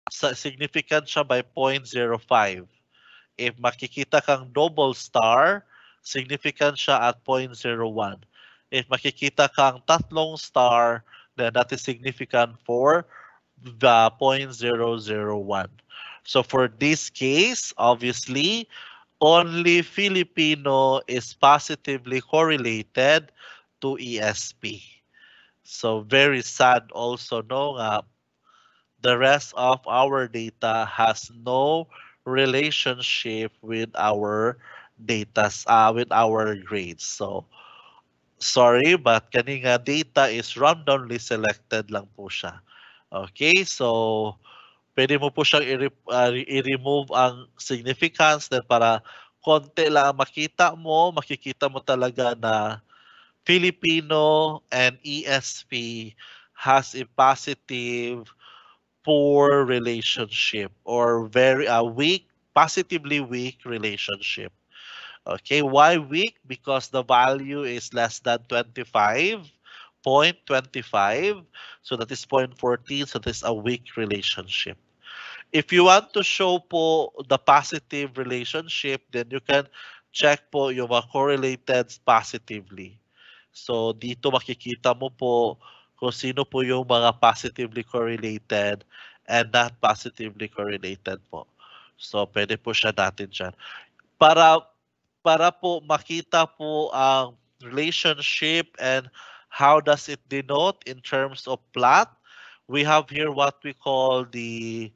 significant siya by 0.05. If makikita kang double star, significant siya at 0.01. If makikita kang tatlong star, then that is significant for the 0.001. So for this case, obviously, only Filipino is positively correlated to ESP. So very sad also, no? The rest of our data has no relationship with our data, with our grades. So sorry, but kaning data is randomly selected lang po siya. Okay, so pwede mo po siyang i-remove ang significance then para konti lang ang makikita mo talaga na Filipino and ESP has a positive poor relationship or very weak, positively weak relationship. Okay, why weak? Because the value is less than 25.25. So that is 0.14. So this is a weak relationship. If you want to show po the positive relationship, then you can check po yung mga correlated positively. So dito makikita mo po kung sino po yung mga positively correlated and not positively correlated po. So pwede po siya natin dyan. Para po makita po ang relationship and how does it denote in terms of plot, we have here what we call the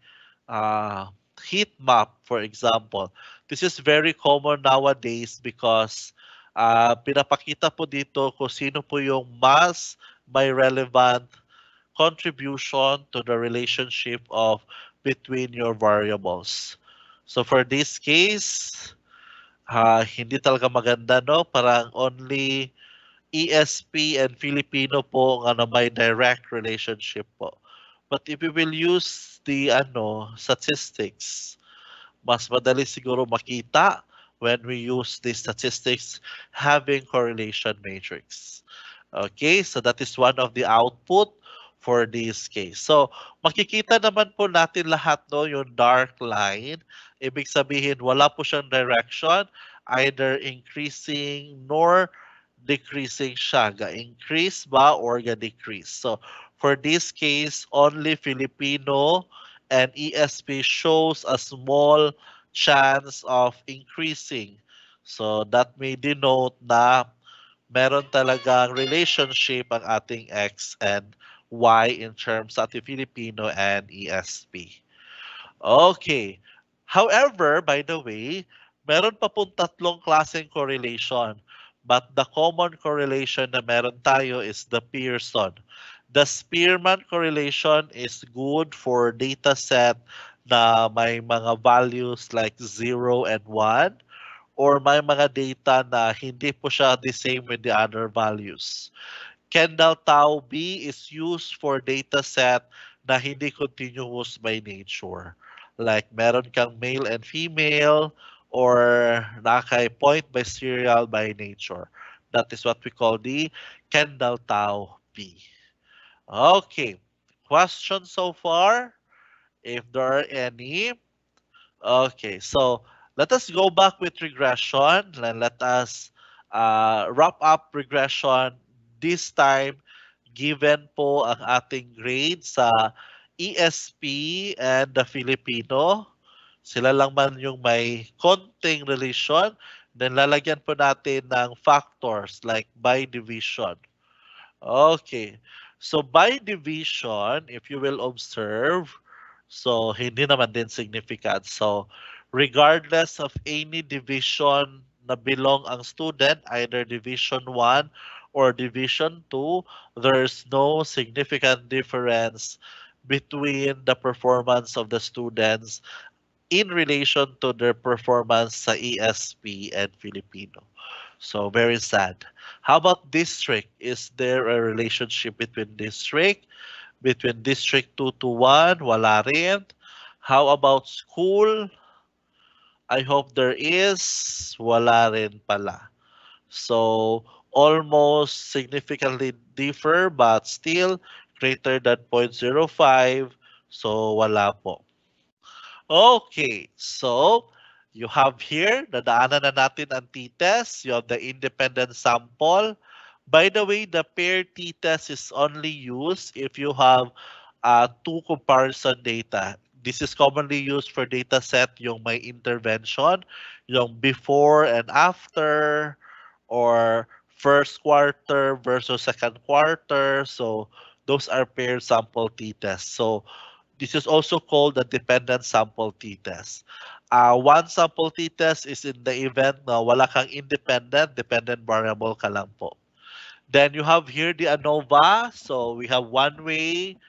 heat map, for example. This is very common nowadays because pinapakita po dito kung sino po yung mas may relevant contribution to the relationship of between your variables. So for this case, hindi talaga maganda, no? Parang only ESP and Filipino po ang may direct relationship po. But if we will use the statistics, mas madali siguro makita when we use the statistics having correlation matrix. Okay, so that is one of the output for this case. So makikita naman po natin lahat, no, yung dark line. Ibig sabihin wala po siyang direction, either increasing nor decreasing siya. Ga-increase ba or ga-decrease? So for this case, only Filipino and ESP shows a small chance of increasing. So that may denote na meron talagang relationship ang ating X and Y in terms of the Filipino and ESP. Okay. However, by the way, meron pa pong tatlong klaseng correlation. But the common correlation na meron tayo is the Pearson. The Spearman correlation is good for data set na may mga values like 0 and 1 or may mga data na hindi po siya the same with the other values. Kendall Tau B is used for data set na hindi continuous by nature. Like meron kang male and female or nakay point by serial by nature. That is what we call the Kendall Tau B. Okay, questions so far? If there are any. Okay, so let us go back with regression and let us wrap up regression this time given po ang ating grade sa ESP and the Filipino. Sila lang man yung may konting relation. Then lalagyan po natin ng factors like by division. Okay. So by division, if you will observe, so hindi naman din significant. So regardless of any division na belong ang student, either division 1 or Division 2, there's no significant difference between the performance of the students in relation to their performance sa ESP and Filipino. So very sad. How about district? Is there a relationship between district? Between district 2 to 1? Wala rin. How about school? I hope there is. Wala rin pala. So almost significantly differ but still greater than 0.05. So wala po. Okay, so you have here, nadaanan na natin ang t-test. You have the independent sample. By the way, the pair t-test is only used if you have two comparison data. This is commonly used for data set yung may intervention, yung before and after, or first quarter versus second quarter. So those are paired sample t-tests. So this is also called the dependent sample t-test. One sample t-test is in the event na wala kang independent, dependent variable ka lang po. Then you have here the ANOVA. So we have one way.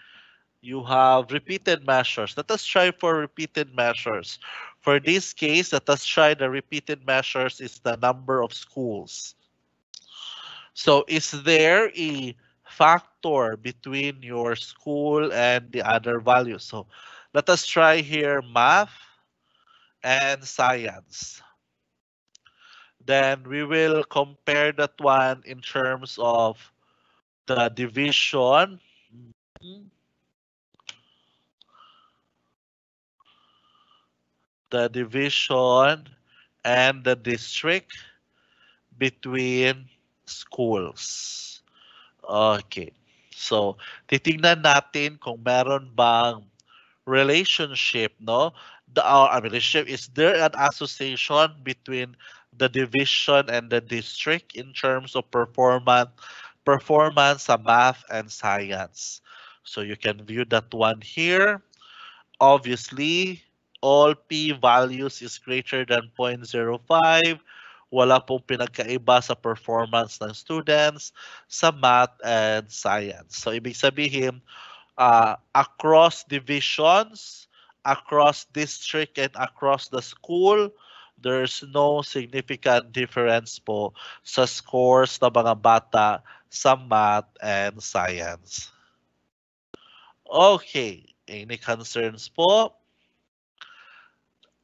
You have repeated measures. Let us try for repeated measures. For this case, let us try the repeated measures is the number of schools. So is there a factor between your school and the other values? So let us try here math and science. Then we will compare that one in terms of the division. The division and the district between schools. Okay. So, titingnan natin kung meron bang relationship, no? Relationship, is there an association between the division and the district in terms of performance sa math and science? So you can view that one here. Obviously, all p-values is greater than 0.05. Wala pong pinagkaiba sa performance ng students sa math and science. So, ibig sabihin, across divisions, across district, and across the school, there's no significant difference po sa scores ng mga bata sa math and science. Okay, any concerns po?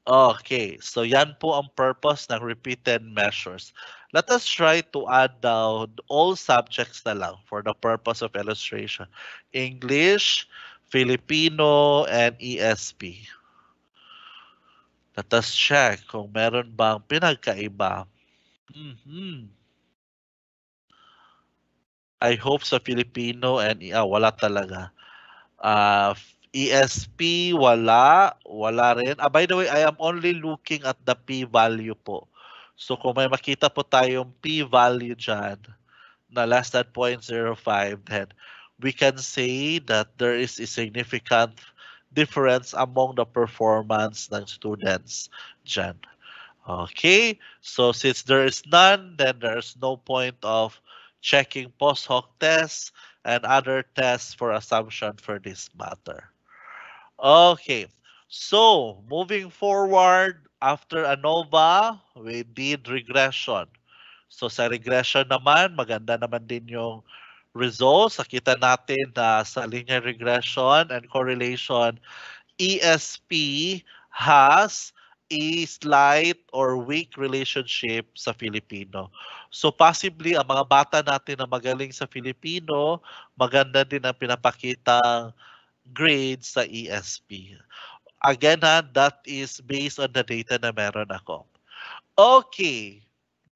Okay, so yan po ang purpose ng repeated measures. Let us try to add down all subjects na lang for the purpose of illustration. English, Filipino, and ESP. Let us check kung meron bang pinagkaiba. I hope sa Filipino and wala talaga. ESP, wala rin. By the way, I am only looking at the p-value po. So kung may makita po tayong p-value dyan na less than 0.05, then we can say that there is a significant difference among the performance ng students dyan. Okay, so since there is none, then there's no point of checking post hoc tests and other tests for assumption for this matter. Okay, so moving forward, after ANOVA, we did regression. So sa regression naman, maganda naman din yung results. Nakita natin na sa linear regression and correlation, ESP has a slight or weak relationship sa Filipino. So possibly, ang mga bata natin na magaling sa Filipino, maganda din ang pinapakitang grades sa ESP. Again, that is based on the data na meron ako. Okay,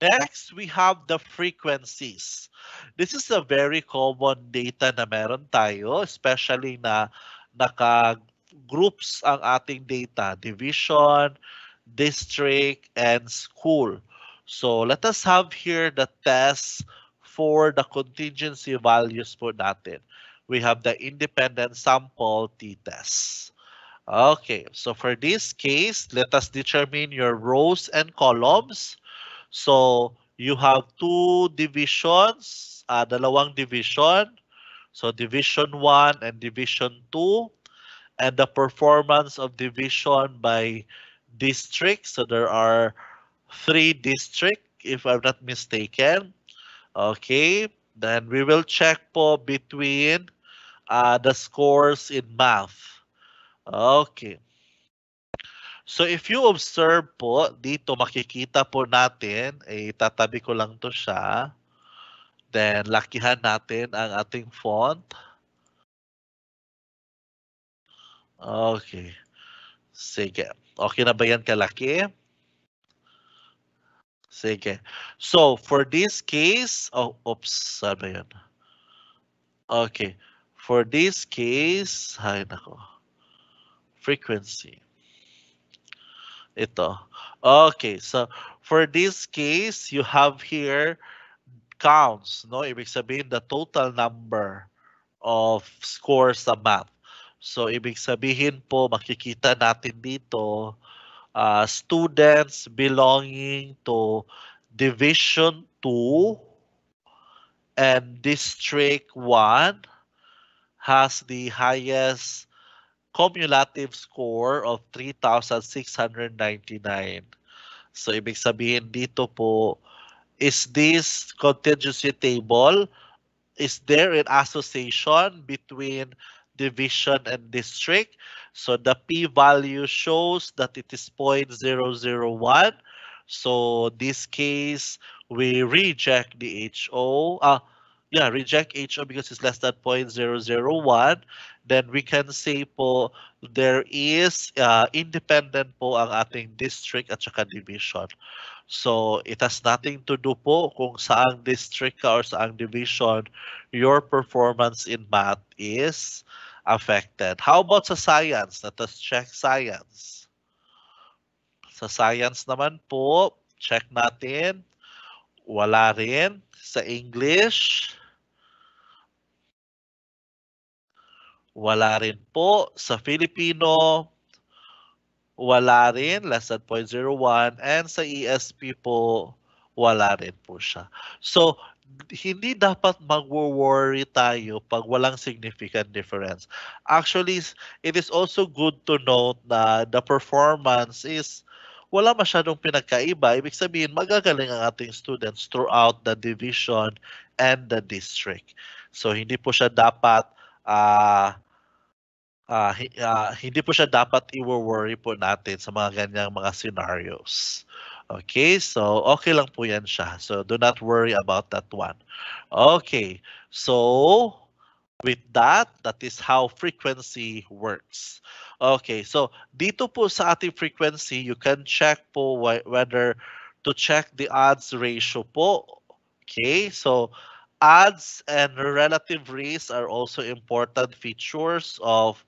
next we have the frequencies. This is a very common data na meron tayo, especially na naka-groups ang ating data, division, district, and school. So let us have here the tests for the contingency values po natin. We have the independent sample t-test. Okay, so for this case, let us determine your rows and columns. So you have two divisions, dalawang division. So Division 1 and Division 2, and the performance of division by district. So there are 3 districts, if I'm not mistaken. Okay, then we will check po between the scores in math. Okay. So if you observe po, dito makikita po natin, tatabi ko lang to siya. Then lakihan natin ang ating font. Okay. Sige. Okay na ba yan kalaki? Sige. So for this case, oops, saan ba yun? Okay. For this case, hay nako. Frequency. Ito. Okay, so for this case, you have here counts, no? Ibig sabihin the total number of scores sa math. So ibig sabihin po, makikita natin dito, students belonging to Division 2 and District 1 has the highest cumulative score of 3,699. So ibig sabihin dito po, is this contingency table, is there an association between division and district? So the p-value shows that it is 0.001. So this case, we reject the HO. Reject HO because it's less than 0.001. Then we can say po, there is independent po ang ating district at saka division. So it has nothing to do po kung saang district ka or saang division, your performance in math is affected. How about sa science? Let us check science. Sa science naman po, check natin. Wala rin. Sa English, wala rin po. Sa Filipino, wala rin, less than 0.01. And sa ESP po, wala rin po siya. So, hindi dapat mag-worry tayo pag walang significant difference. Actually, it is also good to note na the performance is wala masyadong pinagkaiba. Ibig sabihin, magagaling ang ating students throughout the division and the district. So, hindi po siya dapat hindi po siya dapat i-worry po natin sa mga ganyang mga scenarios. Okay, so okay lang po yan siya. So do not worry about that one. Okay, so with that, that is how frequency works. Okay, so dito po sa ating frequency, you can check po whether to check the odds ratio po. Okay, so odds and relative risk are also important features of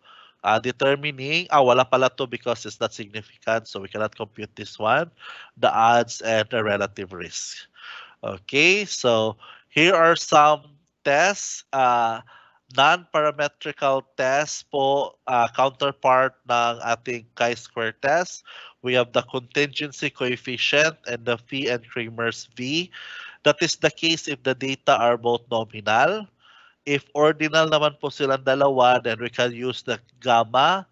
determining, wala pala to because it's not significant, so we cannot compute this one, the odds and the relative risk. Okay, so here are some tests, non-parametrical tests po, counterpart ng ating chi-square test. We have the contingency coefficient and the phi and Kramer's V. That is the case if the data are both nominal. If ordinal naman po silang dalawa, then we can use the gamma,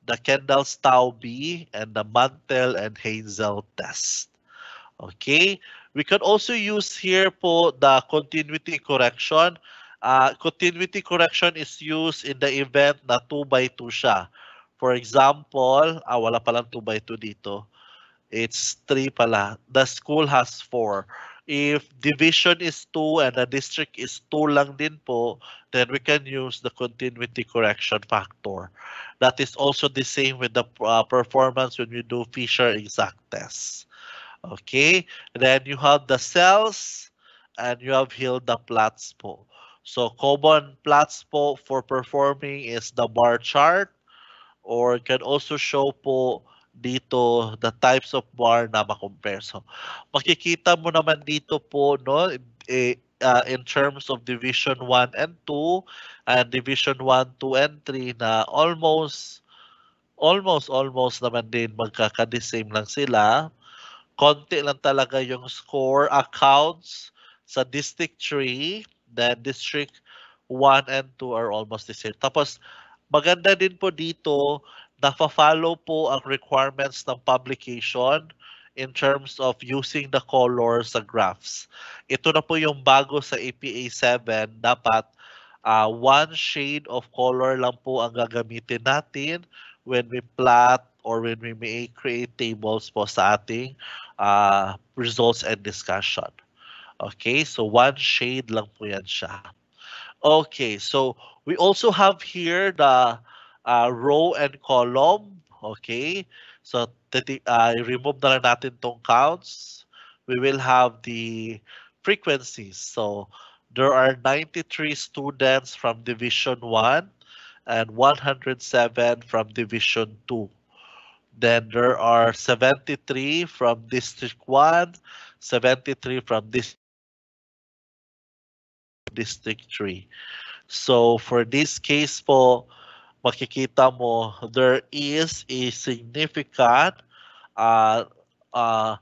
the Kendall-Stau B, and the Mantel and Hazel test. Okay, we can also use here po the continuity correction. Continuity correction is used in the event na 2 by 2 siya. For example, wala palang 2 by 2 dito. It's 3 pala. The school has 4. If division is 2 and the district is 2 lang din po, then we can use the continuity correction factor. That is also the same with the performance when we do Fisher exact tests. Okay, then you have the cells and you have Hilda plots po. So common plots po for performing is the bar chart, or can also show po dito the types of bar na ma-compare. So makikita mo naman dito po, no, in terms of division 1 and 2 and division 1, 2 and 3 na almost naman din magkaka-the same lang sila. konti lang talaga yung score accounts sa District 3, then District 1 and 2 are almost the same. Tapos, maganda din po dito, nafa-follow po ang requirements ng publication in terms of using the colors sa graphs. Ito na po yung bago sa APA 7, dapat one shade of color lang po ang gagamitin natin when we plot or when we may create tables po sa ating results and discussion. Okay, so one shade lang po yan siya. Okay, so we also have here the row and column. Okay, so remove na lang natin tong counts. We will have the frequencies. So there are 93 students from Division 1 and 107 from Division 2. Then there are 73 from District 1, 73 from District 3. So for this case po, makikita mo there is a significant uh, uh,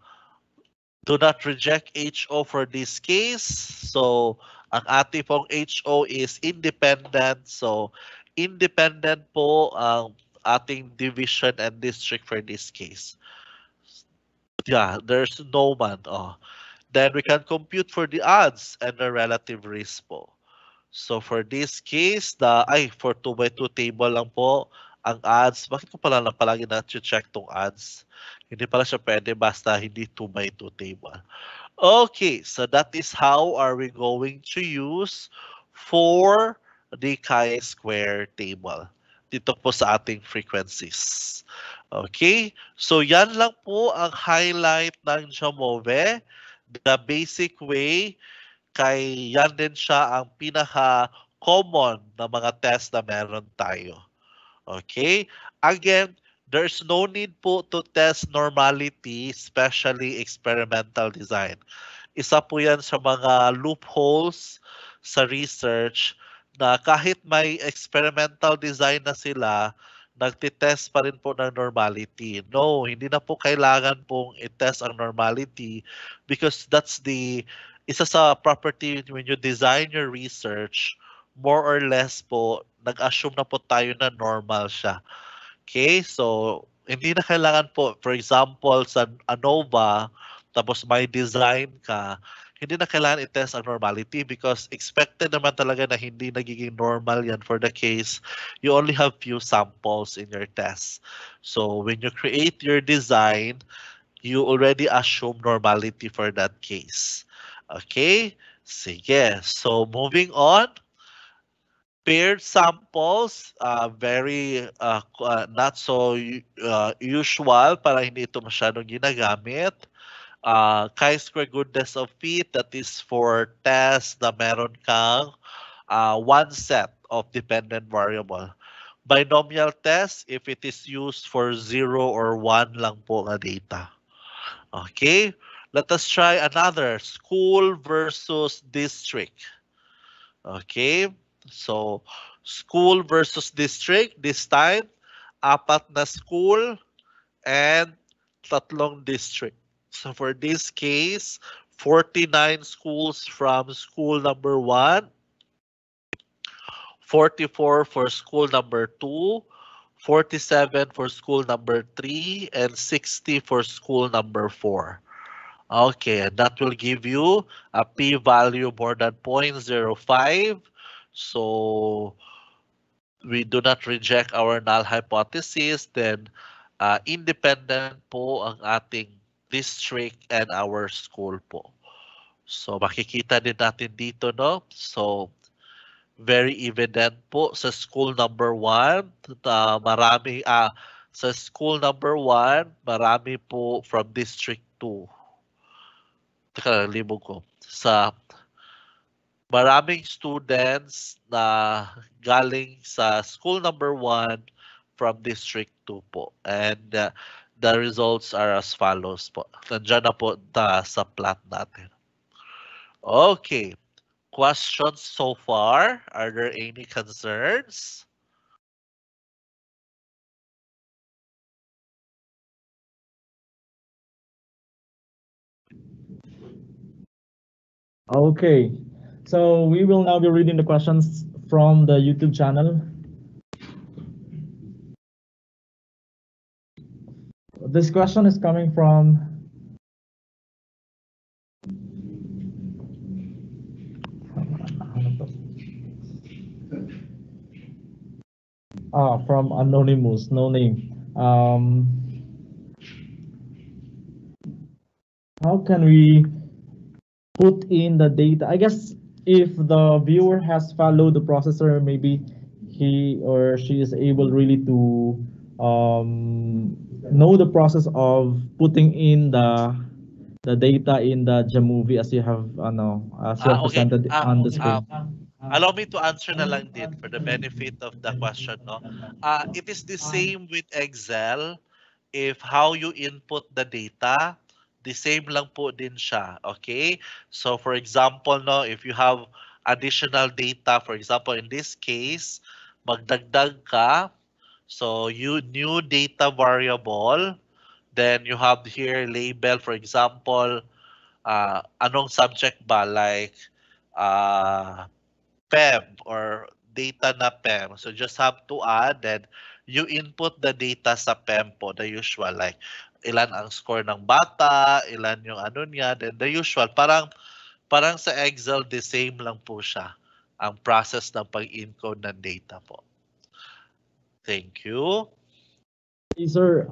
do not reject HO for this case. So ang ating pong HO is independent. So independent po ang ating division and district for this case. Yeah, there's no man. Oh. Then we can compute for the odds and the relative risk po. So for this case, for 2 by 2 table lang po ang odds. Bakit ko pala palagi na-check tong odds? Hindi pala siya pwede basta hindi 2 by 2 table. Okay, so that is how are we going to use for the chi-square table. Dito po sa ating frequencies. Okay, so yan lang po ang highlight ng Jamove. The basic way, kay yan din siya ang pinaka-common na mga test na meron tayo. Okay? Again, there's no need po to test normality, especially experimental design. Isa po yan sa mga loopholes sa research na kahit may experimental design na sila, nagtitest pa rin po ng normality. No, hindi na po kailangan pong i-test ang normality because that's the isa sa property when you design your research, more or less po, nag-assume na po tayo na normal siya. Okay, so hindi na kailangan po, for example, sa ANOVA, tapos may design ka, hindi na kailangan i-test ang normality because expected naman talaga na hindi nagiging normal yan for the case. You only have few samples in your test. So when you create your design, you already assume normality for that case. Okay? Sige. So moving on. Paired samples, very not so usual para hindi ito masyadong ginagamit. Chi-square goodness of fit, that is for tests na meron kang one set of dependent variable. Binomial test, if it is used for 0 or 1 lang po nga data. Okay, let us try another, school versus district. Okay, so school versus district, this time, 4 na school and 3 district. So for this case, 49 schools from school number 1, 44 for school number 2, 47 for school number 3, and 60 for school number 4. Okay, and that will give you a p-value more than 0.05. So we do not reject our null hypothesis, then independent po ang ating district and our school po. So makikita din natin dito, no? So very evident po sa school number 1, marami sa school number 1, marami po from district 2. Teka, libog ko. Sa maraming students na galing sa school number 1 from district 2 po. And the results are as follows po. Nandiyan na po sa plot natin. Okay. Questions so far? Are there any concerns? Okay, so we will now be reading the questions from the YouTube channel. This question is coming from from Anonymous, no name. How can we put in the data? I guess if the viewer has followed the processor, maybe he or she is able really to know the process of putting in the data in the Jamovie as you have as you have Okay. presented on the screen. Allow me to answer na lang din for the benefit of the question, no? It is the same with Excel. If how you input the data, the same lang po din siya, okay? So for example, no, if you have additional data, for example, in this case, magdagdag ka, so you new data variable, then you have here label, for example, anong subject ba, like PEM or data na PEM. So just have to add that you input the data sa PEM po, the usual, like ilan ang score ng bata, ilan yung ano niya, then the usual. Parang sa Excel, the same lang po siya ang process ng pag-encode ng data po. Thank you. Hey, sir,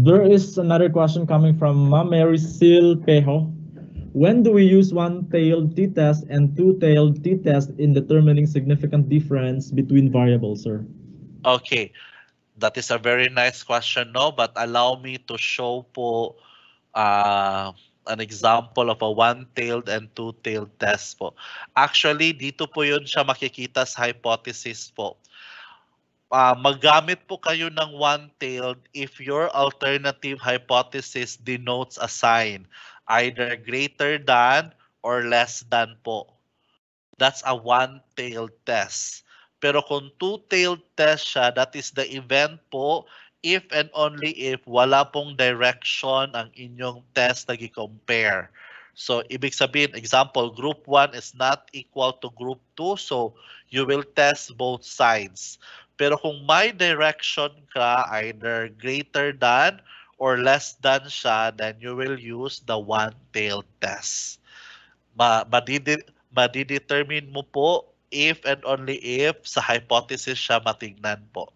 there is another question coming from Ma'am Mary Sil Pejo. When do we use one-tailed t-test and two-tailed t-test in determining significant difference between variables, sir? Okay, that is a very nice question, no? But allow me to show po an example of a one-tailed and two-tailed test po. Actually, dito po yun siya makikita sa hypothesis po. Maggamit po kayo ng one-tailed if your alternative hypothesis denotes a sign, either greater than or less than po. That's a one-tailed test. Pero kung two-tailed test siya, that is the event po if and only if wala pong direction ang inyong test na i-compare. So, ibig sabihin, example, group 1 is not equal to group 2, so you will test both sides. Pero kung may direction ka, either greater than or less than siya, then you will use the one-tailed test. Madidetermine mo po if and only if sa hypothesis siya matignan po.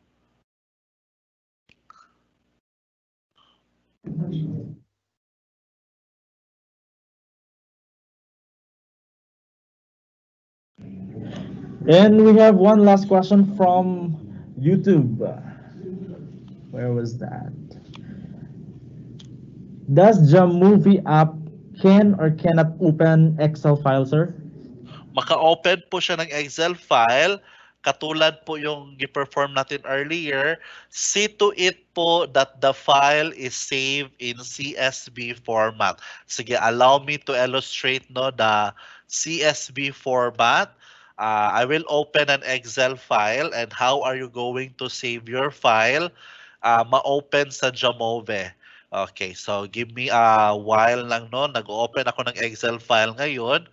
And we have one last question from YouTube. Where was that? Does Jamovie app can or cannot open Excel file, sir? Maka-open po siya ng Excel file, katulad po yung i-perform natin earlier. See to it po that the file is saved in CSV format. Sige, allow me to illustrate no the CSV format. I will open an Excel file, and how are you going to save your file? Ma-open sa Jamovie. Okay, so give me a while lang no. Nag-open ako ng Excel file ngayon.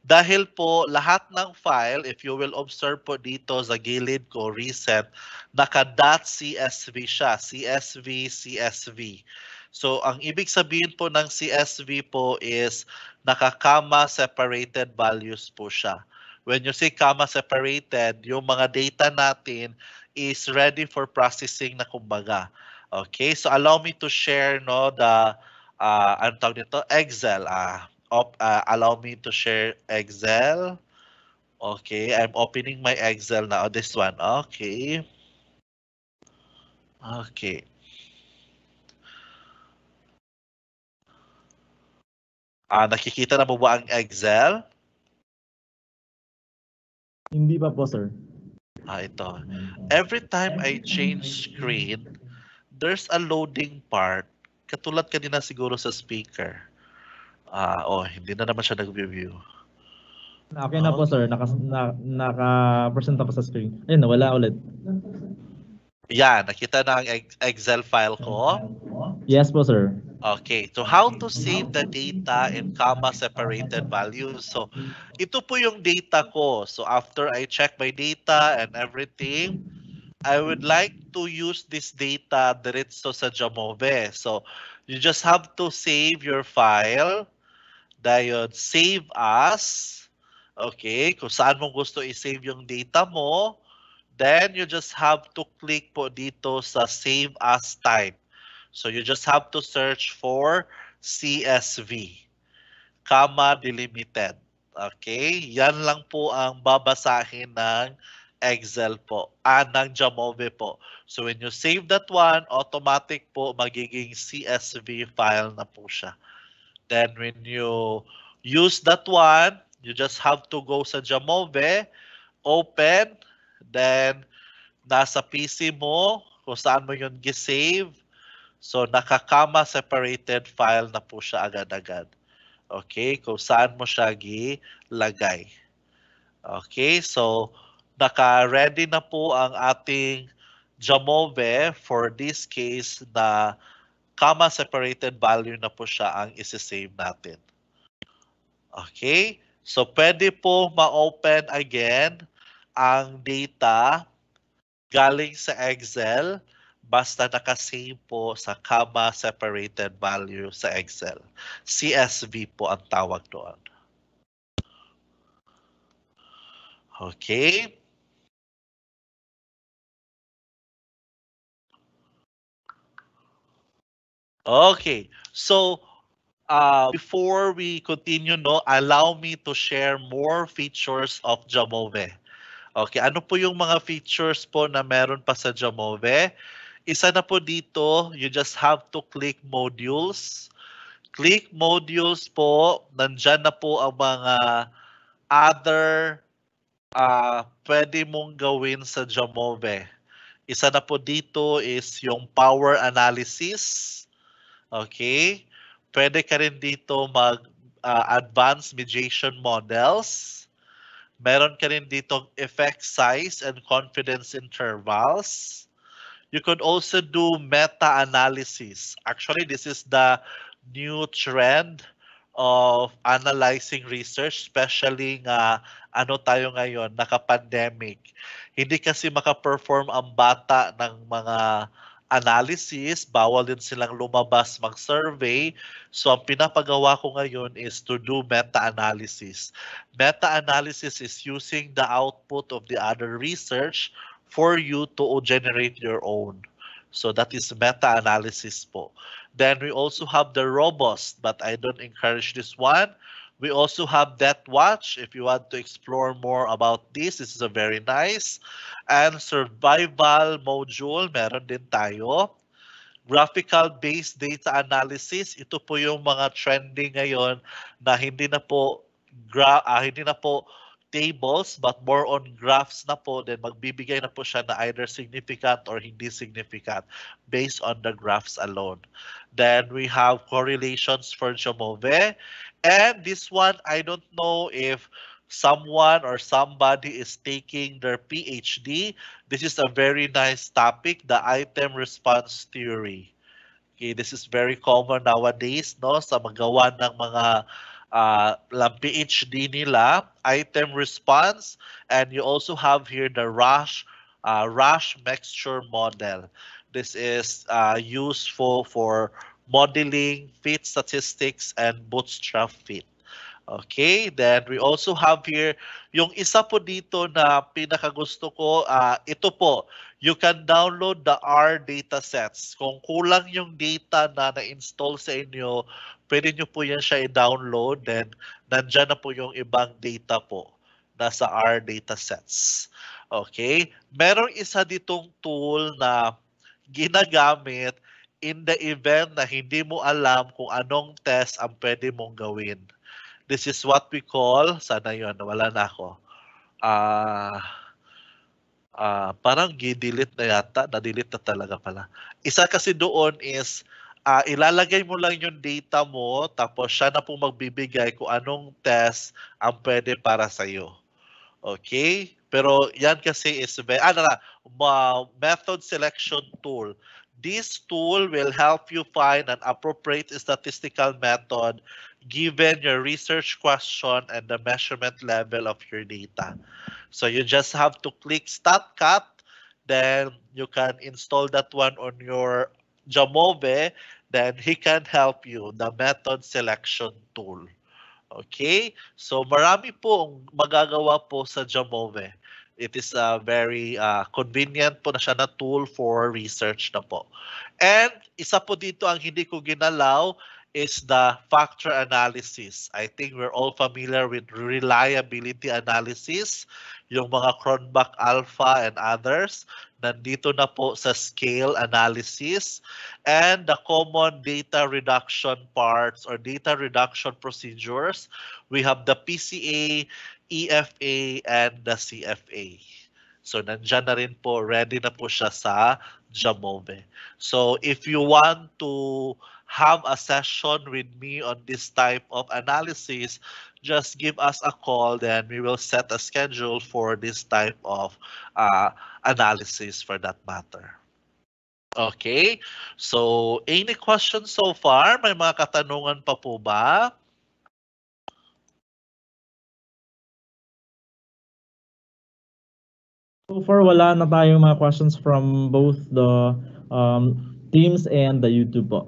Dahil po lahat ng file, if you will observe po dito sa gilid ko, recent, naka.csv siya. CSV, CSV. So, ang ibig sabihin po ng CSV po is naka-comma separated values po siya. When you say comma separated, yung mga data natin is ready for processing na kumbaga. Okay, so allow me to share no the ano tawag nito? Excel. Allow me to share Excel. Okay, I'm opening my Excel now. This one. Okay. Okay. Nakikita na mo ba ang Excel? Hindi pa po, sir. Ito. Every time I change screen, there's a loading part. Katulad kanina siguro sa speaker. Hindi na naman siya nag-review. Okay na po, sir. Naka-present na po sa screen. Ayun, nawala ulit. Yan, nakita na ang Excel file ko. Yes po, sir. Okay, so how to save the data in comma separated values. So ito po yung data ko. So after I check my data and everything, I would like to use this data diretso sa Jamove. So you just have to save your file. Diode save as. Okay, kung saan mo gusto i-save yung data mo, then you just have to click po dito sa save as type. So you just have to search for CSV, comma delimited. Okay, yan lang po ang babasahin ng Excel po, ng Jamove po. So when you save that one, automatic po magiging CSV file na po siya. Then when you use that one, you just have to go sa Jamove, open, then nasa PC mo, kung saan mo yun gisave. So nakakama separated file na po siya agad-agad. Okay, kung saan mo siya gilagay. Okay, so naka-ready na po ang ating Jamove for this case na comma separated value na po siya ang isi-save natin. Okay, so pwede po ma-open again ang data galing sa Excel basta nakasave po sa comma separated value sa Excel. CSV po ang tawag doon. Okay. Okay, so before we continue, no, allow me to share more features of Jamove. Okay, ano po yung mga features po na meron pa sa Jamove? Isa na po dito, you just have to click modules. Click modules po, nandyan na po ang mga other pwede mong gawin sa Jamove. Isa na po dito is yung power analysis. Okay? Pwede ka rin dito mag-advanced mediation models. Meron ka rin dito effect size and confidence intervals. You could also do meta-analysis. Actually, this is the new trend of analyzing research, especially nga ano tayo ngayon, naka-pandemic. Hindi kasi maka-perform ang bata ng mga analysis, bawal din silang lumabas mag-survey. So ang pinapagawa ko ngayon is to do meta-analysis. Meta-analysis is using the output of the other research for you to generate your own. So that is meta-analysis po. Then we also have the robust, but I don't encourage this one. We also have Death Watch. If you want to explore more about this is a very nice. And survival module, meron din tayo. Graphical-based data analysis, ito po yung mga trending ngayon na hindi na po tables but more on graphs na po, then magbibigay na po siya na either significant or hindi significant based on the graphs alone. Then we have correlations for Jamove. And this one, I don't know if someone or somebody is taking their PhD. This is a very nice topic, the item response theory. Okay, this is very common nowadays, no, sa magawa ng mga PhD nila, item response, and you also have here the Rash mixture model. This is useful for modeling fit statistics and bootstrap fit. Okay, then we also have here yung isa po dito na pinakagusto ko, ito po, you can download the R datasets. Kung kulang yung data na na-install sa inyo, pwede nyo po yan siya i-download, then nandyan na po yung ibang data po nasa R datasets. Okay, merong isa ditong tool na ginagamit in the event na hindi mo alam kung anong test ang pwede mong gawin. This is what we call, sana yun, wala na ako. Parang gi-delete na yata, na-delete na talaga pala. Isa kasi doon is, ilalagay mo lang yung data mo, tapos siya na po magbibigay kung anong test ang pwede para sa'yo. Okay? Pero yan kasi is, method selection tool. This tool will help you find an appropriate statistical method given your research question and the measurement level of your data. So you just have to click StatCat, then you can install that one on your Jamove, then he can help you, the method selection tool. Okay? So marami pong magagawa po sa Jamove. It is a very convenient po na siya na tool for research na po. And isa po dito ang hindi ko ginalaw is the factor analysis. I think we're all familiar with reliability analysis, yung mga Cronbach Alpha and others. Nandito na po sa scale analysis and the common data reduction parts or data reduction procedures. We have the PCA, EFA, and the CFA. So nandyan na rin po, ready na po siya sa Jamove. So if you want to have a session with me on this type of analysis, just give us a call, then we will set a schedule for this type of analysis for that matter. Okay, so any questions so far? May mga katanungan pa po ba? So far, wala na tayong mga questions from both the Teams and the YouTube po.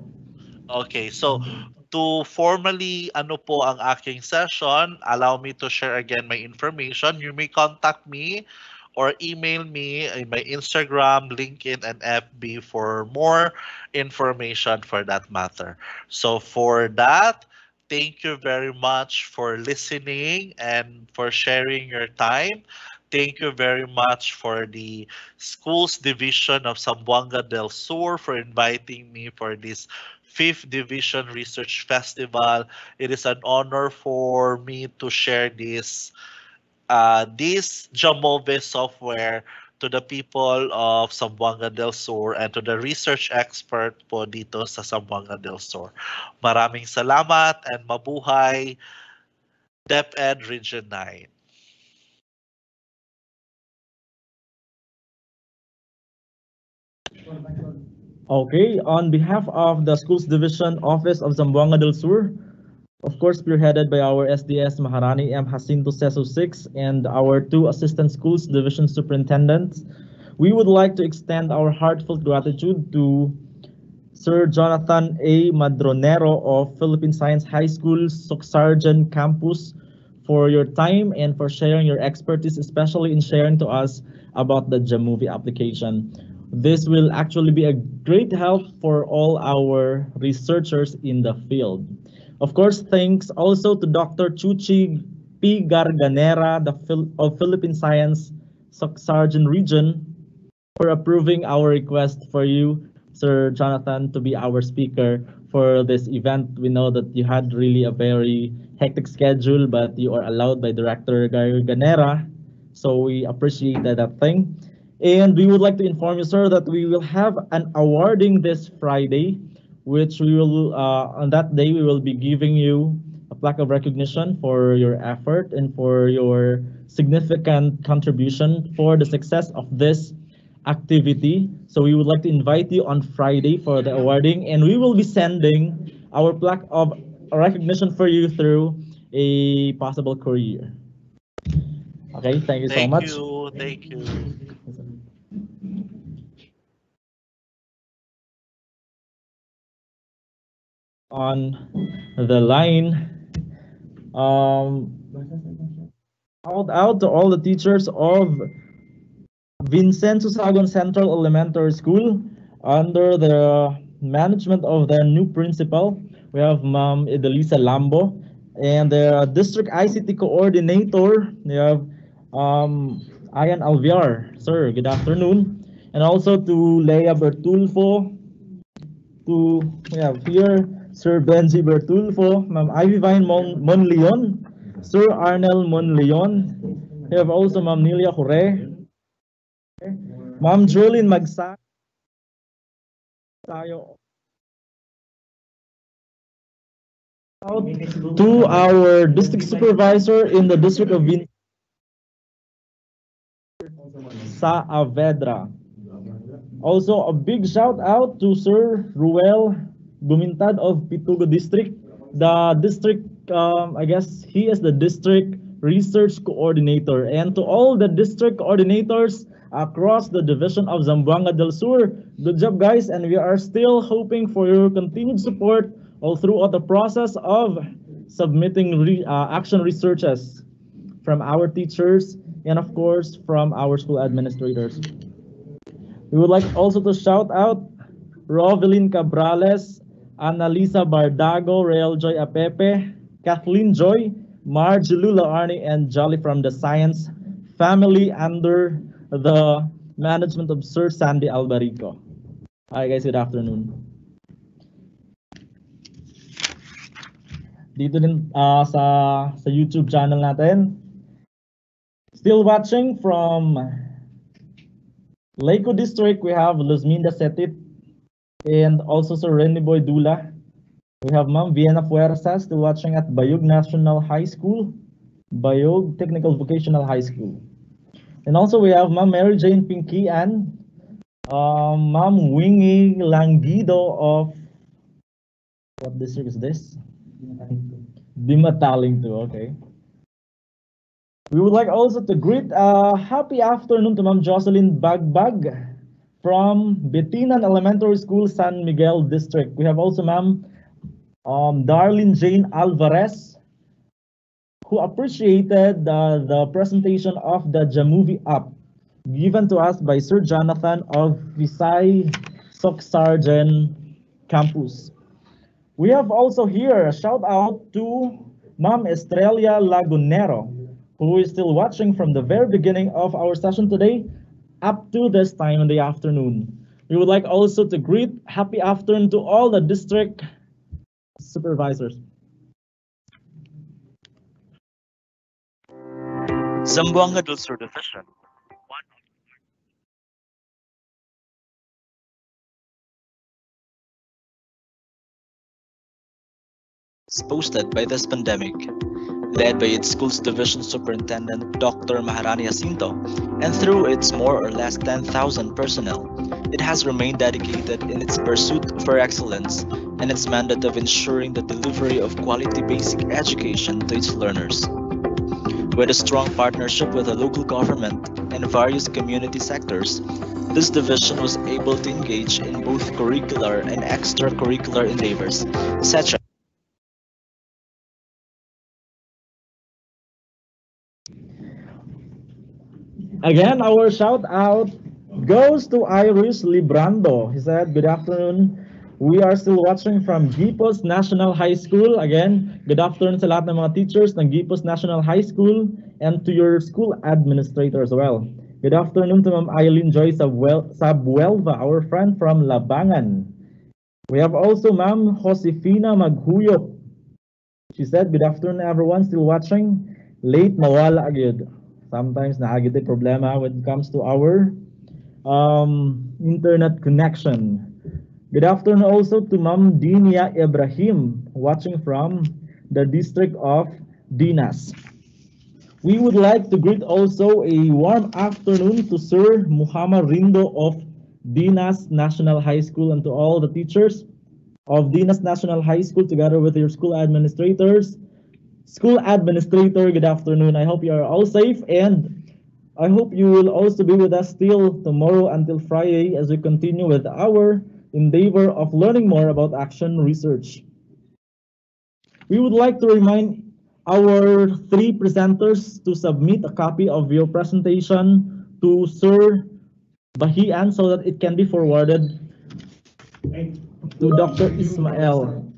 Okay, so to formally ano po ang aking session, allow me to share again my information. You may contact me or email me in my Instagram, LinkedIn, and FB for more information for that matter. So for that, thank you very much for listening and for sharing your time. Thank you very much for the Schools Division of Zamboanga del Sur for inviting me for this 5th Division Research Festival. It is an honor for me to share this Jamove software to the people of Zamboanga del Sur and to the research expert po dito sa Zamboanga del Sur. Maraming salamat and mabuhay DepEd Region 9. Okay, on behalf of the Schools Division Office of Zamboanga del Sur, of course, spearheaded by our SDS Maharani M. Jacinto Seso 6 and our 2 Assistant Schools Division Superintendents, we would like to extend our heartfelt gratitude to Sir Jonathan A. Madronero of Philippine Science High School, Soksargen Campus, for your time and for sharing your expertise, especially in sharing to us about the Jamove application. This will actually be a great help for all our researchers in the field. Of course, thanks also to Dr. Chuchi P. Garganera of Philippine Science Soksargen Region for approving our request for you, Sir Jonathan, to be our speaker for this event. We know that you had really a very hectic schedule, but you are allowed by Director Garganera, so we appreciate that thing. And we would like to inform you, sir, that we will have an awarding this Friday, which we will, on that day, we will be giving you a plaque of recognition for your effort and for your significant contribution for the success of this activity. So we would like to invite you on Friday for the awarding, and we will be sending our plaque of recognition for you through a possible courier. Okay, thank you so much. Thank you. On the line, out to all the teachers of Vincent Susagon Central Elementary School under the management of their new principal. We have Ma'am Edelisa Lambo and the district ICT coordinator. We have Ayan Alviar. Sir, good afternoon. And also to Leia Bertulfo. We have here Sir Benji Bertulfo, Ma'am Ivy Vine Monleon, Sir Arnel Monleon. We have also Ma'am Nilia Jure, Ma'am Jolene Magsa, to our district supervisor in the district of Saavedra. Also, a big shout out to Sir Ruel Gumintad of Pitugo District. The district, I guess he is the district research coordinator. And to all the district coordinators across the division of Zamboanga del Sur, good job guys, and we are still hoping for your continued support all throughout the process of submitting action researches from our teachers and of course from our school administrators. We would like also to shout out Rovelyn Cabrales, Annalisa Bardago, Real Joy Apepe, Kathleen Joy, Marge Lula Arnie, and Jolly from the Science family under the management of Sir Sandy Albarico. Hi guys, good afternoon. Dito din sa YouTube channel natin. Still watching from Leyco District, we have Luzminda Setit and also Sir Renny Boy Dula. We have Ma'am Vienna Fuerza still watching at Bayog National High School, Bayog Technical Vocational High School. And also we have Ma'am Mary Jane Pinky and Ma'am Wingy Langido of, what district is this? Dimataling too, okay. We would like also to greet happy afternoon to Ma'am Jocelyn Bagbag from Betinan Elementary School, San Miguel District. We have also Ma'am Darlene Jane Alvarez, who appreciated the presentation of the Jamovie app given to us by Sir Jonathan of Visay Soksargen Campus. We have also here a shout out to Ma'am Estrella Lagunero, who is still watching from the very beginning of our session today up to this time in the afternoon. We would like also to greet happy afternoon to all the district supervisors. Zamboanga del Sur Division. Is posted by this pandemic, led by its school's division superintendent, Dr. Maharani Jacinto, and through its more or less 10,000 personnel, it has remained dedicated in its pursuit for excellence and its mandate of ensuring the delivery of quality basic education to its learners. With a strong partnership with the local government and various community sectors, this division was able to engage in both curricular and extracurricular endeavors, such as Again, our shout out goes to Iris Librando. He said, good afternoon. We are still watching from Gipos National High School. Again, good afternoon sa lahat ng mga teachers ng Gipos National High School and to your school administrator as well. Good afternoon to Ma'am Eileen Joy Sabuelva, our friend from Labangan. We have also Ma'am Josefina Maghuyop. She said, good afternoon everyone still watching. Late mawala agad. Sometimes naagit ay problema when it comes to our internet connection. Good afternoon also to Ma'am Dinia Ibrahim, watching from the district of Dinas. We would like to greet also a warm afternoon to Sir Muhammad Rindo of Dinas National High School and to all the teachers of Dinas National High School together with your school administrators. School administrator, good afternoon. I hope you are all safe and I hope you will also be with us still tomorrow until Friday as we continue with our endeavor of learning more about action research. We would like to remind our three presenters to submit a copy of your presentation to Sir Bahian so that it can be forwarded to Dr. Ismael.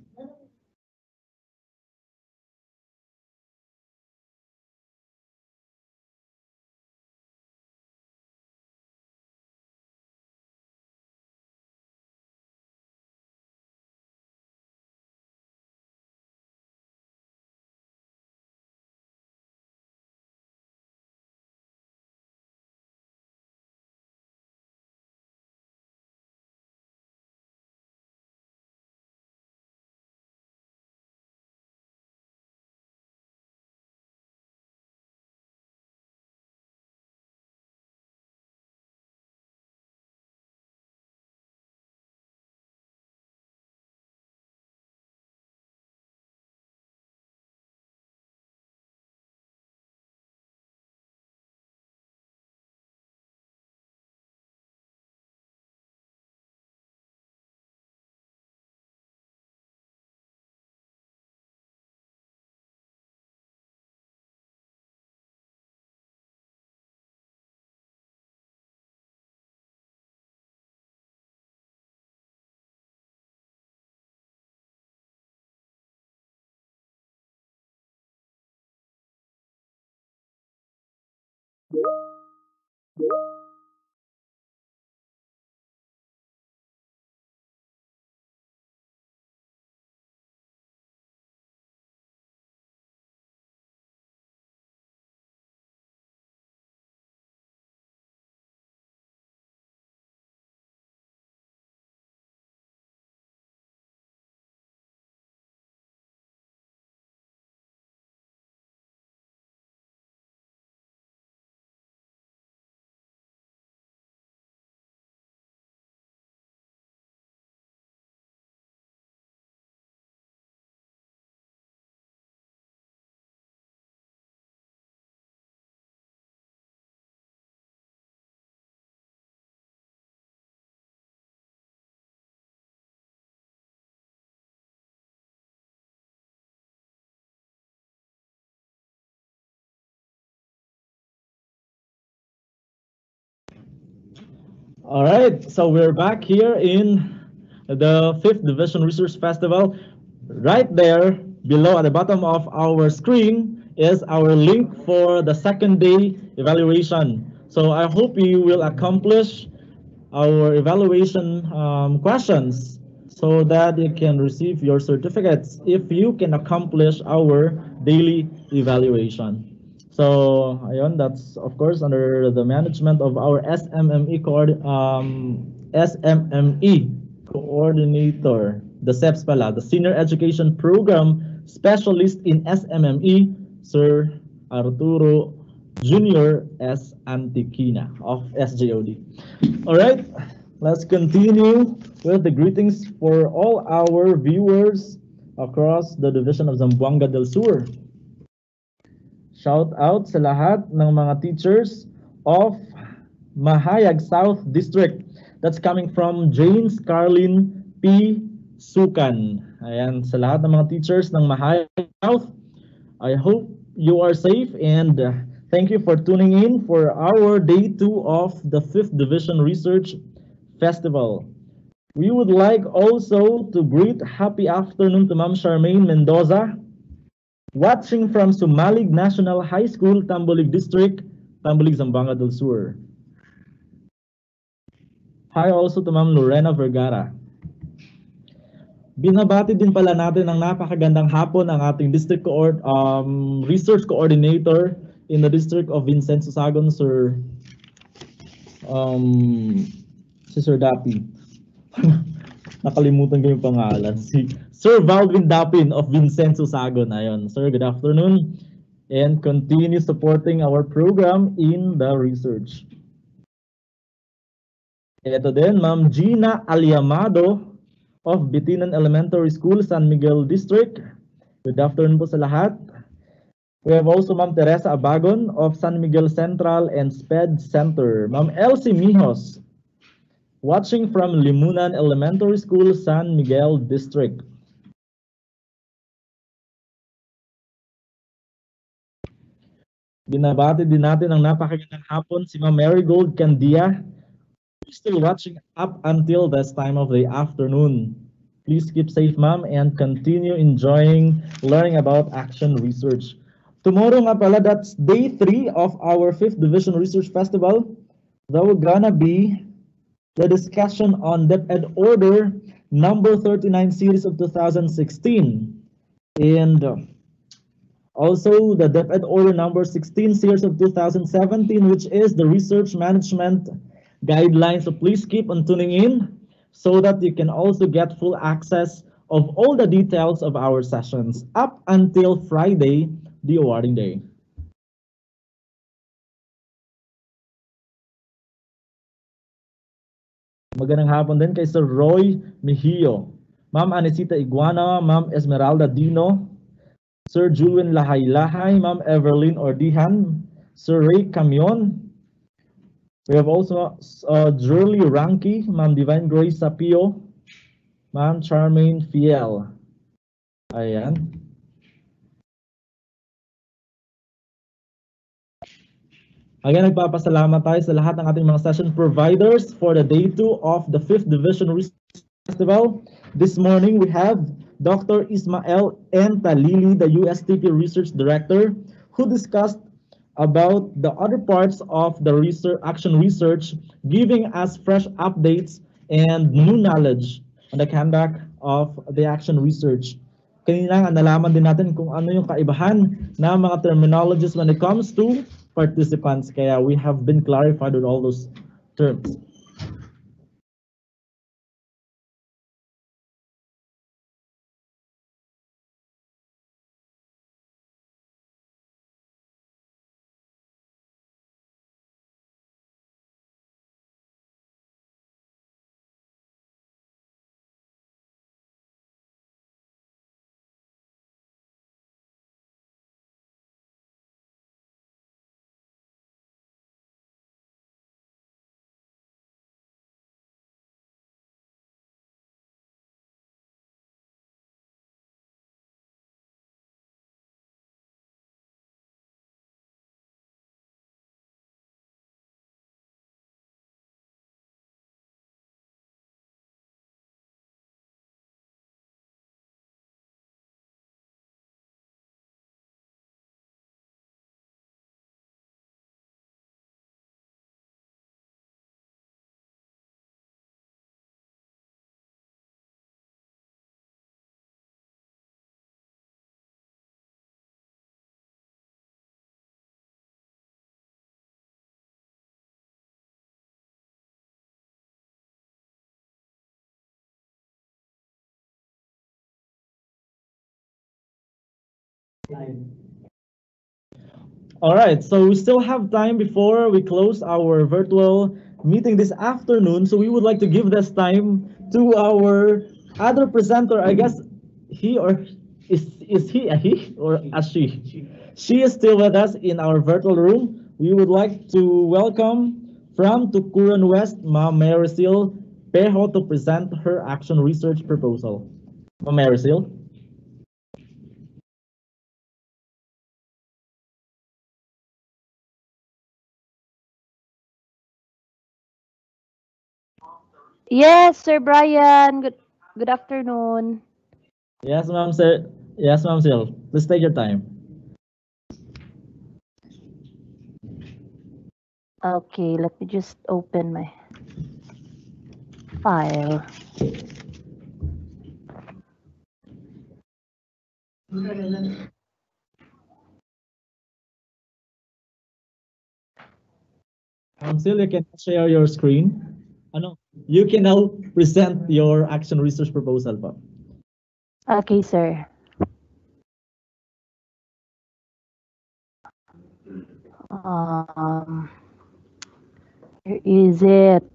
All right, so we're back here in the 5th Division Research Festival. Right there, below at the bottom of our screen is our link for the second day evaluation. So I hope you will accomplish our evaluation questions so that you can receive your certificates if you can accomplish our daily evaluation. So, ayun, that's of course under the management of our SMME coordinator, the SEPS pala, the Senior Education Program Specialist in SMME, Sir Arturo Junior S. Antiquina of SJOD. All right, let's continue with the greetings for all our viewers across the division of Zamboanga del Sur. Shout out sa lahat ng mga teachers of Mahayag South District. That's coming from James Carlin P. Sukan. Ayan, sa lahat ng mga teachers ng Mahayag South, I hope you are safe and thank you for tuning in for our day 2 of the 5th Division Research Festival. We would like also to greet happy afternoon to Ma'am Charmaine Mendoza, watching from Sumalig National High School, Tambolig District, Tambolig, Zamboanga del Sur. Hi also to Ma'am Lorena Vergara. Binabati din pala natin ng napakagandang hapon ang ating research coordinator in the district of Vincenzo Sagon, Sir Sir Dapi. Nakalimutan ko yung pangalan. Si Sir Valvin Dapin of Vincenzo Sagon. Ayun. Sir, good afternoon. And continue supporting our program in the research. Ito din, Ma'am Gina Aliamado of Bitinan Elementary School, San Miguel District. Good afternoon po sa lahat. We have also Ma'am Teresa Abagon of San Miguel Central and SPED Center. Ma'am Elsie Mijos, watching from Limunan Elementary School, San Miguel District. Binabati din natin ang napakagandang hapon si Ma'am Marigold Candia, who's still watching up until this time of the afternoon. Please keep safe, ma'am, and continue enjoying learning about action research. Tomorrow nga pala, that's day 3 of our 5th Division Research Festival. That will gonna be the discussion on DepEd Order number 39 series of 2016 and also the DepEd Order number 16 series of 2017, which is the research management guidelines. So please keep on tuning in so that you can also get full access of all the details of our sessions up until Friday, the awarding day. Magandang hapon din kay Sir Roy Mejio, Ma'am Anisita Iguana, Ma'am Esmeralda Dino, Sir Julian Lahay-Lahay, Ma'am Evelyn Ordihan, Sir Ray Camion. We have also Jurly Ranky, Ma'am Divine Grace Sapio, Ma'am Charmaine Fiel. Ayan. Again, nagpapasalamat tayo sa lahat ng ating mga session providers for the day 2 of the 5th Division Research Festival. This morning, we have Dr. Ismael N. Talili, the USTP Research Director, who discussed about the other parts of the action research, giving us fresh updates and new knowledge on the conduct of the action research. Kanina nga nalaman din natin kung ano yung kaibahan ng mga terminologies when it comes to participants. Kaya we have been clarified with all those terms. All right, so we still have time before we close our virtual meeting this afternoon. So we would like to give this time to our other presenter. I guess he or is he a he or a she? She is still with us in our virtual room. We would like to welcome from Tukuran West, Ma'am Marisil Pejo to present her action research proposal. Ma'am Marisil. Yes, Sir Brian. Good afternoon. Yes, ma'am, sir. Yes, ma'am, Sil. Please take your time. Okay, let me just open my file. Sil, you can share your screen. Ano? You can now present your action research proposal pa. Okay, sir. Um, Where is it?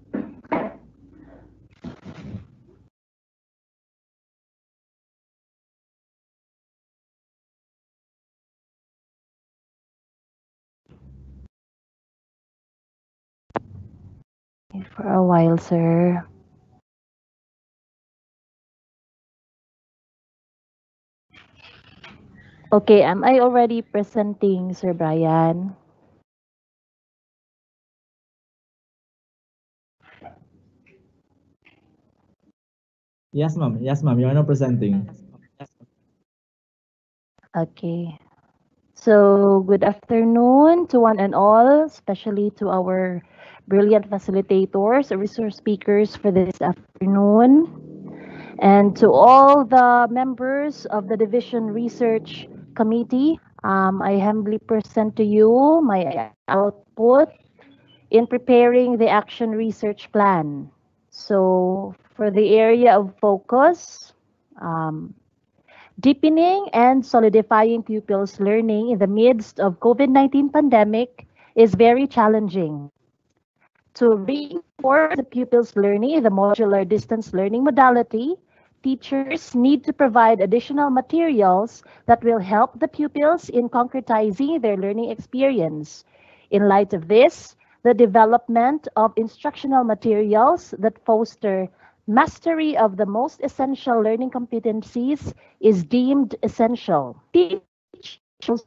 For a while, sir. Okay, am I already presenting, Sir Brian? Yes, ma'am. Yes, ma'am. You are now presenting. Okay. So, good afternoon to one and all, especially to our brilliant facilitators, resource speakers for this afternoon, and to all the members of the Division Research Committee. I humbly present to you my output in preparing the action research plan. So, for the area of focus, um, deepening and solidifying pupils' learning in the midst of COVID-19 pandemic is very challenging. To reinforce the pupils' learning in the modular distance learning modality, teachers need to provide additional materials that will help the pupils in concretizing their learning experience. In light of this, the development of instructional materials that foster mastery of the most essential learning competencies is deemed essential. Teachers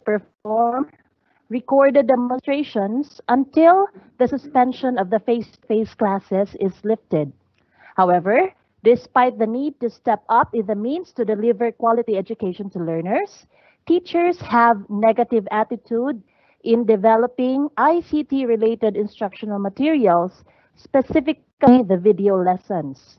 perform recorded demonstrations until the suspension of the face-to-face classes is lifted. However, despite the need to step up in the means to deliver quality education to learners, teachers have negative attitude in developing ICT-related instructional materials, specifically the video lessons.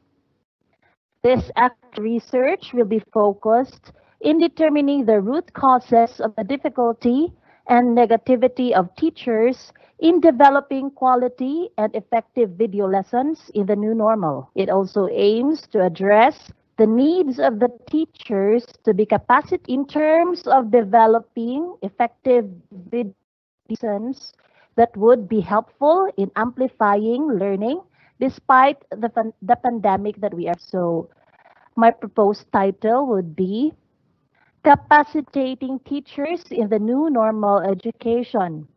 This research will be focused in determining the root causes of the difficulty and negativity of teachers in developing quality and effective video lessons in the new normal. It also aims to address the needs of the teachers to be capacitated in terms of developing effective video lessons that would be helpful in amplifying learning despite the pandemic that we are. So my proposed title would be Capacitating Teachers in the New Normal Education,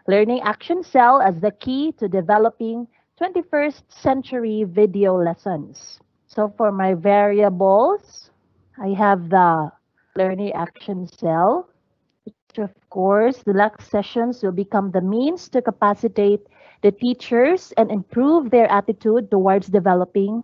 Learning Action Cell as the Key to Developing 21st Century Video Lessons. So for my variables, I have the Learning Action Cell, which of course the next sessions will become the means to capacitate the teachers and improve their attitude towards developing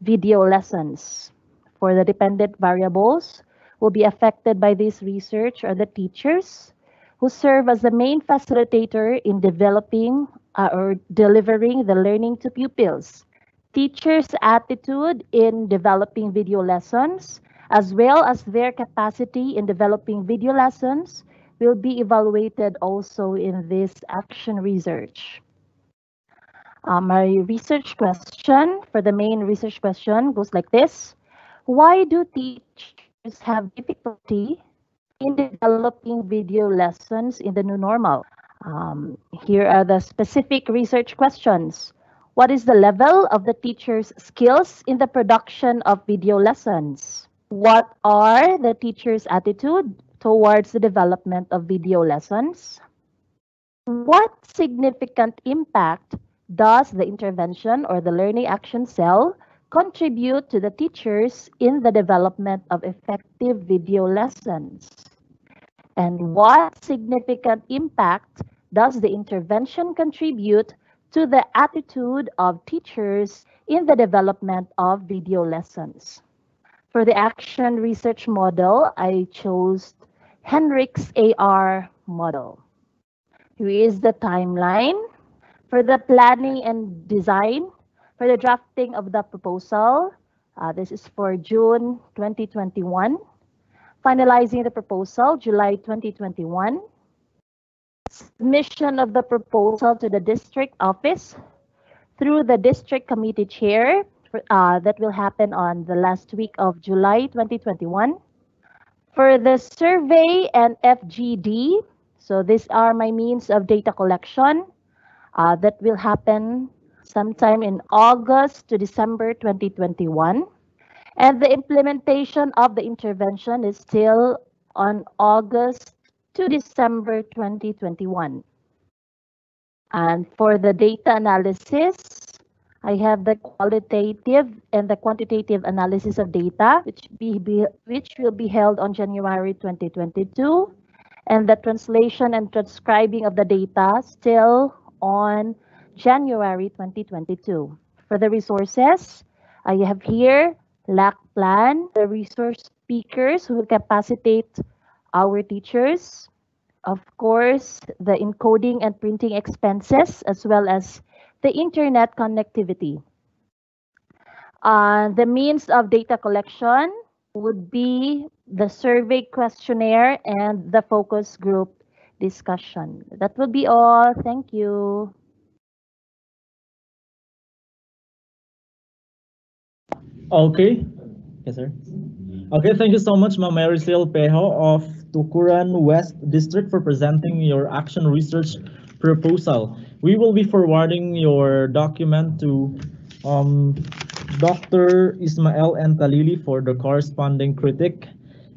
video lessons. For the dependent variables will be affected by this research are the teachers who serve as the main facilitator in developing or delivering the learning to pupils. Teachers' attitude in developing video lessons, as well as their capacity in developing video lessons, will be evaluated also in this action research. My research question for the main research question goes like this. Why do teachers have difficulty in developing video lessons in the new normal? Here are the specific research questions. What is the level of the teacher's skills in the production of video lessons? What are the teacher's attitude towards the development of video lessons? What significant impact does the intervention or the learning action cell contribute to the teachers in the development of effective video lessons? And what significant impact does the intervention contribute to the attitude of teachers in the development of video lessons? For the action research model, I chose Henrik's AR model. Here is the timeline for the planning and design for the drafting of the proposal. This is for June 2021. Finalizing the proposal, July 2021. Submission of the proposal to the district office through the district committee chair that will happen on the last week of July 2021. For the survey and FGD, so these are my means of data collection that will happen sometime in August to December 2021. And the implementation of the intervention is still on August to December 2021. And for the data analysis, I have the qualitative and the quantitative analysis of data, which will be held on January 2022, and the translation and transcribing of the data still on January 2022. For the resources, I have here LAC plan, the resource speakers who will capacitate our teachers, of course, the encoding and printing expenses, as well as the internet connectivity. The means of data collection would be the survey questionnaire and the focus group discussion. That would be all. Thank you. Okay. Yes, sir. Okay, thank you so much, Ma'am Maricel Pejo of Tucuran West District for presenting your action research proposal. We will be forwarding your document to Dr. Ismael and Talili for the corresponding critic,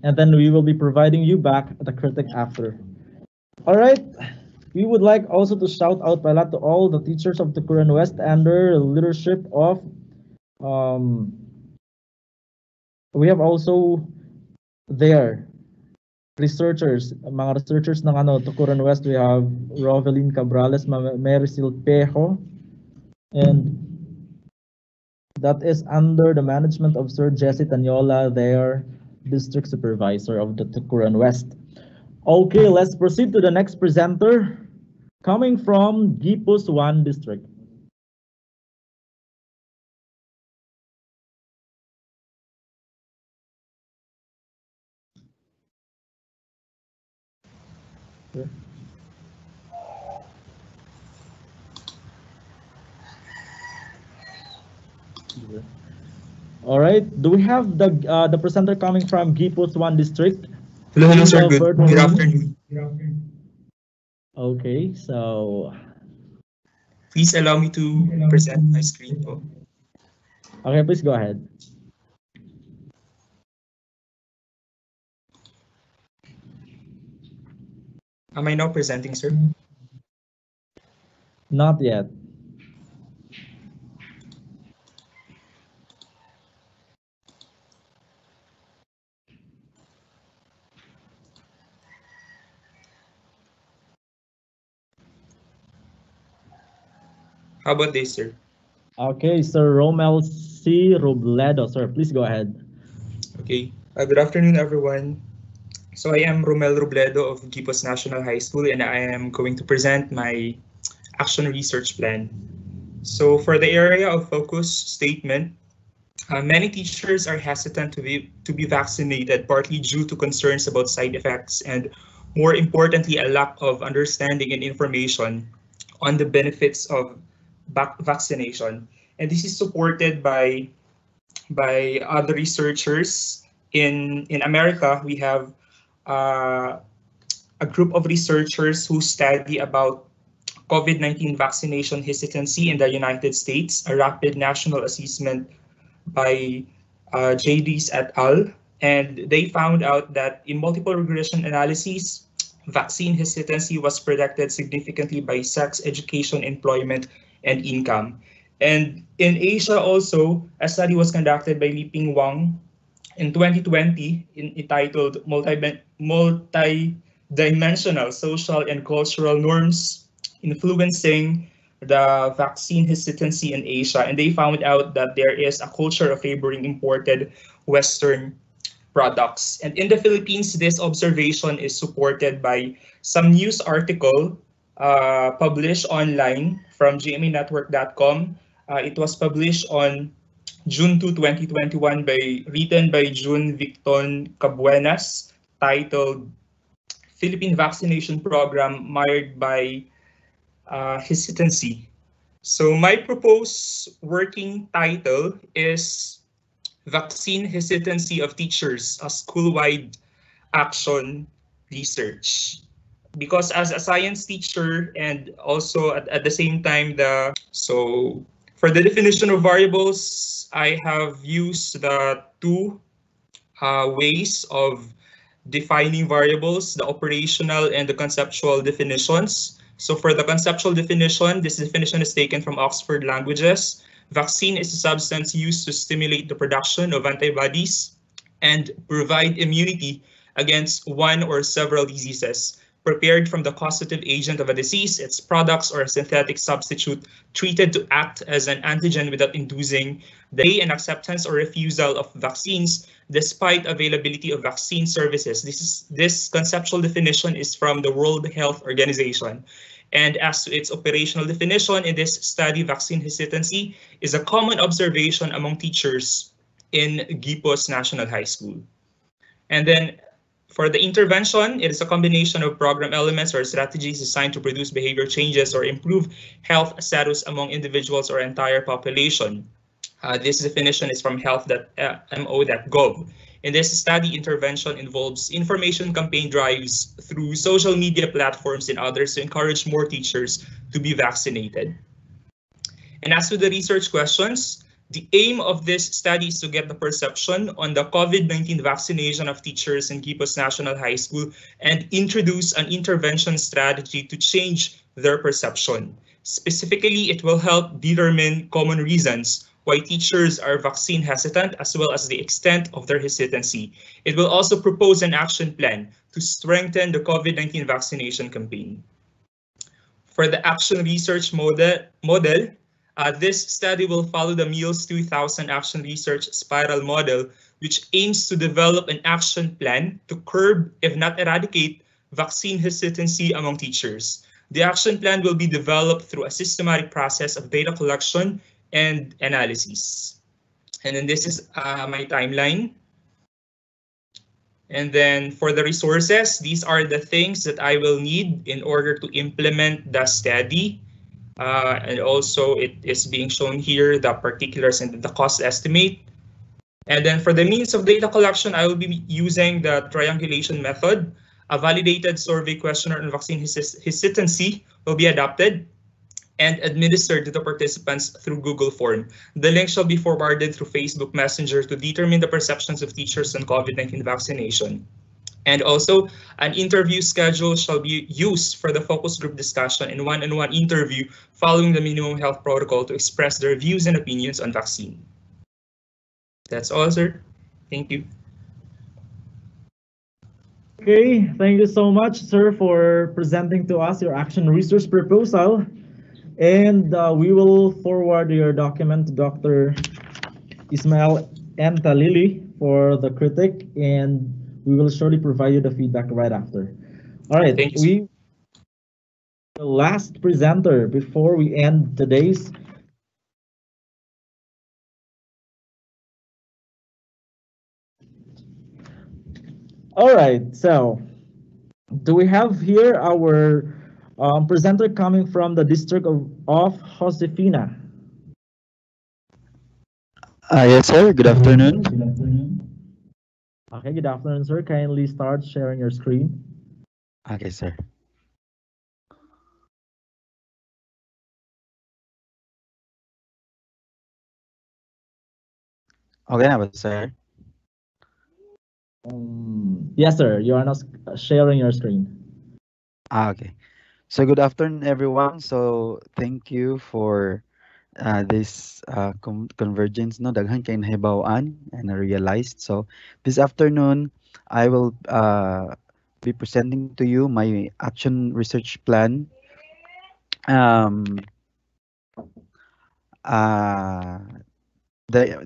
and then we will be providing you back the critic after. All right. We would like also to shout out pala to all the teachers of Tucuran West under leadership of we have also there researchers, mga researchers ng Tucuran West. We have Rovelyn Cabrales, Maricel Pejo, and that is under the management of Sir Jesse Tanyola, their district supervisor of the Tucuran West. Okay, let's proceed to the next presenter coming from Gipus 1 district. All right. Do we have the presenter coming from Gipus 1 district? Hello, sir. Good Virtual afternoon. Okay, so Please allow me to present my screen po. okay, please go ahead. Am I now presenting, sir? Not yet. How about this, sir? Okay, Sir Romel C. Robledo, sir, please go ahead. Okay. Good afternoon, everyone. So I am Romel Robledo of Gipos National High School, and I am going to present my action research plan. So for the area of focus statement, many teachers are hesitant to be vaccinated, partly due to concerns about side effects and, more importantly, a lack of understanding and information on the benefits of vaccination. And this is supported by other researchers in America. We have a group of researchers who study about COVID-19 vaccination hesitancy in the United States, a rapid national assessment by JDs et al. And they found out that in multiple regression analyses, vaccine hesitancy was predicted significantly by sex, education, employment, and income. And in Asia also, a study was conducted by Liping Wang in 2020 entitled Multi-Dimensional Social and Cultural Norms Influencing the Vaccine Hesitancy in Asia. And they found out that there is a culture of favoring imported Western products. And in the Philippines, this observation is supported by some news article published online from gmanetwork.com. It was published on June 2, 2021, written by June Victon Cabuenas, titled Philippine Vaccination Program Mired by Hesitancy. So my proposed working title is Vaccine Hesitancy of Teachers, a School-Wide Action Research. Because as a science teacher and also at the same time, so for the definition of variables, I have used the two ways of defining variables, the operational and the conceptual definitions. So for the conceptual definition, this definition is taken from Oxford Languages. Vaccine is a substance used to stimulate the production of antibodies and provide immunity against one or several diseases. Prepared from the causative agent of a disease, its products or a synthetic substitute treated to act as an antigen without inducing the and acceptance or refusal of vaccines despite availability of vaccine services. This conceptual definition is from the World Health Organization. And as to its operational definition, in this study, vaccine hesitancy is a common observation among teachers in Gipos National High School. And then for the intervention, it is a combination of program elements or strategies designed to produce behavior changes or improve health status among individuals or entire population. This definition is from health.mo.gov. In this study, intervention involves information campaign drives through social media platforms and others to encourage more teachers to be vaccinated. And as to the research questions, the aim of this study is to get the perception on the COVID-19 vaccination of teachers in Gipos National High School and introduce an intervention strategy to change their perception. Specifically, it will help determine common reasons why teachers are vaccine hesitant, as well as the extent of their hesitancy. It will also propose an action plan to strengthen the COVID-19 vaccination campaign. For the action research model, this study will follow the MEALS 2000 action research spiral model, which aims to develop an action plan to curb, if not eradicate, vaccine hesitancy among teachers. The action plan will be developed through a systematic process of data collection and analysis. And then this is my timeline. And then for the resources, these are the things that I will need in order to implement the study. And also it is being shown here, the particulars and the cost estimate. And then for the means of data collection, I will be using the triangulation method. A validated survey questionnaire on vaccine hesitancy will be adopted and administered to the participants through Google Form. The link shall be forwarded through Facebook Messenger to determine the perceptions of teachers on COVID-19 vaccination. And also, an interview schedule shall be used for the focus group discussion and one-on-one interview following the minimum health protocol to express their views and opinions on vaccine. That's all, sir. Thank you. Okay, thank you so much, sir, for presenting to us your action research proposal. And we will forward your document to Dr. Ismail M. Talili for the critic, and we will surely provide you the feedback right after. All right, the last presenter before we end today's All right, so do we have here our presenter coming from the district of Josefina? Yes, sir. Good afternoon. Okay, good afternoon, sir. Kindly start sharing your screen. Okay, sir. Okay, na ba, sir? Yes, sir. You are now sharing your screen. Okay. So good afternoon, everyone. So thank you for this convergence. No, daghan kay nahibawaan and I realized. So this afternoon, I will be presenting to you my action research plan. The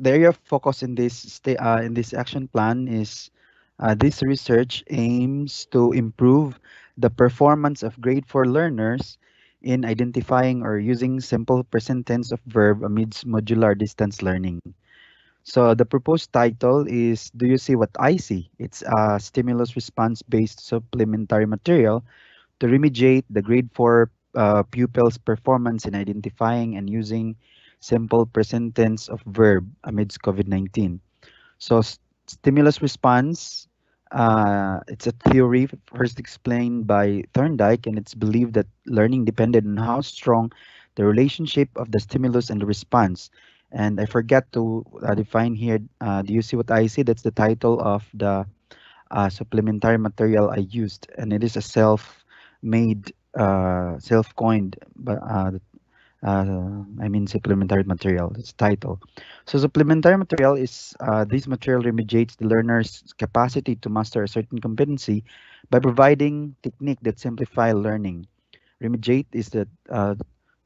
area of focus in this action plan is this research aims to improve the performance of grade 4 learners in identifying or using simple present tense of verb amidst modular distance learning. So the proposed title is Do You See What I See? It's a stimulus response based supplementary material to remediate the grade 4 pupils' performance in identifying and using simple present tense of verb amidst COVID-19. So stimulus response, it's a theory first explained by Thorndike, and it's believed that learning depended on how strong the relationship of the stimulus and the response. And I forgot to define here, do you see what I see? That's the title of the supplementary material I used, and it is a self-made, self-coined, but I mean supplementary material. It's title. So supplementary material is this material remediates the learner's capacity to master a certain competency by providing technique that simplify learning. Remediate is the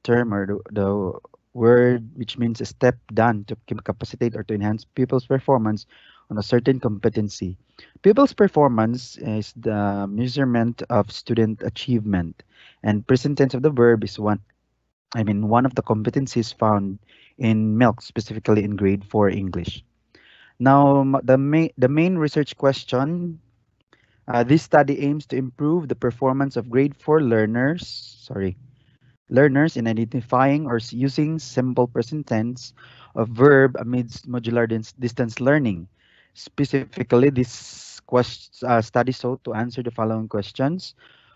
term or the word which means a step done to capacitate or to enhance pupils' performance on a certain competency. Pupils' performance is the measurement of student achievement, and present tense of the verb is one of the competencies found in MILK, specifically in grade 4 English. Now, the main research question, this study aims to improve the performance of grade 4 learners in identifying or using simple present tense of verb amidst modular distance learning. Specifically, this study sought to answer the following questions.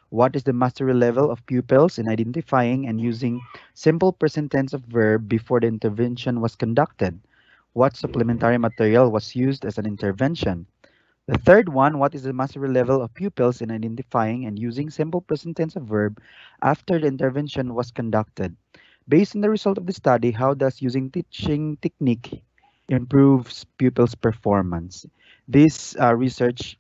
What is the mastery level of pupils in identifying and using simple present tense of verb before the intervention was conducted? What supplementary material was used as an intervention? The third one, what is the mastery level of pupils in identifying and using simple present tense of verb after the intervention was conducted? Based on the result of the study, how does using teaching technique improves pupils' performance? This research,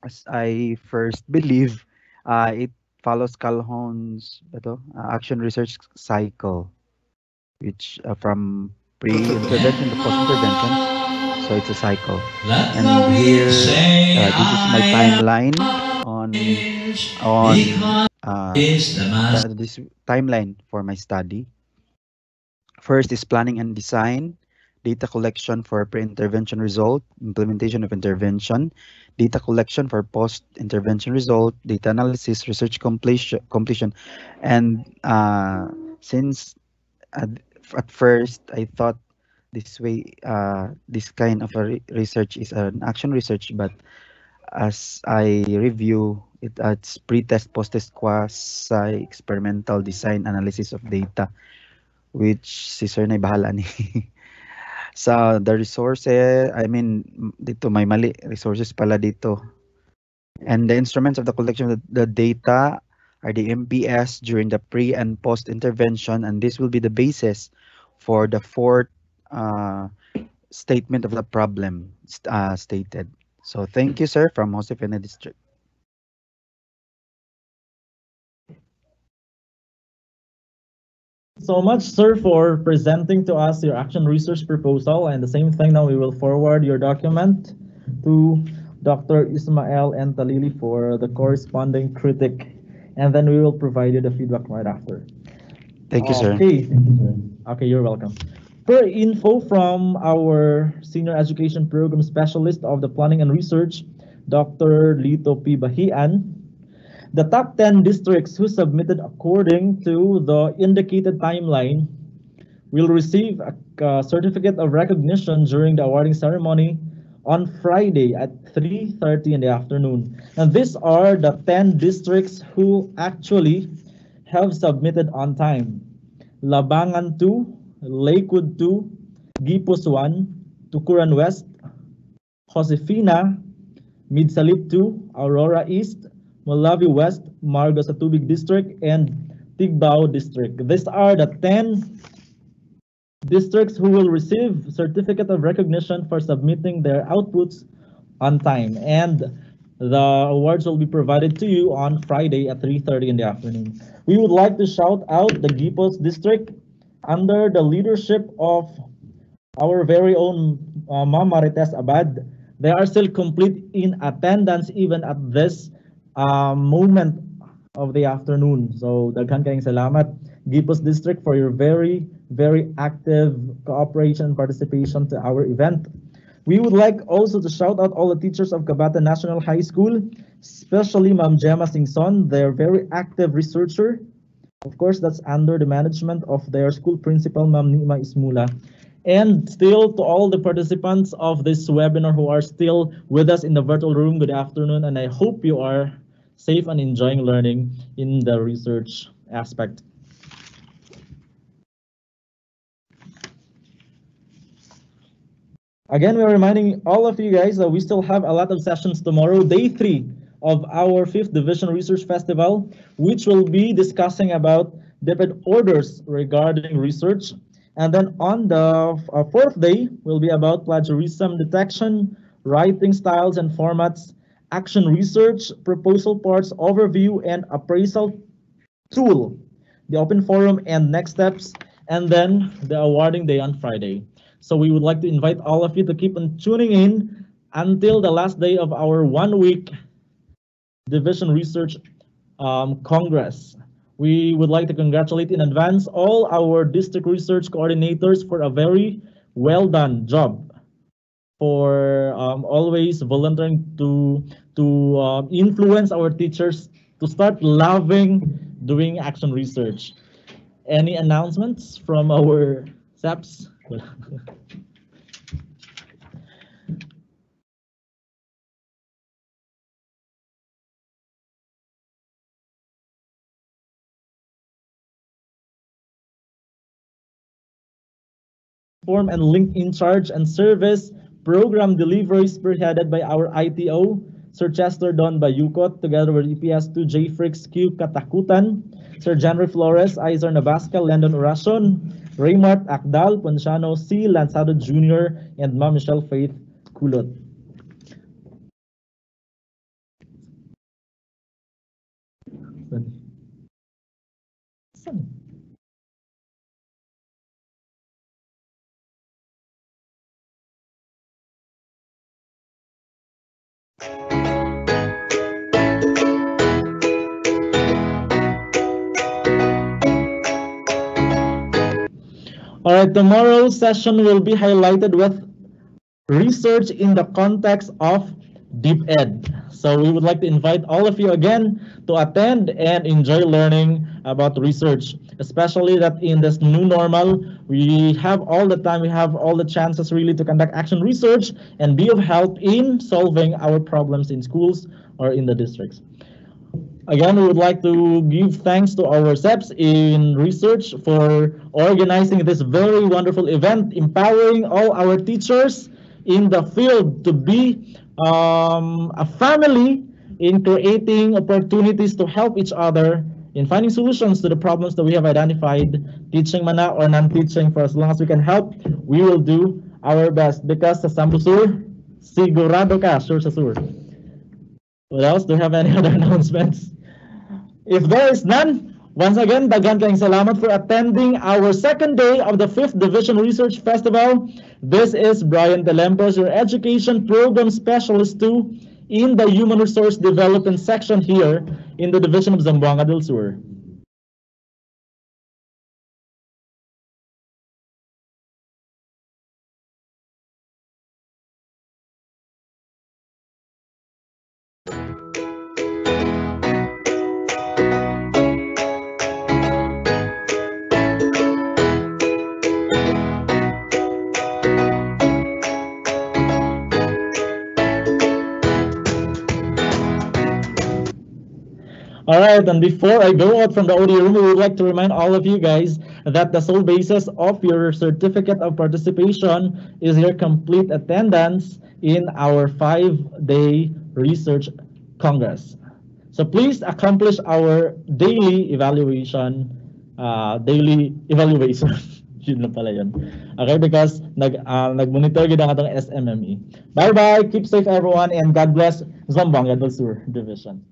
as I first believe, it follows Calhoun's action research cycle, which from pre-intervention to post-intervention. So it's a cycle. And here, this is my timeline on on this timeline for my study. First is planning and design, data collection for pre-intervention result, implementation of intervention, data collection for post-intervention result, data analysis, research completion. And since at first I thought this way, this kind of a research is an action research, but as I review it, it's pre-test, post-test, quasi-experimental design analysis of data, which si Sir na bahala ni. Sa the resources, I mean, dito may mali, resources pala dito. And the instruments of the collection of the data are the MPS during the pre and post intervention, and this will be the basis for the fourth statement of the problem stated. So thank you, sir, from Josefina District. So much, sir, for presenting to us your action research proposal. And the same thing now, we will forward your document to Dr. Ismael and Talili for the corresponding critic. And then we will provide you the feedback right after. Thank you, sir. Okay. Okay, you're welcome. Per info from our Senior Education Program Specialist of the Planning and Research, Dr. Lito P. Bahian, the top 10 districts who submitted according to the indicated timeline will receive a certificate of recognition during the awarding ceremony on Friday at 3:30 in the afternoon. And these are the 10 districts who actually have submitted on time. Labangan 2, Lakewood 2, Gipos 1, Tukuran West, Josefina, Midsalit 2, Aurora East, Malawi West, Margo sa Tubig District, and Tigbao District. These are the 10 districts who will receive certificate of recognition for submitting their outputs on time. And the awards will be provided to you on Friday at 3:30 in the afternoon. We would like to shout out the Gipos District under the leadership of our very own Ma'am Marites Abad. They are still complete in attendance even at this moment of the afternoon. So daghan kayong salamat, Gipos District, for your very, very active cooperation and participation to our event. We would like also to shout out all the teachers of Cabata National High School, especially Ma'am Gemma Singson. They're very active researcher. Of course, that's under the management of their school principal, Ma'am Nima Ismula. And still to all the participants of this webinar who are still with us in the virtual room, good afternoon, and I hope you are safe and enjoying learning in the research aspect. Again, we're reminding all of you guys that we still have a lot of sessions tomorrow, day 3 of our 5th Division Research Festival, which will be discussing about DepEd orders regarding research. And then on the 4th day will be about plagiarism detection, writing styles and formats, action research, proposal parts, overview, and appraisal tool, the open forum and next steps, and then the awarding day on Friday. So we would like to invite all of you to keep on tuning in until the last day of our 1-week Division Research Congress. We would like to congratulate in advance all our district research coordinators for a very well done job, for always volunteering to influence our teachers to start loving doing action research. Any announcements from our SAPs? Form and link in charge and service program delivery spearheaded by our ITO, Sir Chester Don Bayukot, together with EPS2 J. Fricks Q. Katakutan, Sir Jenry Flores, Izar Nabasca, Landon Oracion, Raymart Akdal, Ponciano C. Lanzado Jr., and Ma'am Michelle Faith Kulot. All right, tomorrow's session will be highlighted with research in the context of DepEd. So we would like to invite all of you again to attend and enjoy learning about research, especially that in this new normal, we have all the time, we have all the chances really to conduct action research and be of help in solving our problems in schools or in the districts. Again, we would like to give thanks to our SEPs in research for organizing this very wonderful event, empowering all our teachers in the field to be a family in creating opportunities to help each other in finding solutions to the problems that we have identified, teaching mana or non-teaching. For as long as we can help, we will do our best because sa Sambu Sur, sigurado ka, sure sa sur. What else? Do you have any other announcements? If there is none, once again, dagan kayong salamat for attending our second day of the 5th Division Research Festival. This is Brian Telempos, your Education Program Specialist 2 in the Human Resource Development section here in the Division of Zamboanga del Sur. All right, and before I go out from the audio room, we would like to remind all of you guys that the sole basis of your certificate of participation is your complete attendance in our 5-day research congress. So please accomplish our daily evaluation. Yun na pala yun. Okay, because nag-monitor gid ang atong SMME. Bye-bye, keep safe everyone, and God bless Zamboanga del Sur Division.